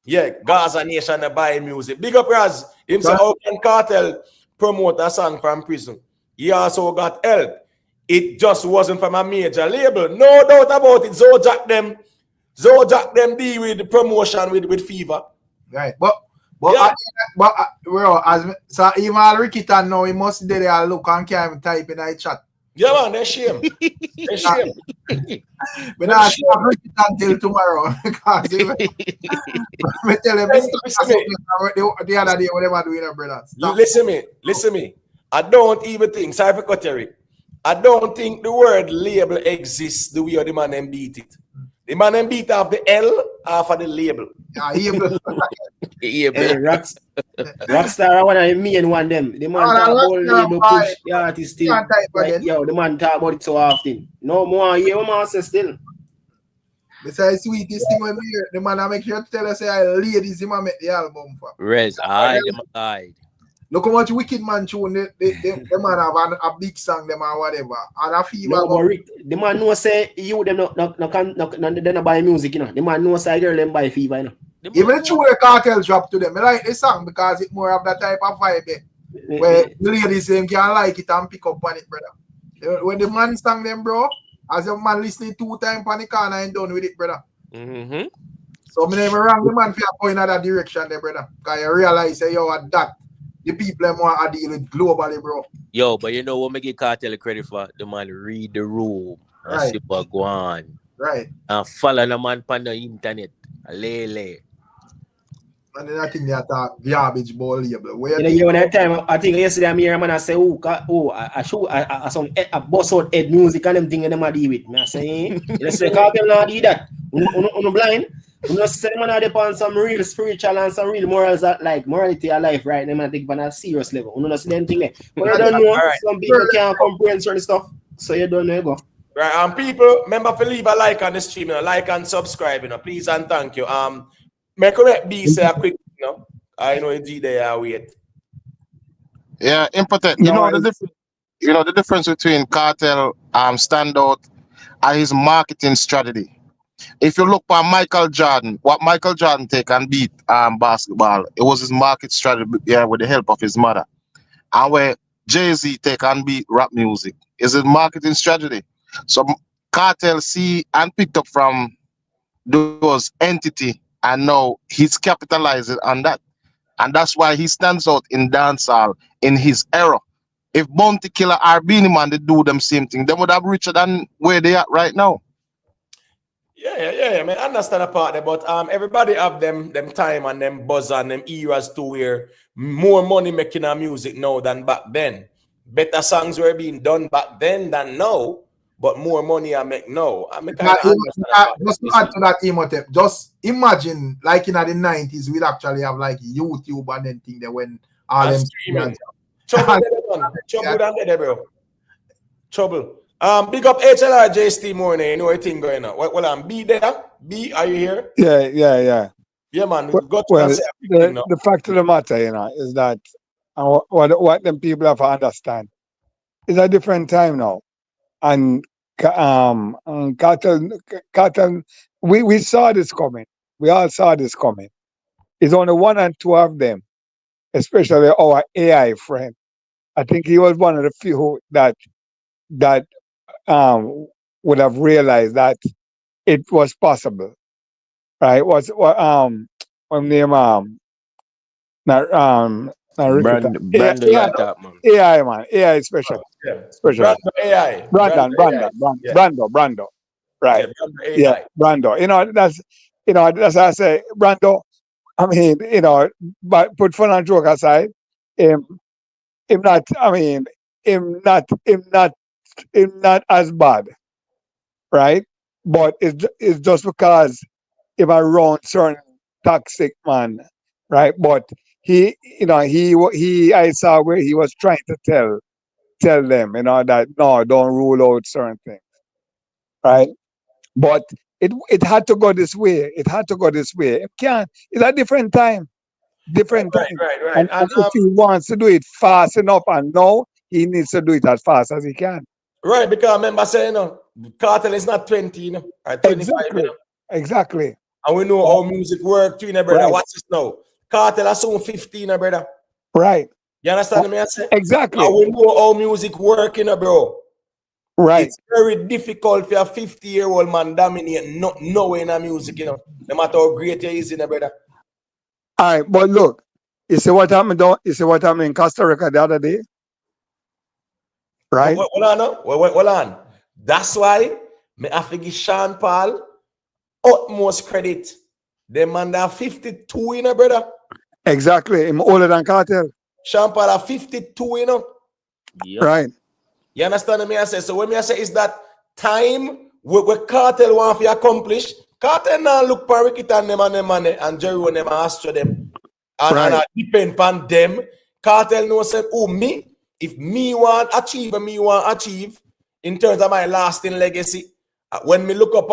Yeah, Gaza Nation no buy music. Big up Raz. Him say how can Kartel promote a song from prison? He also got help. It just wasn't from a major label. No doubt about it. Zojak them deal with the promotion with Fever. Right. But so even Ricky Tan now, he must do there look and can't type in the chat. Yeah, man, that's shame. That's shame. But now I Ricky Tan till tomorrow. Because me tell him the other day whatever doing, brother. Listen me. I don't even think, sorry for cutting. I don't think the word label exists the way the man them beat it. The man them beat off the L off of the label. Hey, Rockstar, one of me and one them. The man talk about label push the artist still. Like, yo, the man talk about it so often. No more, yeah, what man say still. Besides sweetest thing when we hear, the man I make sure to tell us say I ladies him make the album for. Rez, I. Look how much Wicked Man tune the man have a big song them or whatever. And a Fever. No, the man know say you them no buy music, you know. The man know say girl them buy Fever, you know. Even the true Kartel drop to them. I like the song because it more of that type of vibe where the ladies them can like it and pick up on it, brother. When the man sing them, bro, as a man listening 2 times on the corner and done with it, brother. Mm-hmm. So me never wrong the man for going in that direction there, brother. Because you realize say yo at that the people them want to deal with globally, bro. Yo, but you know what me give Kartel credit for? The man read the room and see what go on. Right. And follow the man on the internet. Lele. And then I think they talk garbage ball label. You know, that time I think yesterday I'm here, man. I say, I boss out head music and them thing and them deal with. I say, you say Kartel not do that. You blind. You know, say man are upon some real spiritual and some real morals that like morality of life, right? Them take on a serious level. You know, see them thing there. But you don't know, some people can't comprehend certain stuff, so you don't know go. Right, and people, remember to leave a like on the stream, you know, like and subscribe, you know, please and thank you. May correct B say a quick, you know. I know G there wait. Yeah, important. You know the difference. You know the difference between Kartel standout and his marketing strategy. If you look at Michael Jordan, what Michael Jordan take and beat basketball, it was his market strategy, yeah, with the help of his mother. And where Jay-Z take and beat rap music is his marketing strategy. So Kartel see and picked up from those entity And now he's capitalizing on that. And that's why he stands out in dancehall in his era. If Bounty Killer or Beanie Man, they do them same thing, they would have richer than where they are right now. Yeah. Man, I understand the part there, but everybody have them time and them buzz and them eras to where more money making our music now than back then. Better songs were being done back then than now, but more money I make now. I mean, kind of understand just to add to that, Imhotep, just imagine like in the 90s, we'd actually have like YouTube and then thing there when all them streaming. Trouble there, bro. Trouble. Big up HLRJST morning. You know what thing going on. Well, I'm B there. B, are you here? Yeah. Yeah, man. Well, the fact of the matter, is that what them people have to understand. It's a different time now. And Kartel, we saw this coming. We all saw this coming. It's only one and two of them, especially our AI friend. I think he was one of the few that would have realized that it was possible, right? AI man, AI special, AI, Brando, right? Yeah, Brando. That's how I say Brando. I mean, but put fun and joke aside, him not. I mean, him not as bad, right? But it's just because if I run certain toxic man, right? But he I saw where he was trying to tell them, that no, don't rule out certain things, right? But it had to go this way. It had to go this way. It can't. It's a different time. Right. And if he wants to do it fast enough and now, he needs to do it as fast as he can. Right, because remember saying, Kartel is not 20, or 25, Exactly. And we know how music works too, brother. Right. Watch this now. Kartel is soon 15, brother. Right. You understand me? I say? Exactly. And we know how music works, bro. Right. It's very difficult for a 50-year-old man dominate not knowing a music, no matter how great he is, brother. All right, but look, you see what happened in Costa Rica the other day? Right? Hold on. That's why I have to give Sean Paul utmost credit. The man that 52, brother. Exactly. I'm older than Kartel. Sean Paul are 52, Yep. Right. You understand me? I say so. When me I say is that time where Kartel want to accomplish, Kartel now look for Ricky and them and Jerry when them ask them. And I depend on them. Kartel knows say, me, if me want achieve in terms of my lasting legacy. When me look up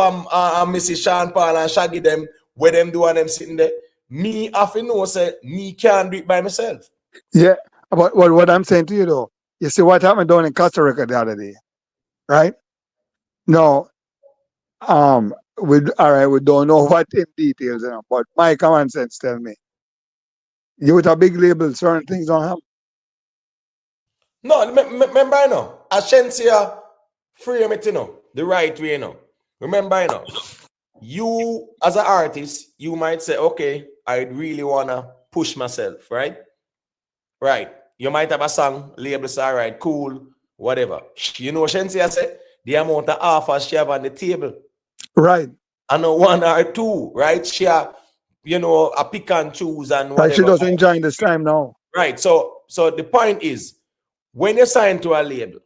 Mrs. Sean Paul and Shaggy them, where them do and them sitting there, me have to know say me can't do it by myself. Yeah. But what I'm saying to you though, you see what happened down in Costa Rica the other day, right? No, we don't know what in details, but my common sense tell me, you with a big label, certain things don't happen. No, remember, Ashensia frame it, the right way, Remember, you as an artist, you might say, okay, I really wanna push myself, right? Right. You might have a song, labels, all right, cool, whatever. You know, Shensia said the amount of offers she have on the table. Right. And one or two, right? She have, a pick and choose and whatever. Like she doesn't enjoy this time now. Right. So the point is, when you sign to a label,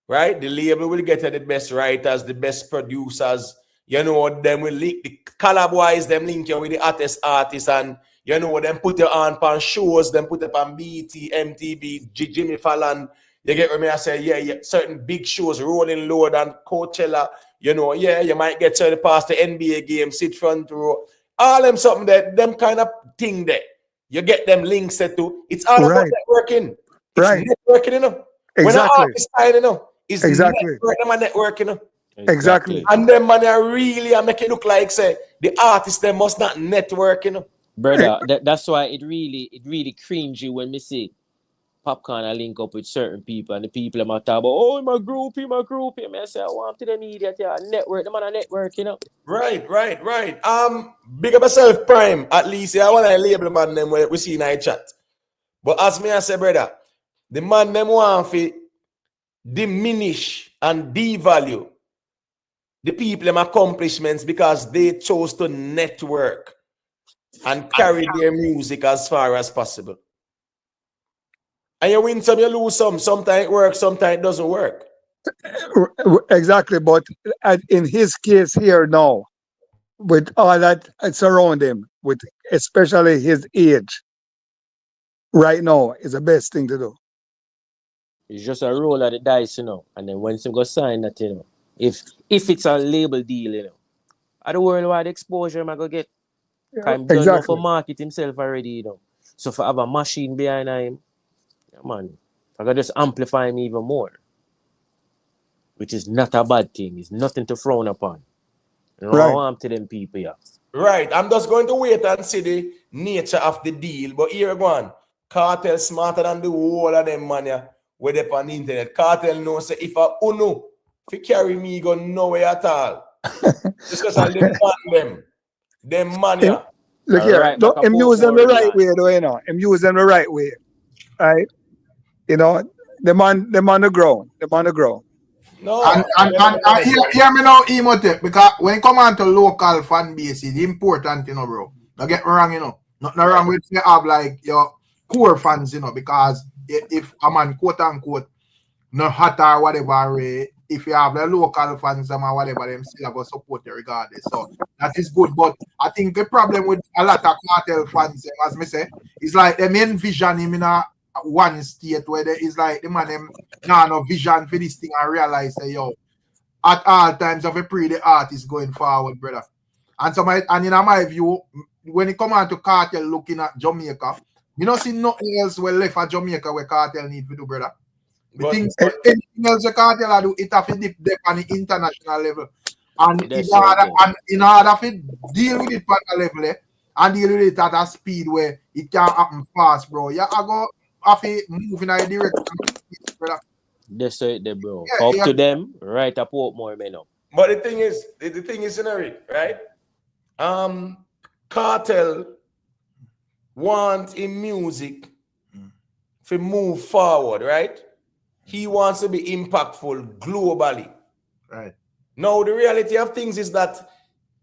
right? The label will get the best writers, the best producers. Them will link the collab wise, them link you with the artists, and them put you on shows, them put up on BT, MTV, Jimmy Fallon. You get what I say? Yeah, certain big shows, Rolling Loud and Coachella. You might get certain past the NBA game, sit front row. All them something that them kind of thing there. You get them links set to. It's all about networking. It's networking, Exactly. When an artist sign, it's exactly. Networking, Exactly. And them man really make it look like say the artist they must not network, Brother, that's why it really cringy when me see Popcorn I link up with certain people and the people I'm talk about, oh, my group. I say, I want to them idiot, yeah. Network, them on a network, you know. Right. Big up yourself, Prime. At least, yeah, I want to label man them we see in our chat. But as me I say, brother, the man them want to diminish and devalue the people them accomplishments because they chose to network and carry their music as far as possible. And you win some, you lose some. Sometimes it works, sometimes it doesn't work. Exactly, but in his case here now, with all that surround him, with especially his age, right now is the best thing to do. It's just a roll of the dice, you know. And then once you go sign that, you know, if it's a label deal, you know, at the worldwide exposure, I'm going to get. Because I'm done enough for market himself already, you know. So if I have a machine behind him, yeah, man, I can just amplify him even more. Which is not a bad thing. It's nothing to frown upon. You know, Right. I want to them people, yeah. Right. I'm just going to wait and see the nature of the deal. But here go on. Kartel smarter than the whole of them, man, yeah, where they on the internet. Kartel knows say if I uno, if you carry me, go nowhere at all. Especially them man, yeah. Look here, Right, look, him use them the right way, though, you know. Him use them the right way, right? You know, them on the ground. No. And hear me now, Emote, because when you come on to local fan base, it's important, you know, bro. Don't get me wrong, you know. Nothing wrong with you have like your core fans, you know, because if a man quote unquote no hot or whatever, if you have the local fans or whatever, them still have to support you regardless. So that is good. But I think the problem with a lot of Kartel fans, as me say, is like them envision him in a one state where there is like the man them nah no vision for this thing and realize say yo at all times of a pre the artist going forward, brother. And so in my view, when it come on to Kartel looking at Jamaica, you don't see nothing else well left at Jamaica where Kartel need to do, brother. The things anything else the Kartel do, it have to dip on the international level. And in order to deal with it at a level and deal with it at a speed where it can happen fast, bro. Yeah, I go have to move in a direction, brother. That's it, there, bro. Yeah, up to them, right up more men up. But the thing is, right? Kartel wants in music to move forward, right? He wants to be impactful globally. Right. Now the reality of things is that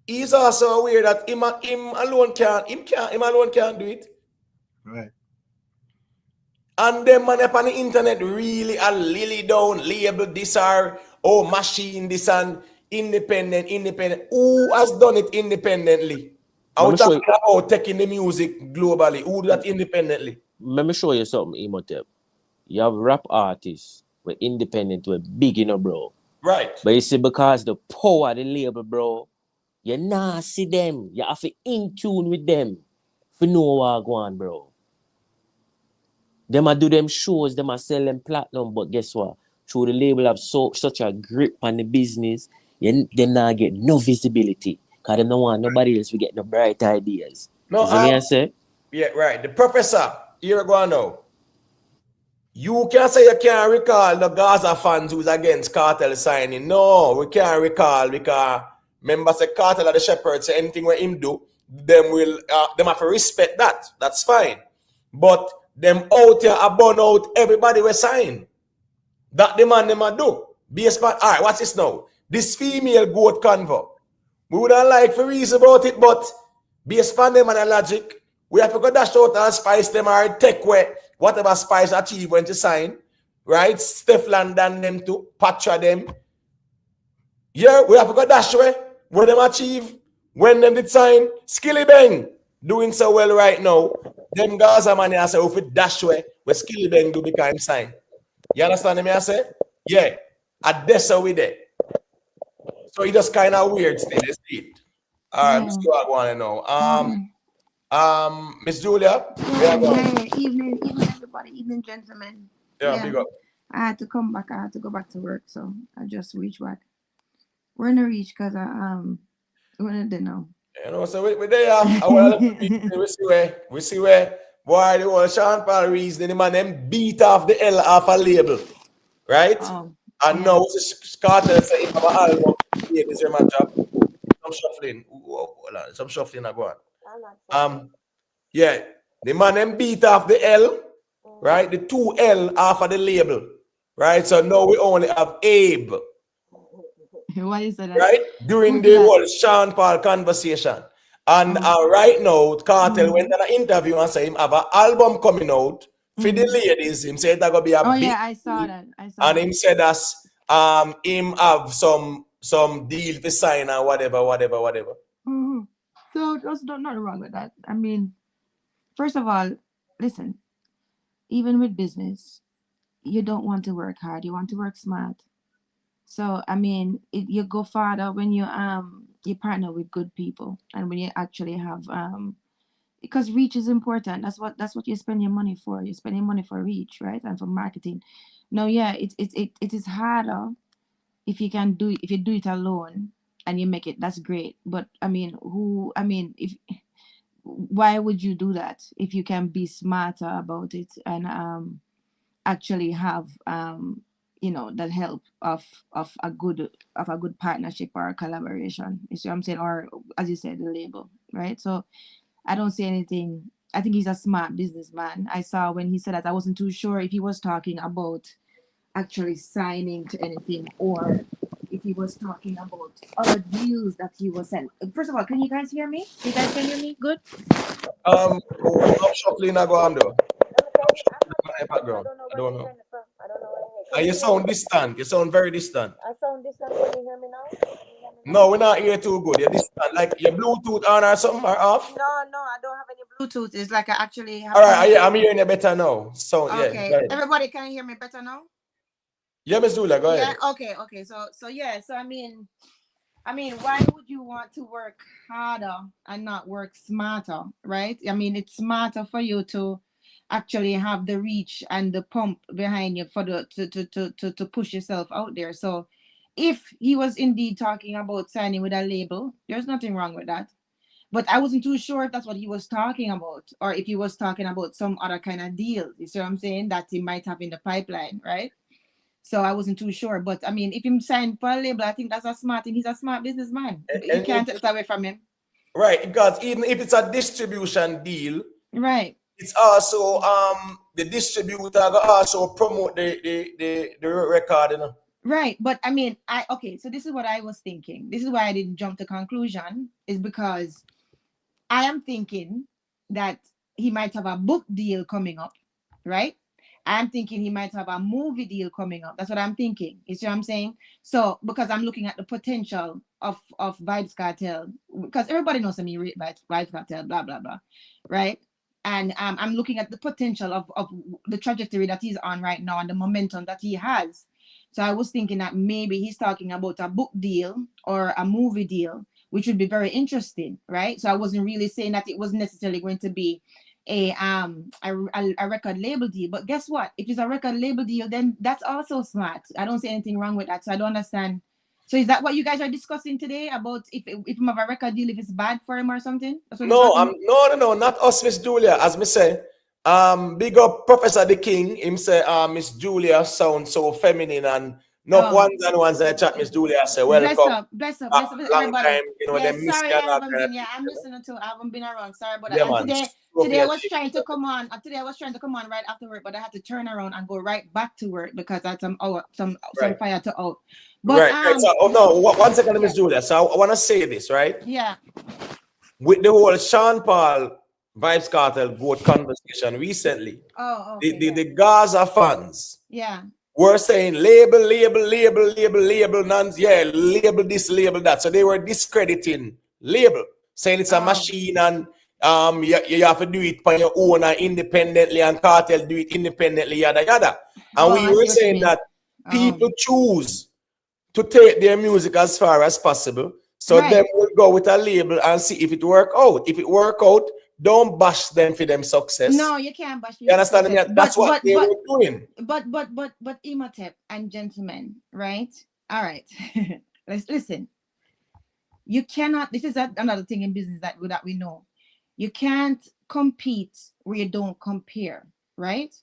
he's also aware that him alone can't do it. Right. And them man up on the internet really a lily down label this or machine this and independent. Who has done it independently? I was talking about taking the music globally. Who do that independently? Let me show you something, Imhotep. You have rap artists were independent, were big, you know, bro. Right. But you see, because the power of the label, bro, you nah see them. You have to in tune with them for know what go on, bro. Them a do them shows, them a sell them platinum, but guess what? Through the label have such a grip on the business, they not get no visibility. Because they don't want nobody else to get no bright ideas. No, is what I say? Yeah, right. The professor, here go now. You can't say you can't recall the Gaza fans who's against Kartel signing. No, we can't recall because remember say Kartel are the shepherd, say anything where him do, them have to respect that. That's fine. But them out here burn out everybody we sign. That the man them a do. All right, what's this now? This female goat convo. We would have liked for reason about it, but based on them and the logic, we have to go dash out and spice them or take away whatever spice achieve when to sign. Right? Steffland and them to Patra them. Yeah, we have to go dash away when them achieve, when them did sign. Skilly Bang doing so well right now. Them Gaza man I say if it dash away, where Skilly Bang do become sign. You understand me I say? Yeah. At this with it. So it just kind of weird still, you see it. All right, Miss I want to know. Miss Julia. Evening, everybody. Evening, gentlemen. Yeah, big up. I had to come back. I had to go back to work, so I just reached back. We're in a reach because we're in the now. You know, so we there. We see where Boy, the whole Sean Paul reason the man them beat off the L off a label, right? Oh, And yeah. now Cartel say him have an album. Yeah, this is my job. Some shuffling. Hold on. Some shuffling are going. Yeah, the man them beat off the L, right? The 2L off of the label, right? So now we only have Abe, Why is that? right? During Who the did that? whole Sean Paul conversation. And right now, Cartel went on an interview and said him have an album coming out for the ladies. Him said that gonna be a Oh big yeah, I saw deal. that. I saw And that. him said that's him have some deal to sign or whatever. Mhm. So there's nothing wrong with that. I mean, first of all, listen, even with business, you don't want to work hard. You want to work smart. So I mean, you go farther when you partner with good people and when you actually have because reach is important. That's what you spend your money for. You spend your money for reach, right? And for marketing. No, yeah, it is harder if you do it alone and you make it. That's great. But I mean, if why would you do that if you can be smarter about it and actually have that help of a good partnership or a collaboration, you see what I'm saying, or as you said, the label, right? So I don't say anything. I think he's a smart businessman. I saw when he said that, I wasn't too sure if he was talking about actually signing to anything or if he was talking about other deals that he was sent. First of all, can you guys hear me? You guys can hear me good? I'm shuffling I go on though. I'm shuffling in my background. I don't know. And you sound distant. You sound very distant. I sound distant. Can you hear me now? No, we're not here too good. You're distant. Like your Bluetooth on or something or off? No, I don't have any Bluetooth. It's like I actually have. All right, I'm hearing you better now. So yeah, Okay. go ahead. Everybody can hear me better now? Yeah, Miss Zula, go ahead. Yeah, okay. So yeah, so I mean, why would you want to work harder and not work smarter, right? I mean, it's smarter for you to actually have the reach and the pump behind you for to push yourself out there. So if he was indeed talking about signing with a label, there's nothing wrong with that. But I wasn't too sure if that's what he was talking about or if he was talking about some other kind of deal. You see what I'm saying? That he might have in the pipeline, right? So I wasn't too sure. But I mean, if him signed for a label, I think that's a smart thing. He's a smart businessman. You can't take that away from him. Right, because even if it's a distribution deal, right, it's also the distributor will also promote the record, you know. Right, but I mean, so this is what I was thinking. This is why I didn't jump to conclusion, is because I am thinking that he might have a book deal coming up, right? I'm thinking he might have a movie deal coming up. That's what I'm thinking. You see what I'm saying? So because I'm looking at the potential of Vybz Cartel, because everybody knows me rate Vybz Cartel, blah blah blah, right? And I'm looking at the potential of the trajectory that he's on right now and the momentum that he has. So I was thinking that maybe he's talking about a book deal or a movie deal, which would be very interesting, right? So I wasn't really saying that it was necessarily going to be a record label deal. But guess what? If it's a record label deal, then that's also smart. I don't see anything wrong with that. So I don't understand. So is that what you guys are discussing today about if him have a record deal, if it's bad for him or something? No, no, not us, Miss Julia. As me say, big up Professor the King. Him say, Miss Julia sounds so feminine and enough ones I chat Miss Julia say welcome. Bless up, long everybody. time, you know, Yeah, them miss sorry, you I and all haven't kind of been. Yeah, I'm listening to. I haven't been around. Sorry about that. Yeah, And man. today I was trying to come on. Today I was trying to come on right after work, but I had to turn around and go right back to work because I had some fire to out. But right. So, one second, Miss Julia. So I want to say this, right? Yeah. With the whole Sean Paul Vybz Cartel GOAT conversation recently, the Gaza fans were saying label, none, label this, label that. So they were discrediting label, saying it's a machine and you have to do it by your own and independently, and Cartel do it independently, yada yada. And we were saying that people choose to take their music as far as possible. So them will go with a label and see if it work out. If it work out, don't bash them for them success. No, you can't bash. You understand me? That's what they were doing. But Imhotep and gentlemen, right? All right. Let's listen. You cannot. This is another thing in business that we know. You can't compete where you don't compare, right?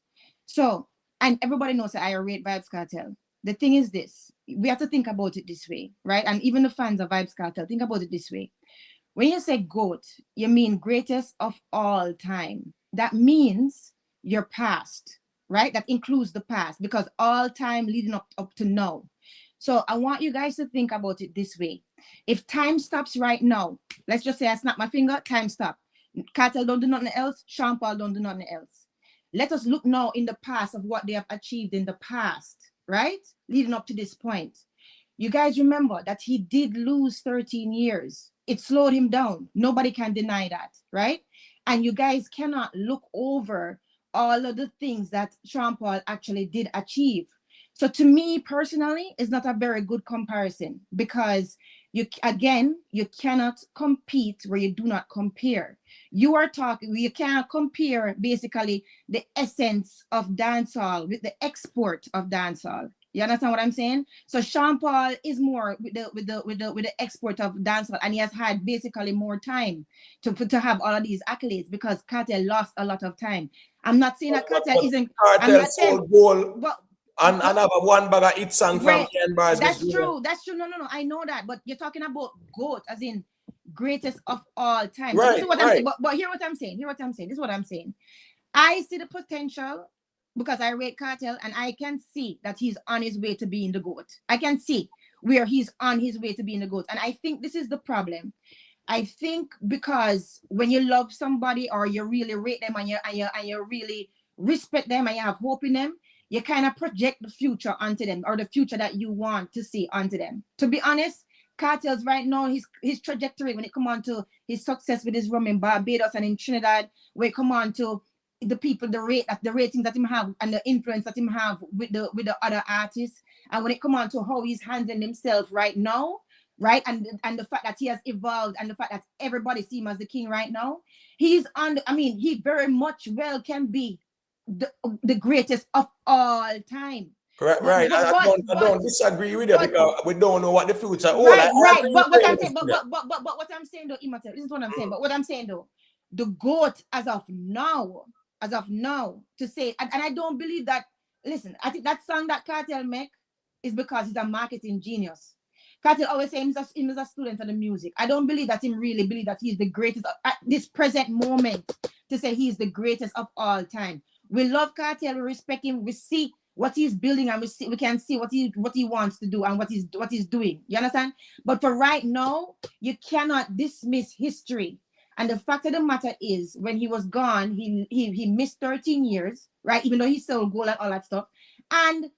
So, and everybody knows that I rate Vybz Cartel. The thing is this, we have to think about it this way, right? And even the fans of Vybz Cartel, think about it this way. When you say GOAT, you mean greatest of all time. That means your past, right? That includes the past, because all time leading up to now. So I want you guys to think about it this way. If time stops right now, let's just say I snap my finger, time stop. Kartel don't do nothing else, Sean Paul don't do nothing else. Let us look now in the past of what they have achieved in the past, right? Leading up to this point. You guys remember that he did lose 13 years. It slowed him down. Nobody can deny that, right? And you guys cannot look over all of the things that Sean Paul actually did achieve. So to me personally, it's not a very good comparison, because you cannot compete where you do not compare. You cannot compare basically the essence of dancehall with the export of dancehall. You understand what I'm saying? So Sean Paul is more with the export of dancehall, and he has had basically more time to have all of these accolades, because Kartel lost a lot of time. I'm not saying that Kartel isn't. Kartel sold goal. And have a one bag of hit song from Ian Bars. That's true. That's true. No. I know that. But you're talking about GOAT, as in greatest of all time. Right, This is what I'm saying. But hear what I'm saying. This is what I'm saying. I see the potential, because I rate Kartel, and I can see that he's on his way to being the GOAT. I can see where he's on his way to being the GOAT. And I think this is the problem. I think because when you love somebody, or you really rate them, and you really respect them, and you have hope in them, you kind of project the future onto them, or the future that you want to see onto them. To be honest, Kartel's right now, his trajectory, when it come on to his success with his rum in Barbados and in Trinidad, when it come on to the people, the ratings that him have, and the influence that him have with the other artists, and when it come on to how he's handling himself right now, right, and the fact that he has evolved, and the fact that everybody sees him as the king right now, he very much well can be the greatest of all time. Right. I don't disagree with you, because we don't know what the future holds. Right. But what I'm saying, but what I'm saying though, Immaterial, this is what I'm saying. But what I'm saying though, the GOAT as of now, to say, and I don't believe that. Listen, I think that song that Kartel make is because he's a marketing genius. Kartel always say him as a student of the music. I don't believe that him really believe that he's the greatest at this present moment, to say he's the greatest of all time. We love Kartel, we respect him, we see what he's building, and we can see what he wants to do, and what he's doing. You understand? But for right now, you cannot dismiss history. And the fact of the matter is, when he was gone, he missed 13 years, right? Even though he sold gold and all that stuff. And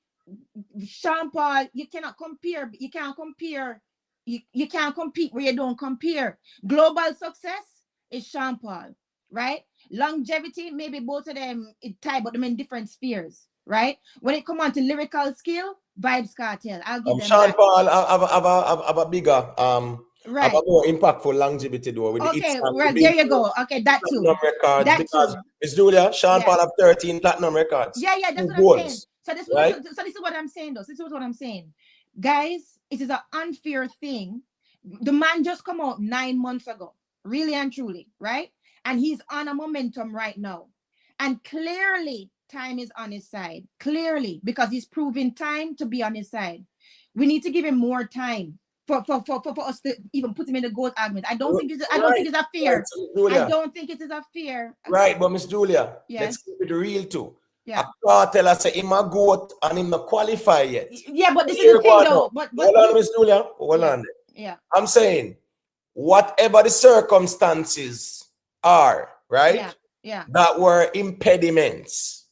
Sean Paul, you cannot compare. You can't compare. You can't compete where you don't compare. Global success is Sean Paul, right? Longevity, maybe both of them tie, but them in different spheres, right? When it come on to lyrical skill, Vybz Cartel, I'll give them Sean that. Paul have a bigger, right, have a more impactful longevity though. With okay, well, there you go. Okay, that too. Records, That because too. Miss Julia, Sean Paul have 13 platinum records. Yeah, that's what goals, I'm saying. So this, right? so this is what I'm saying though. This is what I'm saying. Guys, it is an unfair thing. The man just come out 9 months ago, really and truly, right? And he's on a momentum right now. And clearly, time is on his side. Clearly, because he's proving time to be on his side. We need to give him more time for us to even put him in the GOAT argument. I don't think it's a fair. I don't think it is a fair. Right, but Miss Julia, yes, let's keep it real too. Yeah. A Kartel I say him a GOAT and him not qualify yet. Yeah, but this is the thing though. But hold on, Miss Julia. Hold on. Yeah. I'm saying, whatever the circumstances are, right? Yeah. That were impediments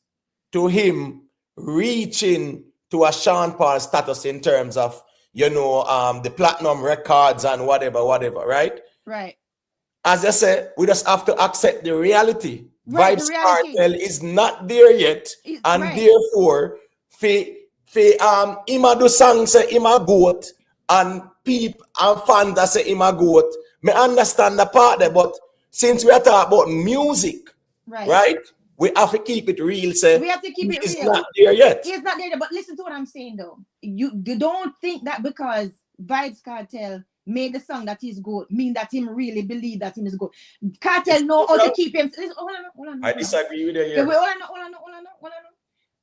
to him reaching to a Sean Paul status in terms of, the platinum records and whatever, right? Right. As I said, we just have to accept the reality. Right, Vybz Cartel is not there yet, and therefore, him a do songs say him a GOAT, and people and fans that say him a GOAT. Me understand the part there, but since we are talking about music, right? We have to keep it real. Say we have to keep it real. He's not there yet. He's not there, but listen to what I'm saying though. You don't think that because Vybz Cartel made the song that is good mean that him really believe that him is good. Kartel know how to keep him. Listen, hold on. I disagree with you Okay, here. wait, hold on.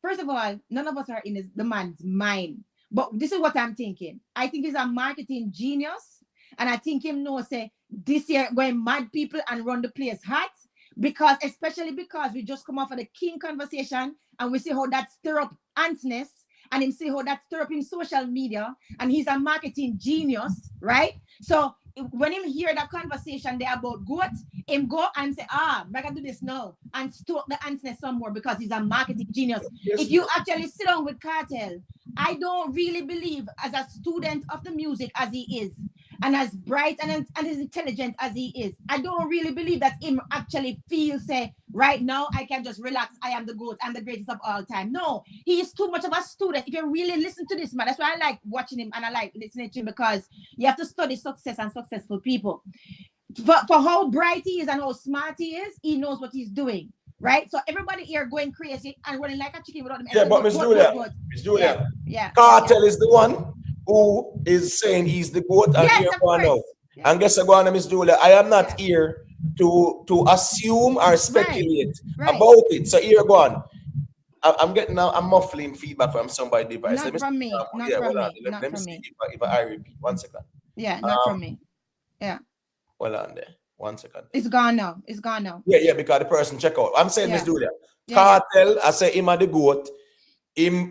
First of all, none of us are in the man's mind. But this is what I'm thinking. I think he's a marketing genius. And I think him know say this year going mad people and run the place hot. Especially because we just come off of the King conversation and we see how that stir up antness and him see how that stir up in social media, and he's a marketing genius, right? So when him hear that conversation there about goat, him go and say, I can do this now and stoke the antness some more because he's a marketing genius. Yes, if you actually sit down with Kartel, I don't really believe as a student of the music as he is, and as bright and as intelligent as he is, I don't really believe that him actually feels say right now I can just relax, I am the GOAT, I'm the greatest of all time. No, he is too much of a student. If you really listen to this man, that's why I like watching him and I like listening to him, because you have to study success and successful people. For how bright he is and how smart he is, he knows what he's doing. Right? So everybody here going crazy and running like a chicken without them. Yeah, but Miss Julia, Kartel is the one who is saying he's the GOAT and here going now. And guess what, Miss Julia, I am not here to assume or speculate about it. So here go on. I'm muffling feedback from somebody device. Not from me. Not from me. Let me see if I repeat. 1 second. Yeah, not from me. Yeah. Hold on there. 1 second. It's gone now. Yeah, because the person check out. I'm saying, Miss Julia, Kartel, I say him are the GOAT. In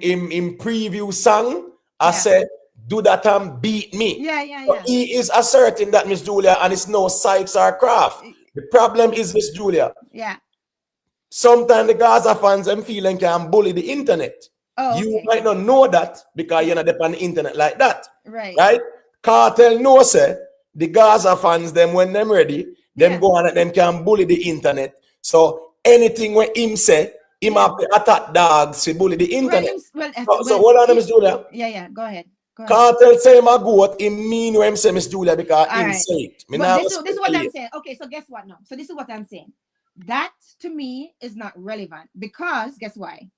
preview song, I said, do that and beat me. Yeah. He is asserting that, Miss Julia, and it's no Sykes or Craft. The problem is, Miss Julia. Yeah. Sometimes the Gaza fans them feeling can bully the internet. Oh, you might not know that because you're not on the internet like that. Right. Kartel knows say the Gaza fans them when them ready, them go on and them can bully the internet. So anything when him say, him have to attack dogs to bully the internet. So hold on, Miss Julia. Yeah. Go ahead. Kartel say him a GOAT, him mean when him say Miss Julia because him say it. This is what I'm saying. Okay, so guess what now? So this is what I'm saying. That to me is not relevant because guess why?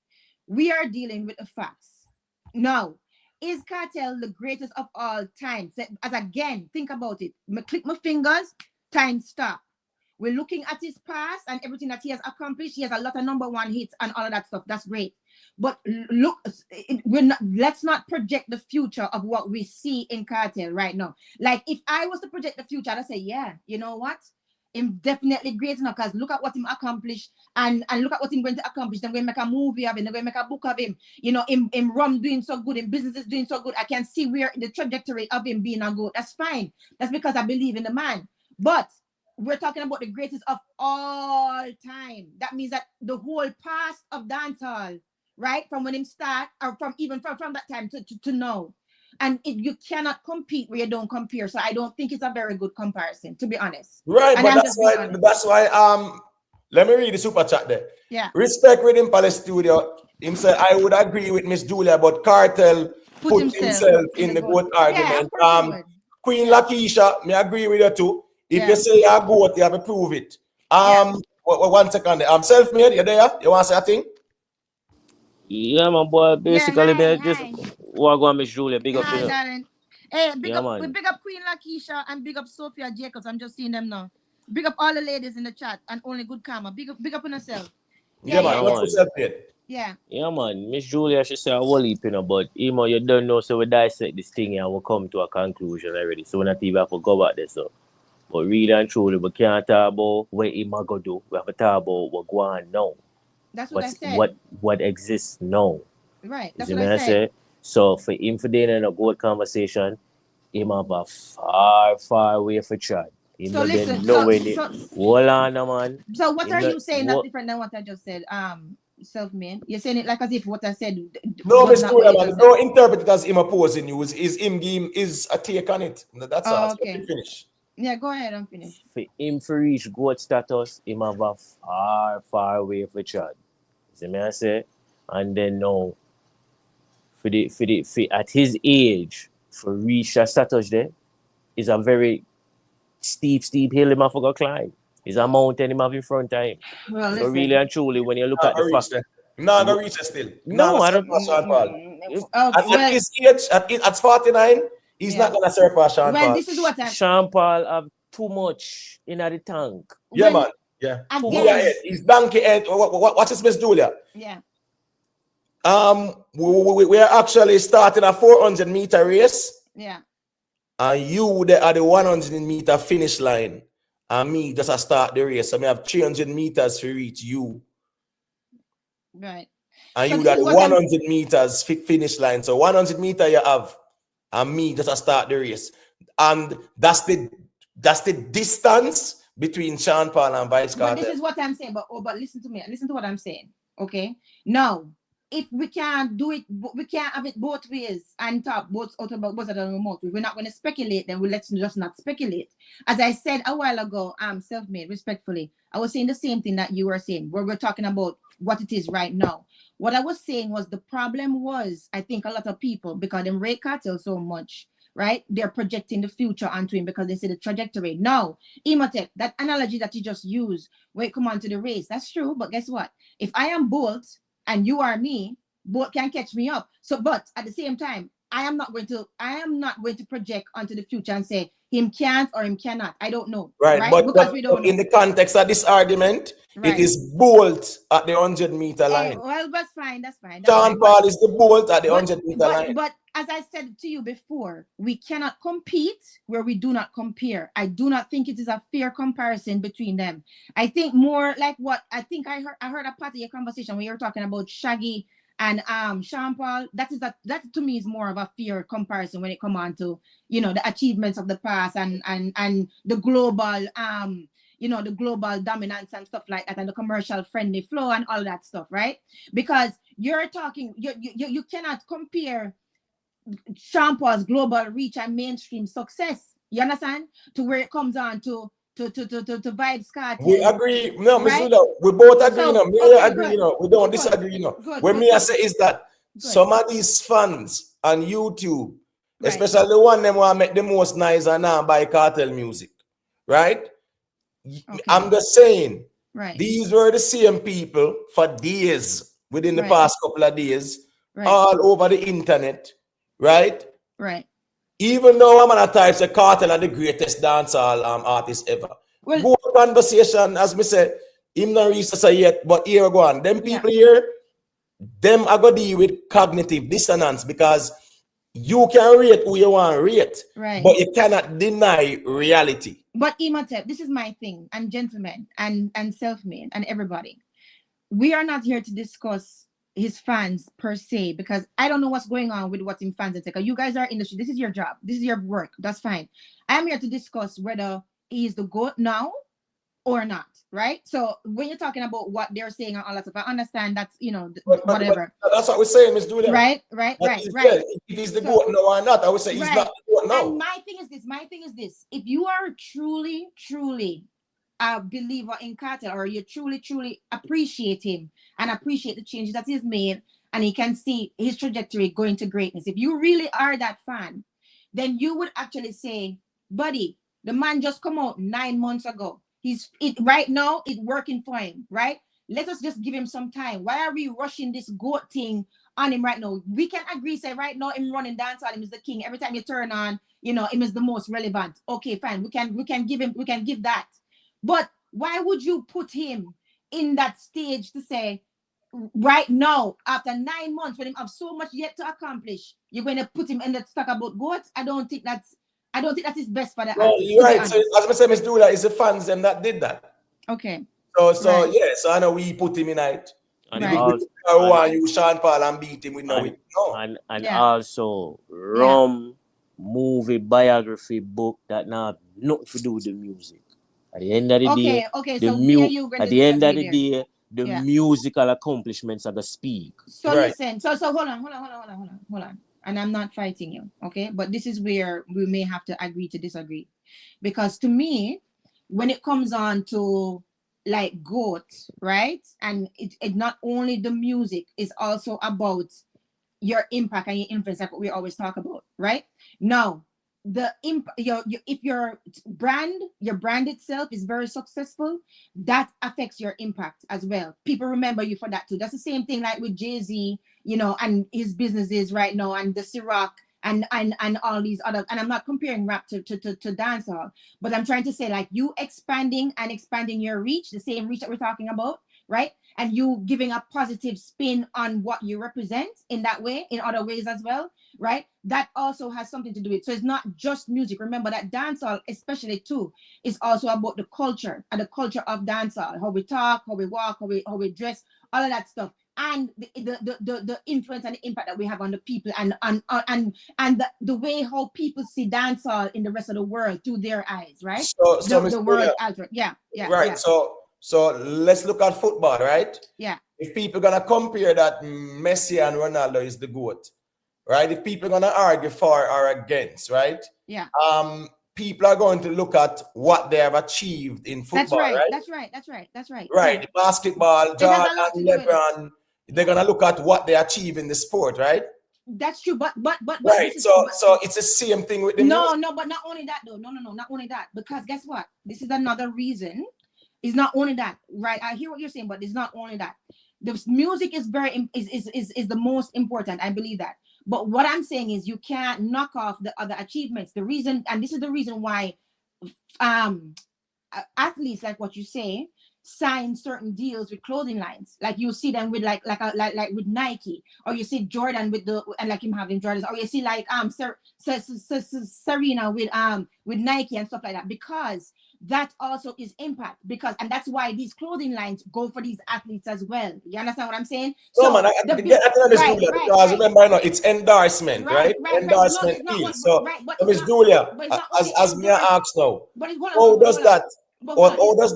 We are dealing with the facts. Now, is Kartel the greatest of all time? So, as again, think about it. Click my fingers, time stop. We're looking at his past and everything that he has accomplished. He has a lot of #1 hits and all of that stuff. That's great. But look, let's not project the future of what we see in Kartel right now. Like if I was to project the future, I'd say, yeah, you know what? I'm definitely great enough because look at what him accomplished and look at what him going to accomplish. They're going to make a movie of him. They're going to make a book of him. You know, him rum doing so good. Him business is doing so good. I can see where the trajectory of him being a good. That's fine. That's because I believe in the man. But we're talking about the greatest of all time. That means that the whole past of dancehall, right? From when him start or from that time to now. And you cannot compete where you don't compare. So I don't think it's a very good comparison, to be honest. Right, and but that's why let me read the super chat there. Yeah. Respect Rhythm Palace Studio. Him said I would agree with Miss Julia, but Kartel put himself in the GOAT argument. Queen Lakeisha, me agree with you too. If you say you're GOAT, you have to prove it. 1 second there. Self-made, you there? You want to say a thing? Yeah, my boy. Basically, just walk on Miss Julia. Big up to you. Hey, big up Queen Lakeisha and big up Sophia Jacobs. I'm just seeing them now. Big up all the ladies in the chat and only good karma. Big up on yourself. Yeah, man. What's yourself here? Yeah. Yeah, man. Miss Julia, she say a whole heap, but you don't know, so we dissect this thing and we'll come to a conclusion already. So we're not even have to go back there, so. But really and truly, we can't talk about what he might go do. We have to talk about what go on now. That's what I said. What exists now. Right. That's what I said. So for him for doing a good conversation, him have a far away for try. So listen, hold on, man. So what are you saying that's different than what I just said? Self-made. You're saying it like as if what I said. No, Miss Julia, man. Don't interpret it as him opposing you. Is him game is a take on it. That's all. Okay. Finish. Yeah, go ahead and finish. For him to reach GOAT status, him have a far away for try. See me I say? And then now, for at his age, for reach that status there, is a very steep hill him have to go climb. It's a mountain him have in front of him. Well, so really and truly, when you look at the fact, no reach still. No, I don't. At his age, at 49, He's not gonna surpass Sean Well, Paul. this is what I'm. Sean Paul have too much in the tank. Yeah, Well, man. Yeah. Too again, much. He's donkey head. Watch this, Miss Julia. yeah. We are actually starting a 400-meter race. Yeah. And you are the 100-meter finish line. And me just a start the race. So I have 300 meters to reach you. Right. And So you this got is the what I'm- 100 meters finish line. So 100 meter you have. And me just a start the race. And that's the distance between Sean Paul and Vybz But this Cartel. is what I'm saying. But listen to me. Listen to what I'm saying. Okay. Now, if we can't do it, we can't have it both ways and talk both out about both of the mouth. If we're not going to speculate, then let's just not speculate. As I said a while ago, self-made, respectfully, I was saying the same thing that you were saying, where we're talking about what it is right now. What I was saying was the problem was, I think a lot of people, because they rate Kartel so much, right? They're projecting the future onto him because they see the trajectory. Now, Imhotep, that analogy that you just used, when it come on to the race, that's true. But guess what? If I am Bolt and you are me, Bolt can catch me up. So, but at the same time, I am not going to project onto the future and say him can't or him cannot. I don't know. Right. Because we don't know. In the context of this argument, it is Bolt at the 100-meter line. Well, that's fine. That's fine. Sean Paul is the Bolt at the 100-meter line. But as I said to you before, we cannot compete where we do not compare. I do not think it is a fair comparison between them. I think more like what I think I heard a part of your conversation when you were talking about Shaggy and Sean Paul. That to me is more of a fair comparison when it comes on to, you know, the achievements of the past and the global the global dominance and stuff like that, and the commercial friendly flow and all that stuff, right? Because you're talking, you cannot compare Sean Paul's global reach and mainstream success, you understand, to where it comes on to Vybz Cartel. We agree. No, Miss right? Luda, we both agree. So, Me okay, agree. good. We don't disagree. What me I say is that some of these fans on YouTube, especially the one them want make the most nice and now buy Kartel music, right? I'm just saying, these were the same people for days within the past couple of days, all over the internet, right? Right. Even though I'm on a type of Kartel are the greatest dancehall artist ever. Well, go conversation, as me say, him not reached us yet, but here we go on. Them people here, them are going to deal with cognitive dissonance because you can rate who you want to rate, but you cannot deny reality. But Imhotep, this is my thing, and gentlemen, and self-made, and everybody. We are not here to discuss his fans per se, because I don't know what's going on with what him fans are. You guys are industry. This is your job. This is your work. That's fine. I'm here to discuss whether he is the GOAT now or not, right? So when you're talking about what they're saying and all that stuff, I understand that's, you know, whatever. But that's what we're saying, Miss Julia. Right. If he's the GOAT now or not, I would say he's not the GOAT now. And my thing is this. If you are truly a believer in Kartel, or you truly appreciate him and appreciate the changes that he's made, and he can see his trajectory going to greatness, if you really are that fan, then you would actually say, buddy, the man just come out 9 months ago. Right now it's working for him, right? Let us just give him some time. Why are we rushing this GOAT thing on him right now? We can agree, say right now him running dancehall, him is the king. Every time you turn on, you know, him is the most relevant. Okay, fine. We can give that. But why would you put him in that stage to say right now, after 9 months, when him have so much yet to accomplish, you're going to put him in the talk about GOAT? I don't think that is best for the artist. You're right. So as I say, Miss Dula, it's the fans them that did that. Okay. So I know we put him in it. And you Sean Paul and beat him with also movie biography book that now have nothing to do with the music. At the end of the day, the musical accomplishments are the speak. So listen, so hold on. And I'm not fighting you, okay? But this is where we may have to agree to disagree. Because to me, when it comes on to like GOAT, right? And it not only the music, is also about your impact and your influence, like what we always talk about, right? Now, if your brand itself is very successful, that affects your impact as well. People remember you for that too. That's the same thing like with Jay-Z, you know, and his businesses right now, and the Ciroc and all these other, and I'm not comparing rap to dancehall, but I'm trying to say like you expanding your reach, the same reach that we're talking about, right? And you giving a positive spin on what you represent in that way, in other ways as well, right? That also has something to do with it. So it's not just music. Remember that dancehall, especially too, is also about the culture and the culture of dancehall, how we talk, how we walk, how we dress, all of that stuff, and the influence and the impact that we have on the people, and the way how people see dancehall in the rest of the world through their eyes, right? So the world alter. Yeah. Right. Yeah. So let's look at football, right? Yeah. If people gonna compare that Messi and Ronaldo is the GOAT, right? If people gonna argue for or against, right? Yeah. People are going to look at what they have achieved in football, right? That's right. Right. Yeah. Basketball, Jordan, LeBron, they're gonna look at what they achieve in the sport, right? That's true, but right. So it's the same thing with the music. No, but not only that though. No, not only that. Because guess what? This is another reason. It's not only that, right? I hear what you're saying, but it's not only that. The music is is the most important. I believe that. But what I'm saying is you can't knock off the other achievements. The reason, and this is the reason why athletes, like what you say, sign certain deals with clothing lines. Like you see them with like with Nike, or you see Jordan with and like him having Jordans, or you see like Serena with Nike and stuff like that, because that also is impact, and that's why these clothing lines go for these athletes as well. You understand what I'm saying? No, man, because remember, it's endorsement, right? Endorsement deal. So, Miss Julia, as me ask now, how does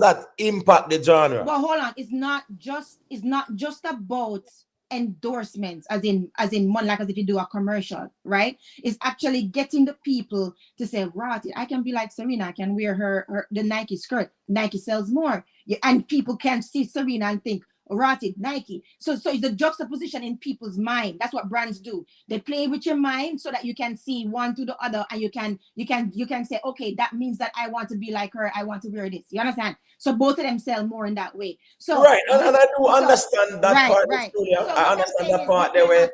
that impact the genre? But hold on, it's not just about endorsements as in one, like as if you do a commercial, right? It's actually getting the people to say, right, I can be like Serena, I can wear the Nike skirt, Nike sells more. And people can see Serena and think, Rotted Nike. So it's a juxtaposition in people's mind. That's what brands do. They play with your mind so that you can see one to the other, and you can say, okay, that means that I want to be like her. I want to wear this. You understand? So both of them sell more in that way. So right, and I do understand that part. Right. So I understand that part. There were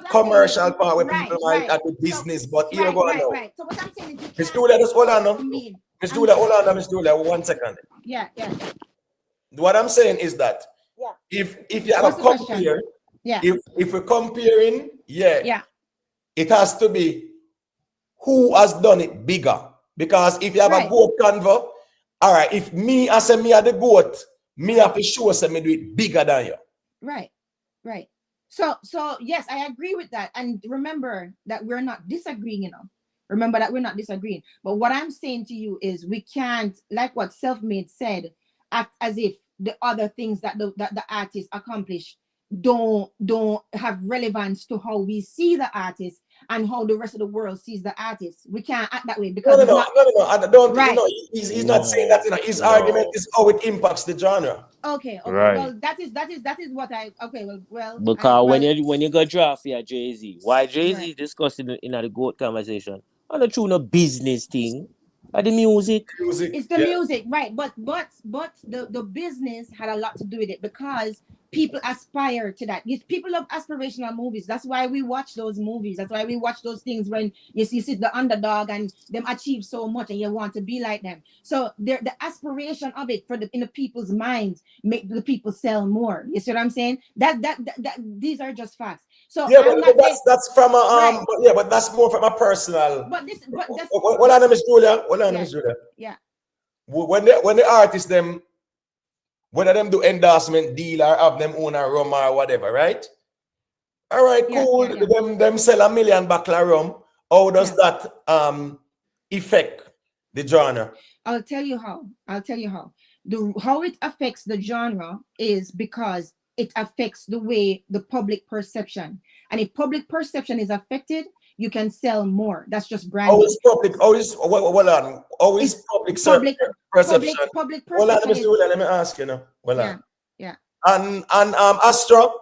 commercial part where people might have the business, but here go on now. So what I'm saying is, Miss Julia, just hold on now. Miss Julia, hold on now, Miss Julia, 1 second. Yeah. What I'm saying is that if you have a compare, if we're comparing, it has to be who has done it bigger. Because if you have a GOAT convo, all right, if me, I say me are the GOAT, me have to show say me do it bigger than you. Right. So yes, I agree with that. And remember that we're not disagreeing, Remember that we're not disagreeing. But what I'm saying to you is we can't, like what Self-Made said, act as if the other things that the artists accomplish don't have relevance to how we see the artist and how the rest of the world sees the artist. We can't act that way because no. I don't. Right. He's not saying that. His argument is how it impacts the genre. Okay. Right. Well, that is what I. Okay. Well. Because when you go draft for Jay-Z, why Jay-Z is discussing in the GOAT conversation? On the true no business thing. The music. It's the music, right? But the business had a lot to do with it because people aspire to that. People love aspirational movies. That's why we watch those movies. That's why we watch those things when you see the underdog and them achieve so much and you want to be like them. So the aspiration of it in the people's minds make the people sell more. You see what I'm saying? That these are just facts. So that's from a but that's more from a personal. But that's hold on, Miss Julia. Miss Julia. Yeah. When the artists them, whether them do endorsement deal or have them own a rum or whatever, right? All right, cool. Them sell 1 million bottle of rum. How does that affect the genre? I'll tell you how. How it affects the genre is because it affects the way the public perception. And if public perception is affected, you can sell more. That's just branding. Always public perception. Public perception. Let me ask you now. Yeah. And Astro,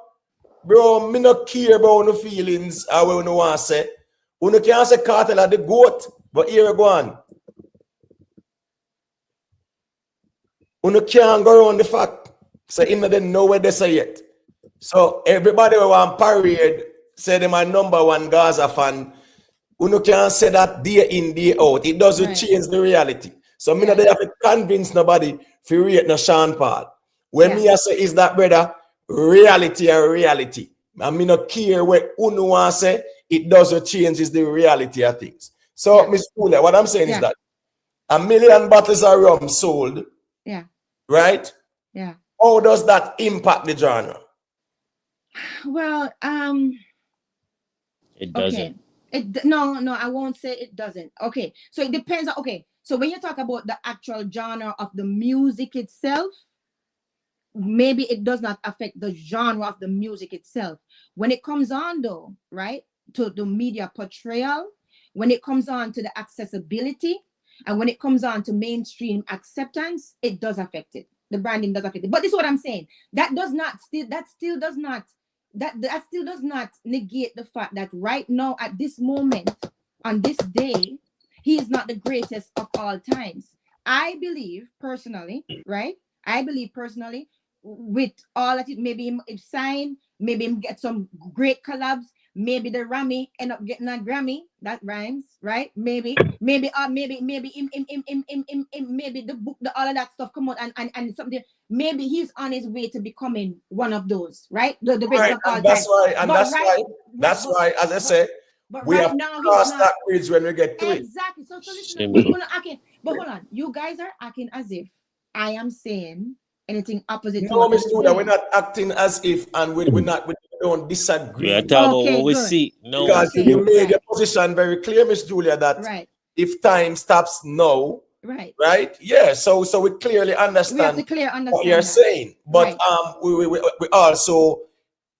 bro, me not care about no feelings or what you want to say. You can't say Kartel are the GOAT, but here we go on. You can't go around the fact. So him didn't know where they say it. So everybody who want parade say them are #1 Gaza fan. you can't say that day in, day out. It doesn't change the reality. So me not they have to convince nobody to rate no Sean Paul. When me I say is that brother, reality and reality. And me not care what you want to say, it doesn't change is the reality of things. So Miss Fuller, what I'm saying is that 1 million bottles of rum sold. Yeah. Right? Yeah. How does that impact the genre? Well, It doesn't. Okay. No, I won't say it doesn't. Okay. So it depends on, okay. So when you talk about the actual genre of the music itself, maybe it does not affect the genre of the music itself. When it comes on though, right, to the media portrayal, when it comes on to the accessibility, and when it comes on to mainstream acceptance, it does affect it. The branding does affect it. But this is what I'm saying. That still does not negate the fact that right now, at this moment, on this day, he is not the greatest of all times. I believe personally, right? With all of it, maybe him sign, maybe him get some great collabs, maybe the Rami end up getting a Grammy. That rhymes, right? Maybe maybe the book, all of that stuff come out and something. Maybe he's on his way to becoming one of those, right? The greatest of all time. That's why, as I say, we right have now to cross he's not. that bridge when we get to it. Exactly. So listen, we're gonna acting, but hold on. You guys are acting as if I am saying anything opposite to No, what Miss I'm Judah, saying. we're not acting as if, and we don't disagree. We are talking about what we see. No, because you made your position very clear, Miss Julia, that if time stops now, right? Yeah. So we clearly understand what you're saying, but we also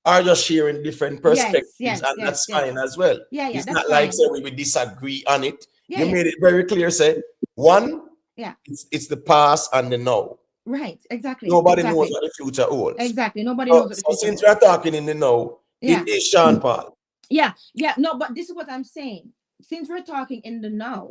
are just sharing different perspectives, and that's fine as well. It's not like say we disagree on it. You made it very clear. Say one, it's the past and the now. Right, exactly. Nobody knows what the future holds. Exactly. Nobody knows what the future holds. Since we're talking in the now, it is Sean Paul. Yeah. No, but this is what I'm saying. Since we're talking in the now,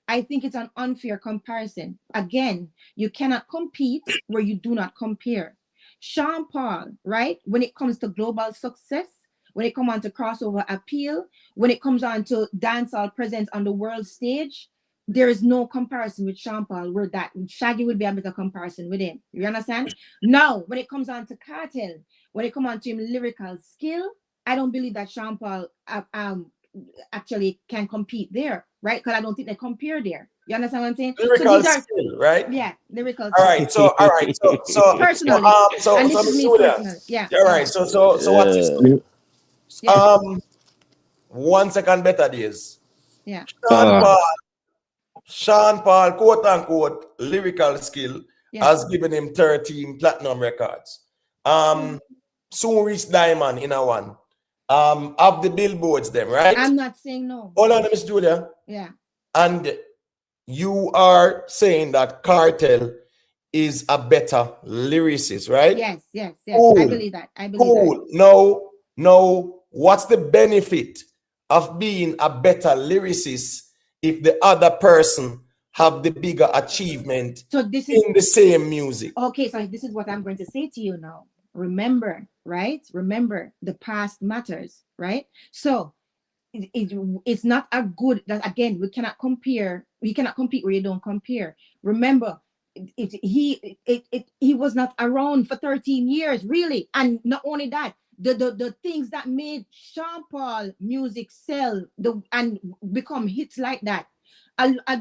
I think it's an unfair comparison. Again, you cannot compete where you do not compare. Sean Paul, right? When it comes to global success, when it comes on to crossover appeal, when it comes on to dancehall presence on the world stage, there is no comparison with Sean Paul where that Shaggy would be a better comparison with him. You understand? Now, when it comes on to Kartel, when it comes on to him lyrical skill, I don't believe that Sean Paul actually can compete there, right? Because I don't think they compare there. You understand what I'm saying? Lyrical skill, right? Yeah, lyrical skill. All right. So personally, and this is me personally. Yeah. All right. So what is 1 second better days. Yeah. Sean Paul, quote unquote, lyrical skill has given him 13 platinum records. Soon reach diamond in a one. Of the billboards, them, right? I'm not saying no. Hold on, Miss Julia. Yeah. And you are saying that Kartel is a better lyricist, right? Yes. Cool. I believe that. Cool. No. What's the benefit of being a better lyricist if the other person have the bigger achievement in the same music? Okay, so this is what I'm going to say to you now. Remember, right? Remember, the past matters, right? So it's not a good, that again, we cannot compare. We cannot compete where you don't compare. Remember, he was not around for 13 years, really. And not only that, the things that made Sean Paul music sell and become hits like that,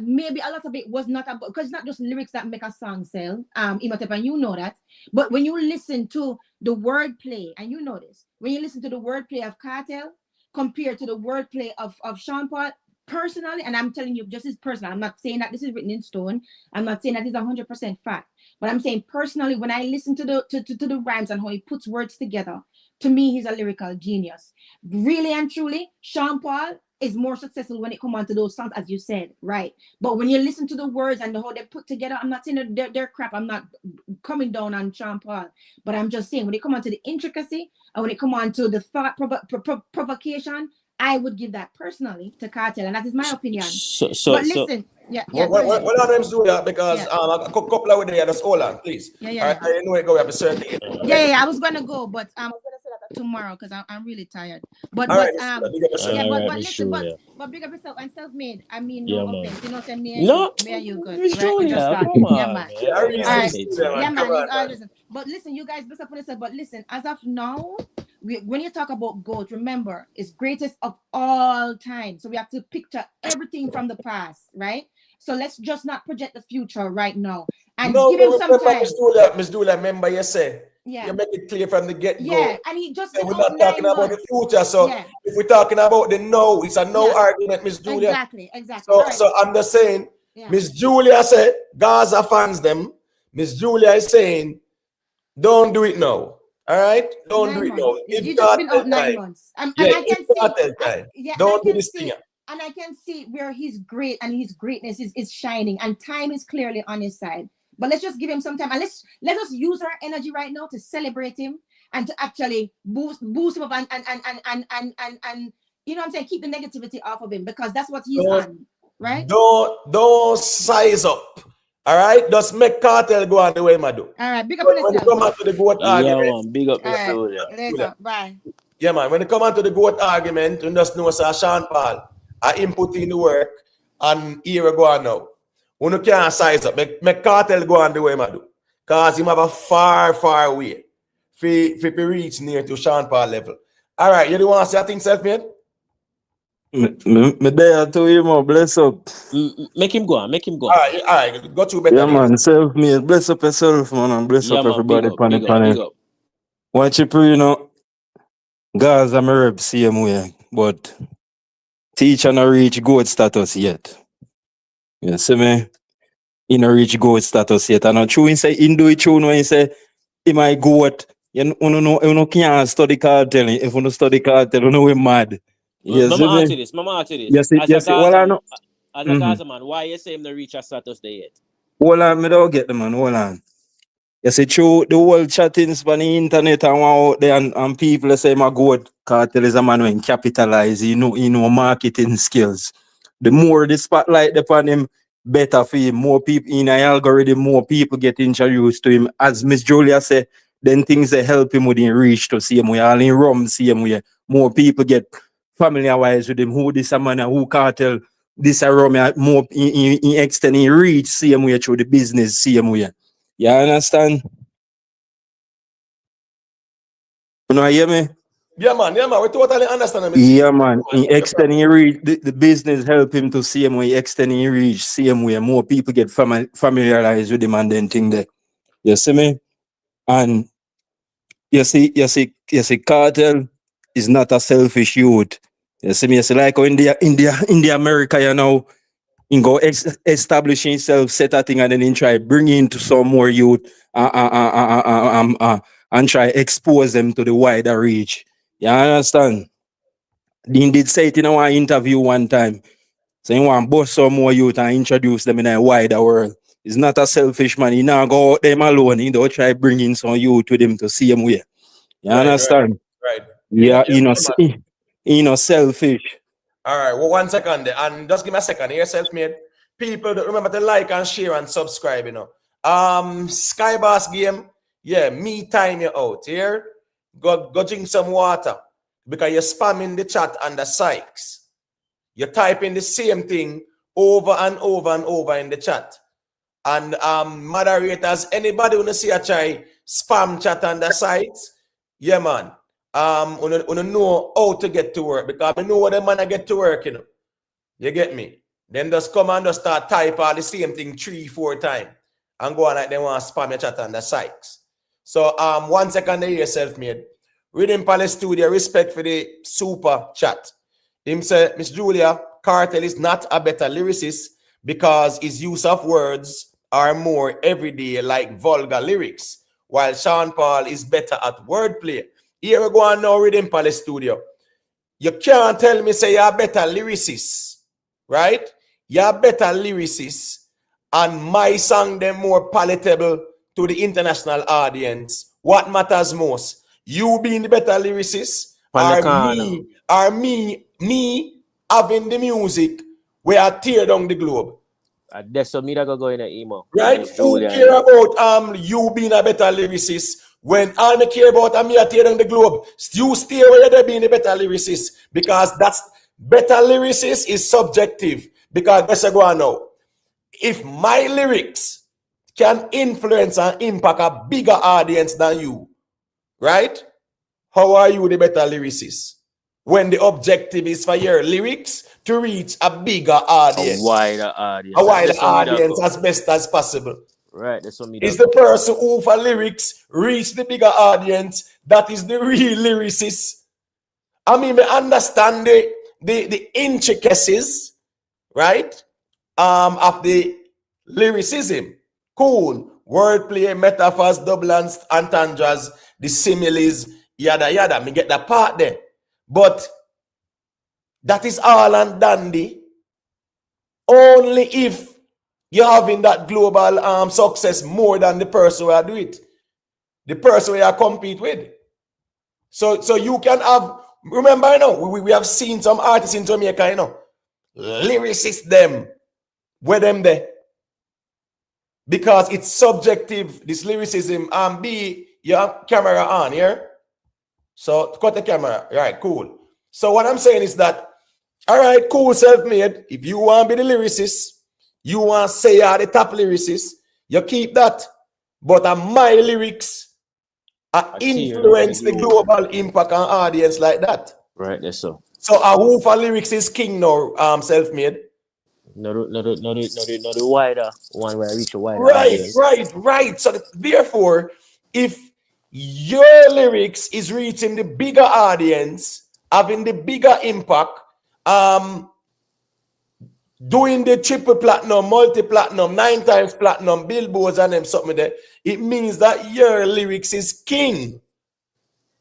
maybe a lot of it was not about, because it's not just lyrics that make a song sell, Imhotep, and you know that. But when you listen to the wordplay, and you know this, when you listen to the wordplay of Kartel compared to the wordplay of Sean Paul, personally, and I'm telling you, just as personal, I'm not saying that this is written in stone, I'm not saying that it's 100% fact, but I'm saying personally, when I listen to the rhymes and how he puts words together, to me, he's a lyrical genius. Really and truly, Sean Paul is more successful when it comes on to those songs, as you said, right? But when you listen to the words and how they put together, I'm not saying that they're crap. I'm not coming down on Sean Paul, but I'm just saying when it comes on to the intricacy and when it comes on to the thought provocation, I would give that personally to Kartel, and that is my opinion. But listen, what are them do that? Because a couple of days, just hold on, please. Yeah. I know it go. We have a certain. Yeah. I was gonna go, but I was gonna say that tomorrow because I'm really tired. But All right, yeah, but listen, but big up yourself and self-made. I mean, no offense, you know, say me and No, me and you good, Miss right? We just Julia, started. come Yeah, on, man. man. I really All right. see Julia, man. Yeah, Come man. on, It's all man. listen. But listen, you guys, best up on yourself. But listen, as of now, when you talk about GOAT, remember, it's greatest of all time. So we have to picture everything from the past, right? So let's just not project the future right now and No, give him but some remember, time. Miss Julia, remember you said, Yeah. you make it clear from the get-go. Yeah, and he just been We're out not talking 9 about the months. future. So Yeah. if we're talking about the no, it's a no Yeah. argument, Miss Julia. Exactly. So, All right. so I'm just saying, Yeah. Miss Julia said, Gaza fans them. Miss Julia is saying, don't do it now. All right? Don't 9 do it months. now. You If just been Kartel out 9 time. months. And Yeah, I can if see. Kartel time. Yeah, Don't do this thing. And I can see where he's great and his greatness is shining and time is clearly on his side. But let's just give him some time and let us use our energy right now to celebrate him and to actually boost him up and you know what I'm saying, keep the negativity off of him because that's what he's on, right? Don't size up. All right, just make Kartel go on the way, Madu. All right, big up on When you yourself. come on to the GOAT Yeah, argument, man, big up All Miss right, Julia. later, bye. Yeah, man. When you come on to the GOAT argument, you just know Sir Sean Paul, I input in the work and here we go on now. When you can't size up, make Kartel go on the way, Madu. Because him have a far way for reach near to Sean Paul level. All right, you don't want to say a thing self-made? Me there to him, bless up. Make him go on. All right, go through better. Yeah, man, self-made. Bless up yourself, man, and bless up everybody upon the planet. Watch it, you know, guys, I'm a rep same way, but teacher not reach goat status yet. You see me? He not reach goat status yet. And true, he say, he do it true when he say, he might goat. You know, can't study cartel. If you don't study cartel, you know we're mad. Yes, Mama answer this. Yes, well, I know. As a Gaza man, why you say him not reach a status there yet? Hold on, me don't get the man, hold on. You see, through the whole chattings on the internet and out there and people say my God, Kartel is a man when capitalize, he know marketing skills. The more the spotlight upon him, better for him. More people in an algorithm, more people get introduced to him. As Miss Julia said, then things that help him with him reach to see him way, all in rum see him way. More people get familiarized with him, who this a man and who Kartel, this a rum, more in extending reach, see him way through the business, see him way. You understand? You know, hear me? Yeah, man, we totally understand. Yeah, man. In extending reach, the business help him to see him way, extending reach, see him way. More people get familiarized with him and then thing there. You see me? And you see, Kartel is not a selfish youth. You see me? You see, like in the America, you know, he go establish himself, set a thing, and then he try bring into some more youth and try expose them to the wider reach. You understand? Dean did say it in our interview one time. So he want to bust some more youth and introduce them in a wider world. He's not a selfish man. He not go out them alone. He don't try bring in some youth with him to see him way. You understand? Right. Yeah, he not selfish. All right, well, 1 second there. And just give me a second. Here, self-made. People, remember to like and share and subscribe, you know. Skyboss game, yeah, me time you out here. Go drink some water. Because you're spamming the chat and the Sykes. You're typing the same thing over and over and over in the chat. And moderators, anybody wanna see a try spam chat on the sites? Yeah, man. Wanna know how to get to work because I know what the man I get to work, you know. You get me? Then just come and just start type all the same thing 3-4 times and go on like they want to spam your chat on the sites. So 1 second there yourself made. Reading Palace Studio, respect for the super chat. Him say, Miss Julia, Kartel is not a better lyricist because his use of words are more everyday like vulgar lyrics, while Sean Paul is better at wordplay. Here we go on now, Reading Palace Studio. You can't tell me say you're better lyricist, right? You're better lyricist and my song them more palatable to the international audience. What matters most? You being the better lyricist or me having the music where I tear down the globe. That's what me that go in the email. Right? Who care about you being a better lyricist When all me care about and me a tear down the globe, you stay where you're being a better lyricist. Because that's better lyricist is subjective. Because let's go on now. If my lyrics can influence and impact a bigger audience than you, right? How are you the better lyricist? When the objective is for your lyrics to reach a bigger audience. A wider audience. A wider That's what me that audience go. as best as possible. Right, that's what me Is that the go. person who for lyrics reach the bigger audience that is the real lyricist. I mean, I understand the intricacies, right? Of the lyricism. Cool. Wordplay, metaphors, double entendres, the similes, yada yada. Me get that part there. But that is all and dandy only if you're having that global success more than the person who do it. The person you compete with. So you can have, remember, you know, we have seen some artists in Jamaica, you know, lyricists them, where them there. Because it's subjective, this lyricism, and B, you have camera on here. So cut the camera. All right, cool. So what I'm saying is that, all right, cool, self-made. If you want to be the lyricist, you want to say you're the top lyricist, you keep that. But my lyrics influence the global impact on audience like that. Right, that's so. So a who for lyrics is king now, self-made. Not the wider one where I reach a wider Right, audience. right. So therefore, if your lyrics is reaching the bigger audience, having the bigger impact, doing the triple platinum, multi-platinum, 9 times platinum, billboards and them something there, it means that your lyrics is king.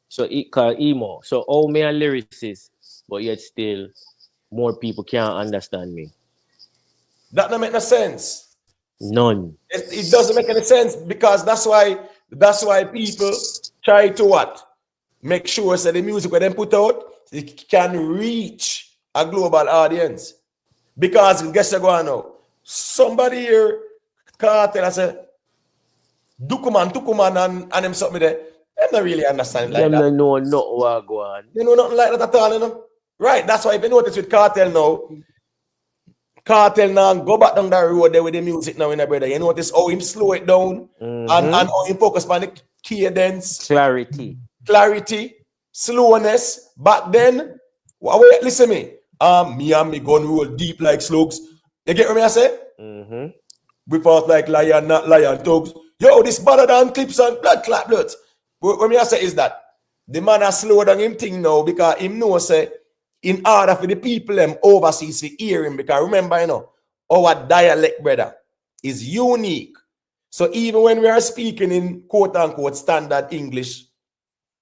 So it called emo. So all me a lyricist, but yet still more people can't understand me. That don't make no sense. None. It doesn't make any sense because that's why people try to what? Make sure that the music where they put out it can reach a global audience. Because guess what going on? Somebody here Kartel and say Tukuman and them something there. They don't really understand like them that. Them know not what go on. They know nothing like that at all, you know? Right. That's why if you notice with Kartel now, Kartel now go back down that road there with the music now in the brother. You notice how him slow it down and how him focus on the cadence, clarity, slowness. Back then, wait, listen me. Me and me gun roll deep like slugs. You get what me I say? We fought like lion, not lion thugs. Yo, this better than clips and blood clap blood. What me I say is that the man has slowed down him thing now because him know say in order for the people them overseas to hear him, because remember, you know, our dialect, brother, is unique. So even when we are speaking in quote unquote standard English,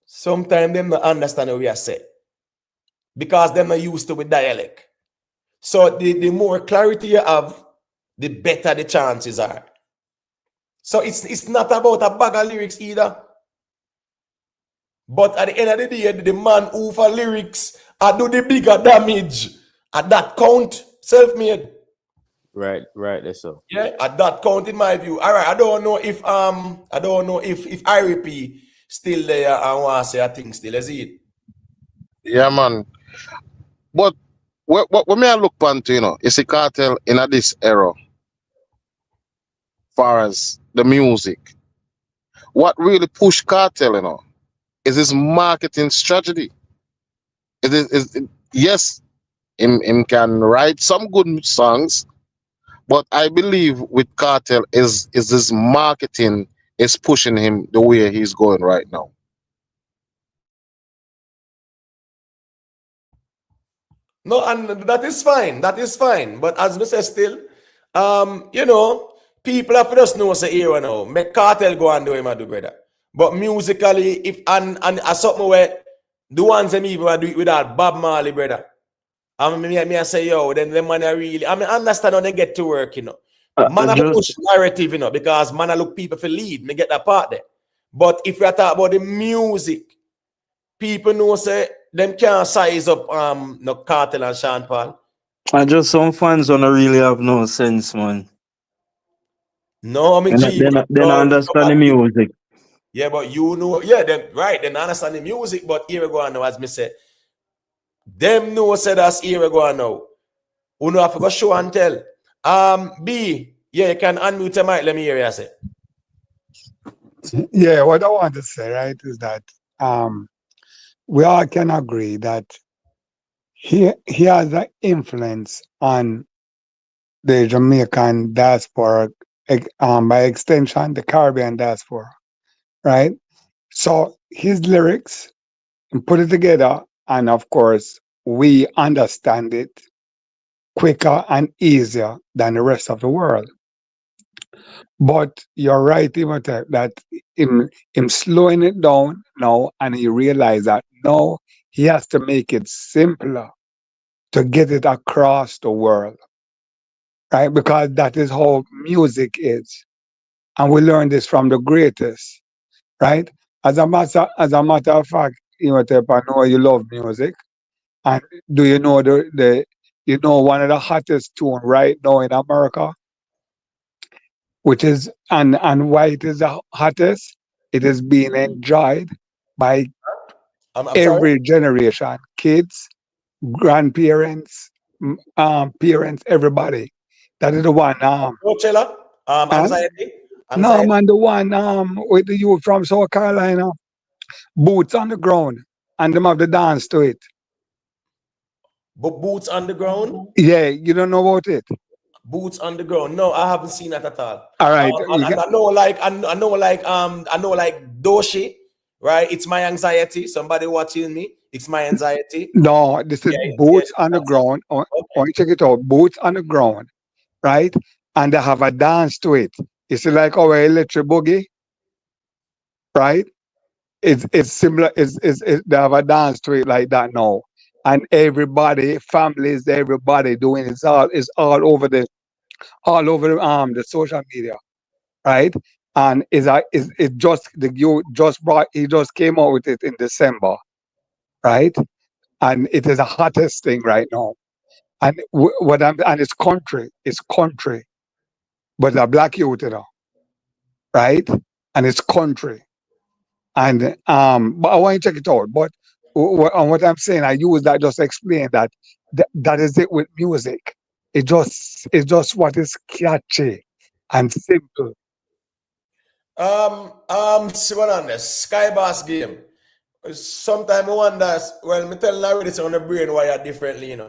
sometimes them not understand what we are saying. Because they're not used to with dialect. So the more clarity you have, the better the chances are. So it's not about a bag of lyrics either. But at the end of the day, the man who for lyrics do the bigger damage. At that count, self-made. Right, that's so. Yeah, at that count in my view. All right, I don't know if IRP still there and want to say a thing still, is it? Yeah, man. But what may I look onto, you know, is a Cartel in this era, far as the music. What really pushed Cartel, you know, is his marketing strategy. Yes, him can write some good songs, but I believe with Cartel is his marketing is pushing him the way he's going right now. No, and that is fine. That is fine. But as we say still, you know, people have just know say here now. Make Cartel go and do him do brother. But musically, if and something where the ones them even do it without Bob Marley, brother. I mean, I say, yo, then the man I really, I mean, understand how they get to work, you know. Man, I push narrative, you know, because man, I look people for lead. Me get that part there. But if we are talking about the music, people know say them can't size up no Kartel and Sean Paul. And just some fans don't really have no sense, man. No, I mean, They don't understand the music. Yeah, but you know, yeah, then right, then I understand the music, but here we go on now, as me say. Them know say that's here we go on now. Who know I forgot show and tell. B, yeah, you can unmute your mic, let me hear you say. Yeah, what I want to say, right, is that we all can agree that he has an influence on the Jamaican diaspora, by extension, the Caribbean diaspora, right? So his lyrics, and put it together, and of course, we understand it quicker and easier than the rest of the world. But you're right, Timothy, that him slowing it down now, and he realized that now he has to make it simpler to get it across the world, right? Because that is how music is. And we learned this from the greatest, right? As a matter of fact, Timothy, I know you love music. And do you know you know one of the hottest tune right now in America, which is and why it is the hottest? It is being enjoyed by I'm sorry. every generation, kids, grandparents, parents, everybody. That is the one. Coachella, anxiety. No, man, the one with the youth from South Carolina, boots on the ground, and them have the dance to it. But Boots on the Ground? Yeah, you don't know about it. Boots on the Ground. No, I haven't seen that at all. All right, And I know like Doshi, right? It's my anxiety. Somebody watching me. It's my anxiety. No, this is boots on the ground. I want you to check it out. Boots on the ground, right? And they have a dance to it. It's like our electric boogie, right? It's similar. They have a dance to it like that now, and everybody, families, everybody doing it's all over the the social media, right? And it just he just came out with it in December, right? And it is the hottest thing right now. And and it's country, but a black youth, right? And it's country. And but I want you to check it out. But what I'm saying, I use that just to explain that that is it with music. It's just what is catchy and simple. See what on this Sky Bass game. Sometimes I wonder, well, me tell already it's on the brain wired differently,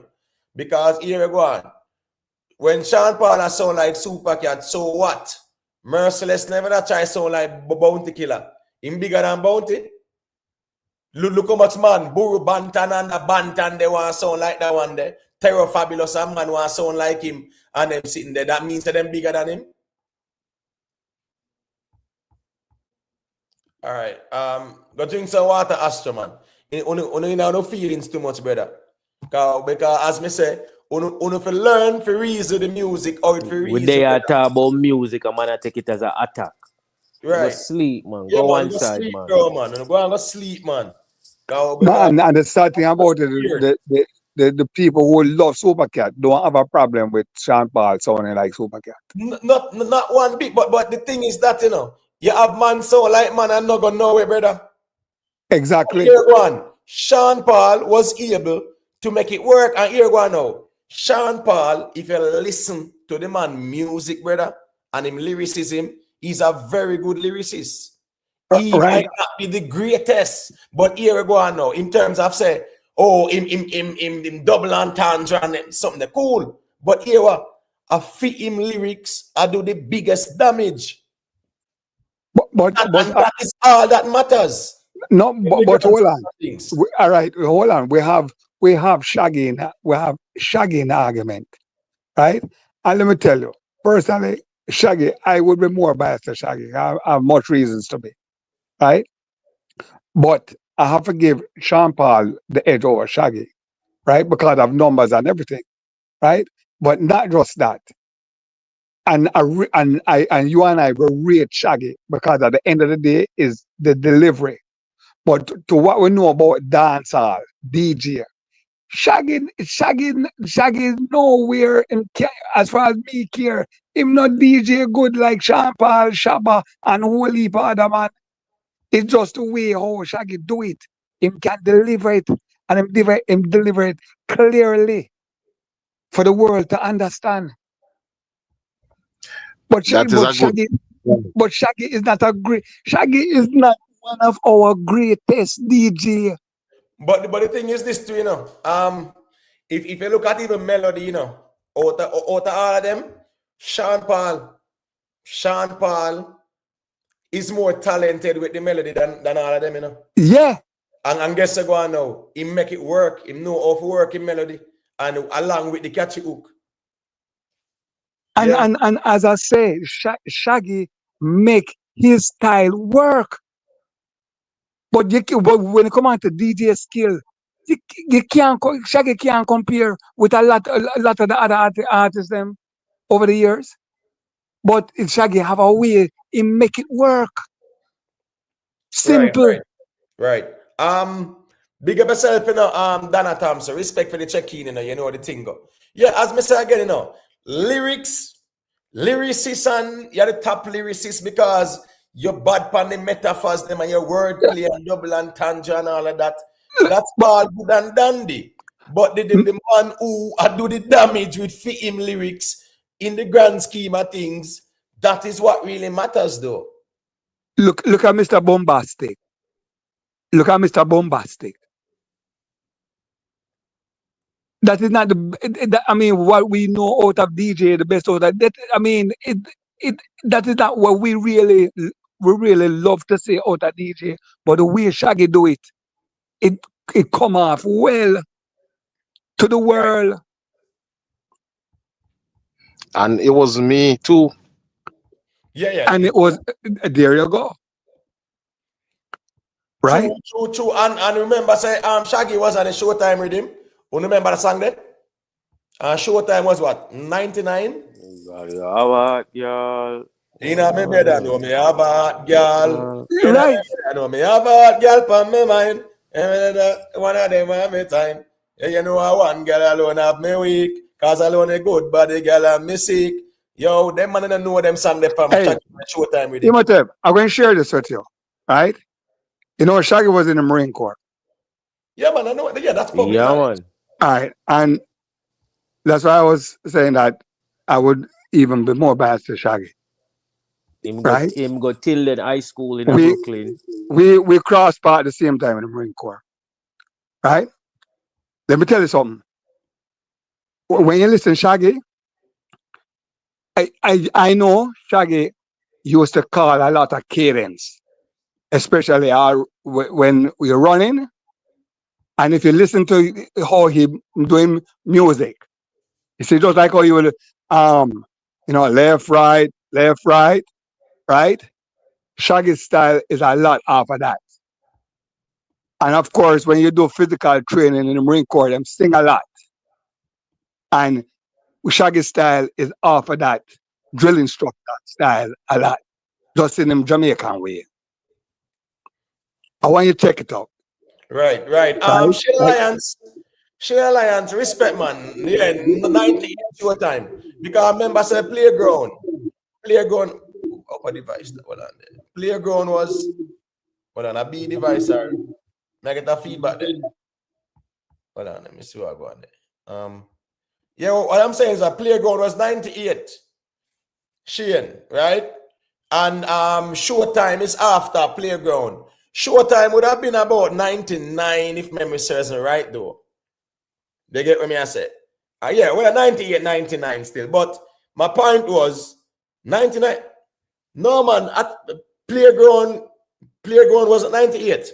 Because here we go on. When Sean Paul sound like Super Cat, so what? Merciless never that try sound like Bounty Killer. Him bigger than Bounty. Look how much man, Buru Bantan and the Bantan, they want to sound like that one there. Terror Fabulous and man want to sound like him and them sitting there. That means that them bigger than him. All right. Go drink some water, Astro man. You no feelings too much, brother. Because as me say, you fi learn for reason the music or for reason. When they are talk about music, a man take it as an attack. Right. Go sleep, man. Yeah, Go man, one go side, sleep, man. girl, man. Go and go sleep, man. And the sad thing about it, the people who love Supercat don't have a problem with Sean Paul sounding like Supercat. Not one bit, but the thing is that you have man so like man and not gonna know it, brother. Exactly. Here one, Sean Paul was able to make it work, and here one now. Sean Paul, if you listen to the man music, brother, and him lyricism, he's a very good lyricist. He might not be the greatest, but here we go on now. In terms of say, him double entendre and something cool. But here I fit him lyrics, I do the biggest damage. But that is all that matters. No, but hold on. All right, hold on. We have Shaggy in the argument, right? And let me tell you, personally, Shaggy, I would be more biased to Shaggy. I have much reasons to be, right? But I have to give Sean Paul the edge over Shaggy, right? Because of numbers and everything, right? But not just that. And you and I will rate Shaggy because at the end of the day is the delivery. But to what we know about dancehall, DJ, Shaggy is nowhere as far as me care. Him not DJ good like Sean Paul, Shaba, and whole heap of other man. It's just the way how Shaggy do it. Him can deliver it, and him deliver it clearly for the world to understand. But That is a good. Shaggy is not a great. Shaggy is not one of our greatest DJ. But the thing is this too, you know. If you look at even melody, you know, out of all of them, Sean Paul is more talented with the melody than all of them, you know. Yeah. And guess what go on now? He make it work. He know how to work in melody and along with the catchy hook. And as I say, Shaggy make his style work. But when it come on to DJ skill, you can't. Shaggy can't compare with a lot of the other artists them over the years. But Shaggy have a way he make it work. Simple. Right. Big up yourself, you know, Dana Thompson. Respect for the check-in, you know the thing go. Yeah, as me say again, you know, lyricist, and you're the top lyricist because you're bad pan the metaphors, them and your wordplay and double entendre and all of that. That's all good and dandy. But the man who do the damage with fit him lyrics in the grand scheme of things, that is what really matters, though. Look at Mr. Bombastic. Look at Mr. Bombastic. That is not what we know out of DJ, the best out of that. That is not what we really love to say out of DJ. But the way Shaggy do it, it come off well to the world. And it was me too. Yeah. And it was there you go. Right? True. And remember, say Shaggy was on a Showtime with him. You remember the song there? Showtime was what? 99? Girl. You know me better know me have a girl. Right. I know me have a girl on my mind. One of them have me time. You know I one girl alone have me weak. Cause alone a good body girl and me sick. Yo, them man don't know them song they from Shaggy Showtime with him. Imhotep, I'm going to share this with you. Right? You know, Shaggy was in the Marine Corps. Yeah, man, I know. Yeah, that's public. Yeah, man. All right. And that's why I was saying that I would even be more biased to Shaggy. Him go till in high school in Brooklyn. We crossed paths at the same time in the Marine Corps. Right? Let me tell you something. When you listen to Shaggy, I know Shaggy used to call a lot of cadence, especially when we're running. And if you listen to how he doing music, you see just like how you will left, right, right? Shaggy's style is a lot off of that. And of course, when you do physical training in the Marine Corps, them sing a lot. And Shaggy's style is off of that drill instructor style a lot, just in the Jamaican way. I want you to check it out. Right. Shea Alliance, respect, man. Yeah, 98 Showtime. Because I remember I said Playground, upper device. Hold on there. Playground was, a B device, sir. May I get that feedback there? Hold on, let me see what I go on there. Yeah, what I'm saying is that Playground was 98. Shane, right? And Showtime is after Playground. Showtime would have been about 99 if memory serves me right, though. They get what I say? Yeah, we're 98, 99 still. But my point was 99. No, man, at Playground was 98.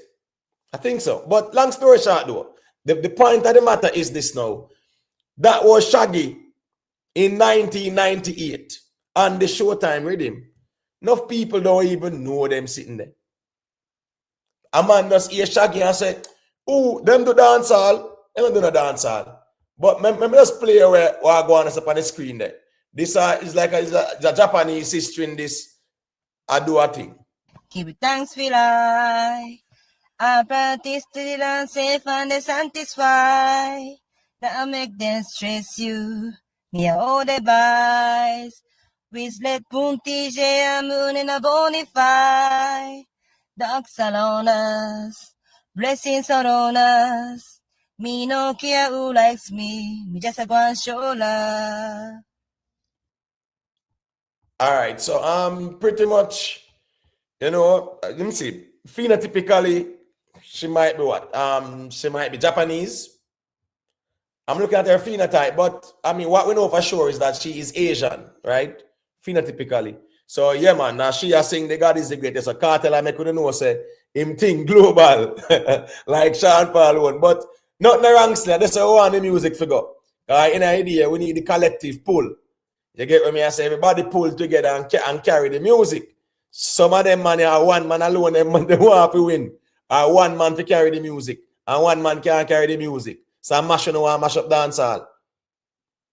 I think so. But long story short, though, the point of the matter is this now. That was Shaggy in 1998 on the Showtime rhythm. Enough people don't even know them sitting there. A man just hear Shaggy and say, "Oh, them do dancehall. Them do no dancehall." But me just play where I go on up the screen there. This is like a Japanese history in this. I do a thing. Give thanks for life. I practice till I'm safe and they satisfy. That I make them stress you. Me a all the vice. Whistlet puntige a moon in a bonify. dark surround us, blessings surround us. Me no care who likes me just a go and show love. All right, so pretty much, you know, let me see. Phenotypically, she might be what? She might be Japanese. I'm looking at her phenotype, but I mean, what we know for sure is that she is Asian, right? Phenotypically. So yeah, man. Now she is saying the God is the greatest. So Kartel, I make you know, say him thing global, like Sean Paul one. But not the wrong still. That's how we want the music figure. In an idea, we need the collective pull. You get what me I say? Everybody pull together and carry the music. Some of them man are one man alone, them man they want to win. Or one man to carry the music. And one man can't carry the music. So mash on want mash up dancehall.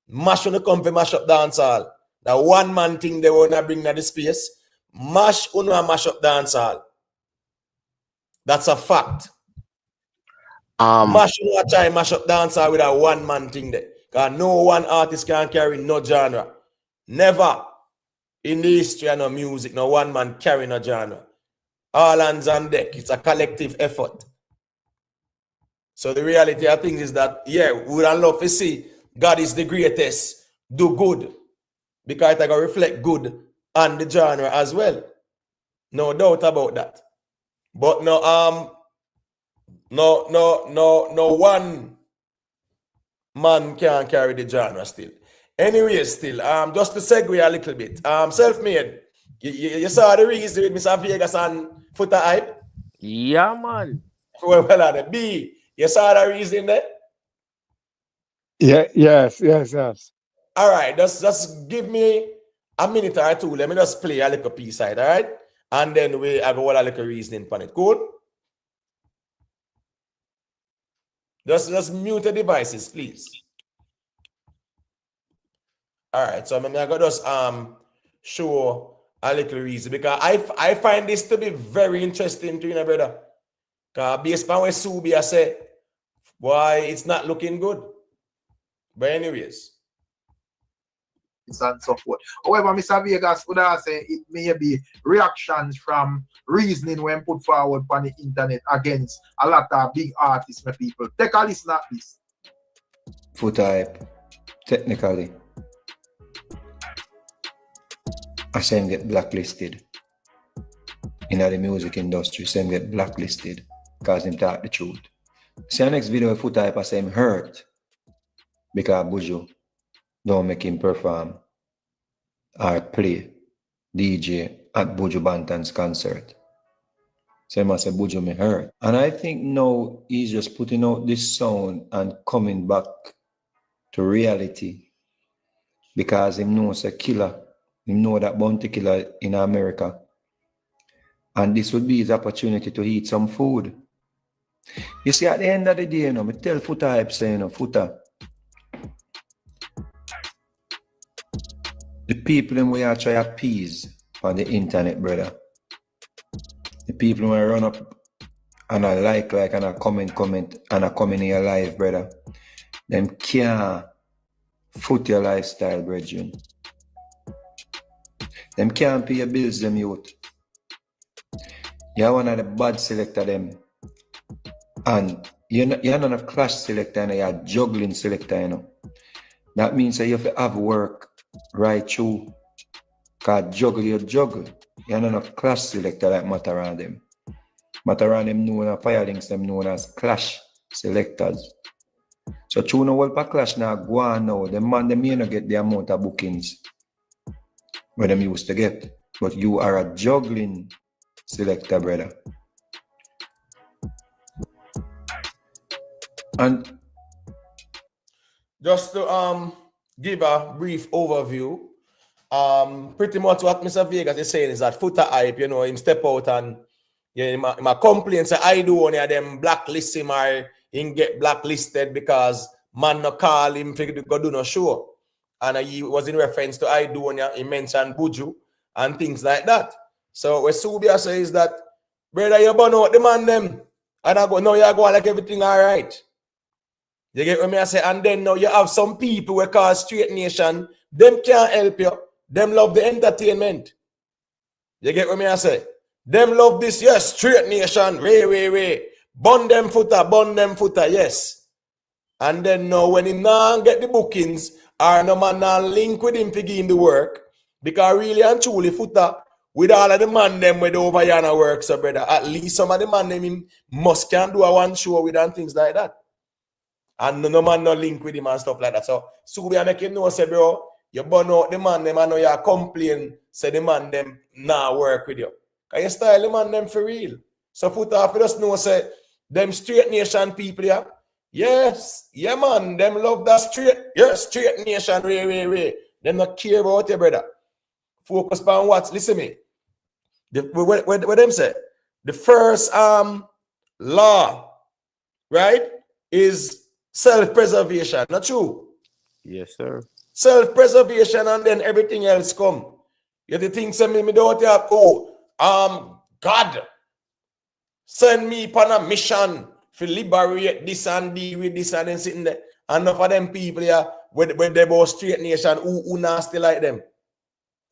Mash on come for mash up dancehall. The one man thing they wanna bring to the space. Mash on mash up dancehall. That's a fact. Mash on try mash up dancehall with a one man thing there. Because no one artist can carry no genre. Never in the history of no music, no one man carry no genre. All hands on deck. It's a collective effort. So the reality of things is that, yeah, we would love to see God is the greatest, do good. Because it's going to reflect good on the genre as well. No doubt about that. But no one man can carry the genre still. Anyway, still, just to segue a little bit, self-made. You saw the reason with Mr. Vegas and Foota hype? Yeah, man. Well, B, you saw the reason there? Yeah, yes. All right, just give me a minute or two. Let me just play a little piece side, all right? And then I go a little reasoning on it. Cool? Just mute the devices, please. All right, so I'm gonna just show a little reason because I find this to be very interesting to you, brother. Because based on what Subi I said, boy, it's not looking good. But anyways. And so forth. However, Mr. Vegas would say it may be reactions from reasoning when put forward on the internet against a lot of big artists, my people. Take a listen at this. Foota hype, technically, I say him get blacklisted in the music industry. Say him get blacklisted because him talk the truth. See the next video with Foota hype, I say him hurt because Buju don't make him perform or play DJ at Buju Banton's concert. So I say Buju me hurt. And I think now he's just putting out this sound and coming back to reality because he knows a killer. He know that bounty killer in America. And this would be his opportunity to eat some food. You see, at the end of the day, you know, I tell Foota hype say, you know, Foota, the people in we are try to appease on the internet, brother. The people who run up and I like and I comment and I come in your life, brother. Them can't foot your lifestyle, brethren. Them can't pay your bills, them youth. You're one of the bad selector, them. And you're not a clash selector, you're a juggling selector, you know. That means that you have to have work right through. Because juggle, you juggle. You're not a clash selector like Mataran them. Mataran them known as firelings, them known as clash selectors. So through no help a clash now go on now. The man them may not get the amount of bookings where them used to get. But you are a juggling selector, brother. And just to give a brief overview, pretty much what Mr. Vegas is saying is that Foota hype, you know, him step out and my complaints say I do one of them blacklist him or him get blacklisted because man no call him to go do no show. And he was in reference to I do one, he mentioned Buju and things like that. So what Subia says that, brother, you burn out the man them. And I go, no, you go like everything all right. You get what me I say? And then now you have some people who call Straight Nation, them can't help you. Them love the entertainment. You get what me I say? Them love this, yes, straight nation, Ray. Bun them Foota, yes. And then now when he now get the bookings, or no man now link with him to give him the work, because really and truly Foota, with all of the man them with over yana work, so brother, at least some of the man them him must can do a one show with and things like that. And no man no link with him and stuff like that. So we are making no say, bro, you burn out the man them and now you complain, say the man them nah work with you. Cause you style the man them for real. So Foota for us know say them straight nation people, yeah. Yes, yeah man, them love that straight nation, Ray. Them not care about you, brother. Focus on what? Listen me. What them say? The first law, right, is self-preservation. Not true? Yes, sir. Self-preservation and then everything else come. You have to think me don't have, God, send me upon a mission to liberate this and deal with this and then sitting there. And enough of them people here with they both straight nation who nasty like them.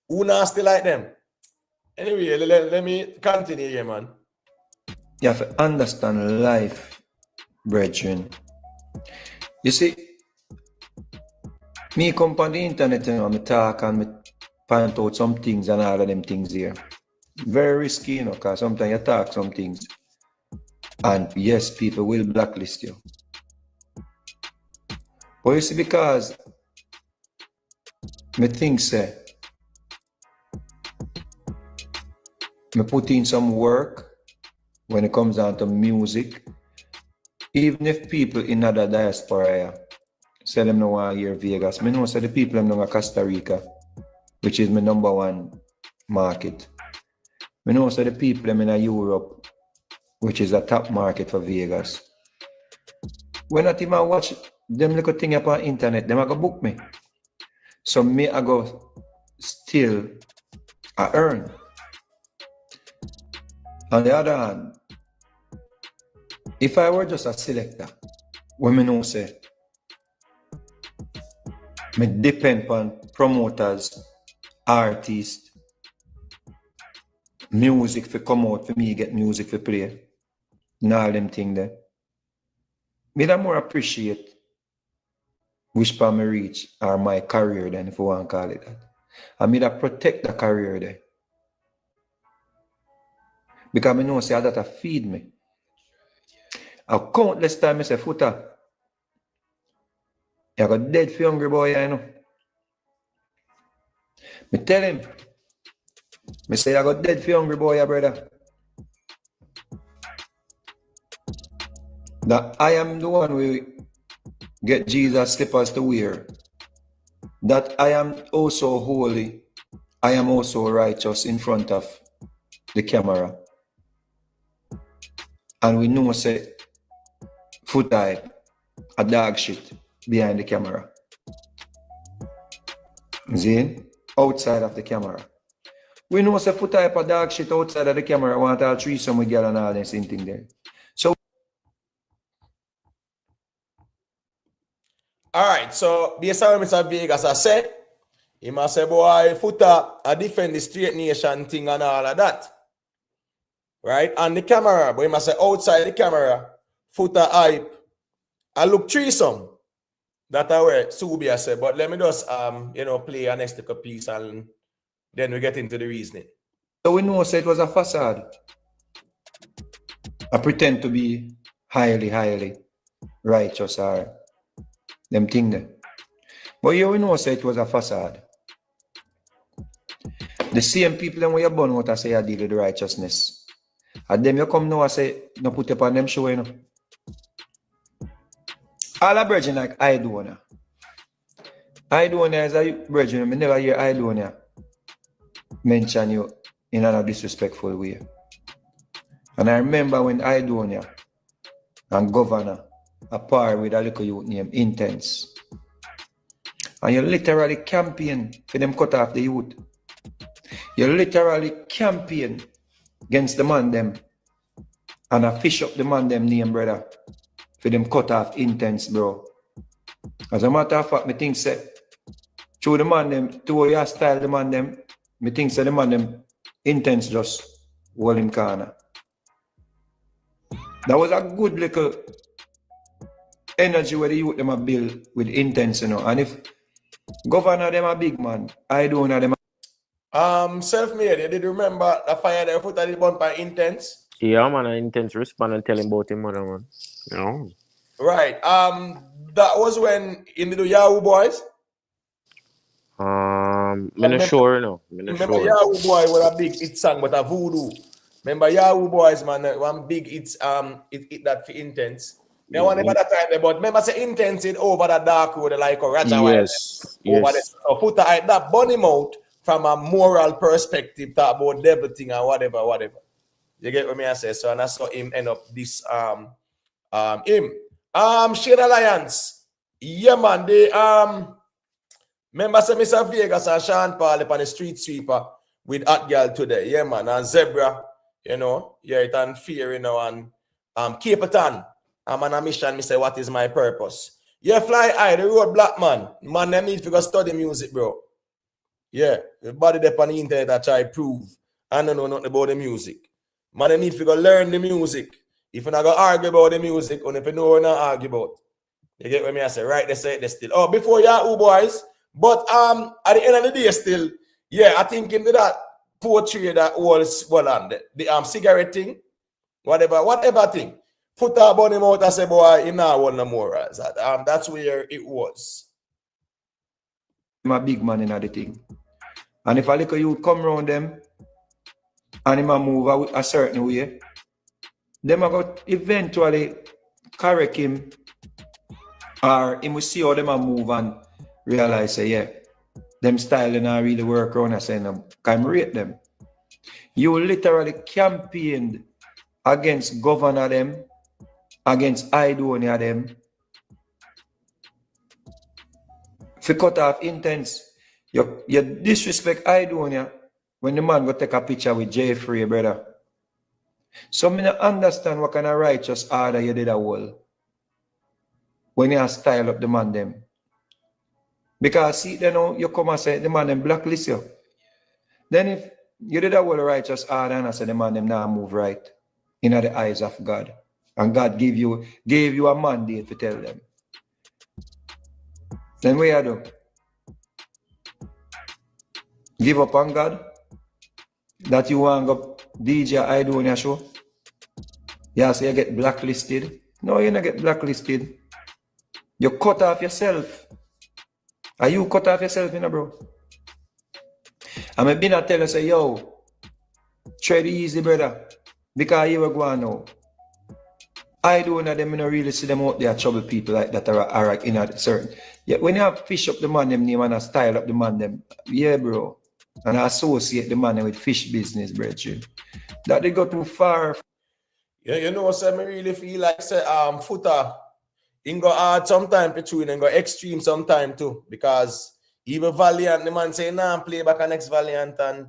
Who nasty like them? Anyway, let me continue here, man. You have to understand life, brethren. You see, me come on the internet, you know, me talk and me point out some things and all of them things here. Very risky, you know, because sometimes you talk some things. And yes, people will blacklist you. But you see, because me think say, me put in some work when it comes down to music. Even if people in other diaspora say them no want to hear Vegas, me know say the people them know Costa Rica, which is my #1 market. Me know say the people them in Europe, which is a top market for Vegas. When I even watch them little thing upon internet, them a go book me. So me I go still earn. On the other hand, if I were just a selector, when me know say, me depend on promoters, artists, music for come out for me get music for play, and all them thing there. Me da more appreciate which part me reach or my career then if you want to call it that. And me da protect the career there. Because me know say that feed me. A countless time I say, Foota, you got dead for hungry boy, you know. Me tell him, me say I got dead for hungry boy, brother. That I am the one who get Jesus slippers to wear. That I am also holy. I am also righteous in front of the camera. And we know say Foota a dog shit behind the camera. See? Outside of the camera. We know say Foota a dog shit outside of the camera. Want all threesome with girl and all that same thing there. So Alright, so based on what Mr. Vegas I said, he must say, boy, Foota I defend the straight nation thing and all of that. Right? On the camera, but he must say outside the camera, Foota hype. I look threesome. That's where Subia said. But let me just play a next little piece and then we get into the reasoning. So we know say it was a facade. I pretend to be highly righteous or them thing there. But you know say it was a facade. The same people them where you born out and say I deal with the righteousness. And them you come now and say no put up on them show, you know. All a brethren like Idonia. Idonia is a brethren. I never hear Idonia mention you in a disrespectful way. And I remember when Idonia and Governor apart with a little youth named Intense. And you literally campaign for them cut off the youth. You literally campaign against the man them and I fish up the man them name, brother, for them cut off Intense, bro. As a matter of fact, me think say through the man them, through your style the man them, me think say the man them Intense just hold him corner. That was a good little energy where the youth them a build with intense, you know. And if governor them a big man, I don't know them. Self-made, you did remember the fire there Foota did burn by intense? Yeah, man, I intense respond and tell him about him, mother, man. You know. Right. That was when in the Yahoo Boys. Me not sure, you know. Me not Remember sure. Yahoo Boy with a big hit song, but a voodoo. Remember Yahoo Boys, man, one big hits it that for intense. They want about that time, but remember say intense it over the dark road like a Raja Wild. Yes, Over the yes. so put that bunny mouth from a moral perspective, talk about devil thing and whatever. You get what me I say? So and that's how him end up this him. Shade Alliance. Yeah, man, they remember say Mr. Vegas and Sean Paul up on the street sweeper with Hot Girl today. Yeah, man, and Zebra, you know, yeah, it and fear, you know, and Caperton. I'm on a mission, me say, what is my purpose? Yeah, fly high, the road black man. Man, them need to go study music, bro. Yeah, the body there on the internet I try prove. I don't know nothing about the music. Man, they need to go learn the music. If you're not going to argue about the music, or if you know what not argue about. You get what me I say? Right, they say they still. Oh, before Yahoo Boys. But at the end of the day, still, yeah, I think into that poetry that was the cigarette thing, whatever thing. Foota about him out and say, boy, him not want no more. That's where it was. I'm a big man in the thing. And if a little youth come around them and him a move a certain way, them are going to eventually correct him, or him will see how them a move and realize, say, yeah, them style not really work around and say, no, can rate them. You literally campaigned against governor them, against Idonia them, if you cut off intense, you disrespect Idonia when the man go take a picture with Jeffrey, brother. So me not understand what kind of righteous order you did a whole when you style up the man them. Because see, you know, you come and say the man them blacklist you. Then if you did a whole righteous order and I say the man them now move right in the eyes of God, and God gave you a mandate to tell them, then what you do? Give up on God? That you want to go DJ Idonia show? Yeah, so you get blacklisted? No, you don't get blacklisted. You cut off yourself. Are you cut off yourself, you know, bro? I'm been a tell you, say, yo, tread easy, brother. Because you were going now. I don't know them, you know, really see them out there trouble people like that are in a certain. Yeah, when you have fish up the man them name and a style up the man them, yeah, bro. And I associate the man with fish business, brethren. That they go too far. Yeah, you know, so I really feel like say Foota in go hard sometime between and go extreme sometime too. Because even Valiant, the man say, nah, play back an next Valiant and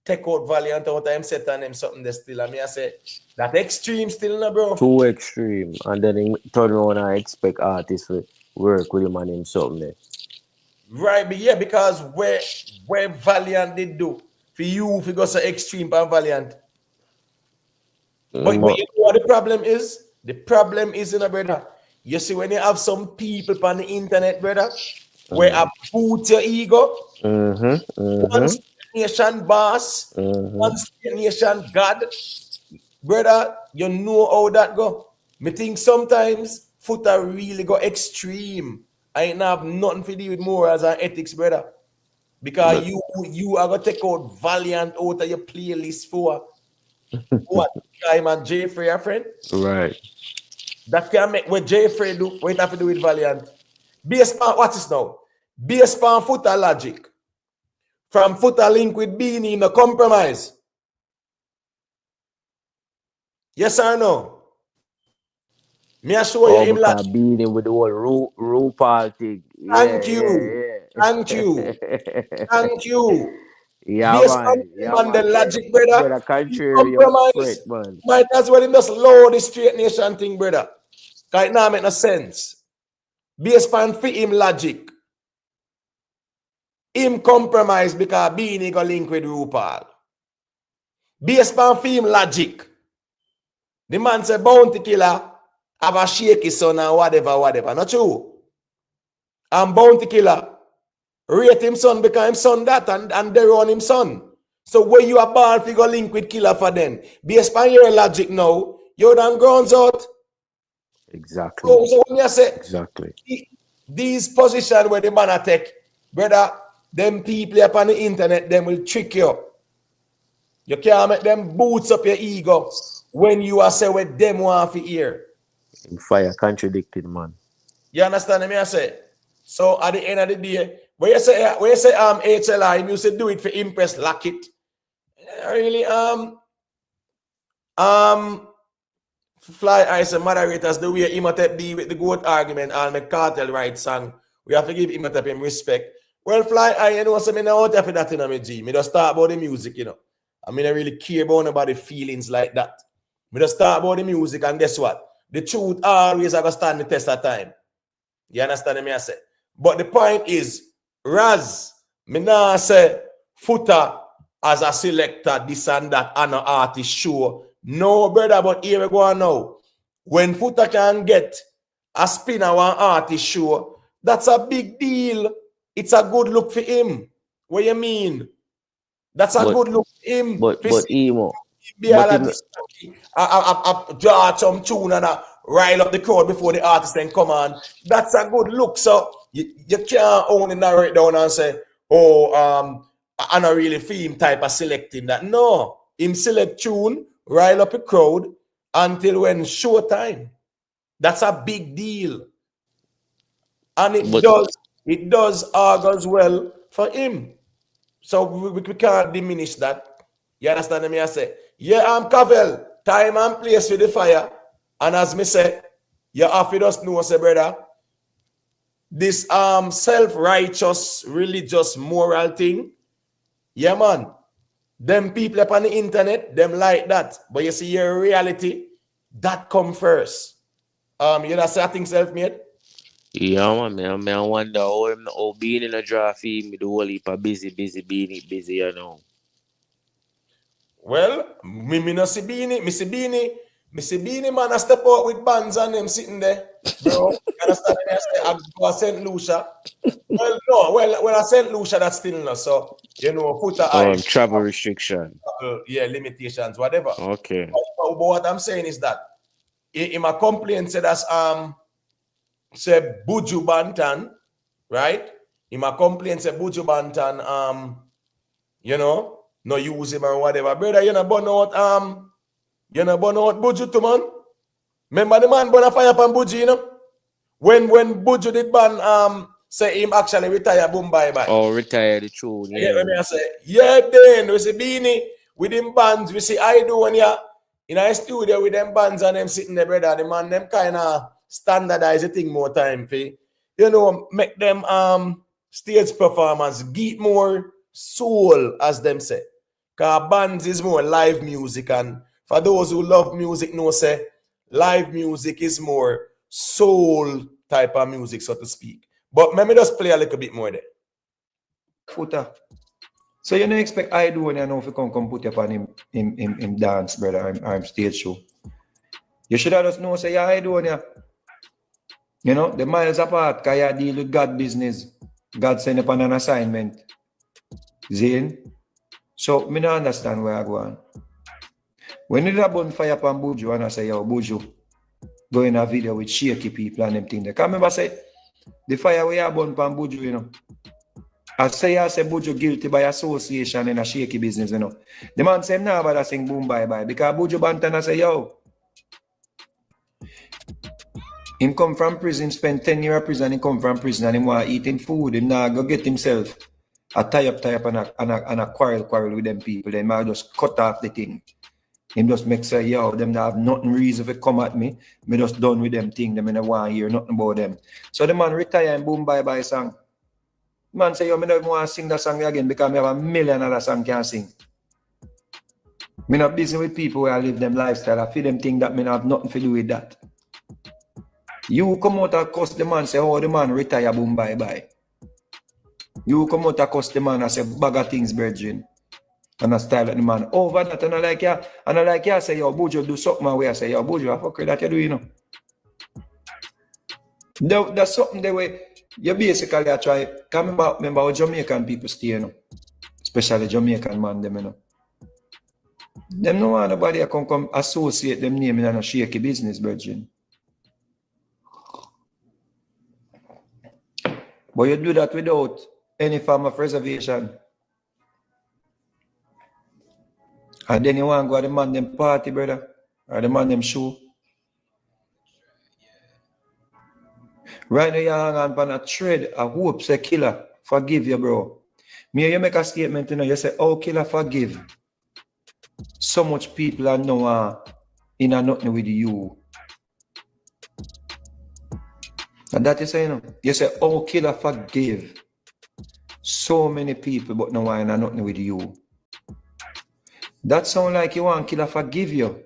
take out Valiant out time set on him something there still. I mean, I say that extreme still, no, bro. Too extreme. And then in turn around and expect artists to work with him and him something there. Right, but yeah, because where Valiant did do for you if you go so extreme by Valiant. But you know what the problem is? The problem is, you know, brother. You see, when you have some people on the internet, brother, where I boot your ego, one state nation boss, one state nation God, brother, you know how that go. Me think sometimes Foota really go extreme. I ain't have nothing to do with morals and ethics, brother. Because you are gonna take out Valiant out of your playlist for what time and Jeffrey, your friend? Right. That can make what Jeffrey do, what it have to do with Valiant. Based on what is now? Based on Foota logic. From Foota link with Beanie in the compromise. Yes or no? Me I show you him because logic. beating with the whole RuPaul thing. Thank you. Thank you. Thank you. Yeah, Based man. on the logic, brother. Brother, contrary your Compromise. fret, man. Might as well in just low the straight nation thing, brother. Right now make no sense. Based on fit him logic. Him compromise because Beanie go link with RuPaul. Based on film logic. The man say bounty killer have a shaky son and whatever. Not true. And bounty killer rate him son because him son that and they run him son. So when you are born figure link with killer for them. Based on your logic now, you done grounds out. Exactly. So when you say Exactly. these positions where the man take, brother, them people up on the internet, them will trick you. You can't make them boots up your ego when you are say what them want to hear. Fire contradicted, man. You understand me? I say. So at the end of the day, when you say HLI, you say do it for impress, lock it. Really Fly Ice and moderators the way Imhotep be with the goat argument and the Kartel right song. We have to give Imhotep him respect. Well, Fly I you know something out for that in my G. Me just start about the music, you know. I mean I really care about nobody feelings like that. Me just start about the music and guess what? The truth always gonna stand the test of time. You understand me I say? But the point is, Raz, me nah say Foota as a selector, this and that, and an artist show. No, brother, but here we go now. When Foota can get a spinner one artist show, that's a big deal. It's a good look for him. What you mean? That's a good look for him. But Emo. Draw some tune and rile up the crowd before the artist then come on. That's a good look. So you can't only narrow it down and say, oh, I'm not really film type of selecting that. No, him select tune, rile up a crowd until when show time. That's a big deal. And it does augurs well for him. So we can't diminish that. You understand me? I say, yeah, I'm Kavel, time and place with the fire. And as me say, you have to just know, say, brother, this self-righteous, religious, moral thing, yeah, man, them people up on the internet, them like that. But you see your reality, that come first. You know, say I think self-made? Yeah, man, I wonder how being in a draft me the whole heap of busy, you know. Well, me no see Beanie, me see Beanie man I step out with bands and them sitting there. Bro, you understand me? I say I go to St. Lucia. Well, no, well, at St. Lucia that's still not. So, you know, Foota travel restriction. Yeah, limitations, whatever. Okay. But what I'm saying is that in my complaint said that's say Buju Bantan, right? In my complaint say Buju Bantan, you know, no use him or whatever. Brother, you know burn out Buju too, man. Remember the man burn a fire upon Buju, you know? When Buju did ban say him actually retire, boom, bye. Oh, retire the tune, yeah. I say, yeah, then we see Beanie with them bands, we see I do when you in a studio with them bands and them sitting there, brother. The man them kind of standardize the thing more time for, you know, make them stage performance get more soul, as them say. Because bands is more live music, and for those who love music know say live music is more soul type of music, so to speak. But let me just play a little bit more there. Foota. So you don't expect I do when you know if you come put up on him dance, brother, I'm stage show. You should have just know say yeah, I do when you know the miles apart, because you deal with God business. God send upon an assignment. Zane. So me don't understand where I go on. When you have bonfire upon Buju and I say, yo, Buju, go in a video with shaky people and them thing there. Can remember say the fire we have burn upon Buju, you know. I say Buju guilty by association in a shaky business, you know. The man say nah, but I sing boom bye because Buju Bantan I say, yo. Him come from prison, spend 10 years in prison, he come from prison and he want eating food, him now go get himself. I tie up and a quarrel with them people. Then I just cut off the thing. Him just make say, yo, them that have nothing reason to come at me. Me just done with them thing. Them in a 1 year, nothing about them. So the man retire and boom bye song. Man say, yo, me don't want to sing that song again because me have 1 million other song can sing. Me not busy with people where I live them lifestyle. I feel them think that me not have nothing to do with that. You come out and cuss the man, say, oh, the man retire, boom bye. You come out and cuss the man and say, bag of things, brethren. And I style at the man over that, and I like yeah, and I like yeah, say yo, Buju do something my way. I say yo, Buju, I fuck with that you do, you know. That's something the way you basically I try. Can remember how Jamaican people stay, you know, especially Jamaican man, them, you know. Them no want nobody to come associate them name in a shaky business, virgin. But you do that without any form of reservation. And then you want to go to the man them party, brother, or the man them show. Right now you hang on a thread, I hope say killer, forgive you, bro. Me you make a statement, you know, you say, oh killer, forgive. So much people are now in a nothing with you. And that you say, you know, you say, oh killer, forgive. So many people, but no one are nothing with you. That sound like you want killer forgive you.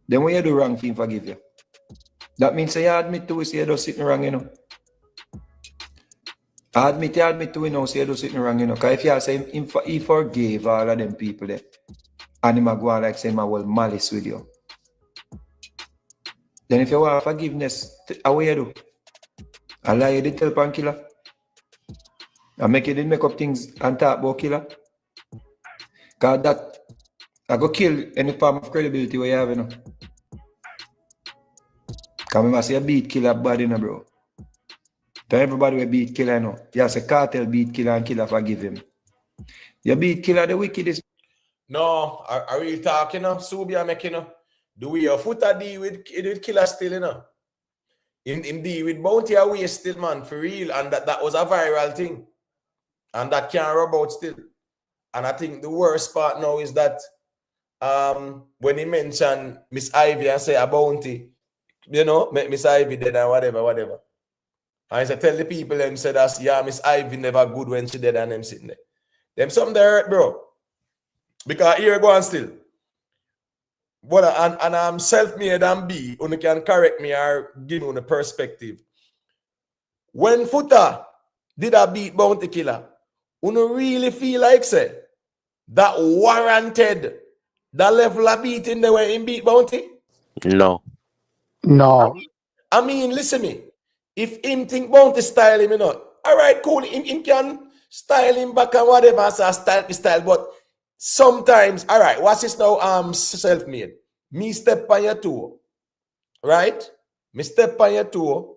Then when you do wrong thing, forgive you. That means you admit to it, say you do something wrong, you know. I admit to it now, say you do something wrong, you know. Because if you say he forgave all of them people there, and he go on like say my well malice with you. Then if you want forgiveness, how you do? I lie you did tell pan killer. I make you did make up things and talk about killer. Because that I go kill any form of credibility where you have, you know. Because remember say you beat killer bad, you know, bro. So everybody will beat killer, you know. You say Kartel beat killer and killer forgive him. You beat killer the wickedest. No, are you talking, you know? Subia making, you know? Do we your Foota deal with killer still, you know? In deal with bounty away still, man, for real. And that was a viral thing. And that can't rub out still. And I think the worst part now is that when he mentioned Miss Ivy and say a bounty, you know, Miss Ivy dead and whatever. And I said, tell the people them say that, yeah, Miss Ivy never good when she dead and them sitting there. Them something they hurt, bro. Because here go on still. But and I'm self-made and B, you can correct me or give me a perspective. When Foota did a beat bounty killer, you really feel like say that warranted that level of beating the way in beat bounty? No. No. I mean, listen me. If him think bounty style him, you know, all right, cool. Him can style him back and whatever, so style. But sometimes, all right, what's this now? Self-made. Me step on your toe, right? Me step on your toe,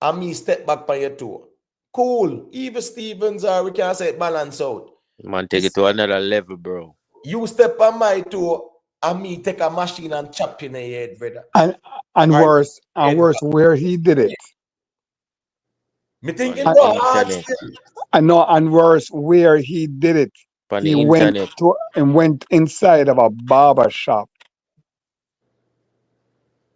and me step back on your toe. Cool. Even Stevens, or we can say balance out. Man, take it to another level, bro. You step on my toe, and me take a machine and chop in the head, brother. And Right. worse, where he did it. Me thinking On go the hard internet. still. I know, and worse, where he did it. On He the internet. went inside of a barber shop.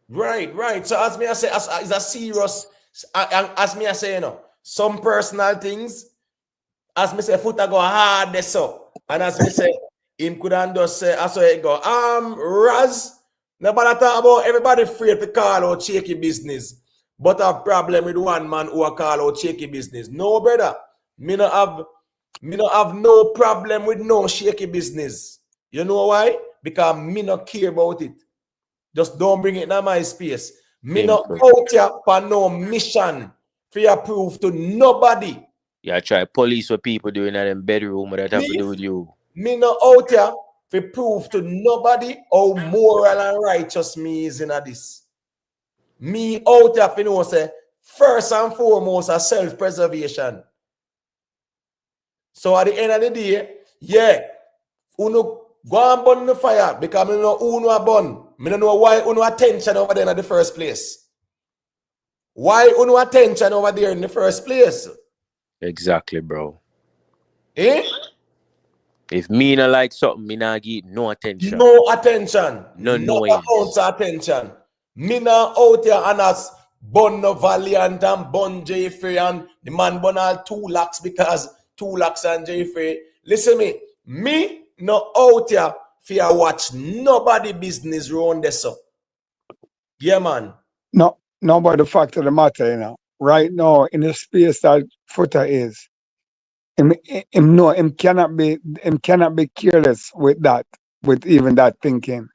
Right. So as me I say, as a serious, as me I say, you know, some personal things, as me say, Foota go hard there so, and as me say, him could just say, I saw it go, Raz, nobody talk about everybody afraid to call out shaky business, but a problem with one man who a call out shaky business. No, brother, me no have no problem with no shaky business. You know why? Because me no care about it. Just don't bring it in my space. Me not out here for no mission for your proof to nobody. Yeah, try police what people doing in them bedroom that have to do with you. Me not out here for prove to nobody how moral and righteous me is in this. Me out here for know say first and foremost a self-preservation. So at the end of the day, yeah, uno go and burn the fire because me know who no burn. Me don't know why uno attention over there in the first place. Why uno attention over there in the first place? Exactly, bro. Eh? If me not like something, me not give no attention. No attention. No No noise. ounce of attention. Me not out here and as Bun no Valiant and Bun Jeffrey and the man bun all 2 lakhs because 2 lakhs and Jeffrey. Listen me no out here for watch nobody business round this up. Yeah, man. No, but the fact of the matter, you know, right now in the space that Foota is, him cannot be careless with that, with even that thinking.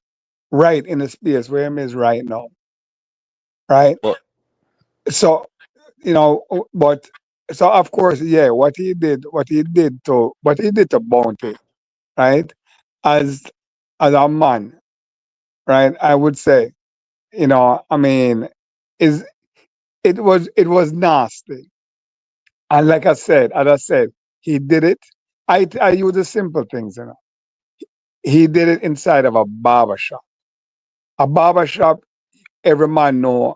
Right in the space where him is right now. Right? But So, but so of course, yeah, what he did to Bounty, right? As a man, right? I would say, I mean, is it was nasty. And like as I said, he did it. I use the simple things, He did it inside of a barber shop. A barber shop, every man know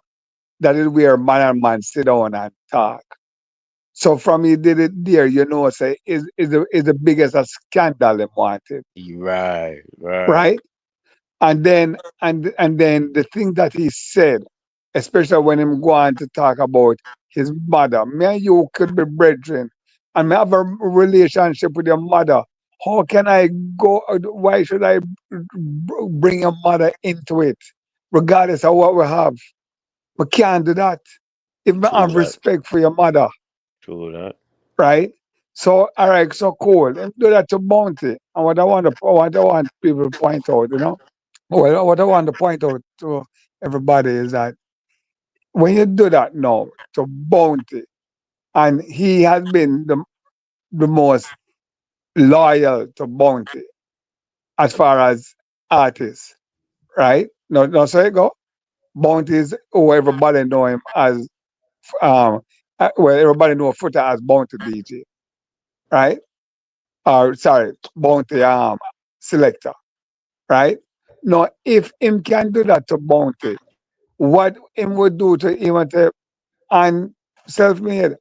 that is where man and man sit down and talk. So from he did it there, say is the biggest a scandal they wanted. right. Right? And then the thing that he said, especially when him go on to talk about his mother, me and you could be brethren, and me have a relationship with your mother. How can I go? Why should I bring your mother into it, regardless of what we have? We can't do that. If we True have that. respect for your mother, True that. right? So, all right, so cool. Let's do that to Bounty. And what I want people to point out, well, what I want to point out to everybody is that when you do that now to Bounty, and he has been the most loyal to Bounty as far as artists, right? No, so you go. Bounty is who everybody know him as, everybody know Foota as Bounty DJ, right? Or sorry, Bounty Selector, right? Now, if him can do that to Bounty, what him would do to even and self-made.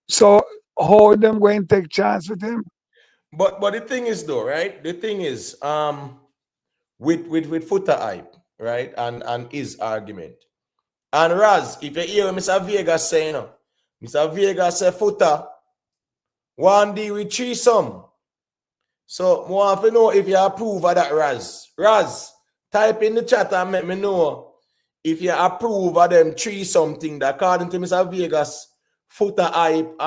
So how them going to take chance with him? But the thing is though, right? The thing is, with Foota hype, right? And his argument. And Raz, if you hear Mr. Vegas saying, Mr. Vegas say Foota, one day with threesome. So I want to know if you approve of that, Raz. Raz, type in the chat and let me know if you approve of them something that according to Mr. Vegas, Foota hype,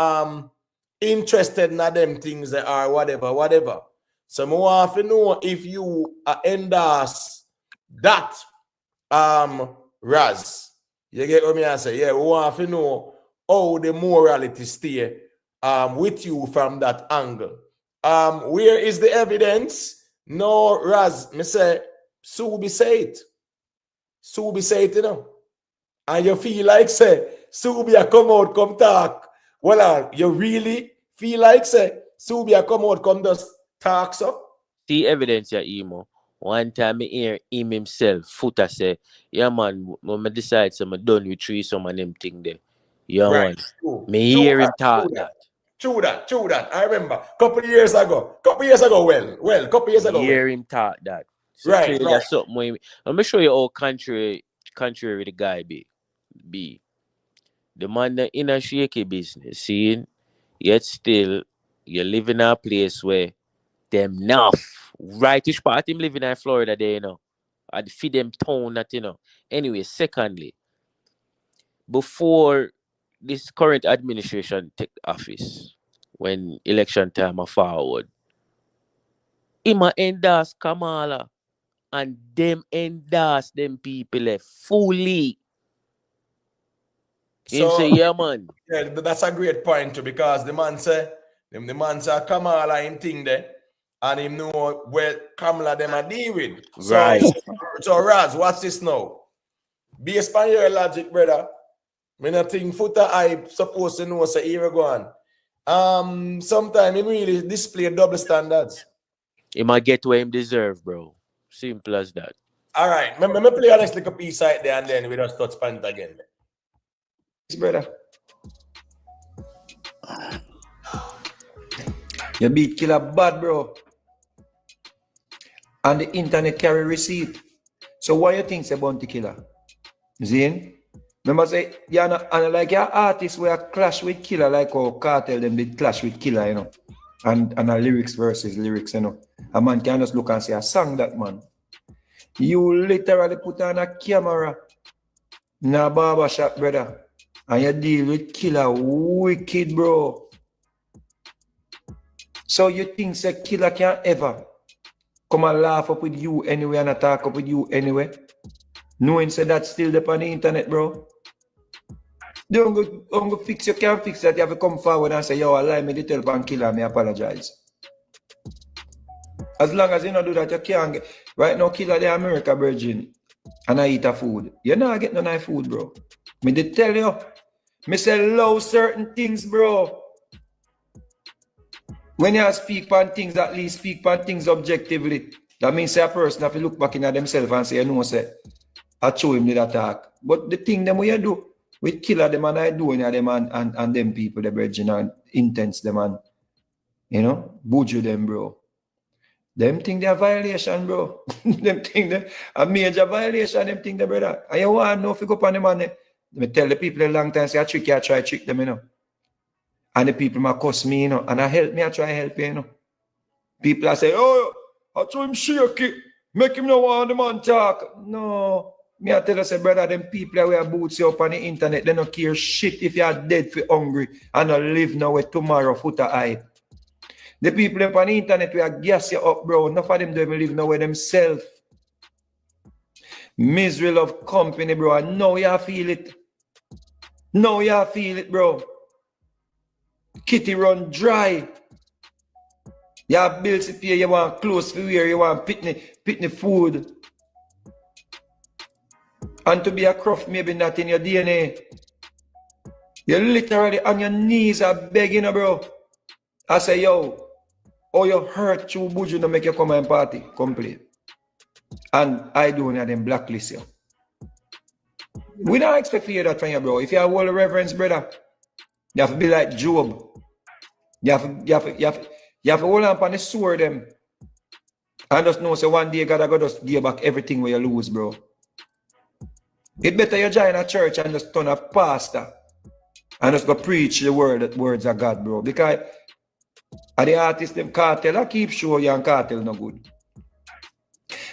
interested in them things that are whatever. So I want to know if you endorse that, Raz. You get what I say? Yeah, we want to know how the morality stay with you from that angle. Where is the evidence? No, Raz, me say, Subi say it. Subi say it, And you feel like, say, Subi come out, come talk. Well, you really feel like, say, Subi come out, come just talk, so? See evidence, ya emo. One time I hear him himself, Foota say, yeah man, when I decide so I'm done with threesome and them thing there. Yeah Right. man. True. Me hear him talk that. True that. I remember. Couple years ago, couple years ago, Hear him talk that. So Right. clearly that's something when let me show you how contrary the guy be. The man that in a shaky business, seeing, yet still you live in a place where them enough. Right which part him living in Florida there, I'd feed them town that, Anyway, secondly, before this current administration take office, when election time are forward, him a endorse Kamala and them endorse them people fully. Him say, So yeah, man. yeah, that's a great point too, because the man say Kamala in thing there, and him know where Kamala them are deal with. Right. So Raz, what's this now? Based on your logic, brother, me not think Foota I supposed to know say here we go on. Sometimes him really display double standards. He might get what him deserve, bro. Simple as that. All right, let me play a nice little piece right there, and then we just touch point again. Brother. You beat killer bad, bro. And the internet carry receipt. So why you think say Bounty killer? Zane? Remember say, and like your artists where clash with killer, like how Kartel them did clash with killer, And a lyrics versus lyrics, A man can just look and say, I sang that man. You literally put on a camera in a barber shop, brother. And you deal with killer wicked, bro. So you think say killer can't ever come and laugh up with you anyway and attack up with you anyway? Knowing say that's still up on the internet, bro. Don't go fix, you can't fix that. You have to come forward and say, yo, I lie me the tell and killer, me apologize. As long as you don't do that, you can't get. Right now, killer the America virgin and I eat a food. You're not getting no food, bro. Me did tell you. Me say love certain things, bro. When you speak on things, at least speak on things objectively. That means say a person have to look back in at themselves and say, you know, say, I show him the attack. But the thing them we do, we kill them and I do in them and them people, the virgin and intense them and, you know, Buju them, bro. Them think they're violation, bro. Them think they're a major violation, them think they brother. And you want to know if you go up on them and me tell the people a long time, say I try to trick them, you know. And the people might cuss me, you know, and I help me, I try to help you, you know. People are say, oh, I try him shake it, make him no want the man talk. No. Me I tell you, say, brother, them people that wear boots you up on the internet, they don't care shit if you are dead for hungry and not live now with tomorrow Foota eye. The people up on the internet we are gas you up, bro. Enough of them don't even live now with themselves. Misery love company, bro. And now you feel it. Now you feel it, bro. Kitty run dry. You have bills to pay, you want clothes to wear, you want pitney food. And to be a cruft, maybe not in your DNA. You're literally on your knees are begging, bro. I say, yo, oh, you hurt you, Buju, to make you come and party. Come play. And I don't have them blacklist you. We don't expect to hear that from you, bro. If you have all the reverence, brother, you have to be like Job. You have to hold on upon the sword them. And just know, so one day God will just give back everything where you lose, bro. It better you join a church and just turn a pastor and just go preach the words of God, bro. Because the artists, them Kartel, I keep showing you and Kartel no good.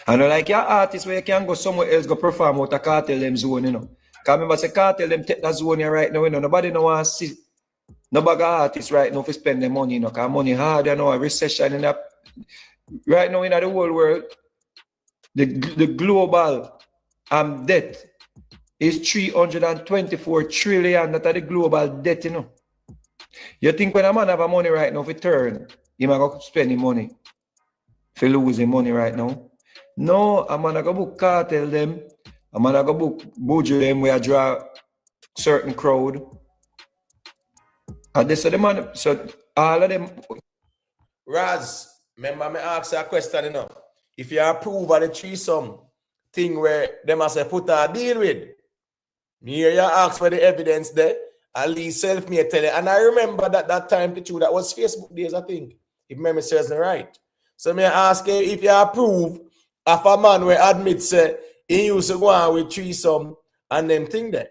And like your artists where you can go somewhere else, go perform out a Kartel them zone, you know. Because remember, say Kartel them take that zone here right now, you know. Nobody no want to see. Nobody artists right now to spend their money, you know. Because money hard, you know, a recession in that. Right now in the whole world, the global debt is 324 trillion. That's the global debt, you know. You think when a man have a money right now for turn, he might go spend the money for losing money right now? No, I'm gonna go book Kartel them. I'm gonna go book Buju them where I draw certain crowd. And this is the man, so all of them. Raz, remember me ask you a question, you know. If you approve of the threesome thing where them as a Foota deal with, me hear you ask for the evidence there, at least self me tell you. And I remember that time the truth, that was Facebook days, I think, if memory serves me right. So me ask you if you approve of a man where admits he used to go on with threesome and them thing there.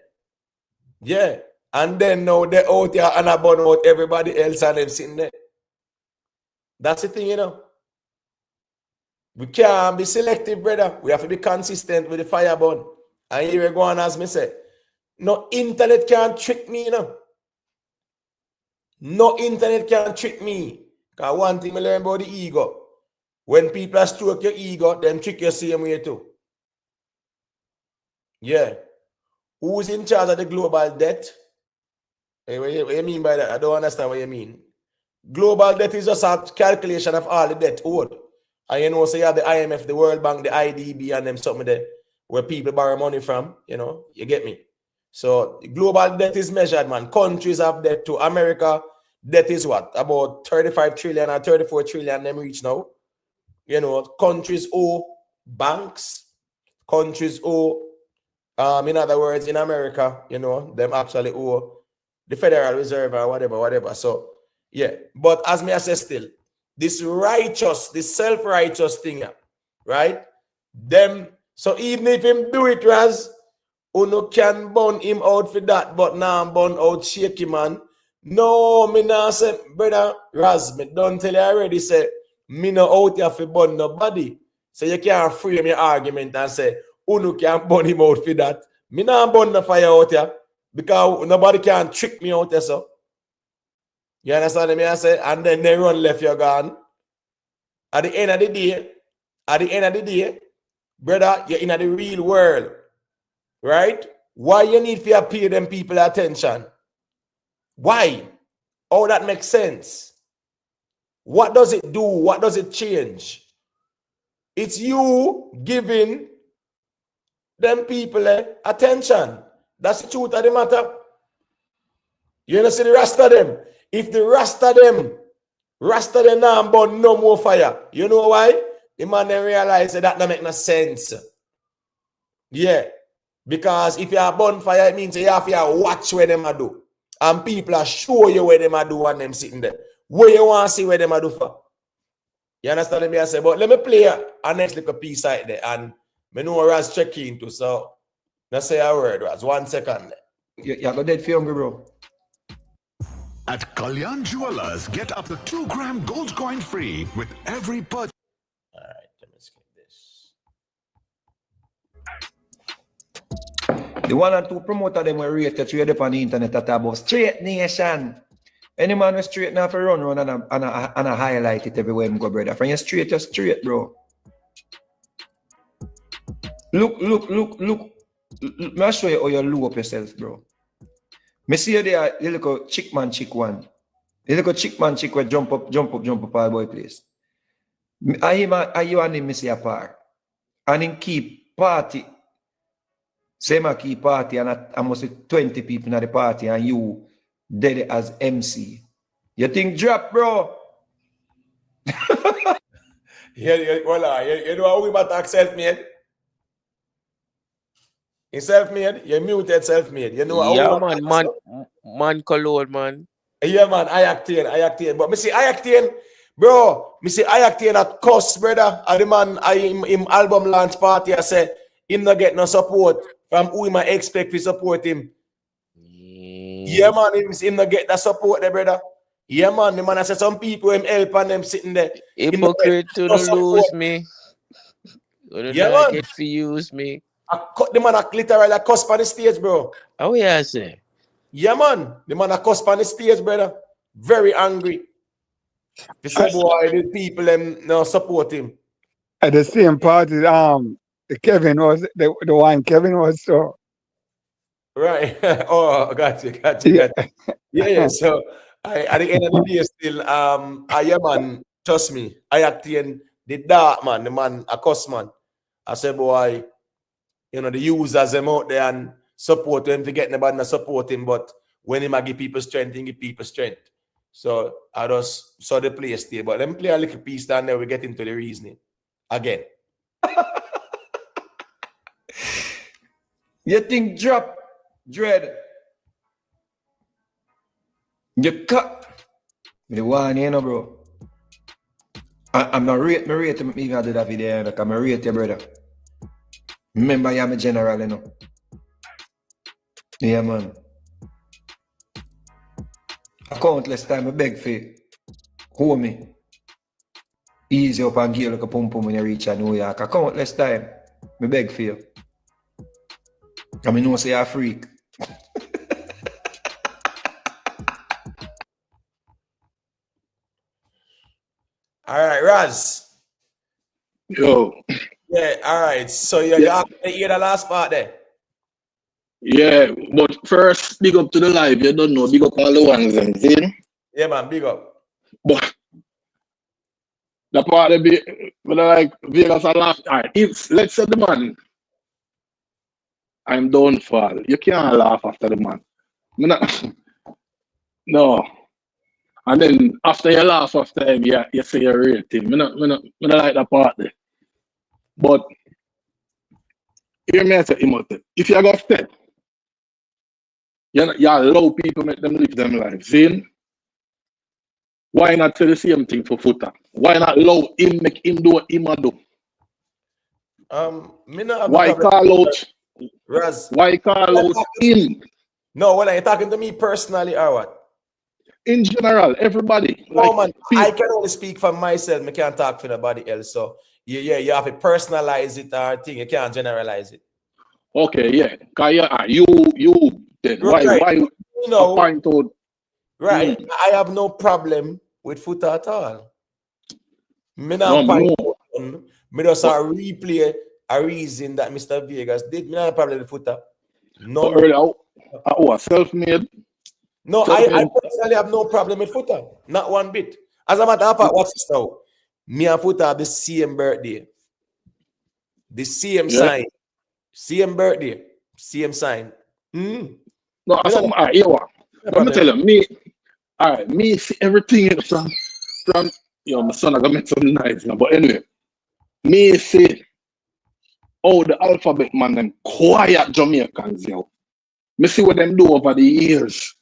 Yeah. And then now they out here and about out everybody else and them sitting there. That's the thing, you know. We can't be selective, brother. We have to be consistent with the fire burn. And here we go on, as me say. No internet can trick me, you know. No internet can trick me. Because one thing I learn about the ego. When people stroke your ego, them trick you same way too. Yeah. Who's in charge of the global debt? Hey, what you mean by that? I don't understand what you mean. Global debt is just a calculation of all the debt owed. And you know, so you have the IMF, the World Bank, the IDB, and them something there where people borrow money from, you know, you get me? So global debt is measured, man. Countries have debt to America. Debt is what? About 35 trillion or 34 trillion them reach now. You know, countries owe banks. Countries owe, in other words, in America, you know, them actually owe the Federal Reserve or whatever. So, yeah. But as me I say still, this righteous, this self-righteous thing, right? Them, so even if him do it, Raz, Uno can burn him out for that, but now burn out Shaky, man. No, me now say, brother Raz, me don't tell you already, say, me no out here for burn nobody. So you can't frame your argument and say, Uno can burn him out for that. Me now burn the fire out here. Because nobody can trick me out there, so. You understand what I say? And then they run left, you're gone. At the end of the day, brother, you're in the real world. Right? Why you need to pay them people attention? Why? Oh, that makes sense. What does it do? What does it change? It's you giving them people attention. That's the truth of the matter. You know, see the rest of them. If the rest of them now burn no more fire. You know why? The man then realize that don't make no sense. Yeah. Because if you are bonfire, it means you have to watch where them are do. And people are show you where them are do and them sitting there. Where you want to see where them are do for. You understand me? I say, but let me play a next little piece right there. And I know Raz check into, so let's say a word, Raz. 1 second. You got dead for hungry, bro. At Kalyan Jewelers, get up to 2 gram gold coin free with every purchase. All right, let me skip this. The 1 and 2 promoter them were rated trade up on the internet that about straight nation. Any man with straight now for run and a highlight it everywhere you go, brother. From your straight to straight, bro. Look. I'll show you how you look up yourself, bro. Me see you there, you look a chick man, chick one. You look a chick man, chick one, jump up, all boy place. I you and him, me see a par. And him keep party. Same a keep party, and I must say 20 people in the party, and you dead as MC. You think drop, bro? You know how we attack self-made? In self-made, you muted self-made. You know how man colored, man. Yeah, man, I acting. But me see I acting, bro. Me see I acting at cost, brother. And the man, him album launch party, I say, him not get no support from who him I expect to support him. Yeah, man, him not get that support there, brother. Yeah, man, the man I said some people him help and them sitting there. Hypocrite to no lose me. Yeah, man. Get to use me. I cut the man a literally a cuss on the stage, bro. Oh yeah, I say. Yeah, man. The man a cuss on the stage, brother. Very angry. He said, boy, the people them no support him. At the same party, Kevin was the one Kevin was so. Right. Oh, got you. Yeah. So at the end of the day, still, yeah, man, trust me. I acting the dark man, the man, a cuss man. I said, boy, you know, the users them out there and support him to get nobody to support him, but when he might give people strength, he give people strength. So I just saw the place there. But let me play a little piece down there, we get into the reasoning. Again. You think drop, dread. You cut. The one, you know, bro. I'm not rate me even do that video, like I'm a rate your brother. Remember, I'm a general, you know. Yeah, man. A countless time I beg for you. Hold me. Easy up and give you like a pum pum when you reach New York. A countless time I beg for you. I mean, no say you're a freak. All right, Raz. Yo. Yeah, all right. So you have to hear the last part there. Yeah, but first, big up to the live. You don't know, big up all the ones them, see? Yeah, man, big up. But the part of the but like Vegas a laugh. Alright, if let's say the man, I'm downfall. You can't laugh after the man. No. And then after you laugh after him, you say you rate him. I not like that part there. But hear me say, if you got step, you allow people make them live them life. See? Why not say the same thing for Foota? Why not allow him make him do what him do? Why call out Raz? Why call out him? No, well, are you talking to me personally or what? In general, everybody. No, man, I can only speak for myself. I can't talk for nobody else. So you have to personalize it or thing. You can't generalize it. Okay, yeah. Cause you then? Right. Why You know, point out? right. I have no problem with Foota at all. Me No, not me point know. out, me just replay a reason that Mr. Vegas did. Me not have a problem with Foota. But None. earlier, self-made. No, I Self-made. personally have no problem with Foota. Not one bit. As a matter of fact, what's this now? Me and Foota have the same birthday. The same sign. Same birthday. Same sign. No, so, all right, you what? Let me tell you, me see everything from my son, I got make some nice now. But anyway, me see the alphabet man them quiet Jamaicans, yo. Me see what them do over the years.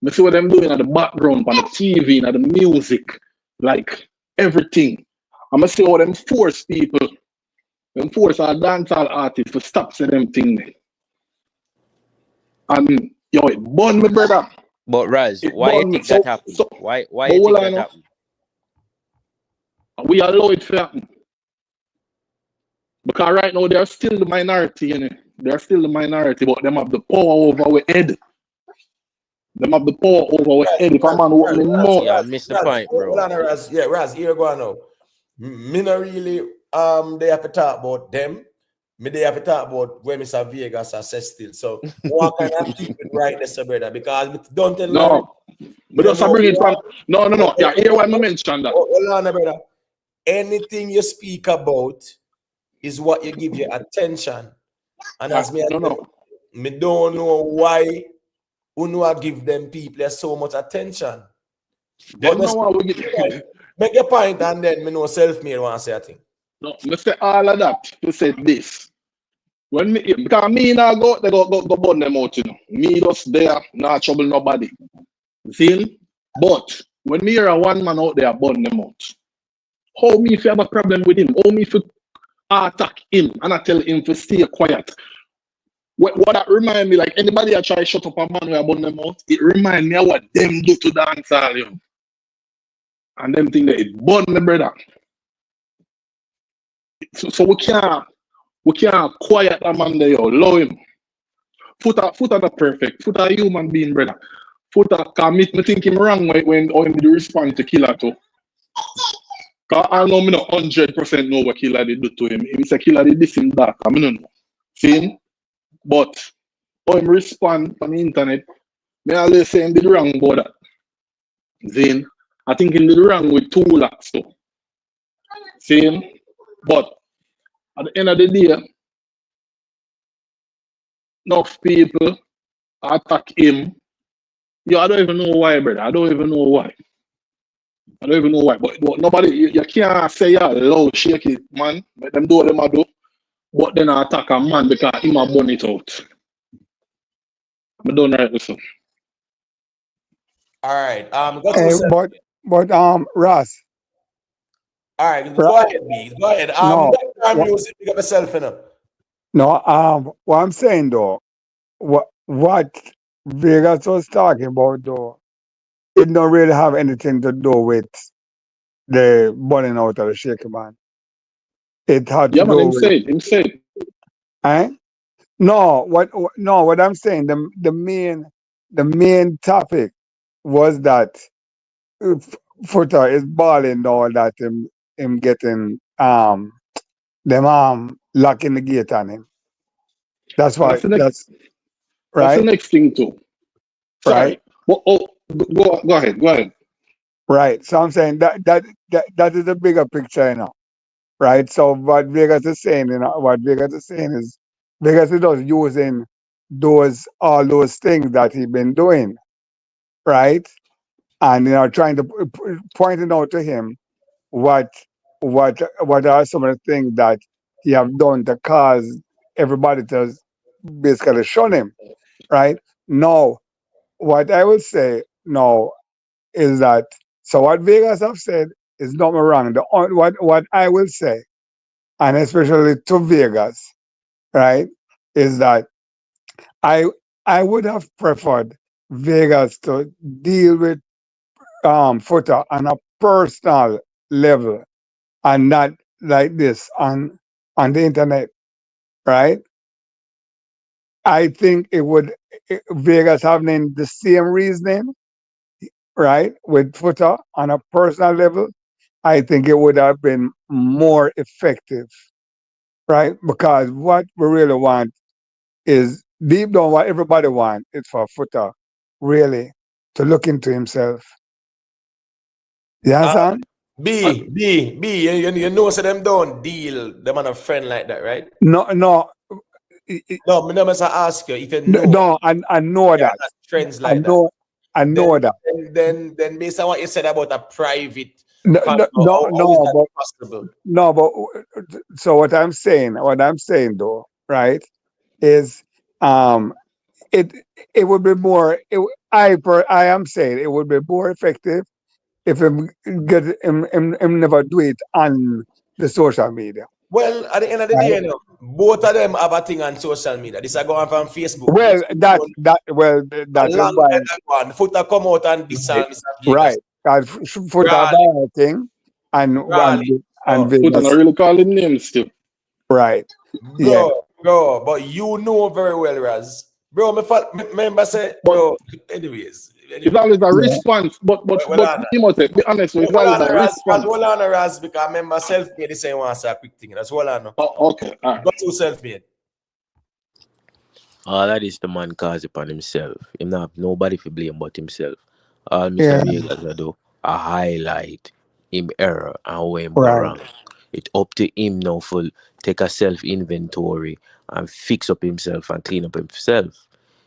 Me see what them doing at the background, on the TV, and the music, like everything. I'm see how them force people, them force our dancehall artists to stop saying them things. And yo, it burn me, brother. But Raz, It why you burn me. think that happened? Why but you hold think on, that happened? we allow it to happen. Because right now they're still the minority, you know. They're still the minority, but them have the power over our head. Them have the power over our head. If a man open his mouth. Yeah, I missed the point, bro. Hold on, Raz. Yeah, Raz, here go on now. Me not really they have to talk about them. Me they have to talk about where Mr. Vegas has said still. So one kind of keep it right there, brother, because don't tell Larry. No. But just bring it from no. Yeah, here why I mention that. Hold on, brother. Anything you speak about is what you give your attention. And as me, me don't know why I give them people so much attention. But make a point and then me know self-made want to say a thing. No, me say all of that to say this. When me, because me now go burn them out, you know. Me just there, not trouble nobody. See? But when me hear a one man out there burn them out, how me if you have a problem with him, how me if you attack him and I tell him to stay quiet. What that remind me, like anybody that try shut up a man who burn them out, it remind me of what them do to dancehall, you know. And them think that it burn me, brother. So we can't quiet a man there, yo. Allow him. Foota not perfect. Foota a human being, brother. Foota can me think him wrong when him do respond to Killer too. Cause I know me not 100% know what Killer did do to him. He say Killer did this him that. I don't know. See him? But how him respond on the internet, me always say him did wrong about that. See? I think he did wrong with 2 lakhs too. See him? But at the end of the day, enough people attack him. Yo, I don't even know why, brother. I don't even know why. But nobody, you can't say you're low, shake it, man. Let them do what them do. But then I attack a man because him a burn it out. I don't right with him. All right. Ross. All right, go ahead, B. Go ahead. Music, pick up yourself, you know. No, what I'm saying though, what Vegas was talking about though, it don't really have anything to do with the burning out of the shaky man. It had to do with him said. Eh? No, what I'm saying, the main topic was that Foota is balling now that him getting them locking the gate on him. That's why That's the right. next thing too. Sorry. Right. Go ahead. Right. So I'm saying that is a bigger picture, you know. Right. So what Vegas is saying, is Vegas is just using all those things that he's been doing, right? And trying to pointing out to him what are some of the things that he have done to cause everybody to basically shun him, right? No, what I will say no is that so what Vegas have said is not wrong. What I will say, and especially to Vegas, right, is that I would have preferred Vegas to deal with Foota on a personal level and not like this on the internet, right? I think Vegas having the same reasoning, right, with Foota on a personal level, I think it would have been more effective, right? Because what we really want is deep down what everybody wants is for Foota really to look into himself. You understand? You know, so them don't deal them on a friend like that, right? No. No, me never ask you if you know. No, I know Yeah, that. that's friends like that. I know that. Then based on what you said about a private No, convo, how is that possible? So what I'm saying though, right, is it would be more. I am saying it would be more effective if him never do it on the social media. Well, at the end of the day, you know, both of them have a thing on social media. This is going from Facebook. Well, that is why Foota come out and this Mr. Vegas. right. Foota buy a thing and Foota Vegas. not really calling names still. Right. Bro, but you know very well, Raz. Bro, remember say, bro, anyways. It's always a response, but you must be honest, it's always a response. Hold on, Raz, because I remember self-made, this ain't one say a quick thing. That's all I know. Okay, all right. Got to self-made. All that is the man cause upon himself. Him not have nobody to blame but himself. All Mr. Vegas do, a highlight him error and where him go wrong. It's up to him now for take a self-inventory and fix up himself and clean up himself.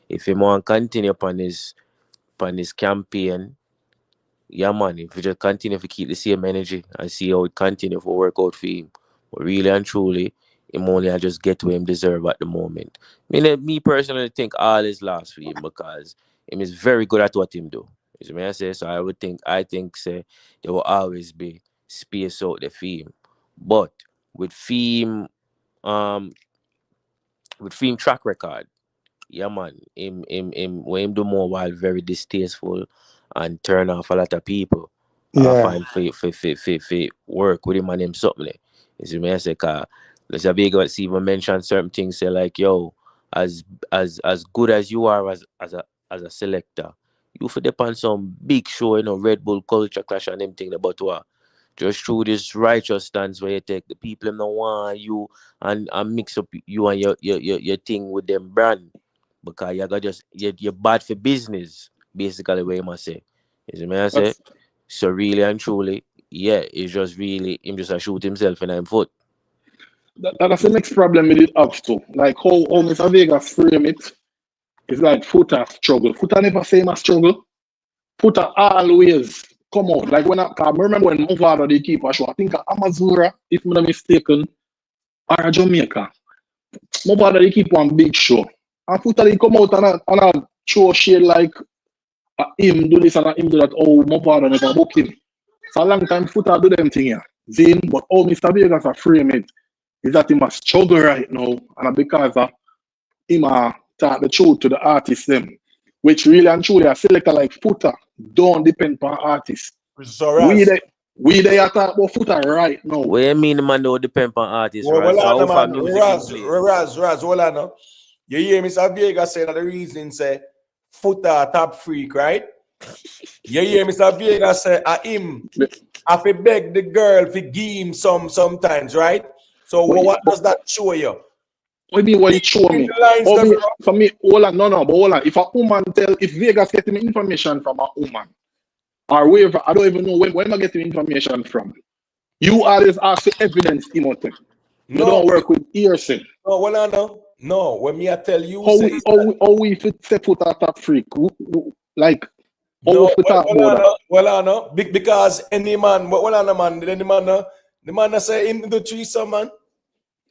If he want to continue upon his campaign, yeah man, if he just continue to keep the same energy and see how it continue to work out for him. But really and truly, him only just get where him deserve at the moment. Me personally think all is lost for him because him is very good at what him do. You see what I say? So I think say there will always be space out there for him. But with Fame track record, yeah man, him when him do more while very distasteful and turn off a lot of people. Find for work with him and him something. You see me I say cause there's a big even mention certain things say like yo, as good as you are as a selector, you for depend some big show, you know, Red Bull Culture Clash and them thing about what. Just through this righteous stance where you take the people them don't want you and mix up you and your thing with them brand. Because you got just you're bad for business, basically what you must say. You see me I say? So really and truly, yeah, it's just really him just shoot himself in his foot. That's the next problem with it up to. Like how Mr. Vegas frame it is like Foota struggle. Foota never say my struggle. Foota always come out. Like when I remember when Movado they keep a show, I think Amazura, if I'm not mistaken, or Jamaica. Movado they keep one big show. And Foota they come out and a show shade like him do this and him do that. Oh, Movado never book him. So a long time Foota do them thing here. Zin, but Mr. Vegas are frame it is that he must struggle right now, and because him talk the truth to the artists them, which really and truly a selector like Foota don't depend on artists. So we they are talk about Foota right now. What you mean the man don't depend on artists, Raz, Raz, hold on now. You hear Mr. Vegas saying that the reason say Foota top freak, right? You hear Mr. Vegas say him have to beg the girl to give him sometimes, right? So what does that show you? What do you mean what it show me? For me, hold on, but hold on. If Vegas getting information from a woman, or wherever, I don't even know where am I getting information from. You always ask for evidence, Timothy. You don't work with hearsay. No, well I know. No, when me I tell you how we fit set foot a top freak. Like well I know. Because any man, the man say him do threesome, man.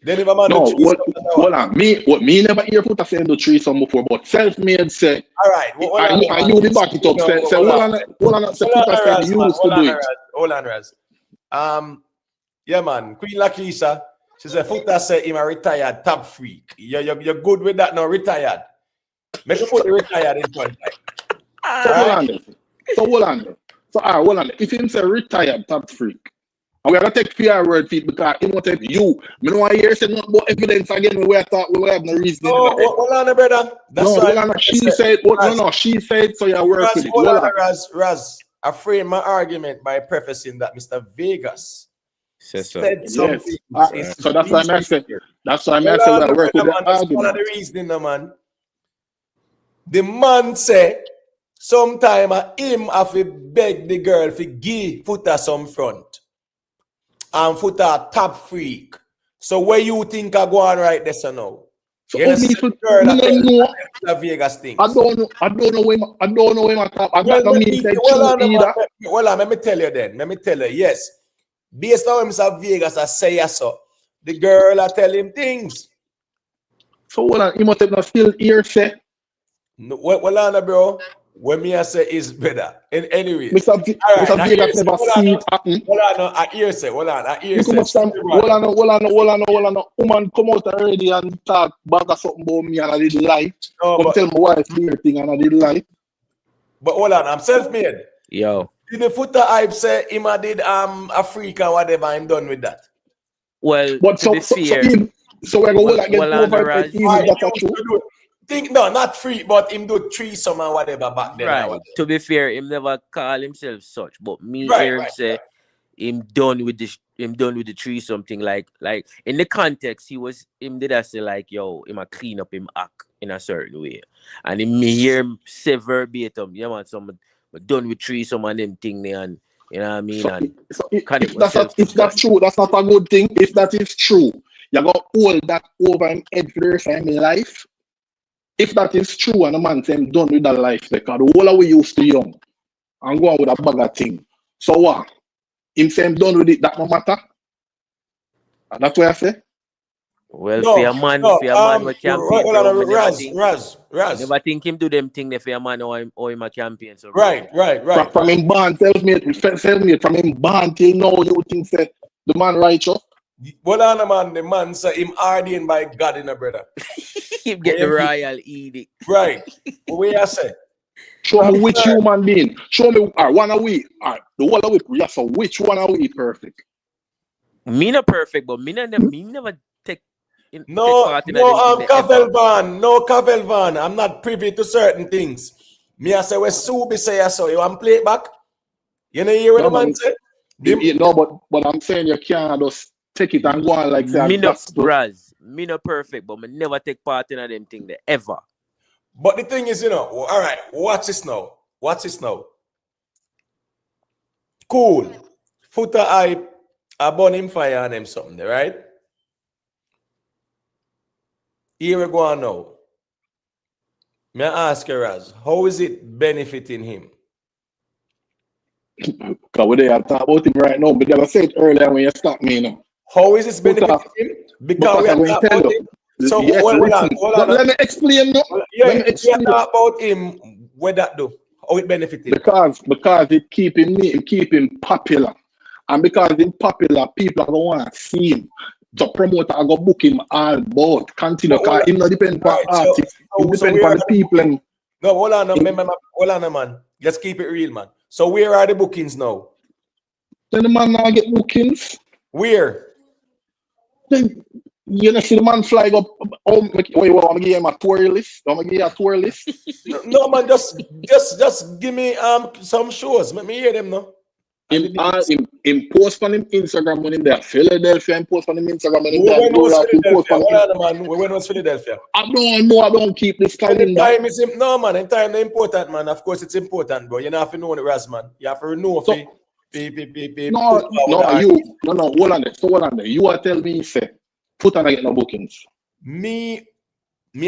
Then if a man do threesome, me never hear Foota say do threesome before, but self-made say. All right, and you the back it up. Say Foota say you used to do it. Hold on, Raz. Yeah, man. Queen Lakeisha, she said Foota say him a retired top freak. You're good with that now, retired. Make you put the retired in front. So hold on. If him say retired top freak, And we are going to take fair word for it because he won't take you. Me don't want to hear say nothing about evidence again when we are talking, we have no reasoning. No, hold on, brother. That's No, why hold on. She said, no, she said, so you work with it. Hold Hold on, on. Raz. I frame my argument by prefacing that Mr. Vegas said something. Yes. So that's why I said. That's why I Hold said on, we work with brother, the man. That's one of argument. the reasoning, no, man. The man say sometime him have to beg the girl to give Foota some front. And Foota a top freak. So where you think I go on right there, so now? So You understand the girl that Vegas thinks. I don't know where my top. I don't mean say true either. Well, let me tell you then. Let me tell you, yes. Based on Mr. Vegas, I say so. The girl I tell him things. So hold on, he must have not still hear say. No, well on, bro. What me I say is better. Anyway, Mr. Vegas never see it happen. Hold on, I hear say. Hold on. Woman come out already and talk back something about me and I didn't lie. Come tell my wife the thing and I didn't lie. But hold on, I'm self-made. Yo. Did the Foota hype say him a did Africa whatever and done with that? Well, but so we're gonna get over it even that's true. Think no, not free, but him do threesome and whatever back then. Right. To be fair, him never call himself such, but me hear him say him done with the threesome thing. Like in the context, him did I say like yo, him a clean up him act in a certain way, and me hear him say verbatim, yeah man, some done with threesome and them thing there, and you know what I mean. If that's true, that's not a good thing. If that is true, you're gonna hold that over him head for the rest of his life. If that is true and a man say I'm done with that life, because the whole we used to young and go on with a bag of thing. So what? Him say I'm done with it, that no matter? And that's what I say? Well, for a man we campaign. Raz. Never think him do them thing for a man or him a campaign. So right. From him born, tell me from him born till now, you think say the man righteous? Well, on man, the man say him ordained by God in a brother. Him get the royal edict. Right. What I say? Show me which human being. Show me one of we. The whole of we. Yeah, so which one of we perfect? Me not perfect, but me never take. Kavel Van. I'm not privy to certain things. Me I say we Subi say so. You want play it back? You know hear what the man say? No, but I'm saying you can't just take it and go on like that. Me not perfect, but me never take part in them thing there ever. But the thing is, all right, watch this now. Cool. Foota I burn him fire on him something, right? Here we go on now. May I ask you, Raz, how is it benefiting him? Because we are talking about him right now, but I said earlier when you stopped me, How is this benefiting him? Because we are talking about him. So yes, hold on. Let me explain now. Let me explain about him. What that do? How it benefit him? Because it keep him popular, and because he's popular, people are gonna want to see him. The promoter are gonna book him all about. Continue, because it not depend on artists. It depend on the people. No, hold on, man. Let's keep it real, man. So where are the bookings now? Then the man now get bookings. Where? Then you know, see the man fly up. I'm gonna give him a tour list. No, man, just give me some shows. Let me hear them now. Him post on him Instagram when him there. Philadelphia, him post on him Instagram when him there. When was Philadelphia? I don't know. I don't keep this calendar. Time is no man. In time is important, man. Of course, it's important, bro. You have to know the Raz, man. You have to know. No. Hold on there. So hold on there. You are telling me, say, Foota not get no bookings. Me,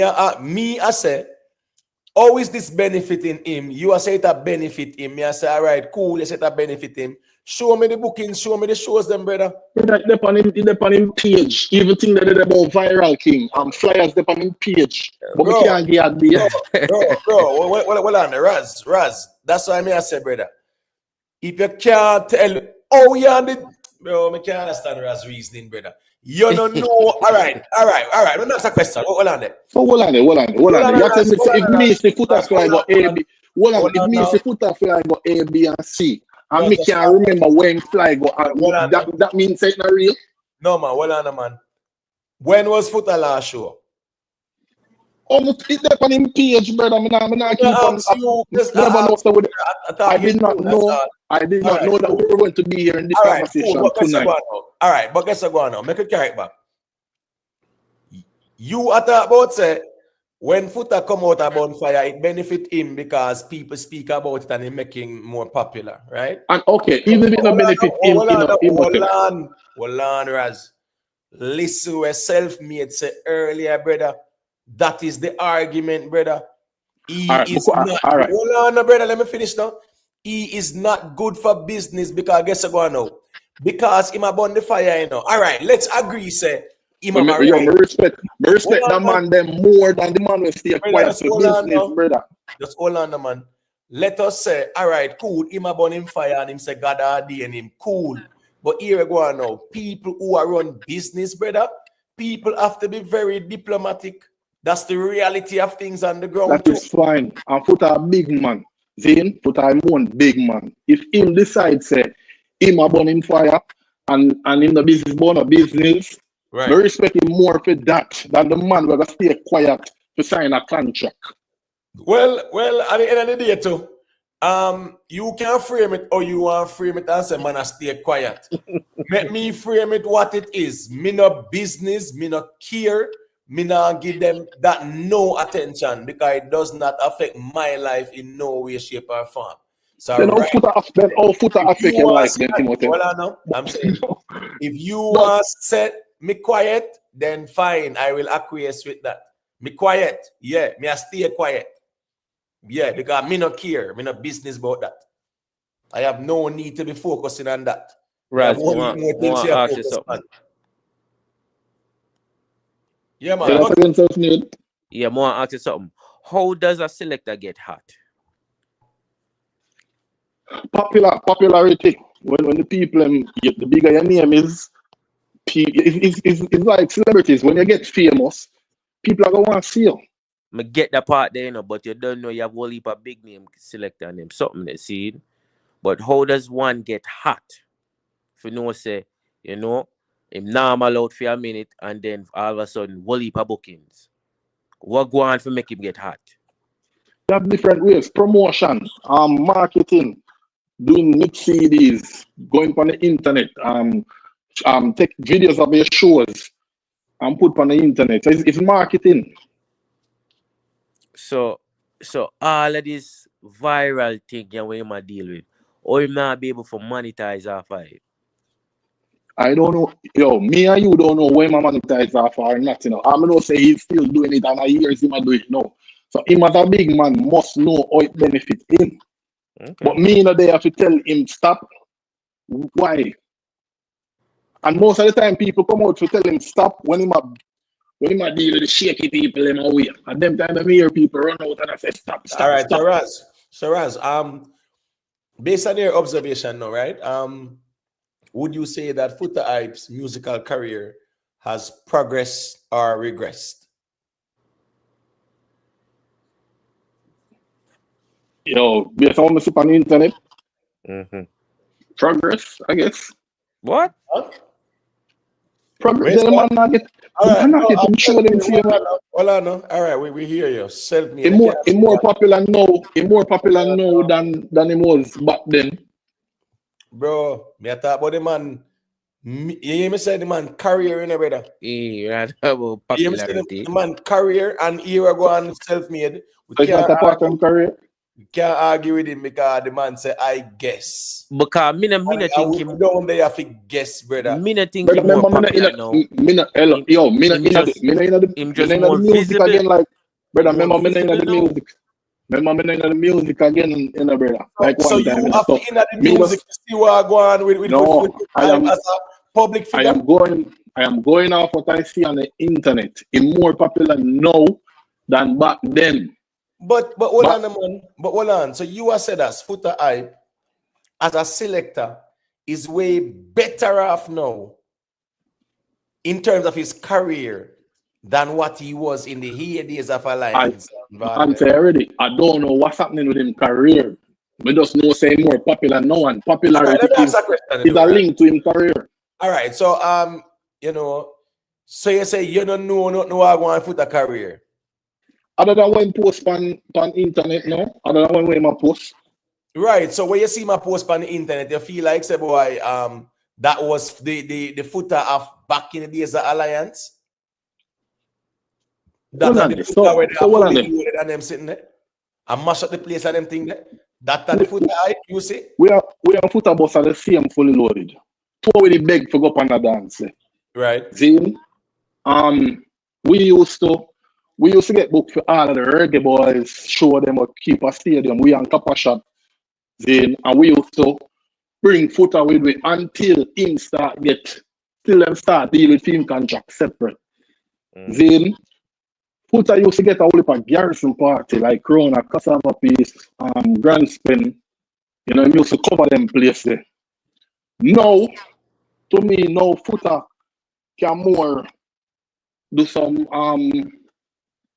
I say, how is this benefiting him? You are saying that benefit him. Me I say, all right, cool. You say that benefit him. Show me the bookings. Show me the shows, them brother. They on him page. Even thing that they about viral king and flyers. They on him page. But we can't get there. Bro. Well on the Raz. That's why I say, brother. If you can't tell, bro, I can't understand Raz reasoning, brother. You don't know. All right. Let me ask a question. Hold on there. So hold on there. You tell me if me say Foota fly go A, B. Hold on. If me say Foota fly go A, B, and C, And No, me just can't remember when fly go. hold on, no. That means it's not real. No, man, hold on, man. When was Foota last show? Almost it there on him page, brother. Me not keep on. Never know. So I did not know. I did not know that we were going to be here in this All right, conversation cool. But guess tonight. what now? All right, but guess what now? Make a carry back. You are talk about say when Foota come out of Bonfire, it benefit him because people speak about it and it make him more popular, right? And okay, even if it not benefit him, hold on, Raz. Listen, we self-made say earlier, brother. That is the argument, brother. All right. Hold on, brother. Let me finish now. He is not good for business because guess what now? Because him about the fire, you know. All right, let's agree, say. Me respect that man them more than the man will stay quiet for business, brother. Just hold on, man. Let us say, all right, cool. Him about him fire and him say God ordained him. Cool. But here we go now. People who are run business, brother, people have to be very diplomatic. That's the reality of things on the ground. That is fine. And Foota a big man. Zane, Foota a one big man. If him decide say him a burn him fire and in the business burn a business, right. We respect him more for that than the man who stay quiet to sign a contract. Well, at the end of the day too, you can frame it or you want to frame it and say, man, I stay quiet. Let me frame it what it is. Me no business, me no care, me not give them that no attention because it does not affect my life in no way, shape, or form. So then all Foota affect your life, then Timothy. Well, I know. I'm saying if you want to set me quiet, then fine, I will acquiesce with that. Me quiet, yeah, me I stay quiet. Yeah, because me not care, me not business about that. I have no need to be focusing on that. Right. Yeah, man. Yeah, more ask you something. How does a selector get hot? Popularity. When the people, the bigger your name is, it's like celebrities. When you get famous, people are going to want to see you. I get that part there, you know, but you don't know you have a heap of big name selector name, something they see. But how does one get hot? If you know, say, you know, him normal out for a minute and then all of a sudden, whole heap of bookings. What go on for make him get hot? You have different ways. Promotion, marketing, doing mix CDs, going on the internet, take videos of your shows and put on the internet. So it's marketing. So all of this viral thing you want to deal with, or you not be able to monetize off of it? I don't know. Yo, me and you don't know when my monetize off or not, you know. I'm going to say he's still doing it and I hear him do it now. So him as a big man must know how it benefits him. Okay. But me, you know, they have to tell him stop. Why? And most of the time people come out to tell him stop when he might deal with the shaky people in my way. And them time I hear people run out and I say stop. All right, Shiraz, based on your observation now, right? Would you say that Foota Hype's musical career has progressed or regressed? Yo, based on what on the internet, progress, I guess. What? Progress. Hold on, All right, we hear you. Self-made. It's more popular now. It's more popular now than it was back then. Bro, me I talk about the man. You hear me say the man career in a brother. Yeah, about popularity. The man career and here go on self-made. We can't career. You can't argue with him because the man say I guess. Because me think him down there have to guess, brother. Me think him more popular now. Me not the music again, like brother. Remember me not the music. Remember me not the music again, you know, brother. Like so one time. You have to in the music to see what go on with I am as a public figure. I am going off what I see on the internet. It's more popular now than back then. But hold on, man. But hold on. So you have said that Foota Hype as a selector is way better off now in terms of his career than what he was in the days of Alliance. I'm saying already, I don't know what's happening with his career. We just know say more popular now, and All right, popularity let me is ask a question. a Though, right? link to him career. All right, so you know, so you say you don't know nothing what going on Foota career. Other than when post on internet, no. Other than when my post. Right. So when you see my post on the internet, you feel like say boy, that was the Foota of back in the days of Alliance. That are the Foota where they are fully loaded and them sitting there. And mash up the place and them thing there. That are the Foota hype, you see? We are Foota bus are the same fully loaded. Two with the beg for go up on the dance. Right. See? We used to get booked for all of the reggae boys, show them at Keeper Stadium. We on Kappa Shop. Then and we used to bring Foota with me until him start them start deal with film contract separate. Then Foota used to get a whole heap of garrison party like Corona, Cassava Piece, Grand Spin. You know, he used to cover them place there. Now, to me, now Foota can more do some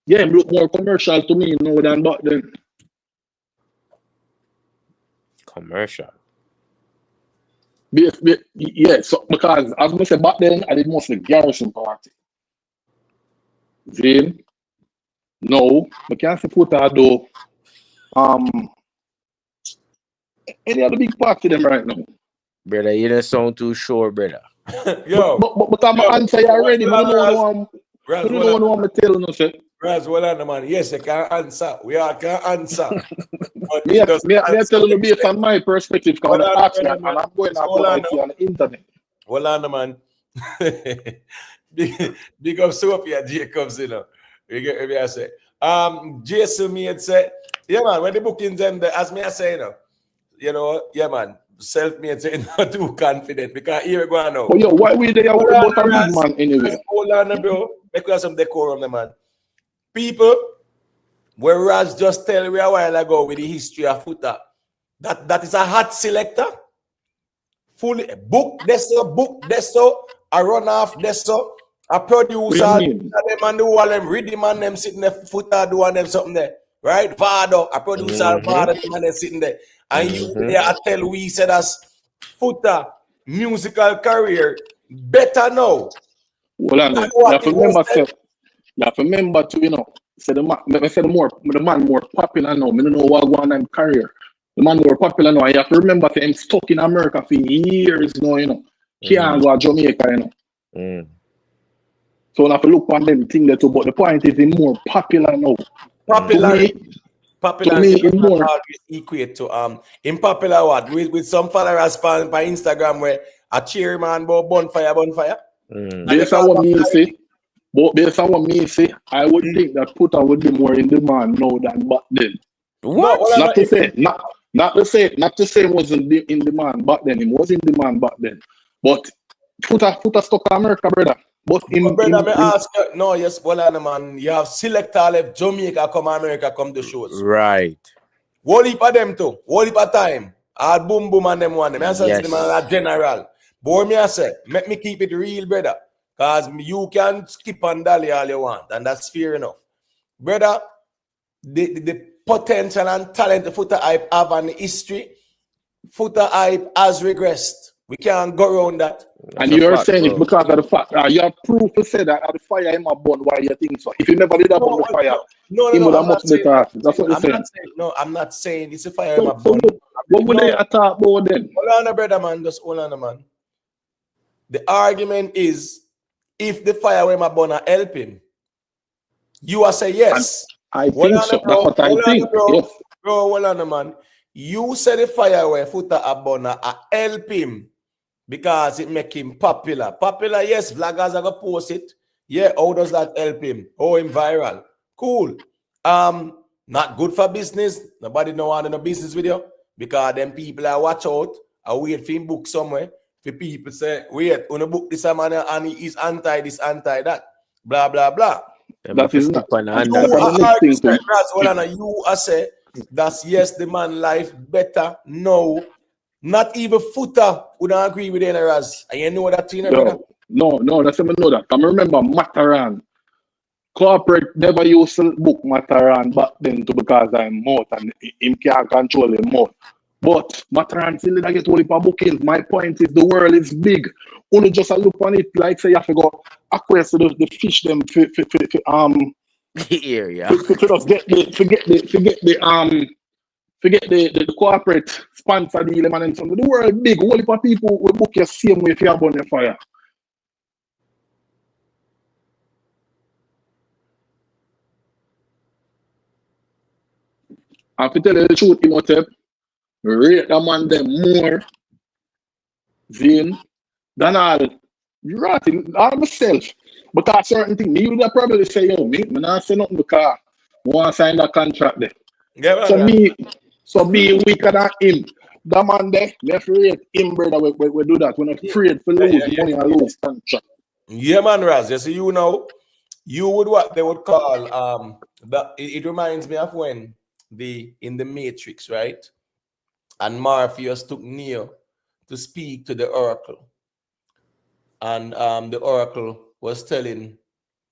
look more commercial to me now than back then. Commercial. Yeah, so because as I said back then, I did mostly garrison party. Then no, I can't see Foota do any other big party them right now. Brother, you don't sound too sure, brother. Yo. But I'm answer you already. I don't know what I'm telling you, sir. Raz, well on, man. Yes, you can answer. We all can answer. Me tell you based on my perspective, because I'm asking, and I'm going to see on the internet. Well on, man. Big up Sophia Jacobs, you know. You get me, I say. Jason me had said, yeah, man, when the bookings end, as me I say, you know, yeah, man, self-made saying not too confident because here we go now. Oh, yo, why we there about a big man anyway? Hold on, bro. Make us some decorum, man. People, where Raz just tell me a while ago with the history of Foota, that is a hot selector. Fully book deso, a run off deso, a producer, them and do all them rhythm and them sitting there, Foota doing them something there. Right? Vado, a producer, Vado, and them sitting there. And you there I tell we said as Foota musical career better now. Well, you have to remember to, you know, say the man more popular now. I don't know what going on in career. The man more popular now. You have to remember to him stuck in America for years now, you know. Can't go to Jamaica, you know. So I have to look on them thing there too. But the point is he's more popular now. Popular more always equate to in popular what with some followers on Instagram where a chairman about bonfire. Based on what me say, I would think that Foota would be more in demand now than back then. What? Not to say it wasn't in demand back then. It was in demand back then. But Foota stuck in America, brother. But ask you, no, yes, man. You have Selector left Jamaica come America come to shows. Right. Whole heap of them too. Whole heap of time. Hard boom boom and them one. Them answer to them a general. Boy, me I say, make me keep it real, brother. Cause you can skip and dally all you want, and that's fair enough. Brother, the potential and talent the Foota hype have and the history, Foota hype has regressed. We can't go around that. And you're saying it because of the fact you have proof to say that the fire him a burn. Why you think so? If you never did that on the fire, he would have much better. That's what you're saying. I'm not saying it's a fire him a burn. What would they attack about then? Hold on, brother, man. Just hold on, man. The argument is if the fire him a burn help him, you are say yes. I think so. That's what I think. Bro, hold on, man. You say the fire where Foota a burn help him. Because it make him popular. Popular, yes, vloggers are gonna post it. Yeah, how does that help him? Oh, him viral. Cool. Not good for business. Nobody know want to know business video. Because them people are watch out. I wait for him book somewhere. For people say, wait, when you book this man and he is anti this, anti that. Blah, blah, blah. That is not you are say that's yes, the man life better. No. Not even Foota would not agree with any Raz. And you know that thing, brother? No, that's what I know that. I remember Mataran. corporate never used to book Mataran back then to because I'm mouth and him can't control him mouth. But Mataran still did get only for bookings. My point is the world is big. Only just a look on it like say you have to go acquire the fish them area. to just forget the corporate sponsor deal man and something. The world big. Only for people will book your same way if you have on your fire. And to tell you the truth, Imhotep, rate the man them more than all rotting all myself. Because certain things, me would probably say, yo, me not say nothing because I want to sign that contract there. Yeah, So be weaker than him. The man there, we have to rate him, brother. We do that. We're not afraid to lose money and lose contract. Yeah, man, Raz. You see, you know, you would what they would call it reminds me of when in the Matrix, right? And Morpheus took Neo to speak to the Oracle. And the Oracle was telling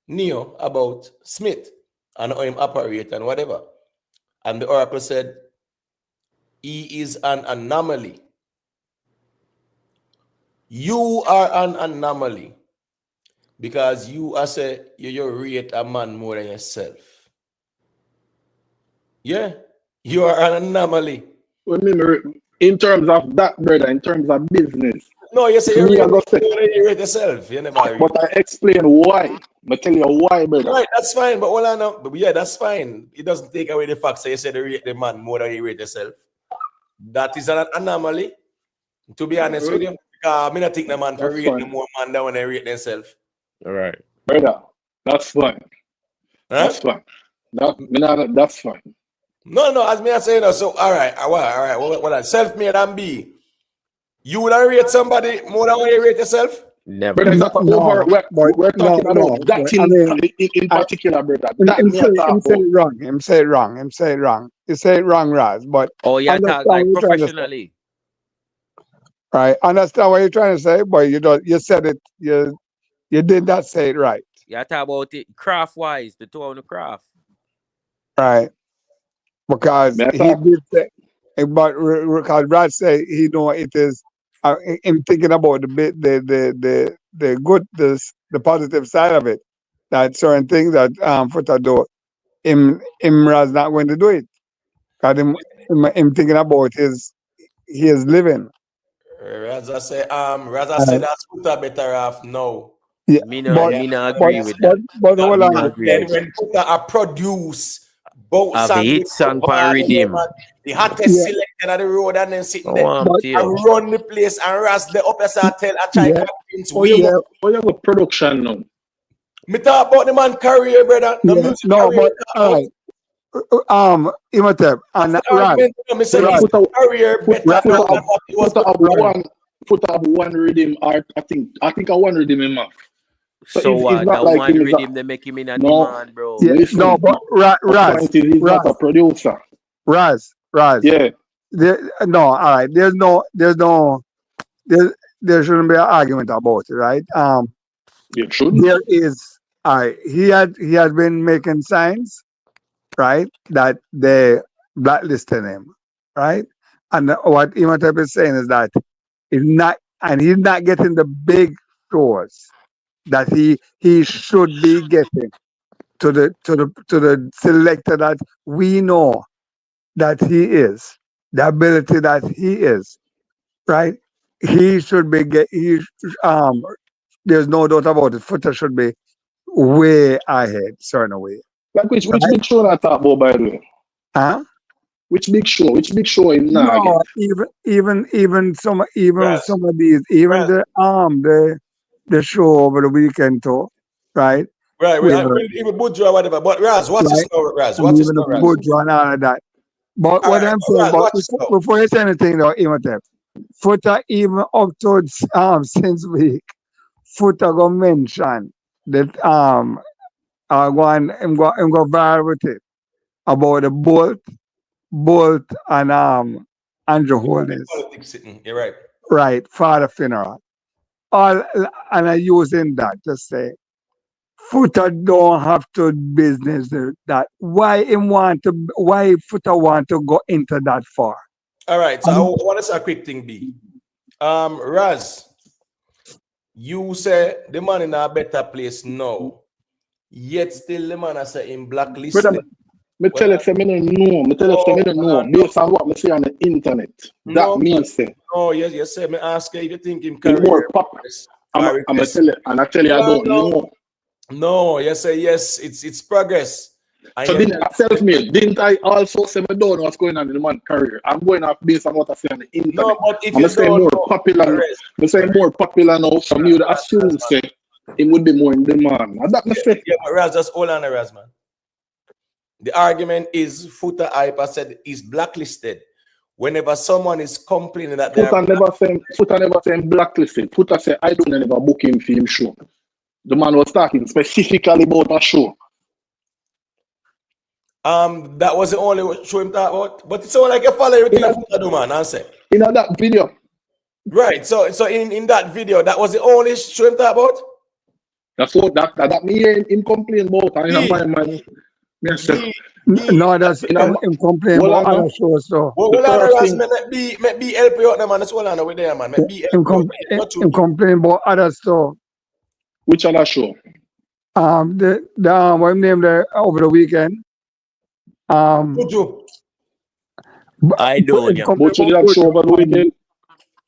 Neo about Smith and how him operate and whatever. And the Oracle said, he is an anomaly. You are an anomaly because you rate a man more than yourself. Yeah, you are an anomaly. Remember, in terms of that, brother, in terms of business. No, you say you rate yourself. You never but I explain why. I tell you why, brother. Right, that's fine. But all I know, yeah, that's fine. It doesn't take away the fact that you said you rate the man more than you rate yourself. That is an anomaly. To be honest with you, I don't think the man for rate more man than when they rate themselves. All right, brother. That's fine. Huh? That's fine. That's fine. No. As me I say, so all right. What self-made and be. You would rate somebody more than when you rate yourself? Never. Brother, we're talking about that in particular, brother. Him say it wrong. Him say it wrong. You say it wrong, Raz. But you talk like professionally. Right. Understand what you're trying to say, but you don't. You said it. You did not say it right. Yeah, talk about it craft wise, the two on the craft. Right. Because he did say, but because Brad say he know it is. I'm thinking about the good, the positive side of it. That certain things that Foota do, him Raz not going to do it. Because him thinking about his living. Raza say that's Foota better off now. Yeah, me not agree with that. But hold on. When Foota produce both songs for redeem. The hottest selector on the road and then sitting there and run the place and Raz the upper side tell a child convince we. You have a production now. Me talk about the man career, brother. But all right. Imhotep and Raz. Foota have one rhythm art. I think I one rhythm in math. So what? That like one rhythm they make him in a demand, bro. Yeah, no, but Raz, he's not a producer. Raz. Yeah. All right. There shouldn't be an argument about it, right? It should. There is. All right. He has been making signs, right, that they blacklisted him, right? And what Imhotep is saying is that he's not getting the big scores that he should be getting to the selector that we know that he is, the ability that he is, right? He should be there's no doubt about it. Foota should be way ahead, certain way. Like which big show I talk about, by the way? Huh? Which big show? Which big show in now? No, even some of these, even the show over the weekend too, right? Right, even Buju or whatever. But Raz, what's his story, Raz? What's his story, Raz? Buju and all of that. But what I'm saying, before you say anything though, Imhotep, Foota even up to since week, Foota go mention that I'm go viral with it about the Bolt and Andrew Holness. You're right. Right, father funeral. And I using that to say Foota don't have to business that. Why Foota want to go into that far? All right, so I want to say a quick thing, B. Raz, you say the man in a better place now, yet still the man is in blacklisted. Brother, me tell you, say me no know. Me tell you, say me no know. Based on what me see on the internet, that means say. Oh yes, sir. Me ask you if you think him In career. more pop. I'm a tell you, and I tell you, I don't know. No, yes, sir. Yes, it's progress. So didn't I self-made? Didn't I also say me don't know what's going on in the man's career? I'm going off based on what I see on the internet. No, but if I'm you say don't more know, popular. I'm saying more popular now. Some you would assume say it would be more in demand. And that me say. Yeah, but Raz, just hold on, Raz, man. The argument is Foota Hyper said is blacklisted. Whenever someone is complaining that they Foota never saying blacklisted. Foota say I don't never book him for him show. The man was talking specifically about a show. That was the only show him talk about. But it's all like you follow everything Foota do, man. Answer. In that video. Right. So in that video, that was the only show him talk about. That's what that me hear him complain about. And in my mind, no, that's him complain about other shows. So hold on, Raz, make be help you out, man. That's all I know with there, man. Make be help you out. Him complain about other stuff. Which other show? The what name there over the weekend. Buju. I don't. Buju did that show over the weekend.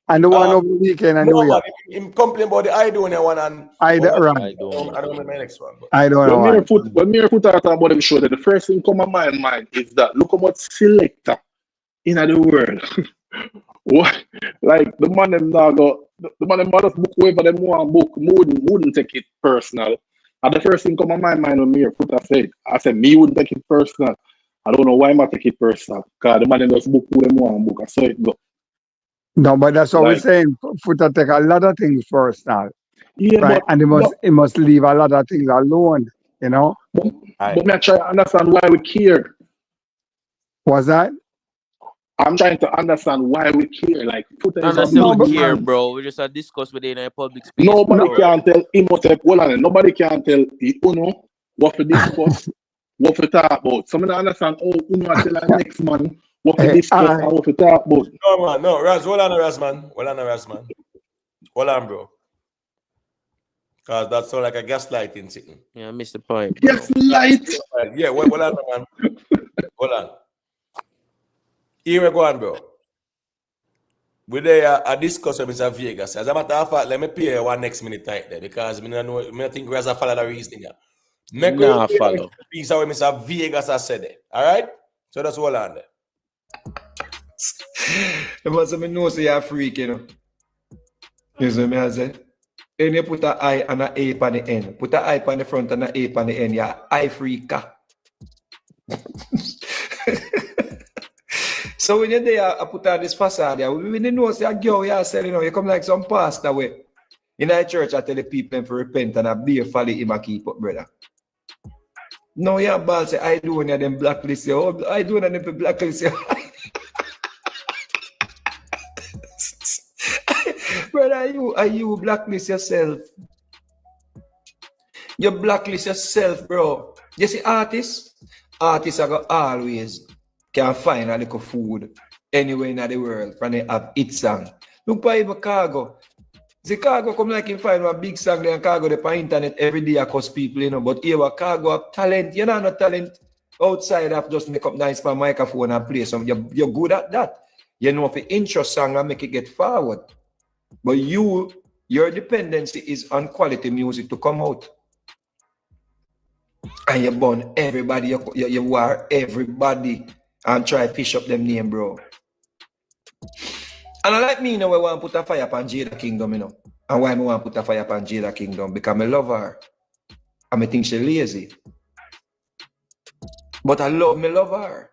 And the one over the weekend and no, the man, him complain about the I don't one and I don't remember my next one. But. I don't know. When me put out about them show, that the first thing come to my mind is that look how much selector in the world. What like the man them now go the man them just book whoever them want book, wouldn't take it personal. And the first thing come to my mind when me put I said me wouldn't take it personal. I don't know why I take it personal. Because the man them just book who them want book. I saw it go. No, but that's what we're saying. Foota take a lot of things personal. Yeah, right? And he must leave a lot of things alone, you know? But me I try to understand why we care. What's that? I'm trying to understand why we care. Like, we care, bro. We just discuss within a public space. Nobody can tell Imhotep. Nobody can tell Uno what to discuss, what to talk about. Some of them understand. Oh, Uno I tell our next man what to discuss and what to talk about. No man, no Raz. Hold on, Raz, man. Hold on, bro. Cause that's all like a gaslighting sitting. Yeah, I missed the point. Gaslight. Yeah, hold on, man. Hold on. Here we go on, bro. We there a discuss with Mr. Vegas. As a matter of fact, let me play one next minute right there because I think Raz follow the reason here. Make follow. Piece of what Mr. Vegas has said there. Alright? So that's all on there. The must have know say you're a freak, you know. You see me I say? And you put an I and an A on the end. Put an I on the front and an A on the end. You're eye freaker. So when you're there, I put on this facade, when you know say a girl you're selling, you come like some pastor way. In our church, I tell the people to repent and I be a follow him and keep up, brother. No, you're bad say I do when you're them blacklist you. Oh, I do when you're them blacklist you. Brother, are you blacklist yourself? You blacklist yourself, bro. You see artists are going always can find a little food anywhere in the world when they have hit song. Look for even Cargo. The Cargo come like him find one big song there and Cargo they on internet every day across people, you know. But here Cargo have talent. You know not talent outside of just make up nice for microphone and play some. You're good at that. You know if you intro song and make it get forward. But your dependency is on quality music to come out. And you burn everybody, you war everybody and try to fish up them name, bro. And I like me, you know, I want to put a fire upon Jada Kingdom, you know. And why I want to put a fire upon Jada Kingdom? Because I love her. And I think she's lazy. But I love her.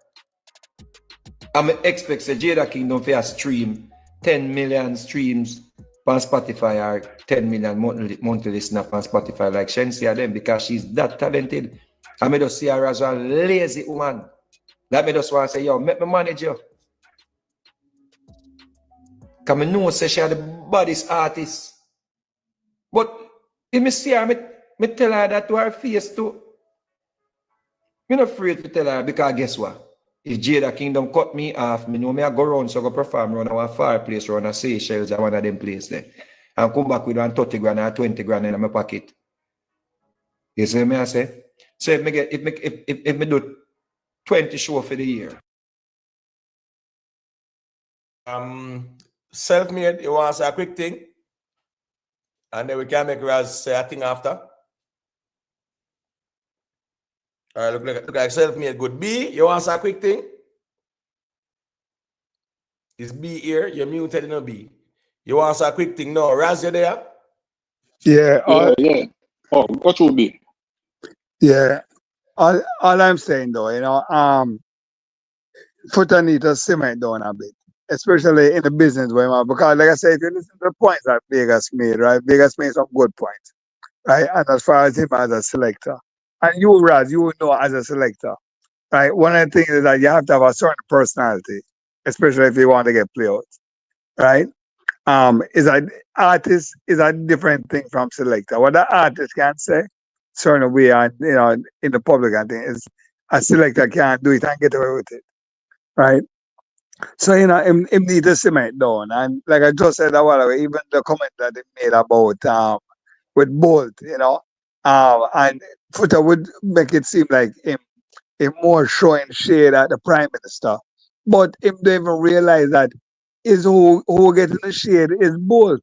And I expect Jada Kingdom to stream 10 million streams on Spotify or 10 million monthly listeners on Spotify like Shensia them because she's that talented. I may just see her as a lazy woman. Like me just want to say, yo, make me manage you. Because I know say she are the baddest artist. But if I see her, Me tell her that to her face too. Me not afraid to tell her because guess what? If Jada Kingdom cut me off, me know me I go round so go perform around our far place, around a Seychelles or one of them place there. And come back with 30 grand or 20 grand in my pocket. You see me I say? So if me get if me do 20 show for the year. Self-made, you want to say a quick thing? And then we can make Raz say a thing after. All right, look like self-made good. B, you want to say a quick thing? Is B here? You're muted in a B. You want to say a quick thing? No, Raz, you there? Yeah, Yeah. Oh, what will be? yeah. All I'm saying though, you know, Foota need to simmer it down a bit, especially in the business way, man. Because like I said, if you listen to the points that Vegas made, right? Vegas made some good points, right? And as far as him as a selector, and you, Raz, you will know as a selector, right? One of the things is that you have to have a certain personality, especially if you want to get playouts, right? Is that artist is a different thing from selector. What the artist can say, certain way, and you know, in the public, I think is a selector can't do it and get away with it, right? So you know, him need to simmer it down, and like I just said a while ago, even the comment that he made about with Bolt, you know, and Foota would make it seem like him more showing shade at the Prime Minister, but him don't even realize that is who getting the shade is Bolt.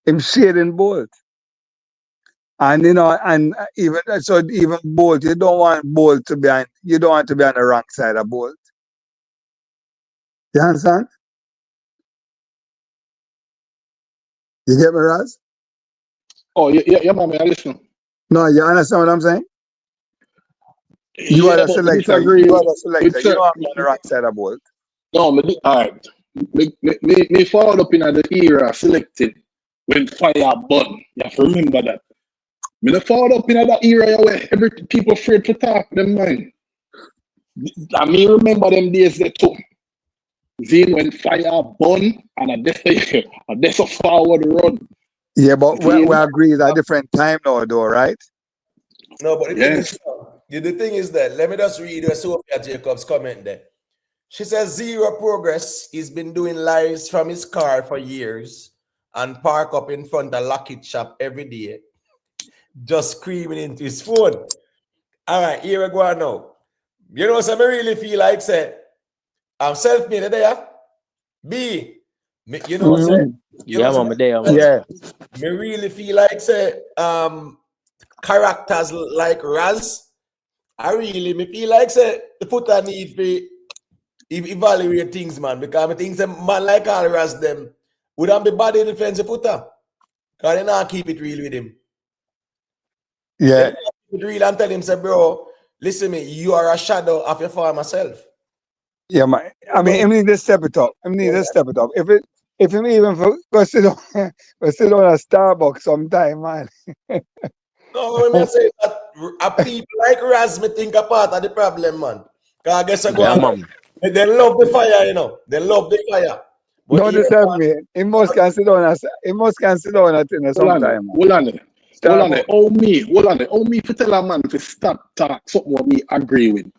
Him shading Bolt. And you know, and even Bolt, you don't want Bolt to be on the wrong side of Bolt. You understand? You get me, Raz? Oh, yeah, man, I listen. No, you understand what I'm saying? You are Yeah, a but we selector. disagree. You are a selector. With You cer- know I'm on the wrong side of Bolt. No, all right. Me followed up in the era selected when fire burn. You have to remember that. Me not followed up in that era where every people afraid to talk them mind. I mean, remember them days there too. Then when fire burn and that's a forward run. Yeah, but we Then, agree it's a different time now, though, right? No, but the yes. thing is that let me just read Sophia Jacobs' comment there. She says zero progress. He's been doing lives from his car for years and park up in front of Lockett shop every day, just screaming into his phone. All right, here we go now. You know, so I really feel like say I'm self-made there. B, you know, say you Yeah, know, mama, there, man. Yeah. me really feel like say characters like Raz. I really me feel like say the Foota need to evaluate things, man, because I think a man like all Raz them wouldn't be bad in defense of Foota. Because they not keep it real with him. Yeah. They not keep it real and tell him, say, bro, listen me, you are a shadow of your former self. Yeah, man. I mean, him need to step it up. Him need to step it up. If him even go sit down at Starbucks sometime, man. No, when I say that, a people like Raz, me think a part of the problem, man. Because I guess I go on. They love the fire, you know. They love the fire. But Don't disturb me. He must can sit down at dinner sometime. Hold on. Oh me to tell a man to stop talk something what me agree with.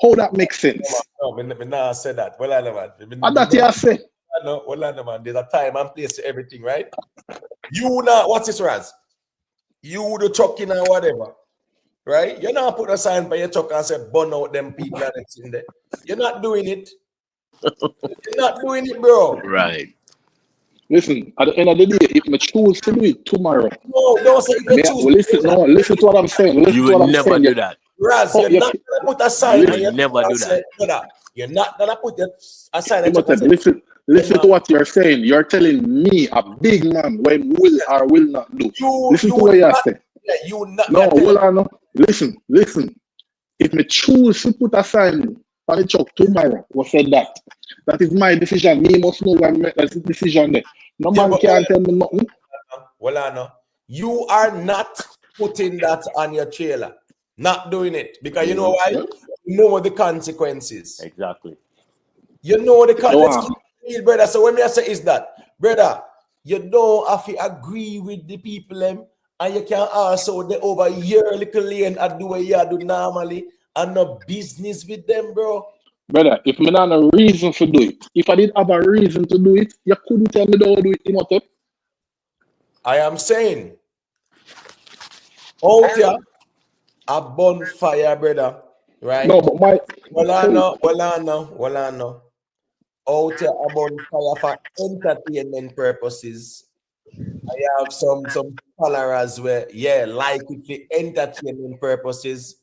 How that makes sense? No, me not say that. Well, I know, man. And that you say. No, well, I know, man. There's a time and place to everything, right? You not, what's this, Raz? You the trucking or whatever, right? You're not put a sign by your truck and say, burn out them people that's in there. You're not doing it. You're not doing it, bro. Right. Listen, at the end of the day, if I choose to do it tomorrow, no, don't say if you choose. Listen to what I'm saying. You would never do that. Raz, you're not gonna put a sign on You your never do that. You're not gonna put a sign on your Listen to what you're saying. You're telling me, a big man, when will or will not do. Listen to what you're saying. You not. No, hold on. No. Listen. If me choose to put a sign on the truck tomorrow, what said that? That is my decision. Me must know when I make that decision there. No man can't tell me nothing. Well, I know. You are not putting that on your trailer. Not doing it. Because you know why? You know the consequences. Exactly. You know the consequences, brother. So when I say is that, brother, you don't have to agree with the people them And you can also the over your little lane and do what you do normally and no business with them, bro. Brother, if me not a reason to do it, if I did have a reason to do it, you couldn't tell me don't do it, Imhotep. I am saying, out here, a bonfire, brother, right? No, but my Well, I know. Out here, a bonfire for entertainment purposes. I have some followers where, yeah, like it for entertainment purposes.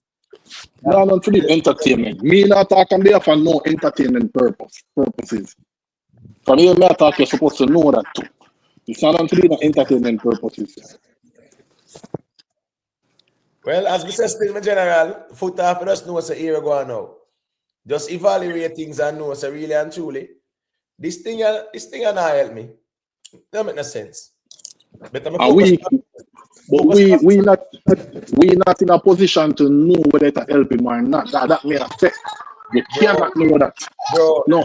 no, not for the entertainment. Me not talking there for no entertainment purposes. For me, me talk, you're supposed to know that too. It's not for the entertainment purposes. Well, as we say still in general, Foota for us know what's a year ago now. Just evaluate things and know so really and truly. This thing not help me. That make no sense. But I'm And we not in a position to know whether it help him or not. That may affect. You cannot know that. Bro, No,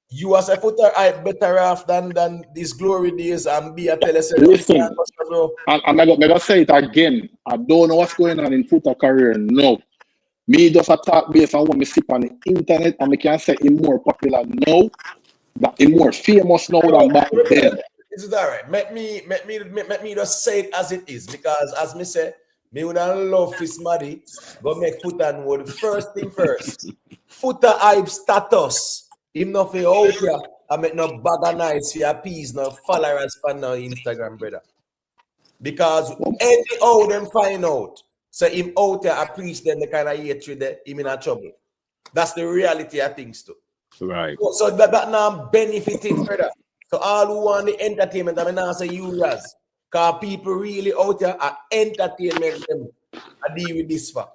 you as a Foota I better off than these glory days and be a teleset. listen, and I'm gonna say it again. I don't know what's going on in Foota career now. Me just a talk based on what me see on the internet, and me can say him more popular now, that him more famous now than back then. This is all right. Make me just say it as it is, because as me say, me would love this money, but make Foota know the first thing first. Foota hype status. Him not for out here. I make no bag of nights for appease no followers for no Instagram, brother. Because anyhow them find out, so him out there I preach them the kind of hatred that him in a trouble. That's the reality of things too. Right. So that now benefiting, brother. So all who want the entertainment, I mean now say you guys, because people really out there are entertainment them. I deal with this for.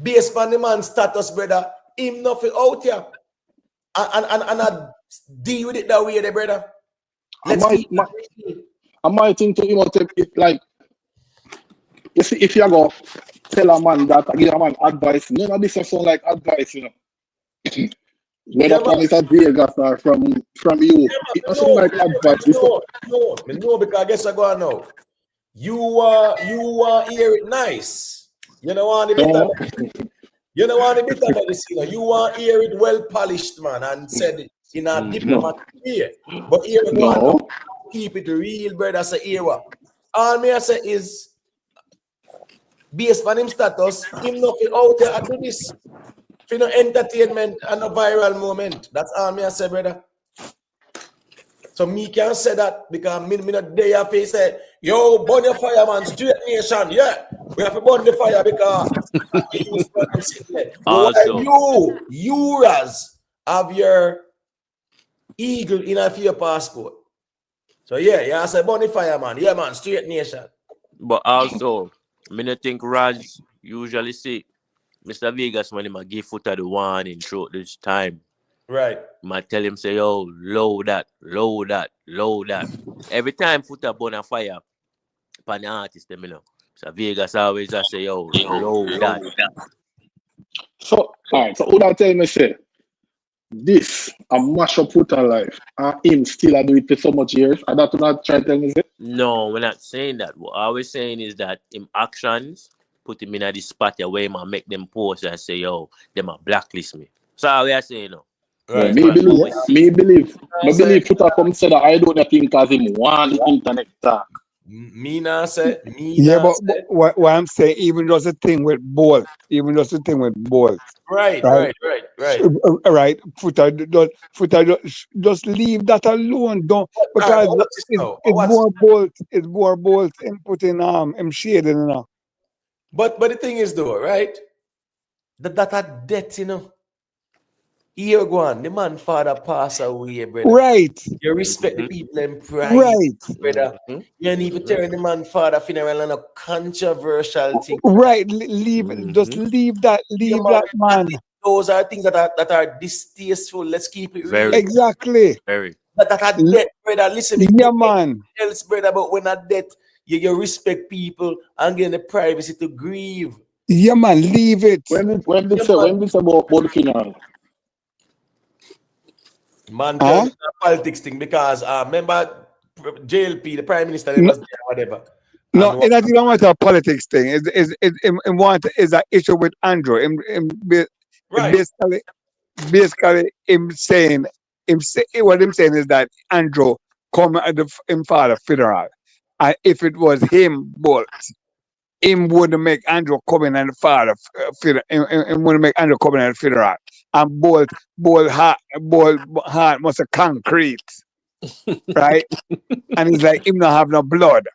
Based on the man's status, brother, him nothing out here. And I deal with it that way, there, brother. I might think to him it like you see, if you go tell a man that give a man advice, none of this sound like advice, you know. Whether from it's a Vegas or from you, it doesn't like advice. No, because I guess I go on now. You hear it nice. You know want the bitter. You know want the bitter medicine. You want hear it well polished, man, and said it in a diplomatic way. But here we go on now. Keep it real, brother. Say here what. All me I say is based on him status, him not out there and do this. For no entertainment and a viral moment. That's all me I say, brother. So me can say that because me not there face say, yo, burn your fire, man, straight nation. Yeah, we have to burn the fire because you have your eagle in your passport. So yeah, I say burn the fire, man. Yeah, man, straight nation. But also, I don't think Raj usually see Mr. Vegas when he might give Foota the warning throughout this time. Right. Might tell him say, yo, low that. Every time Foota burn a fire, pan the artist, them, you know. So Vegas always just say, yo, low that. So, alright, so who that tell me say this a mash up Foota life and him still a do it for so much years? And that not try to tell me say? No, we're not saying that. What I was saying is that him actions put him in a this spot where he might make them post and say, yo, they might blacklist me. So how we are saying no. Right. Me believe Foota come say that I don't think because him want the internet talk. But what I'm saying, even just the thing with Bolt, Right. Right. Foota just leave that alone. Don't, because it's more Bolt input in him shading, you know. But the thing is though, right? That are debt, you know. Here go on, the man father pass away, brother. Right. You respect the people in pride, right, brother. You don't even turn the man father funeral on a controversial thing. Right. Just leave that man. Those are things that are distasteful. Let's keep it real. Exactly. Very. That are debt, brother. Listen, man. Else, brother, but when at death, you respect people and get the privacy to grieve. Yeah, man, leave it. When this about the funeral? Man, tell me the politics thing because remember JLP, the Prime Minister, was there, whatever. No, And it's not even matter of politics thing. It's an issue with Andrew. right. Basically, what him saying is that Andrew come at him father funeral, and if it was him, Bolt, him wouldn't make Andrew come in and the father funeral. Him wouldn't make Andrew come in at the funeral, and Bolt heart must have concrete, right? And it's like him not have no blood.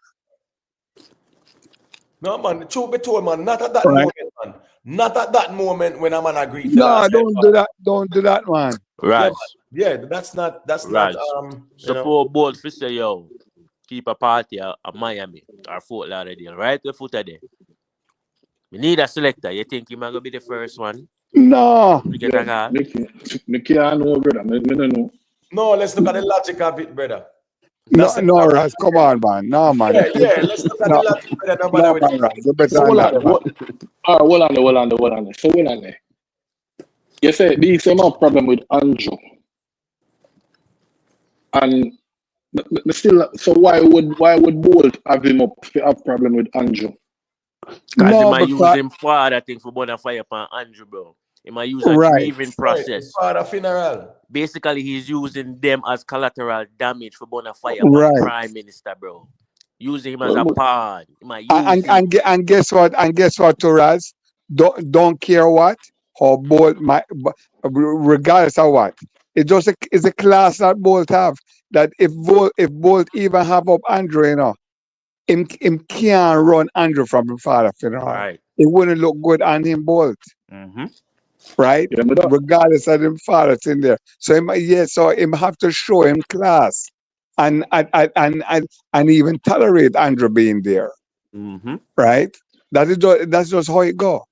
No, man, the truth be told, man, not at that Right. moment, man. Not at that moment when a man agree for No, last don't do that. Don't do that, man. Yeah, Raj, man. Yeah, that's not Raj. you know. Support bold for say yo, keep a party at Miami or Fort Lauderdale, right? The Foota there. We need a selector. You think he might gonna be the first one? No. To get a call? Me can't know, brother. Me don't know. No, let's look at the logic of it, brother. No, Raz, come on, man. No, man. Yeah, let's look at No, the logic, brother. Nobody no, with man, Raz. You better So than hold that, on, man. hold on. So hold on there. You say this is no problem with Andrew. And me still, so why would Bolt have him up have problem with Andrew? Because he No, might use because him father thing for burn a fire upon Andrew, bro. He might use a right. grieving right, process. father funeral. Basically, he's using them as collateral damage for burn a fire upon the Right. Prime Minister, bro. Using him as a pawn. He might use And him. and guess what? And guess what, Raz? Don't care what or Bolt regardless of what. It's a class that Bolt have. That if Bolt even have up Andrew, you know, him can't run Andrew from the father funeral. Right. It wouldn't look good on him, Bolt. Mm-hmm. Right? Yeah, me that. Regardless of him father's in there. So him have to show him class and even tolerate Andrew being there. Mm-hmm. Right? That's just how it go.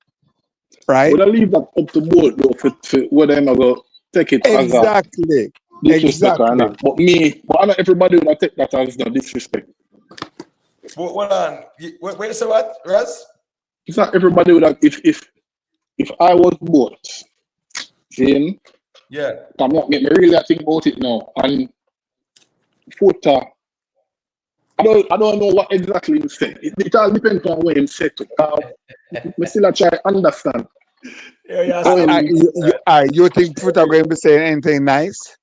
Right? Would I leave that up to Bolt though for whether I'm gonna take it as a Exactly. disrespect or Exactly. not? But not everybody would take that as no disrespect. But hold on. Wait, you say what, Raz? It's not everybody would have, if I was Bolt, seeing, Yeah. I'm not getting really think about it now. And Foota, I don't know what exactly you said. It all depends on where him set to. I still try to understand. Yeah, you think Foota going to be saying anything nice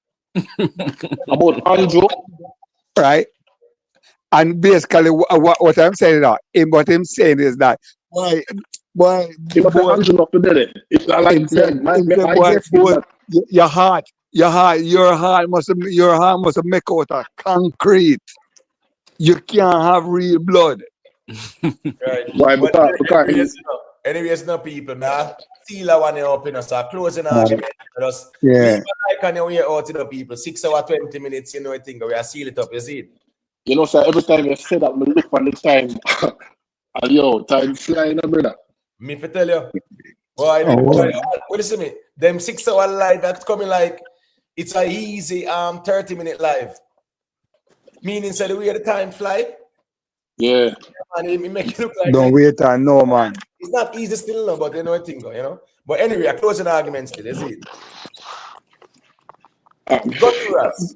about Andrew? Right? And basically, what I'm saying now, what I'm saying is that why He must have Andrew not to do it. It's not like my guess is that your heart must have make out of concrete. You can't have real blood. Right. Why? But Because anyways, no people, man. Seal I want to open us a closing argument. Just Yeah. leave a like on your way out to the people. 6 hours, 20 minutes, you know, I think we are seal it up, you see it? you know, so every time you say that, we look on the time. And yo, time flying, brother. Me for tell you. Boy, what is it? Them 6 hour live that's coming like it's a easy 30-minute live. Meaning so the way the time fly. Yeah. And it make it look like Don't wait on no man. it's not easy still, no, but you know I think, you know. But anyway, a closing argument still, is it? Go to us.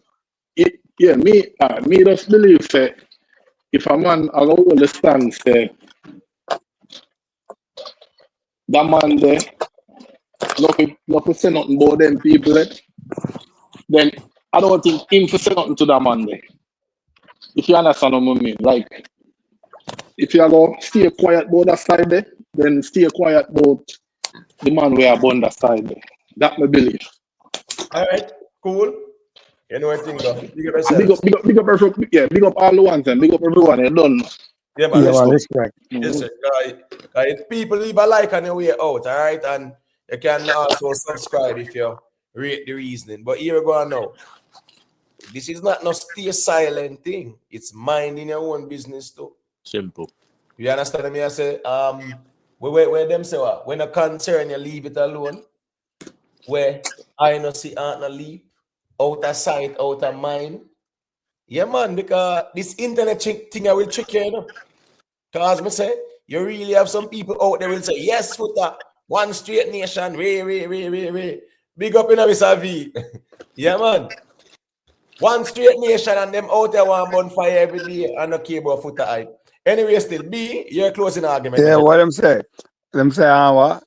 Yeah, me just believe that if a man understands that man there, not to say nothing about them people, then I don't think him to say nothing to that man there. If you understand what I mean, like if you are going to stay quiet about that side there, then stay quiet about the man we are on that side there. That my belief. All right, cool. You know what I think, though? Big up And yourself. big up all the ones and big up everyone. You done. Yeah, man. Yeah, Let's man, go. respect. Yes, sir. People leave a like on your way out, all right? And you can also subscribe if you rate the reasoning. But here we go now. This is not no stay silent thing. It's minding your own business too. Simple. You understand me? I say, where them say what? When a concern, you leave it alone. Where I no see aunt no leave. Out of sight, out of mind. Yeah, man, because this internet thing I will trick you, you know. Because me say, you really have some people out there will say, yes, Foota, one straight nation, way. Big up in a V. Yeah, man. One straight nation and them out there one bonfire every day and no care about Foota hype. Anyway, still B, your closing argument. Yeah, what I'm saying. Them say, what?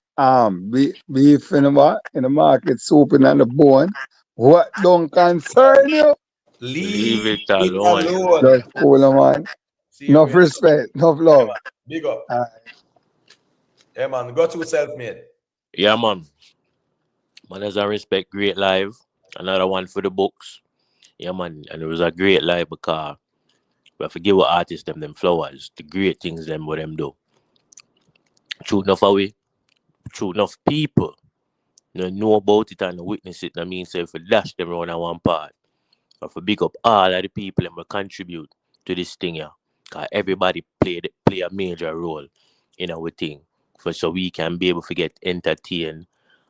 Beef in the what? In the market, soup in on the bone. What don't concern you? Leave it it alone. alone. Just cool, man. Enough Serious. respect, enough Yeah, love. man. Big up. Alright. Yeah, man. Go to self-made. Yeah, man. Manners and Respect, great live. Another one for the books. Yeah, man. And it was a great live because we have to give our artists them flowers, the great things them what them do. True enough away, true enough people know about it and witness it. I mean, say if we dash them around on one part, or if we big up all of the people and we contribute to this thing here. Because everybody play a major role in our thing. So we can be able to get entertained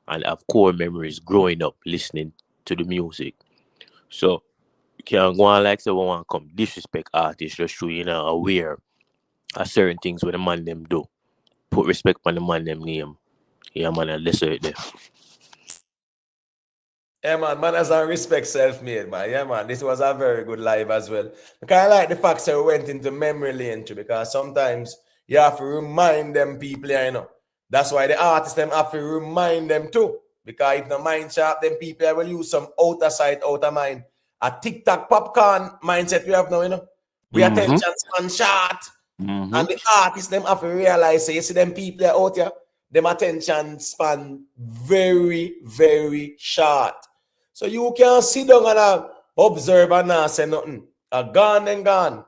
and have core memories growing up listening to the music. So you can't go on like say we want to come disrespect artists just so aware of certain things what the man them do. Put respect on the man them name. Yeah, man, and let's it there. Yeah, man. Manners and Respect self-made, man. Yeah, man. This was a very good live as well. Because I like the fact that we went into memory lane too, because sometimes you have to remind them people, you know. That's why the artists them have to remind them too. Because if the mind sharp, then people will use some outer sight, outer mind. A TikTok popcorn mindset we have now, you know. We attention span short. And the artists them have to realize, you see them people out here, them attention span very, very short. So you can sit down and observe and not say nothing. Gone and gone.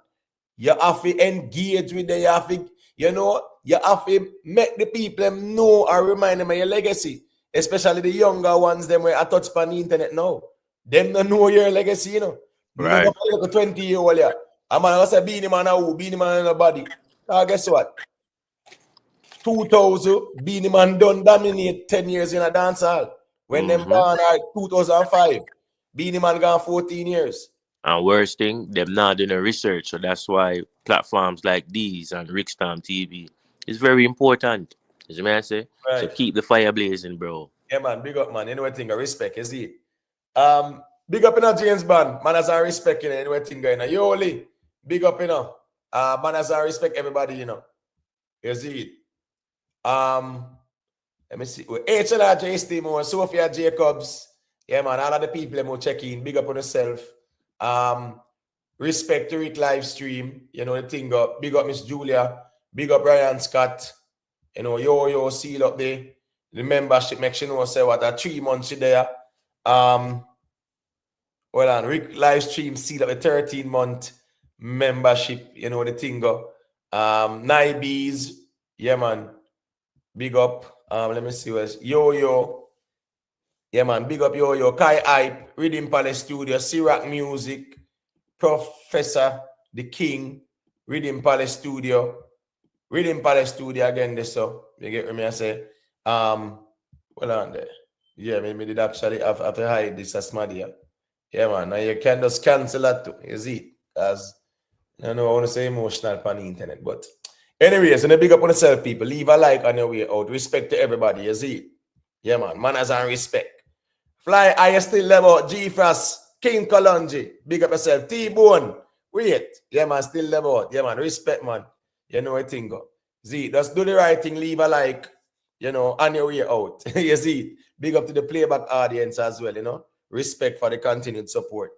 You have to engage with them. You have to, you have to make the people know or remind them of your legacy. Especially the younger ones, them where I touch on the internet now. Them don't know your legacy, you know. Right. Look up like a 20-year-old, yeah. I'm going to say, Beanie Man, Beanie Man, nobody. Guess what? 2000, Beanie Man done dominate 10 years in a dancehall. When them gone at 2005, Beanie Man gone 14 years. And worst thing, them not doing the research. So that's why platforms like these and Rickstorm TV is very important. You see what I say? Right. So keep the fire blazing, bro. Yeah, man. Big up, man. Anyway, thing, respect, you see. Big up in a James Bond. Manners and Respect, you know, anyway, thing, you know. Yo, Lee. Big up, you know. Manners and Respect, everybody, you know. You see it. Let me see. HLRJ Steve, Sophia Jacobs. Yeah, man. All of the people who check in. Big up on yourself. Respect to it live stream. You know the thing up. Big up Miss Julia. Big up Ryan Scott. You know, yo, seal up there. The membership make sure you know say what 3 months you there. Well on Rick live stream seal up a 13-month membership. You know the thing go. Nibes. Yeah, man. Big up. Let me see what's Yo. Yeah, man. Big up Yo. Kai Hype, Rhythm Palace Studio, Ciroc Music, Professor The King, Rhythm Palace Studio again. This so you get me. I say, well on there. Yeah, maybe did actually have to hide this as Madia. Yeah, man. Now you can just cancel that too. You see, because I know I want to say emotional on the internet, but. Anyways, and a big up on yourself, people. Leave a like on your way out. Respect to everybody. You see it? Yeah, man. Manners and respect. Fly, I still level. G-Frost, King Kalonji. Big up yourself. T-Bone. Wait. Yeah, man. Still level. Yeah, man. Respect, man. You know what thing go. See, just do the right thing. Leave a like, you know, on your way out. You see it? Big up to the playback audience as well, you know. Respect for the continued support.